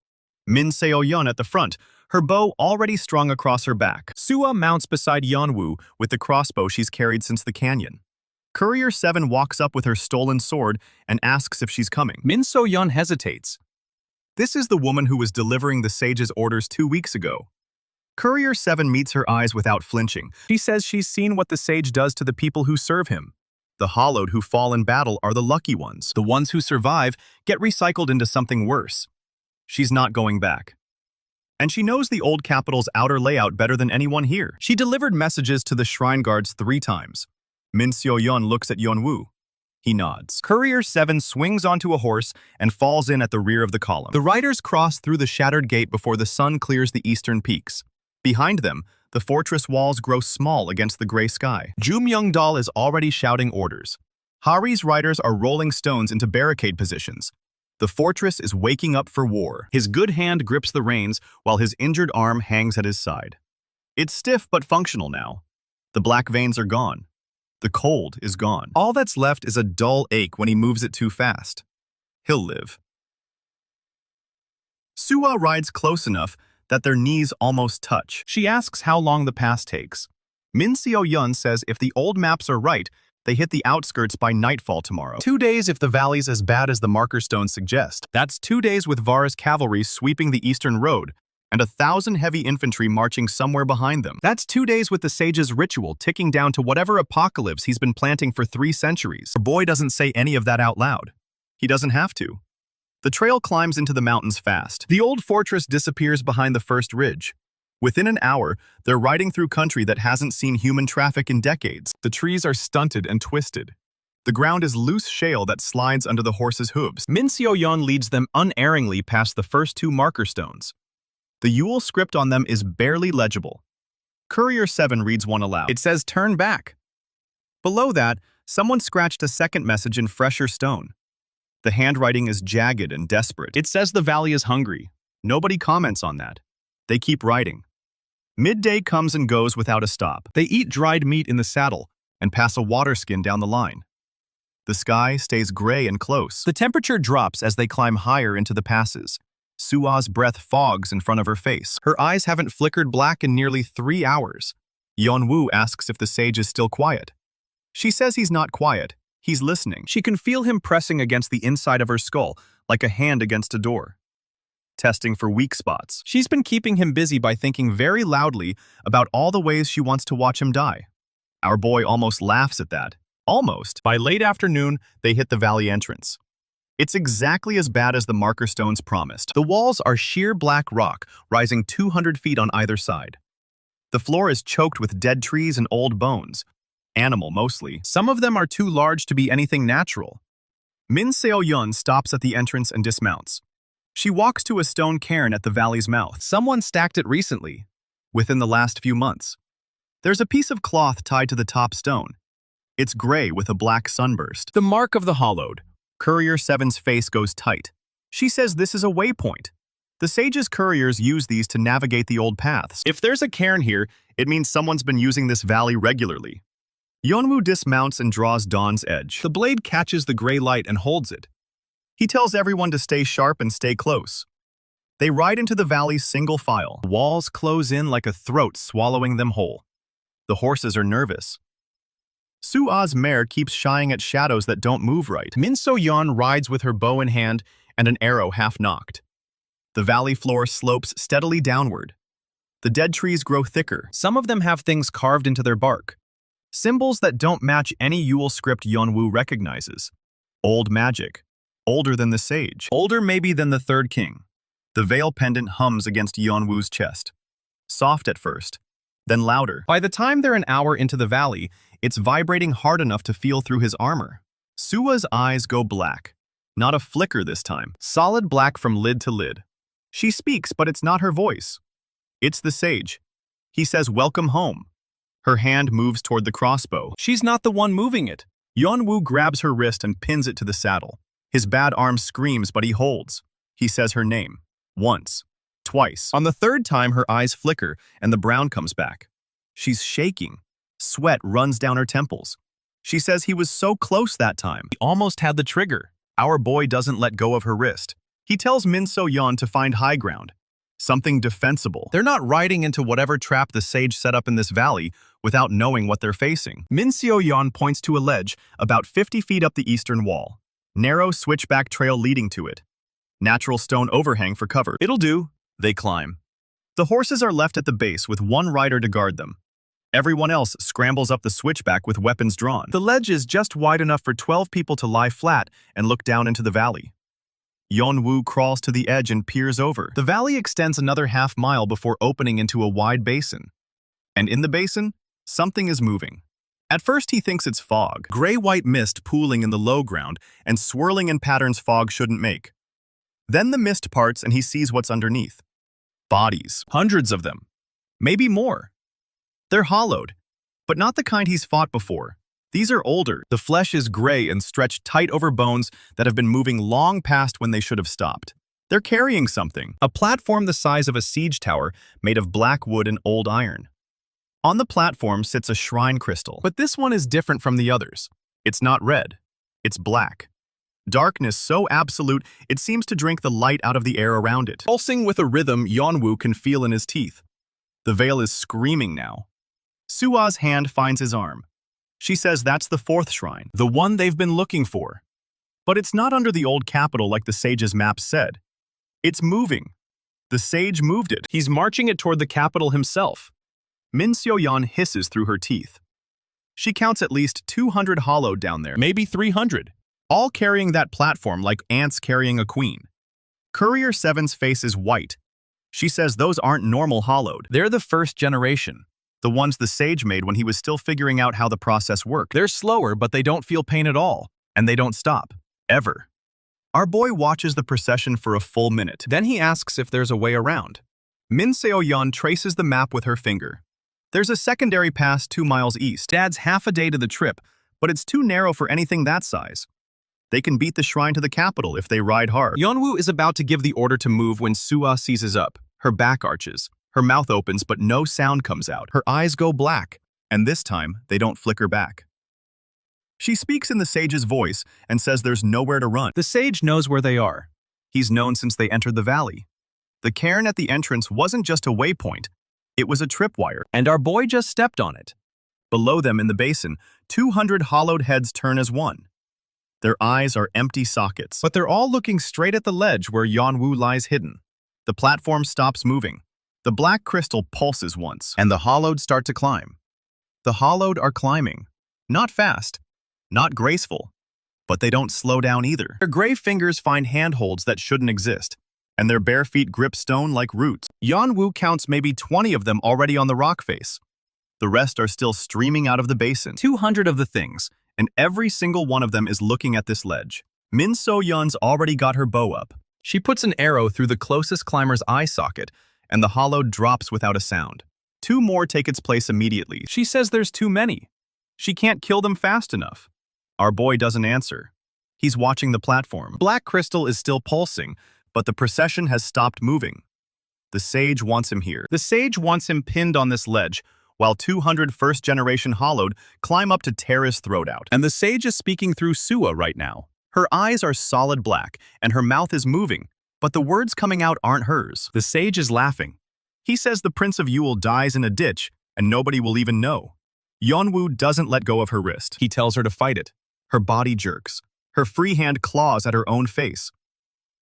[SPEAKER 2] Min So-yeon at the front, her bow already strung across her back. Su-ah mounts beside Yeon-woo with the crossbow she's carried since the canyon. Courier 7 walks up with her stolen sword and asks if she's coming. Min So-yeon hesitates. This is the woman who was delivering the sage's orders 2 weeks ago. Courier 7 meets her eyes without flinching. She says she's seen what the sage does to the people who serve him. The hollowed who fall in battle are the lucky ones. The ones who survive get recycled into something worse. She's not going back. And she knows the old capital's outer layout better than anyone here. She delivered messages to the shrine guards 3 times. Min Seo-yeon looks at Yeon-woo. He nods. Courier 7 swings onto a horse and falls in at the rear of the column. The riders cross through the shattered gate before the sun clears the eastern peaks. Behind them, the fortress walls grow small against the gray sky. Ju Myung-dal is already shouting orders. Hari's riders are rolling stones into barricade positions. The fortress is waking up for war. His good hand grips the reins while his injured arm hangs at his side. It's stiff but functional now. The black veins are gone. The cold is gone. All that's left is a dull ache when he moves it too fast. He'll live. Suwa rides close enough that their knees almost touch. She asks how long the pass takes. Min Seo-yeon says if the old maps are right, they hit the outskirts by nightfall tomorrow. 2 days if the valley's as bad as the marker stones suggest. That's 2 days with Vara's cavalry sweeping the eastern road, and 1,000 heavy infantry marching somewhere behind them. That's 2 days with the sage's ritual ticking down to whatever apocalypse he's been planting for 3 centuries. Our boy doesn't say any of that out loud. He doesn't have to. The trail climbs into the mountains fast. The old fortress disappears behind the first ridge. Within an hour, they're riding through country that hasn't seen human traffic in decades. The trees are stunted and twisted. The ground is loose shale that slides under the horses' hooves. Min Seo-yeon leads them unerringly past the first 2 marker stones. The Yule script on them is barely legible. Courier 7 reads one aloud. It says, "Turn back." Below that, someone scratched a second message in fresher stone. The handwriting is jagged and desperate. It says the valley is hungry. Nobody comments on that. They keep riding. Midday comes and goes without a stop. They eat dried meat in the saddle and pass a water skin down the line. The sky stays gray and close. The temperature drops as they climb higher into the passes. Sua's breath fogs in front of her face. Her eyes haven't flickered black in nearly 3 hours. Yeon-woo asks if the sage is still quiet. She says he's not quiet. He's listening. She can feel him pressing against the inside of her skull, like a hand against a door. Testing for weak spots. She's been keeping him busy by thinking very loudly about all the ways she wants to watch him die. Our boy almost laughs at that. Almost. By late afternoon, they hit the valley entrance. It's exactly as bad as the marker stones promised. The walls are sheer black rock, rising 200 feet on either side. The floor is choked with dead trees and old bones. Animal, mostly. Some of them are too large to be anything natural. Min Seo-yeon stops at the entrance and dismounts. She walks to a stone cairn at the valley's mouth. Someone stacked it recently, within the last few months. There's a piece of cloth tied to the top stone. It's gray with a black sunburst. The mark of the hollowed. Courier 7's face goes tight. She says this is a waypoint. The sage's couriers use these to navigate the old paths. If there's a cairn here, it means someone's been using this valley regularly. Yeon-woo dismounts and draws Dawn's edge. The blade catches the gray light and holds it. He tells everyone to stay sharp and stay close. They ride into the valley's single file. The walls close in like a throat swallowing them whole. The horses are nervous. Sua's mare keeps shying at shadows that don't move right. Min Seo-yeon rides with her bow in hand and an arrow half knocked. The valley floor slopes steadily downward. The dead trees grow thicker. Some of them have things carved into their bark. Symbols that don't match any Yule script Yeon-woo recognizes. Old magic. Older than the sage. Older maybe than the third king. The veil pendant hums against Yeon-woo's chest. Soft at first, then louder. By the time they're an hour into the valley, it's vibrating hard enough to feel through his armor. Sua's eyes go black. Not a flicker this time. Solid black from lid to lid. She speaks, but it's not her voice. It's the sage. He says, "Welcome home." Her hand moves toward the crossbow. She's not the one moving it. Yeon-woo grabs her wrist and pins it to the saddle. His bad arm screams, but he holds. He says her name. Once. Twice. On the third time, her eyes flicker, and the brown comes back. She's shaking. Sweat runs down her temples. She says he was so close that time. He almost had the trigger. Our boy doesn't let go of her wrist. He tells Min Seo-yeon to find high ground. Something defensible. They're not riding into whatever trap the sage set up in this valley without knowing what they're facing. Min Seo-yeon points to a ledge about 50 feet up the eastern wall. Narrow switchback trail leading to it. Natural stone overhang for cover. It'll do. They climb. The horses are left at the base with one rider to guard them. Everyone else scrambles up the switchback with weapons drawn. The ledge is just wide enough for 12 people to lie flat and look down into the valley. Yeon-woo crawls to the edge and peers over. The valley extends another half-mile before opening into a wide basin. And in the basin, something is moving. At first he thinks it's fog, gray-white mist pooling in the low ground and swirling in patterns fog shouldn't make. Then the mist parts and he sees what's underneath. Bodies, hundreds of them, maybe more. They're hollowed, but not the kind he's fought before. These are older. The flesh is gray and stretched tight over bones that have been moving long past when they should have stopped. They're carrying something, a platform the size of a siege tower made of black wood and old iron. On the platform sits a shrine crystal, but this one is different from the others. It's not red, it's black. Darkness so absolute it seems to drink the light out of the air around it. Pulsing with a rhythm Yeon-woo can feel in his teeth. The veil is screaming now. Sua's hand finds his arm. She says that's the fourth shrine, the one they've been looking for. But it's not under the old capital like the sage's map said. It's moving. The sage moved it. He's marching it toward the capital himself. Min Seo-yeon hisses through her teeth. She counts at least 200 hollowed down there, maybe 300, all carrying that platform like ants carrying a queen. Courier 7's face is white. She says those aren't normal hollowed. They're the first generation, the ones the sage made when he was still figuring out how the process worked. They're slower, but they don't feel pain at all, and they don't stop, ever. Our boy watches the procession for a full minute. Then he asks if there's a way around. Min Seo-yeon traces the map with her finger. There's a secondary pass 2 miles east. Adds half a day to the trip, but it's too narrow for anything that size. They can beat the shrine to the capital if they ride hard. Yeon-woo is about to give the order to move when Sua seizes up. Her back arches. Her mouth opens, but no sound comes out. Her eyes go black, and this time, they don't flicker back. She speaks in the sage's voice and says there's nowhere to run. The sage knows where they are. He's known since they entered the valley. The cairn at the entrance wasn't just a waypoint. It was a tripwire, and our boy just stepped on it. Below them in the basin, 200 hollowed heads turn as one. Their eyes are empty sockets, but they're all looking straight at the ledge where Yeon-woo lies hidden. The platform stops moving. The black crystal pulses once, and the hollowed start to climb. The hollowed are climbing. Not fast, not graceful, but they don't slow down either. Their gray fingers find handholds that shouldn't exist, and their bare feet grip stone like roots. Yeon-woo counts maybe 20 of them already on the rock face. The rest are still streaming out of the basin. 200 of the things, and every single one of them is looking at this ledge. Min Seo-yeon's already got her bow up. She puts an arrow through the closest climber's eye socket, and the hollowed drops without a sound. 2 more take its place immediately. She says there's too many. She can't kill them fast enough. Our boy doesn't answer. He's watching the platform. Black crystal is still pulsing, but the procession has stopped moving. The sage wants him here. The sage wants him pinned on this ledge, while 200 first-generation hollowed climb up to tear his throat out. And the sage is speaking through Sua right now. Her eyes are solid black, and her mouth is moving, but the words coming out aren't hers. The sage is laughing. He says the Prince of Yule dies in a ditch, and nobody will even know. Yeon-woo doesn't let go of her wrist. He tells her to fight it. Her body jerks. Her free hand claws at her own face.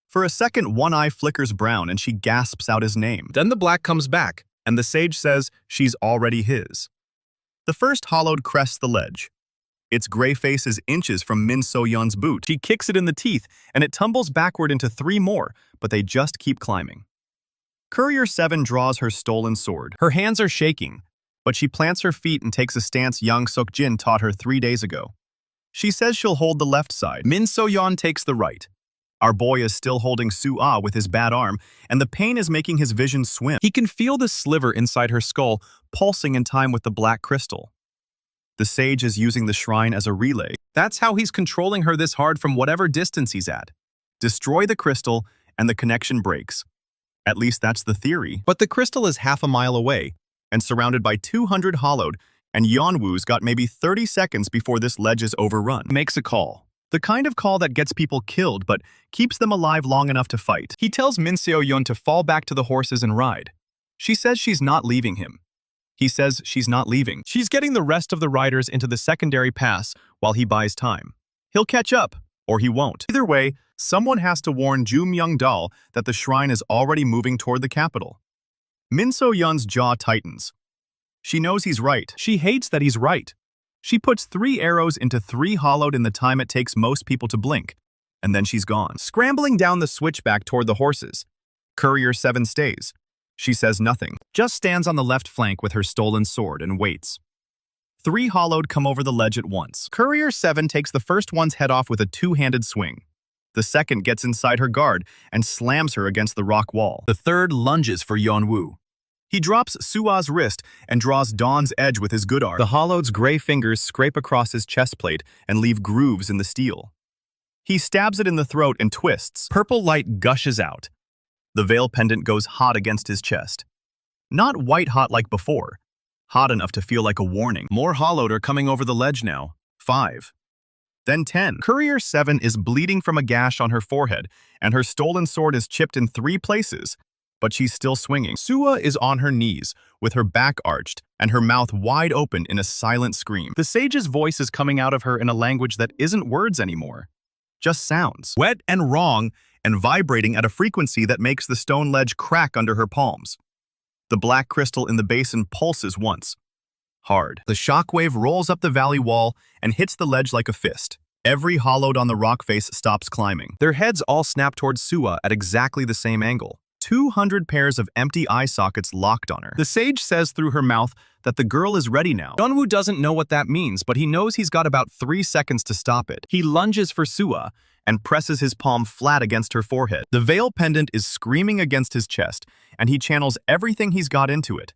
[SPEAKER 2] For a second, one eye flickers brown and she gasps out his name. Then the black comes back, and the sage says she's already his. The first hollowed crests the ledge. Its gray face is inches from Min So-yeon's boot. She kicks it in the teeth, and it tumbles backward into 3 more, but they just keep climbing. Courier 7 draws her stolen sword. Her hands are shaking, but she plants her feet and takes a stance young Seok-jin taught her 3 days ago. She says she'll hold the left side. Min So-yeon takes the right. Our boy is still holding Sua with his bad arm, and the pain is making his vision swim. He can feel the sliver inside her skull pulsing in time with the black crystal. The sage is using the shrine as a relay. That's how he's controlling her this hard from whatever distance he's at. Destroy the crystal, and the connection breaks. At least that's the theory. But the crystal is half a mile away, and surrounded by 200 hollowed, and Yeon-woo's got maybe 30 seconds before this ledge is overrun. Makes a call. The kind of call that gets people killed but keeps them alive long enough to fight. He tells Min Seo-yeon to fall back to the horses and ride. She says she's not leaving him. He says she's not leaving. She's getting the rest of the riders into the secondary pass while he buys time. He'll catch up, or he won't. Either way, someone has to warn Ju Myung-dal that the shrine is already moving toward the capital. Min So-yeon's jaw tightens. She knows he's right. She hates that he's right. She puts 3 arrows into 3 hollowed in the time it takes most people to blink, and then she's gone. Scrambling down the switchback toward the horses, Courier 7 stays. She says nothing, just stands on the left flank with her stolen sword and waits. 3 hollowed come over the ledge at once. Courier 7 takes the first one's head off with a two-handed swing. The second gets inside her guard and slams her against the rock wall. The third lunges for Yeon-woo. He drops Sua's wrist and draws Dawn's edge with his good arm. The hollowed's gray fingers scrape across his chest plate and leave grooves in the steel. He stabs it in the throat and twists. Purple light gushes out. The veil pendant goes hot against his chest. Not white hot like before, hot enough to feel like a warning. More hollowed are coming over the ledge now. 5. Then 10. Courier 7 is bleeding from a gash on her forehead, and her stolen sword is chipped in 3 places, but she's still swinging. Sua is on her knees, with her back arched, and her mouth wide open in a silent scream. The sage's voice is coming out of her in a language that isn't words anymore, just sounds. Wet and wrong, and vibrating at a frequency that makes the stone ledge crack under her palms. The black crystal in the basin pulses once. Hard. The shockwave rolls up the valley wall and hits the ledge like a fist. Every hollowed on the rock face stops climbing. Their heads all snap towards Sua at exactly the same angle. 200 pairs of empty eye sockets locked on her. The sage says through her mouth that the girl is ready now. Yeon-woo doesn't know what that means, but he knows he's got about 3 seconds to stop it. He lunges for Sua and presses his palm flat against her forehead. The veil pendant is screaming against his chest, and he channels everything he's got into it.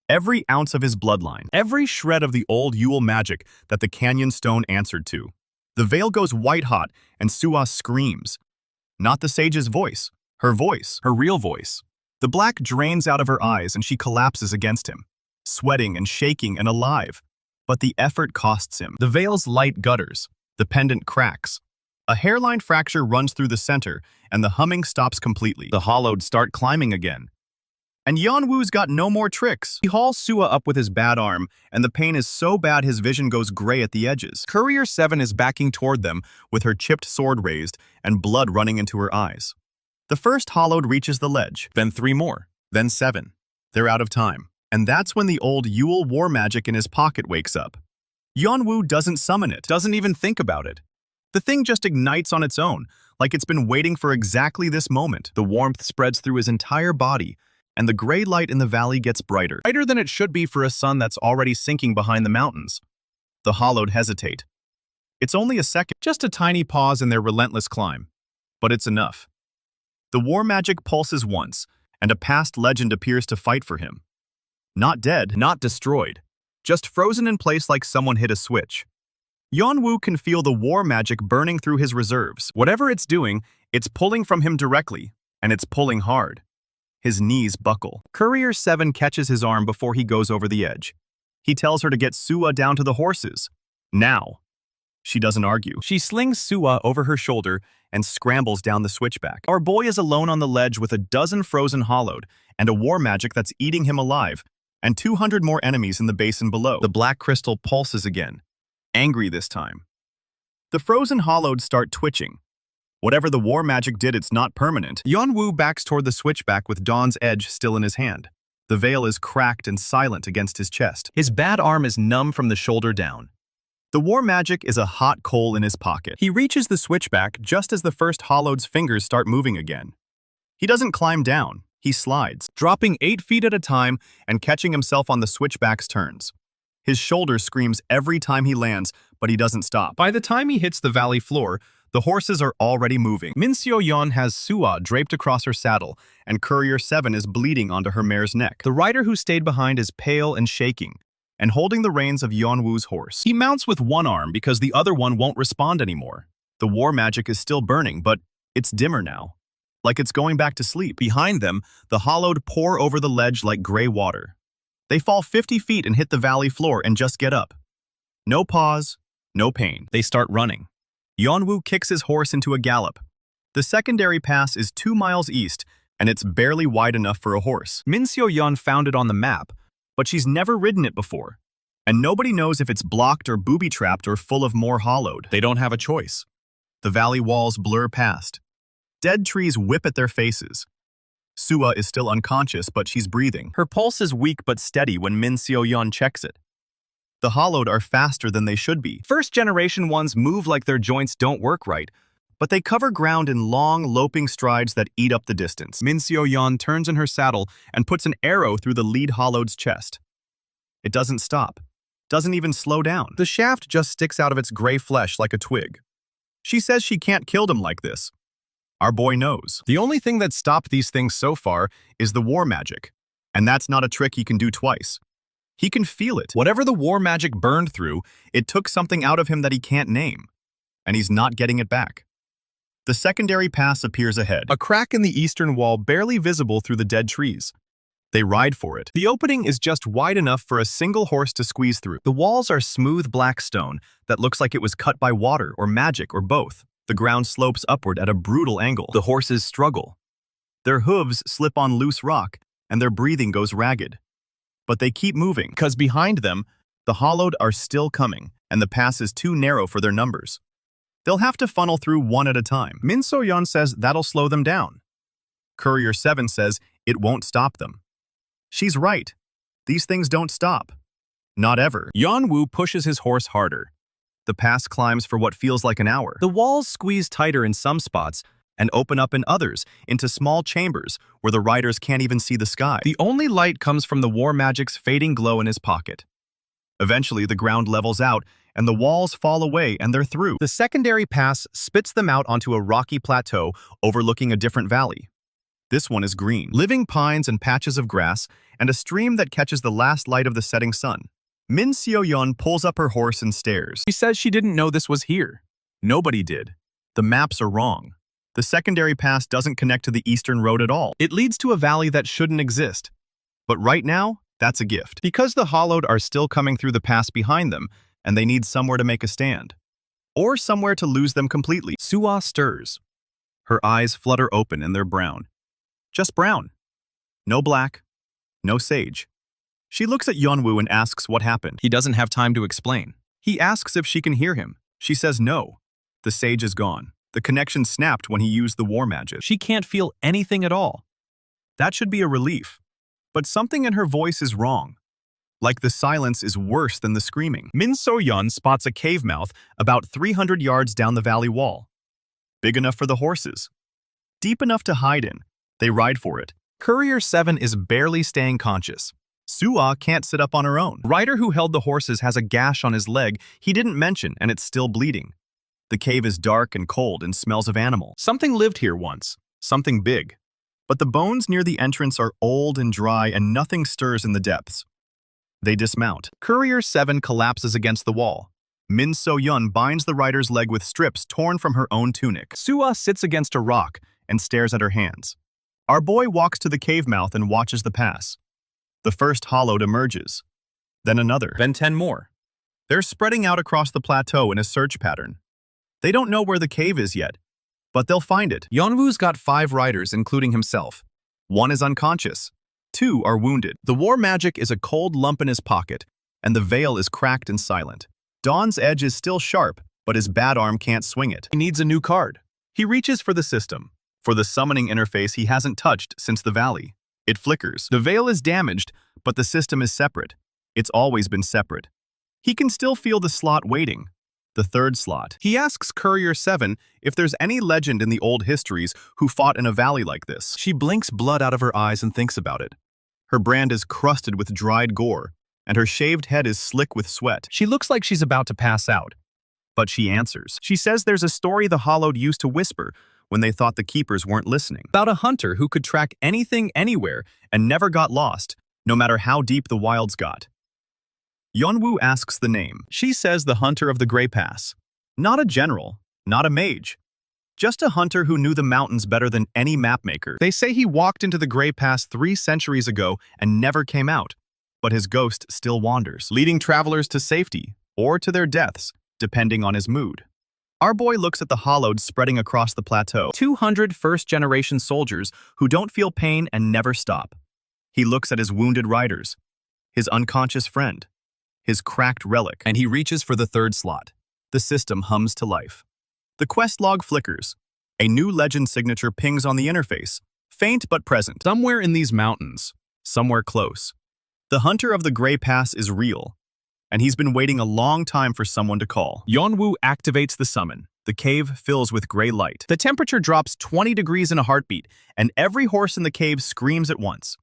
[SPEAKER 2] Every ounce of his bloodline, every shred of the old Yule magic that the canyon stone answered to. The veil goes white-hot, and Sua screams. Not the sage's voice, her real voice. The black drains out of her eyes, and she collapses against him, sweating and shaking and alive. But the effort costs him. The veil's light gutters. The pendant cracks. A hairline fracture runs through the center, and the humming stops completely. The hollowed start climbing again. And Yeon-woo's got no more tricks. He hauls Sua up with his bad arm, and the pain is so bad his vision goes gray at the edges. Courier 7 is backing toward them with her chipped sword raised and blood running into her eyes. The first hollowed reaches the ledge, then 3 more, then 7. They're out of time. And that's when the old Yule war magic in his pocket wakes up. Yeon-woo doesn't summon it, doesn't even think about it. The thing just ignites on its own, like it's been waiting for exactly this moment. The warmth spreads through his entire body, and the gray light in the valley gets brighter. Brighter than it should be for a sun that's already sinking behind the mountains. The hollowed hesitate. It's only a second, just a tiny pause in their relentless climb. But it's enough. The war magic pulses once, and a past legend appears to fight for him. Not dead, not destroyed, just frozen in place like someone hit a switch. Yeon-woo can feel the war magic burning through his reserves. Whatever it's doing, it's pulling from him directly, and it's pulling hard. His knees buckle. Courier 7 catches his arm before he goes over the edge. He tells her to get Sua down to the horses. Now. She doesn't argue. She slings Sua over her shoulder and scrambles down the switchback. Our boy is alone on the ledge with a dozen frozen hollowed and a war magic that's eating him alive, and 200 more enemies in the basin below. The black crystal pulses again. Angry this time. The frozen hollowed start twitching. Whatever the war magic did, it's not permanent. Yeon-woo backs toward the switchback with Dawn's edge still in his hand. The veil is cracked and silent against his chest. His bad arm is numb from the shoulder down. The war magic is a hot coal in his pocket. He reaches the switchback just as the first hollowed's fingers start moving again. He doesn't climb down. He slides, dropping 8 feet at a time and catching himself on the switchback's turns. His shoulder screams every time he lands, but he doesn't stop. By the time he hits the valley floor, the horses are already moving. Min Seo-yeon has Sua draped across her saddle, and Courier 7 is bleeding onto her mare's neck. The rider who stayed behind is pale and shaking, and holding the reins of Yeon-woo's horse. He mounts with one arm because the other one won't respond anymore. The war magic is still burning, but it's dimmer now, like it's going back to sleep. Behind them, the hollowed pour over the ledge like gray water. They fall 50 feet and hit the valley floor and just get up. No pause, no pain. They start running. Yeon-woo kicks his horse into a gallop. The secondary pass is 2 miles east, and it's barely wide enough for a horse. Min Seo-yeon found it on the map, but she's never ridden it before, and nobody knows if it's blocked or booby-trapped or full of more hollowed. They don't have a choice. The valley walls blur past. Dead trees whip at their faces. Sua is still unconscious, but she's breathing. Her pulse is weak but steady when Min Seo-yeon checks it. The hollowed are faster than they should be. First-generation ones move like their joints don't work right, but they cover ground in long, loping strides that eat up the distance. Min Seo-yeon turns in her saddle and puts an arrow through the lead hollowed's chest. It doesn't stop, doesn't even slow down. The shaft just sticks out of its gray flesh like a twig. She says she can't kill him like this. Our boy knows. The only thing that stopped these things so far is the war magic, and that's not a trick he can do twice. He can feel it. Whatever the war magic burned through, it took something out of him that he can't name, and he's not getting it back. The secondary pass appears ahead, a crack in the eastern wall barely visible through the dead trees. They ride for it. The opening is just wide enough for a single horse to squeeze through. The walls are smooth black stone that looks like it was cut by water or magic or both. The ground slopes upward at a brutal angle. The horses struggle. Their hooves slip on loose rock, and their breathing goes ragged. But they keep moving, because behind them, the hollowed are still coming, and the pass is too narrow for their numbers. They'll have to funnel through one at a time. Min So-yeon says that'll slow them down. Courier 7 says it won't stop them. She's right. These things don't stop. Not ever. Yeon-woo pushes his horse harder. The pass climbs for what feels like an hour. The walls squeeze tighter in some spots and open up in others into small chambers where the riders can't even see the sky. The only light comes from the war magic's fading glow in his pocket. Eventually, the ground levels out and the walls fall away and they're through. The secondary pass spits them out onto a rocky plateau overlooking a different valley. This one is green, living pines and patches of grass, and a stream that catches the last light of the setting sun. Min Seo-yeon pulls up her horse and stares. She says she didn't know this was here. Nobody did. The maps are wrong. The secondary pass doesn't connect to the eastern road at all. It leads to a valley that shouldn't exist. But right now, that's a gift. Because the hollowed are still coming through the pass behind them, and they need somewhere to make a stand. Or somewhere to lose them completely. Suah stirs. Her eyes flutter open and they're brown. Just brown. No black. No sage. She looks at Yeon-woo and asks what happened. He doesn't have time to explain. He asks if she can hear him. She says no. The sage is gone. The connection snapped when he used the war magic. She can't feel anything at all. That should be a relief. But something in her voice is wrong. Like the silence is worse than the screaming. Min So-yeon spots a cave mouth about 300 yards down the valley wall. Big enough for the horses. Deep enough to hide in. They ride for it. Courier 7 is barely staying conscious. Suah can't sit up on her own. Rider who held the horses has a gash on his leg he didn't mention and it's still bleeding. The cave is dark and cold and smells of animal. Something lived here once. Something big. But the bones near the entrance are old and dry and nothing stirs in the depths. They dismount. Courier 7 collapses against the wall. Min So-yeon binds the rider's leg with strips torn from her own tunic. Suah sits against a rock and stares at her hands. Our boy walks to the cave mouth and watches the pass. The first hollowed emerges. Then another. Then 10 more. They're spreading out across the plateau in a search pattern. They don't know where the cave is yet, but they'll find it. Yeon-woo's got 5 riders, including himself. 1 is unconscious. 2 are wounded. The war magic is a cold lump in his pocket, and the veil is cracked and silent. Dawn's edge is still sharp, but his bad arm can't swing it. He needs a new card. He reaches for the system. For the summoning interface he hasn't touched since the valley. It flickers. The veil is damaged, but the system is separate. It's always been separate. He can still feel the slot waiting. The third slot. He asks Courier 7 if there's any legend in the old histories who fought in a valley like this. She blinks blood out of her eyes and thinks about it. Her brand is crusted with dried gore, and her shaved head is slick with sweat. She looks like she's about to pass out. But she answers. She says there's a story the hollowed used to whisper when they thought the keepers weren't listening. About a hunter who could track anything anywhere and never got lost, no matter how deep the wilds got. Yeon-woo asks the name. She says the hunter of the Grey Pass. Not a general, not a mage. Just a hunter who knew the mountains better than any mapmaker. They say he walked into the Grey Pass 3 centuries ago and never came out, but his ghost still wanders, leading travelers to safety or to their deaths, depending on his mood. Our boy looks at the hollowed spreading across the plateau. 200 first-generation soldiers who don't feel pain and never stop. He looks at his wounded riders, his unconscious friend, his cracked relic, and he reaches for the third slot. The system hums to life. The quest log flickers. A new legend signature pings on the interface, faint but present. Somewhere in these mountains, somewhere close. The hunter of the Grey Pass is real, and he's been waiting a long time for someone to call. Yeon-woo activates the summon. The cave fills with gray light. The temperature drops 20 degrees in a heartbeat, and every horse in the cave screams at once.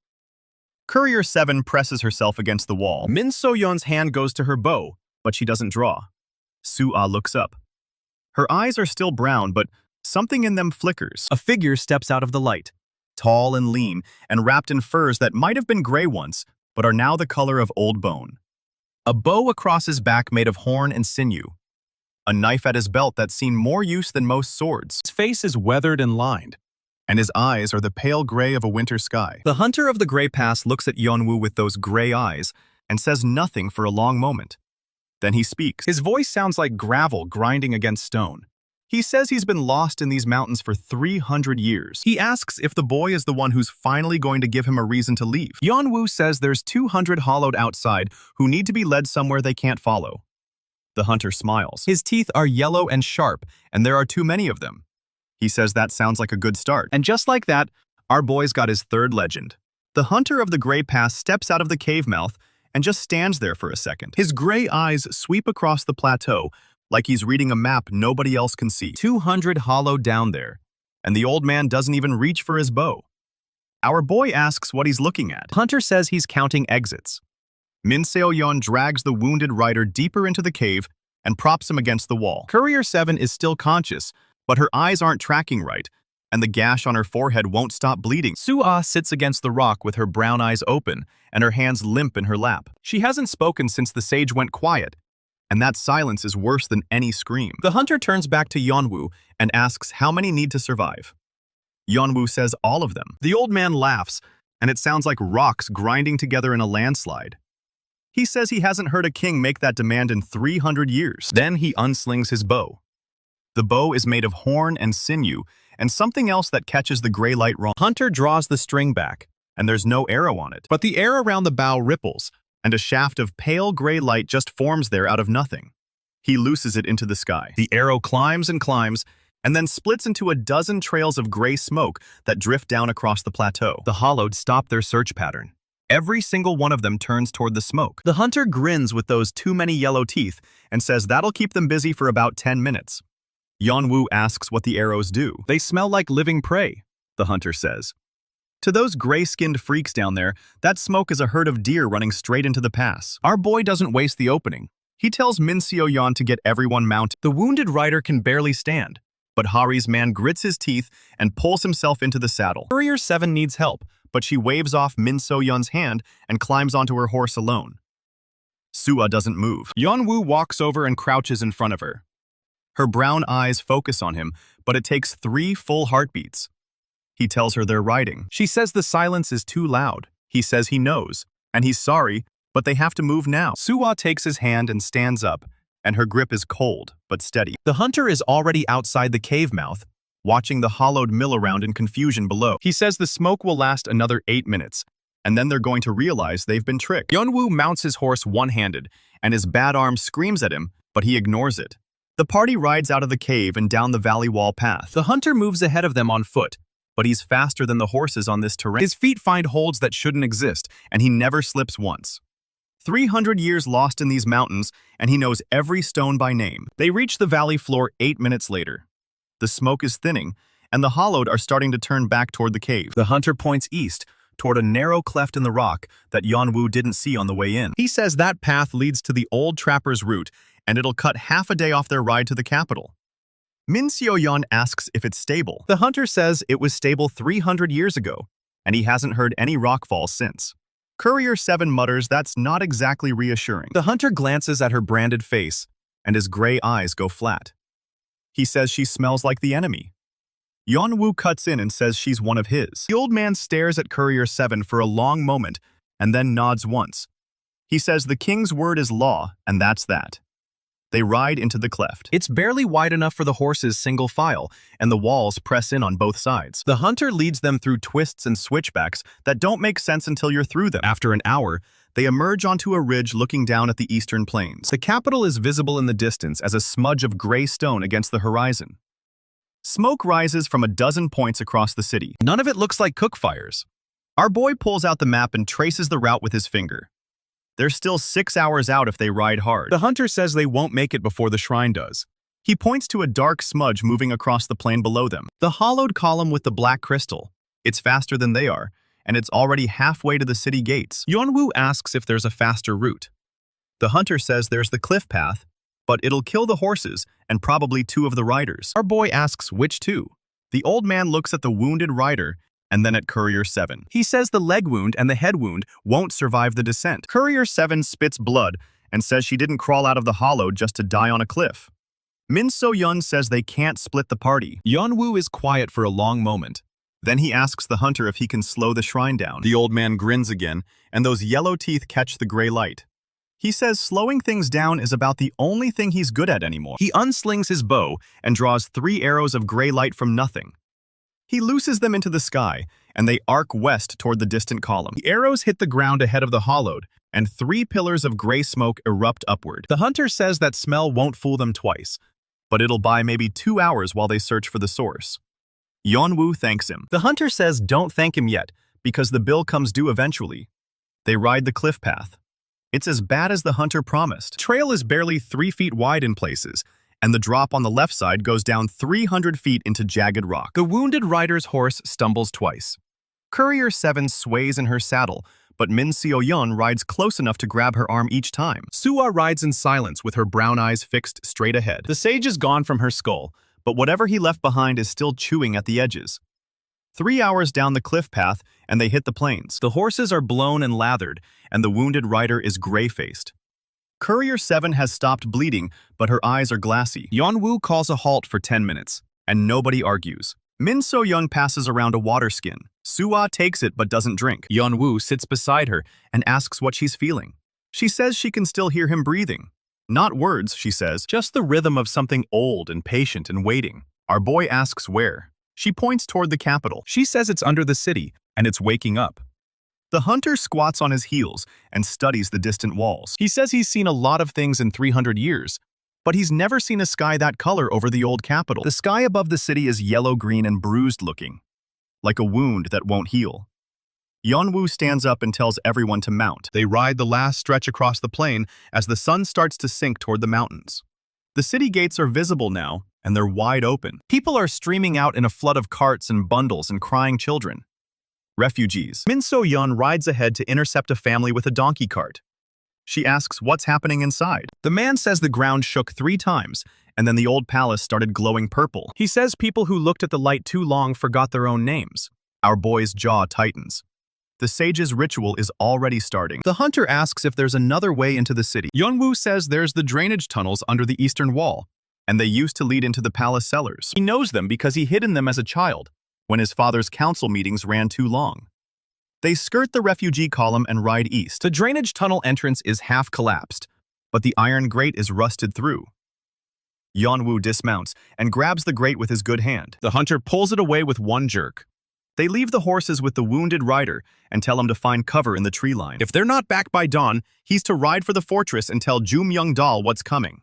[SPEAKER 2] Courier 7 presses herself against the wall. Min So-yeon's hand goes to her bow, but she doesn't draw. Soo-ah looks up. Her eyes are still brown, but something in them flickers. A figure steps out of the light, tall and lean, and wrapped in furs that might have been gray once, but are now the color of old bone. A bow across his back made of horn and sinew. A knife at his belt that's seen more use than most swords. His face is weathered and lined, and his eyes are the pale gray of a winter sky. The hunter of the Gray Pass looks at Yeon-woo with those gray eyes and says nothing for a long moment. Then he speaks. His voice sounds like gravel grinding against stone. He says he's been lost in these mountains for 300 years. He asks if the boy is the one who's finally going to give him a reason to leave. Yeon-woo says there's 200 hollowed outside who need to be led somewhere they can't follow. The hunter smiles. His teeth are yellow and sharp, and there are too many of them. He says that sounds like a good start. And just like that, our boy's got his third legend. The hunter of the Gray Pass steps out of the cave mouth and just stands there for a second. His gray eyes sweep across the plateau like he's reading a map nobody else can see. 200 hollowed down there, and the old man doesn't even reach for his bow. Our boy asks what he's looking at. Hunter says he's counting exits. Min So-yeon drags the wounded rider deeper into the cave and props him against the wall. Courier 7 is still conscious, but her eyes aren't tracking right, and the gash on her forehead won't stop bleeding. Soo-ah sits against the rock with her brown eyes open and her hands limp in her lap. She hasn't spoken since the sage went quiet, and that silence is worse than any scream. The hunter turns back to Yeon-woo and asks how many need to survive. Yeon-woo says all of them. The old man laughs, and it sounds like rocks grinding together in a landslide. He says he hasn't heard a king make that demand in 300 years. Then he unslings his bow. The bow is made of horn and sinew, and something else that catches the gray light wrong. Hunter draws the string back, and there's no arrow on it. But the air around the bow ripples, and a shaft of pale gray light just forms there out of nothing. He looses it into the sky. The arrow climbs and climbs, and then splits into a dozen trails of gray smoke that drift down across the plateau. The hollowed stop their search pattern. Every single one of them turns toward the smoke. The hunter grins with those too many yellow teeth and says that'll keep them busy for about 10 minutes. Yeon-woo asks what the arrows do. They smell like living prey, the hunter says. To those gray-skinned freaks down there, that smoke is a herd of deer running straight into the pass. Our boy doesn't waste the opening. He tells Min So-yeon to get everyone mounted. The wounded rider can barely stand, but Hari's man grits his teeth and pulls himself into the saddle. Courier 7 needs help, but she waves off Min So-yeon's hand and climbs onto her horse alone. Soo-ah doesn't move. Yeon-woo walks over and crouches in front of her. Her brown eyes focus on him, but it takes 3 full heartbeats. He tells her they're riding. She says the silence is too loud. He says he knows, and he's sorry, but they have to move now. Soo-ah takes his hand and stands up, and her grip is cold, but steady. The hunter is already outside the cave mouth, watching the hollowed mill around in confusion below. He says the smoke will last another 8 minutes, and then they're going to realize they've been tricked. Yeon-woo mounts his horse one-handed, and his bad arm screams at him, but he ignores it. The party rides out of the cave and down the valley wall path. The hunter moves ahead of them on foot, but he's faster than the horses on this terrain. His feet find holds that shouldn't exist, and he never slips once. 300 years lost in these mountains, and he knows every stone by name. They reach the valley floor 8 minutes later. The smoke is thinning, and the hollowed are starting to turn back toward the cave. The hunter points east, toward a narrow cleft in the rock that Yeon-woo didn't see on the way in. He says that path leads to the old trapper's route, and it'll cut half a day off their ride to the capital. Min So-yeon asks if it's stable. The hunter says it was stable 300 years ago, and he hasn't heard any rockfalls since. Courier 7 mutters that's not exactly reassuring. The hunter glances at her branded face, and his gray eyes go flat. He says she smells like the enemy. Yeon-woo cuts in and says she's one of his. The old man stares at Courier 7 for a long moment and then nods once. He says the king's word is law, and that's that. They ride into the cleft. It's barely wide enough for the horses single file, and the walls press in on both sides. The hunter leads them through twists and switchbacks that don't make sense until you're through them. After an hour, they emerge onto a ridge looking down at the eastern plains. The capital is visible in the distance as a smudge of gray stone against the horizon. Smoke rises from a dozen points across the city. None of it looks like cook fires. Our boy pulls out the map and traces the route with his finger. They're still 6 hours out if they ride hard. The hunter says they won't make it before the shrine does. He points to a dark smudge moving across the plain below them. The hollowed column with the black crystal. It's faster than they are, and it's already halfway to the city gates. Yeon-woo asks if there's a faster route. The hunter says there's the cliff path, but it'll kill the horses and probably 2 of the riders. Our boy asks which 2. The old man looks at the wounded rider and then at Courier 7. He says the leg wound and the head wound won't survive the descent. Courier 7 spits blood and says she didn't crawl out of the hollow just to die on a cliff. Min So-yeon says they can't split the party. Yeon-woo is quiet for a long moment. Then he asks the hunter if he can slow the shrine down. The old man grins again, and those yellow teeth catch the gray light. He says slowing things down is about the only thing he's good at anymore. He unslings his bow and draws 3 arrows of gray light from nothing. He looses them into the sky, and they arc west toward the distant column. The arrows hit the ground ahead of the hollowed, and 3 pillars of gray smoke erupt upward. The hunter says that smell won't fool them twice, but it'll buy maybe 2 hours while they search for the source. Yeon-woo thanks him. The hunter says don't thank him yet, because the bill comes due eventually. They ride the cliff path. It's as bad as the hunter promised. The trail is barely 3 feet wide in places, and the drop on the left side goes down 300 feet into jagged rock. The wounded rider's horse stumbles twice. Courier 7 sways in her saddle, but Min So-yeon rides close enough to grab her arm each time. Suwa rides in silence with her brown eyes fixed straight ahead. The sage is gone from her skull, but whatever he left behind is still chewing at the edges. 3 hours down the cliff path, and they hit the plains. The horses are blown and lathered, and the wounded rider is gray-faced. Courier 7 has stopped bleeding, but her eyes are glassy. Yeon-woo calls a halt for 10 minutes, and nobody argues. Min So-yeon passes around a water skin. Suwa takes it but doesn't drink. Yeon-woo sits beside her and asks what she's feeling. She says she can still hear him breathing. Not words, she says, just the rhythm of something old and patient and waiting. Our boy asks where. She points toward the capital. She says it's under the city, and it's waking up. The hunter squats on his heels and studies the distant walls. He says he's seen a lot of things in 300 years, but he's never seen a sky that color over the old capital. The sky above the city is yellow-green and bruised-looking, like a wound that won't heal. Yeon-woo stands up and tells everyone to mount. They ride the last stretch across the plain as the sun starts to sink toward the mountains. The city gates are visible now, and they're wide open. People are streaming out in a flood of carts and bundles and crying children. Refugees. Min So-yeon rides ahead to intercept a family with a donkey cart. She asks what's happening inside. The man says the ground shook 3 times, and then the old palace started glowing purple. He says people who looked at the light too long forgot their own names. Our boy's jaw tightens. The sage's ritual is already starting. The hunter asks if there's another way into the city. Yeon-woo says there's the drainage tunnels under the eastern wall, and they used to lead into the palace cellars. He knows them because he hid in them as a child, when his father's council meetings ran too long. They skirt the refugee column and ride east. The drainage tunnel entrance is half collapsed, but the iron grate is rusted through. Yeon-woo dismounts and grabs the grate with his good hand. The hunter pulls it away with one jerk. They leave the horses with the wounded rider and tell him to find cover in the tree line. If they're not back by dawn, he's to ride for the fortress and tell Jum Young-dal what's coming.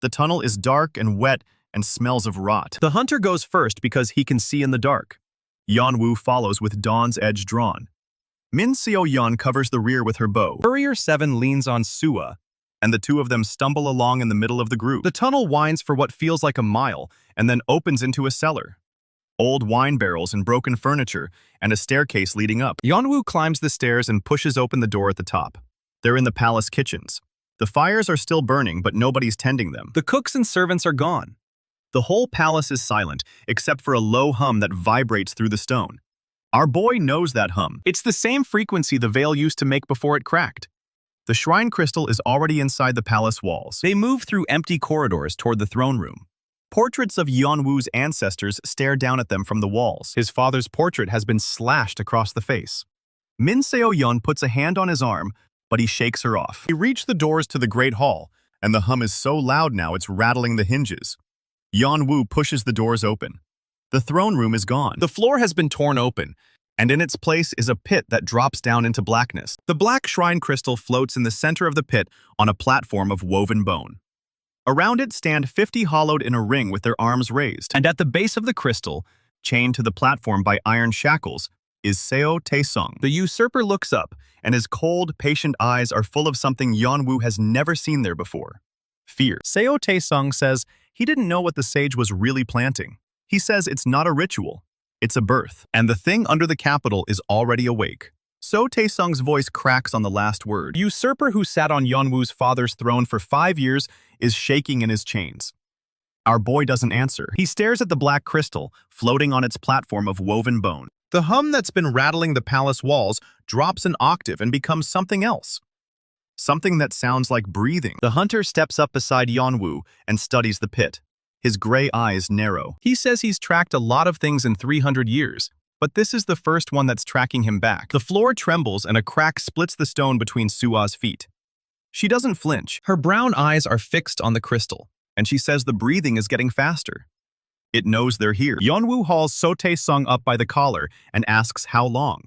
[SPEAKER 2] The tunnel is dark and wet and smells of rot. The hunter goes first because he can see in the dark. Yeon-woo follows with dawn's edge drawn. Min So-yeon covers the rear with her bow. Courier 7 leans on Suwa, and the 2 of them stumble along in the middle of the group. The tunnel winds for what feels like a mile and then opens into a cellar. Old wine barrels and broken furniture, and a staircase leading up. Yeon-woo climbs the stairs and pushes open the door at the top. They're in the palace kitchens. The fires are still burning, but nobody's tending them. The cooks and servants are gone. The whole palace is silent, except for a low hum that vibrates through the stone. Our boy knows that hum. It's the same frequency the veil used to make before it cracked. The shrine crystal is already inside the palace walls. They move through empty corridors toward the throne room. Portraits of Yeon-woo's ancestors stare down at them from the walls. His father's portrait has been slashed across the face. Min So-yeon puts a hand on his arm, but he shakes her off. He reaches the doors to the Great Hall, and the hum is so loud now it's rattling the hinges. Yeon-woo pushes the doors open. The throne room is gone. The floor has been torn open, and in its place is a pit that drops down into blackness. The black shrine crystal floats in the center of the pit on a platform of woven bone. Around it stand 50 hollowed in a ring with their arms raised. And at the base of the crystal, chained to the platform by iron shackles, is Seo Taesung. The usurper looks up, and his cold, patient eyes are full of something Yeon-woo has never seen there before.
[SPEAKER 1] fear. Seo Tae-sung says he didn't know what the sage was really planting. He says it's not a ritual, it's a birth, and the thing under the capital is already awake. So Tae-sung's voice cracks on the last word. The usurper who sat on Yeon-woo's father's throne for 5 years is shaking in his chains. Our boy doesn't answer. He stares at the black crystal, floating on its platform of woven bone. The hum that's been rattling the palace walls drops an octave and becomes something else. Something that sounds like breathing. The hunter steps up beside Yeon-woo and studies the pit. His gray eyes narrow. He says he's tracked a lot of things in 300 years, but this is the first one that's tracking him back. The floor trembles and a crack splits the stone between Sua's feet. She doesn't flinch. Her brown eyes are fixed on the crystal, and she says the breathing is getting faster. It knows they're here. Yeon-woo hauls So Tae-sung up by the collar and asks how long.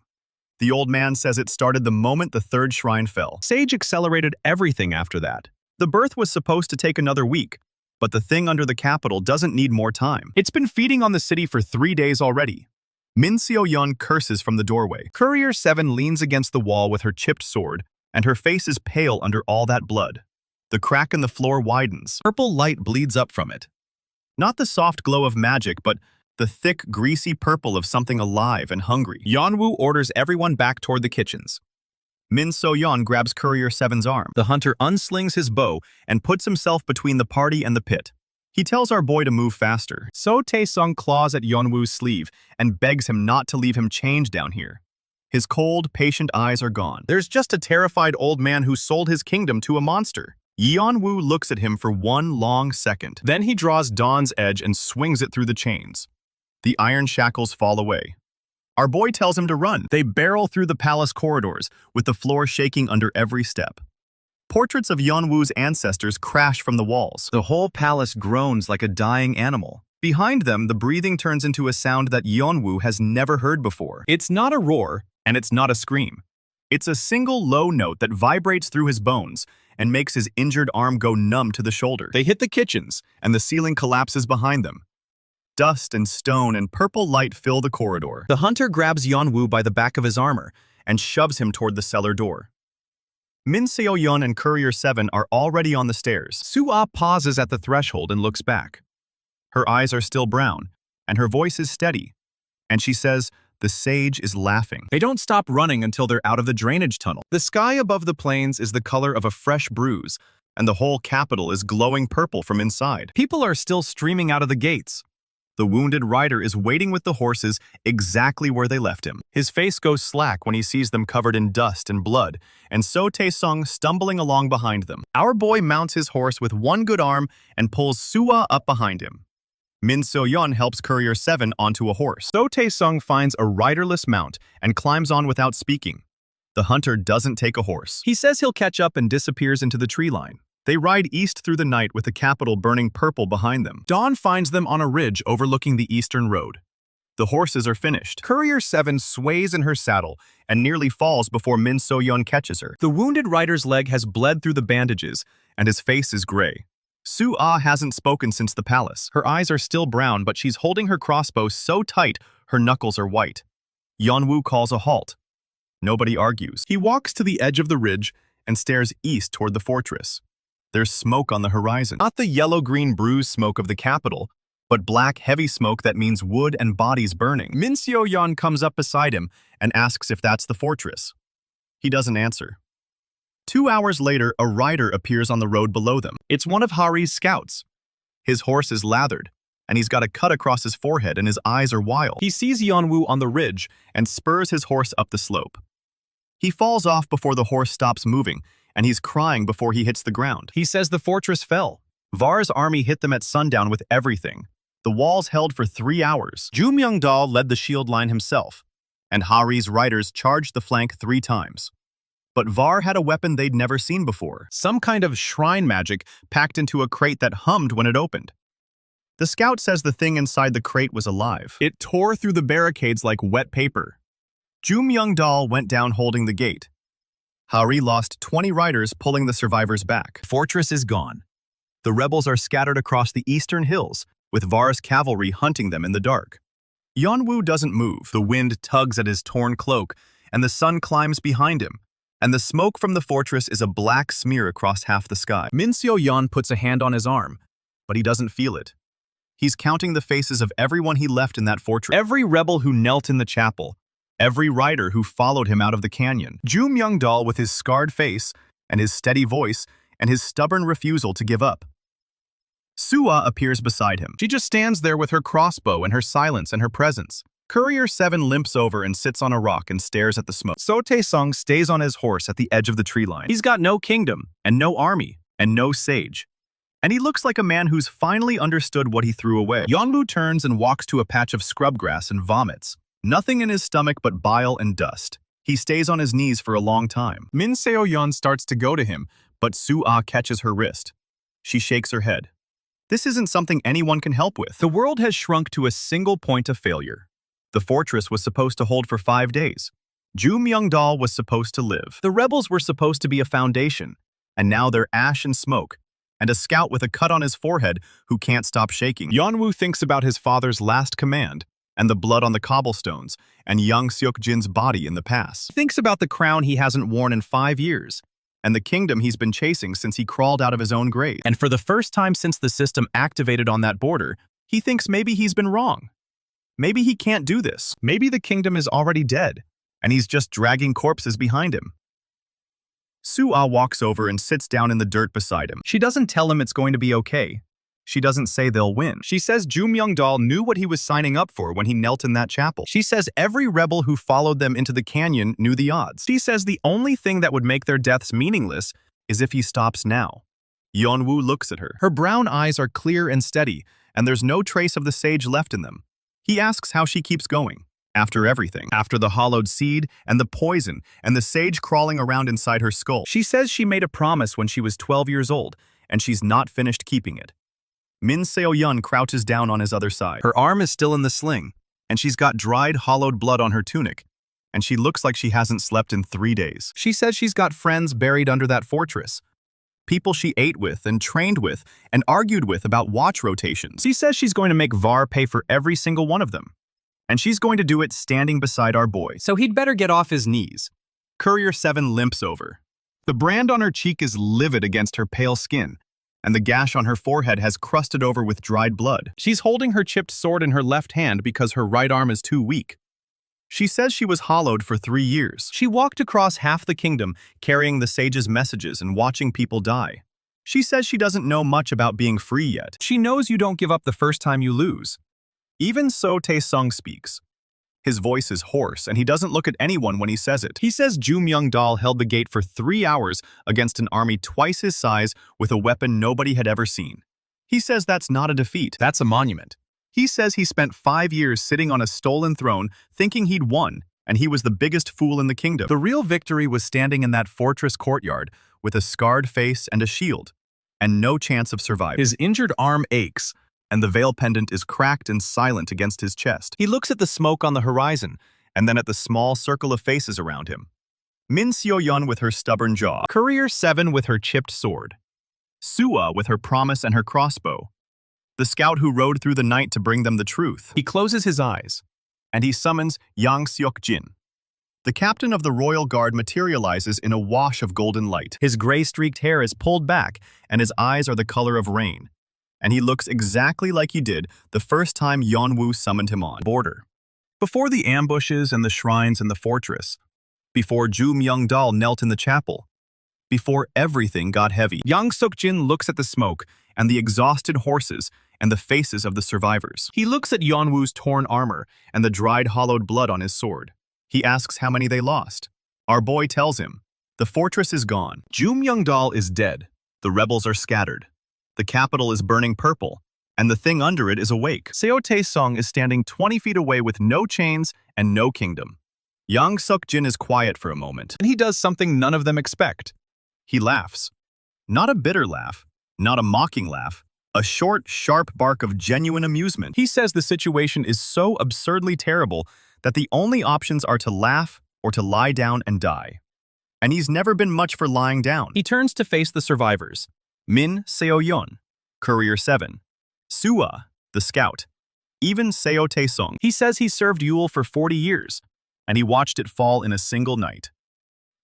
[SPEAKER 1] The old man says it started the moment the third shrine fell. Sage accelerated everything after that. The birth was supposed to take another week, but the thing under the capital doesn't need more time. It's been feeding on the city for 3 days already. Min Seo-yeon curses from the doorway. Courier 7 leans against the wall with her chipped sword, and her face is pale under all that blood. The crack in the floor widens. Purple light bleeds up from it. Not the soft glow of magic, but the thick, greasy purple of something alive and hungry. Yeon-woo orders everyone back toward the kitchens. Min So-yeon grabs Courier 7's arm. The hunter unslings his bow and puts himself between the party and the pit. He tells our boy to move faster. So Tae-sung claws at Yeon-woo's sleeve and begs him not to leave him chained down here. His cold, patient eyes are gone. There's just a terrified old man who sold his kingdom to a monster. Yeon-woo looks at him for one long second. Then he draws Dawn's edge and swings it through the chains. The iron shackles fall away. Our boy tells him to run. They barrel through the palace corridors, with the floor shaking under every step. Portraits of Yeon-woo's ancestors crash from the walls. The whole palace groans like a dying animal. Behind them, the breathing turns into a sound that Yeon-woo has never heard before. It's not a roar, and it's not a scream. It's a single low note that vibrates through his bones and makes his injured arm go numb to the shoulder. They hit the kitchens, and the ceiling collapses behind them. Dust and stone and purple light fill the corridor. The hunter grabs Yeon-woo by the back of his armor and shoves him toward the cellar door. Min Seo-yeon and Courier 7 are already on the stairs. Sua pauses at the threshold and looks back. Her eyes are still brown, and her voice is steady. And she says, the sage is laughing. They don't stop running until they're out of the drainage tunnel. The sky above the plains is the color of a fresh bruise, and the whole capital is glowing purple from inside. People are still streaming out of the gates. The wounded rider is waiting with the horses exactly where they left him. His face goes slack when he sees them covered in dust and blood, and So Tae-sung stumbling along behind them. Our boy mounts his horse with one good arm and pulls Sua up behind him. Min So-yeon helps Courier 7 onto a horse. So Tae-sung finds a riderless mount and climbs on without speaking. The hunter doesn't take a horse. He says he'll catch up and disappears into the tree line. They ride east through the night with the capital burning purple behind them. Dawn finds them on a ridge overlooking the eastern road. The horses are finished. Courier 7 sways in her saddle and nearly falls before Min So-yeon catches her. The wounded rider's leg has bled through the bandages, and his face is gray. Sua hasn't spoken since the palace. Her eyes are still brown, but she's holding her crossbow so tight her knuckles are white. Yeon-woo calls a halt. Nobody argues. He walks to the edge of the ridge and stares east toward the fortress. There's smoke on the horizon. Not the yellow-green bruise smoke of the capital, but black, heavy smoke that means wood and bodies burning. Min Seo-yeon comes up beside him and asks if that's the fortress. He doesn't answer. 2 hours later, a rider appears on the road below them. It's one of Heir's scouts. His horse is lathered, and he's got a cut across his forehead and his eyes are wild. He sees Yeon-woo on the ridge and spurs his horse up the slope. He falls off before the horse stops moving, and he's crying before he hits the ground. He says the fortress fell. Var's army hit them at sundown with everything. The walls held for 3 hours. Ju Myung-dal led the shield line himself, and Heir's riders charged the flank 3 times. But Var had a weapon they'd never seen before, some kind of shrine magic packed into a crate that hummed when it opened. The scout says the thing inside the crate was alive. It tore through the barricades like wet paper. Ju Myung-dal went down holding the gate. Heir lost 20 riders pulling the survivors back. Fortress is gone. The rebels are scattered across the eastern hills, with Var's cavalry hunting them in the dark. Yeon-woo doesn't move. The wind tugs at his torn cloak, and the sun climbs behind him,
[SPEAKER 2] and the smoke from the fortress is a black smear across half the sky.
[SPEAKER 1] Min Seo-yeon puts a hand on his arm, but he doesn't feel it. He's counting the faces of everyone he left in that fortress. Every rebel who knelt in the chapel, every rider who followed him out of the canyon. Joo Myung-dal with his scarred face and his steady voice and his stubborn refusal to give up. Soo-ah appears beside him. She just stands there with her crossbow and her silence and her presence. Courier 7 limps over and sits on a rock and stares at the smoke. So Tae-sung stays on his horse at the edge of the tree line. He's got no kingdom, and no army, and no sage. And he looks like a man who's finally understood what he threw away. Yeon-woo turns and walks to a patch of scrub grass and vomits. Nothing in his stomach but bile and dust. He stays on his knees for a long time. Min Seo-yeon starts to go to him, but Soo-ah catches her wrist. She shakes her head. This isn't something anyone can help with. The world has shrunk to a single point of failure. The fortress was supposed to hold for 5 days. Joo Myung-dal was supposed to live. The rebels were supposed to be a foundation, and now they're ash and smoke, and a scout with a cut on his forehead who can't stop shaking. Yeon-woo thinks about his father's last command, and the blood on the cobblestones, and young Seok-jin's body in the pass. He thinks about the crown he hasn't worn in 5 years, and the kingdom he's been chasing since he crawled out of his own grave. And for the first time since the system activated on that border, he thinks maybe he's been wrong. Maybe he can't do this. Maybe the kingdom is already dead, and he's just dragging corpses behind him. Soo-ah walks over and sits down in the dirt beside him. She doesn't tell him it's going to be okay. She doesn't say they'll win. She says Joo Myung-dal knew what he was signing up for when he knelt in that chapel. She says every rebel who followed them into the canyon knew the odds. She says the only thing that would make their deaths meaningless is if he stops now. Yeon-woo looks at her. Her brown eyes are clear and steady, and there's no trace of the sage left in them. He asks how she keeps going. After everything, after the hollowed seed and the poison and the sage crawling around inside her skull. She says she made a promise when she was 12 years old, and she's not finished keeping it. Min Seo-yeon crouches down on his other side. Her arm is still in the sling, and she's got dried, hollowed blood on her tunic, and she looks like she hasn't slept in 3 days. She says she's got friends buried under that fortress. People she ate with and trained with and argued with about watch rotations. She says she's going to make VAR pay for every single one of them. And she's going to do it standing beside our boy. So he'd better get off his knees. Courier 7 limps over. The brand on her cheek is livid against her pale skin, and the gash on her forehead has crusted over with dried blood. She's holding her chipped sword in her left hand because her right arm is too weak. She says she was hollowed for 3 years. She walked across half the kingdom, carrying the sage's messages and watching people die. She says she doesn't know much about being free yet. She knows you don't give up the first time you lose. Even so, Tae-sung speaks. His voice is hoarse, and he doesn't look at anyone when he says it. He says Joo Myung-dal held the gate for 3 hours against an army twice his size with a weapon nobody had ever seen. He says that's not a defeat, that's a monument. He says he spent 5 years sitting on a stolen throne thinking he'd won, and he was the biggest fool in the kingdom. The real victory was standing in that fortress courtyard with a scarred face and a shield, and no chance of surviving. His injured arm aches, and the veil pendant is cracked and silent against his chest. He looks at the smoke on the horizon, and then at the small circle of faces around him. Min Seo-yeon with her stubborn jaw, Courier 7 with her chipped sword, Soo-ah with her promise and her crossbow, the scout who rode through the night to bring them the truth. He closes his eyes, and he summons Yang Seok-jin. The captain of the royal guard materializes in a wash of golden light. His gray-streaked hair is pulled back, and his eyes are the color of rain. And he looks exactly like he did the first time Yeon-woo summoned him on border. Before the ambushes and the shrines in the fortress, before Joo Myung-dal knelt in the chapel, before everything got heavy. Yang Seok-jin looks at the smoke and the exhausted horses and the faces of the survivors. He looks at Yeon-woo's torn armor and the dried, hollowed blood on his sword. He asks how many they lost. Our boy tells him, the fortress is gone. Joo Myung-dal is dead. The rebels are scattered. The capital is burning purple, and the thing under it is awake. Seo Tae-sung is standing 20 feet away with no chains and no kingdom. Yang Seok-jin is quiet for a moment, and he does something none of them expect. He laughs. Not a bitter laugh, not a mocking laugh, a short, sharp bark of genuine amusement. He says the situation is so absurdly terrible that the only options are to laugh or to lie down and die. And he's never been much for lying down. He turns to face the survivors. Min Seo-yeon, Courier 7, Soo-ah, the scout, even Seo Tae-sung. He says he served Yule for 40 years, and he watched it fall in a single night.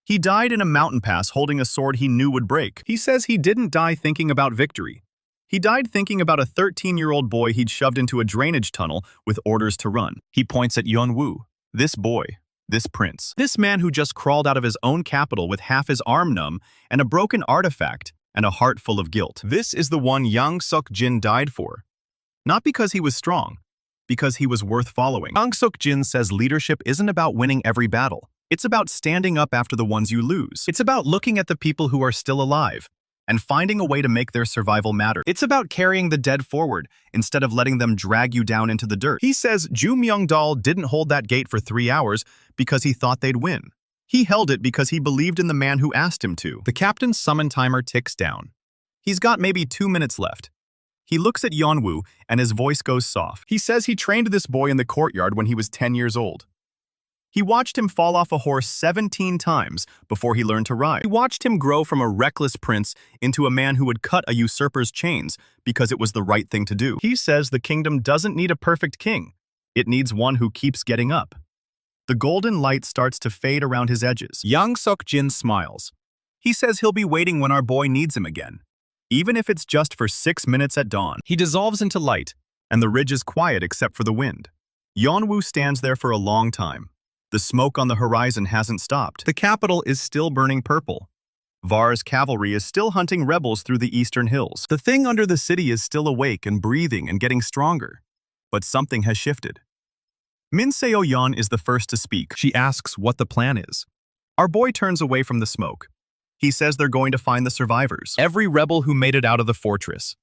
[SPEAKER 2] He died in a mountain pass holding a sword he knew would break. He says he didn't die thinking about victory. He died thinking about a 13-year-old boy he'd shoved into a drainage tunnel with orders to run. He points at Yeon-woo, this boy, this prince, this man who just crawled out of his own capital with half his arm numb and a broken artifact and a heart full of guilt. This is the one Yang Seok-jin died for. Not because he was strong, because he was worth following. Yang Seok-jin says leadership isn't about winning every battle. It's about standing up after the ones you lose. It's about looking at the people who are still alive and finding a way to make their survival matter. It's about carrying the dead forward instead of letting them drag you down into the dirt. He says Joo Myung-dal didn't hold that gate for 3 hours because he thought they'd win. He held it because he believed in the man who asked him to. The captain's summon timer ticks down. He's got maybe 2 minutes left. He looks at Yeon-woo and his voice goes soft. He says he trained this boy in the courtyard when he was 10 years old. He watched him fall off a horse 17 times before he learned to ride. He watched him grow from a reckless prince into a man who would cut a usurper's chains because it was the right thing to do. He says the kingdom doesn't need a perfect king. It needs one who keeps getting up. The golden light starts to fade around his edges. Yang Seok-jin smiles. He says he'll be waiting when our boy needs him again, even if it's just for 6 minutes at dawn. He dissolves into light, and the ridge is quiet except for the wind. Yeon-woo stands there for a long time. The smoke on the horizon hasn't stopped. The capital is still burning purple. Var's cavalry is still hunting rebels through the eastern hills. The thing under the city is still awake and breathing and getting stronger. But something has shifted. Min Seo-yeon is the first to speak. She asks what the plan is. Our boy turns away from the smoke. He says they're going to find the survivors. Every rebel who made it out of the fortress.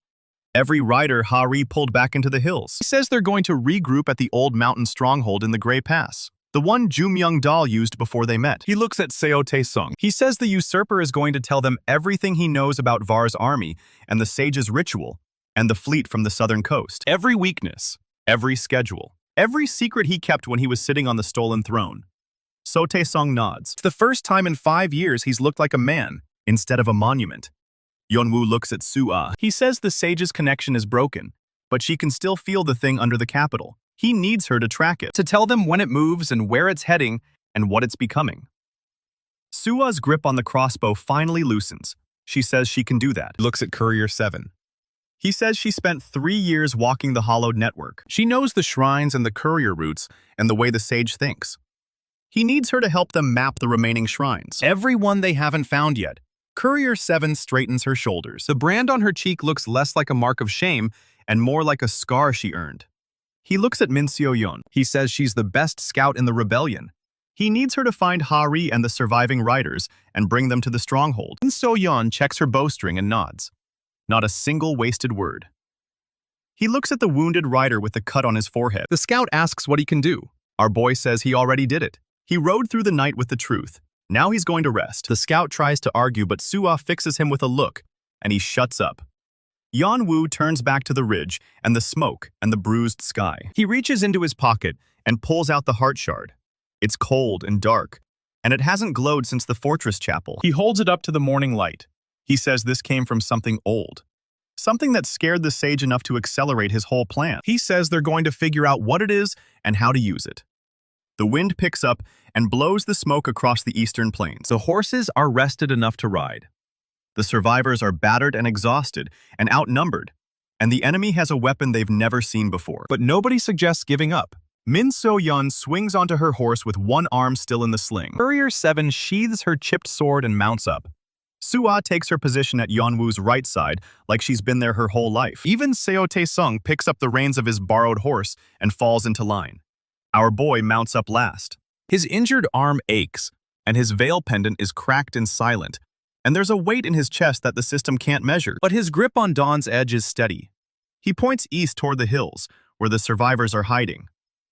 [SPEAKER 2] Every rider Heir pulled back into the hills. He says they're going to regroup at the old mountain stronghold in the Gray Pass. The one Joo Myung-dal used before they met. He looks at Seo Tae-sung. He says the usurper is going to tell them everything he knows about Var's army and the sage's ritual and the fleet from the southern coast. Every weakness, every schedule, every secret he kept when he was sitting on the stolen throne. Seo Tae-sung nods. It's the first time in 5 years he's looked like a man instead of a monument. Yeon-woo looks at Soo-ah. He says the sage's connection is broken, but she can still feel the thing under the capital. He needs her to track it, to tell them when it moves and where it's heading and what it's becoming. Soo-ah's grip on the crossbow finally loosens. She says she can do that. He looks at Courier 7. He says she spent 3 years walking the hollowed network. She knows the shrines and the courier routes and the way the sage thinks. He needs her to help them map the remaining shrines. Every one they haven't found yet. Courier 7 straightens her shoulders. The brand on her cheek looks less like a mark of shame and more like a scar she earned. He looks at Min Seo-yeon. He says she's the best scout in the rebellion. He needs her to find Heir and the surviving riders and bring them to the stronghold. Min Seo-yeon checks her bowstring and nods. Not a single wasted word. He looks at the wounded rider with the cut on his forehead. The scout asks what he can do. Our boy says he already did it. He rode through the night with the truth. Now he's going to rest. The scout tries to argue, but Soo-ah fixes him with a look, and he shuts up. Yeon-woo turns back to the ridge and the smoke and the bruised sky. He reaches into his pocket and pulls out the heart shard. It's cold and dark, and it hasn't glowed since the fortress chapel. He holds it up to the morning light. He says this came from something old. Something that scared the sage enough to accelerate his whole plan. He says they're going to figure out what it is and how to use it. The wind picks up and blows the smoke across the eastern plains. The horses are rested enough to ride. The survivors are battered and exhausted and outnumbered, and the enemy has a weapon they've never seen before. But nobody suggests giving up. Min Seo-yeon swings onto her horse with one arm still in the sling. Courier 7 sheathes her chipped sword and mounts up. Soo-ah takes her position at Yeon-woo's right side like she's been there her whole life. Even Seo Tae-sung picks up the reins of his borrowed horse and falls into line. Our boy mounts up last. His injured arm aches, and his veil pendant is cracked and silent, and there's a weight in his chest that the system can't measure. But his grip on Dawn's edge is steady. He points east toward the hills, where the survivors are hiding.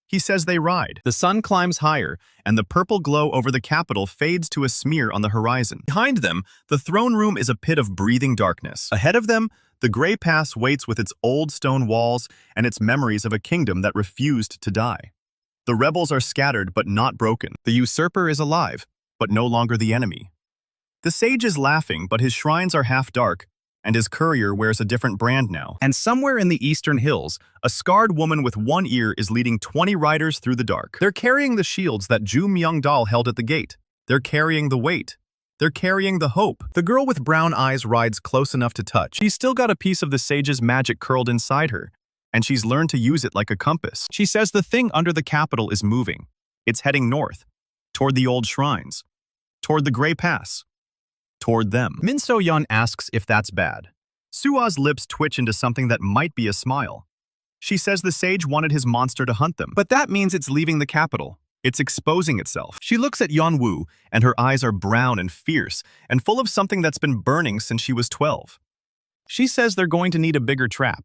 [SPEAKER 2] He says they ride. The sun climbs higher, and the purple glow over the capital fades to a smear on the horizon. Behind them, the throne room is a pit of breathing darkness. Ahead of them, the Gray Pass waits with its old stone walls and its memories of a kingdom that refused to die. The rebels are scattered but not broken. The usurper is alive, but no longer the enemy. The sage is laughing, but his shrines are half dark, and his courier wears a different brand now. And somewhere in the eastern hills, a scarred woman with one ear is leading 20 riders through the dark. They're carrying the shields that Joo Myung-dal held at the gate. They're carrying the weight. They're carrying the hope. The girl with brown eyes rides close enough to touch. She's still got a piece of the sage's magic curled inside her, and she's learned to use it like a compass. She says the thing under the capital is moving. It's heading north, toward the old shrines, toward the Gray Pass, toward them. Min So-yeon asks if that's bad. Sua's lips twitch into something that might be a smile. She says the sage wanted his monster to hunt them, but that means it's leaving the capital. It's exposing itself. She looks at Yeon-woo, and her eyes are brown and fierce, and full of something that's been burning since she was 12. She says they're going to need a bigger trap.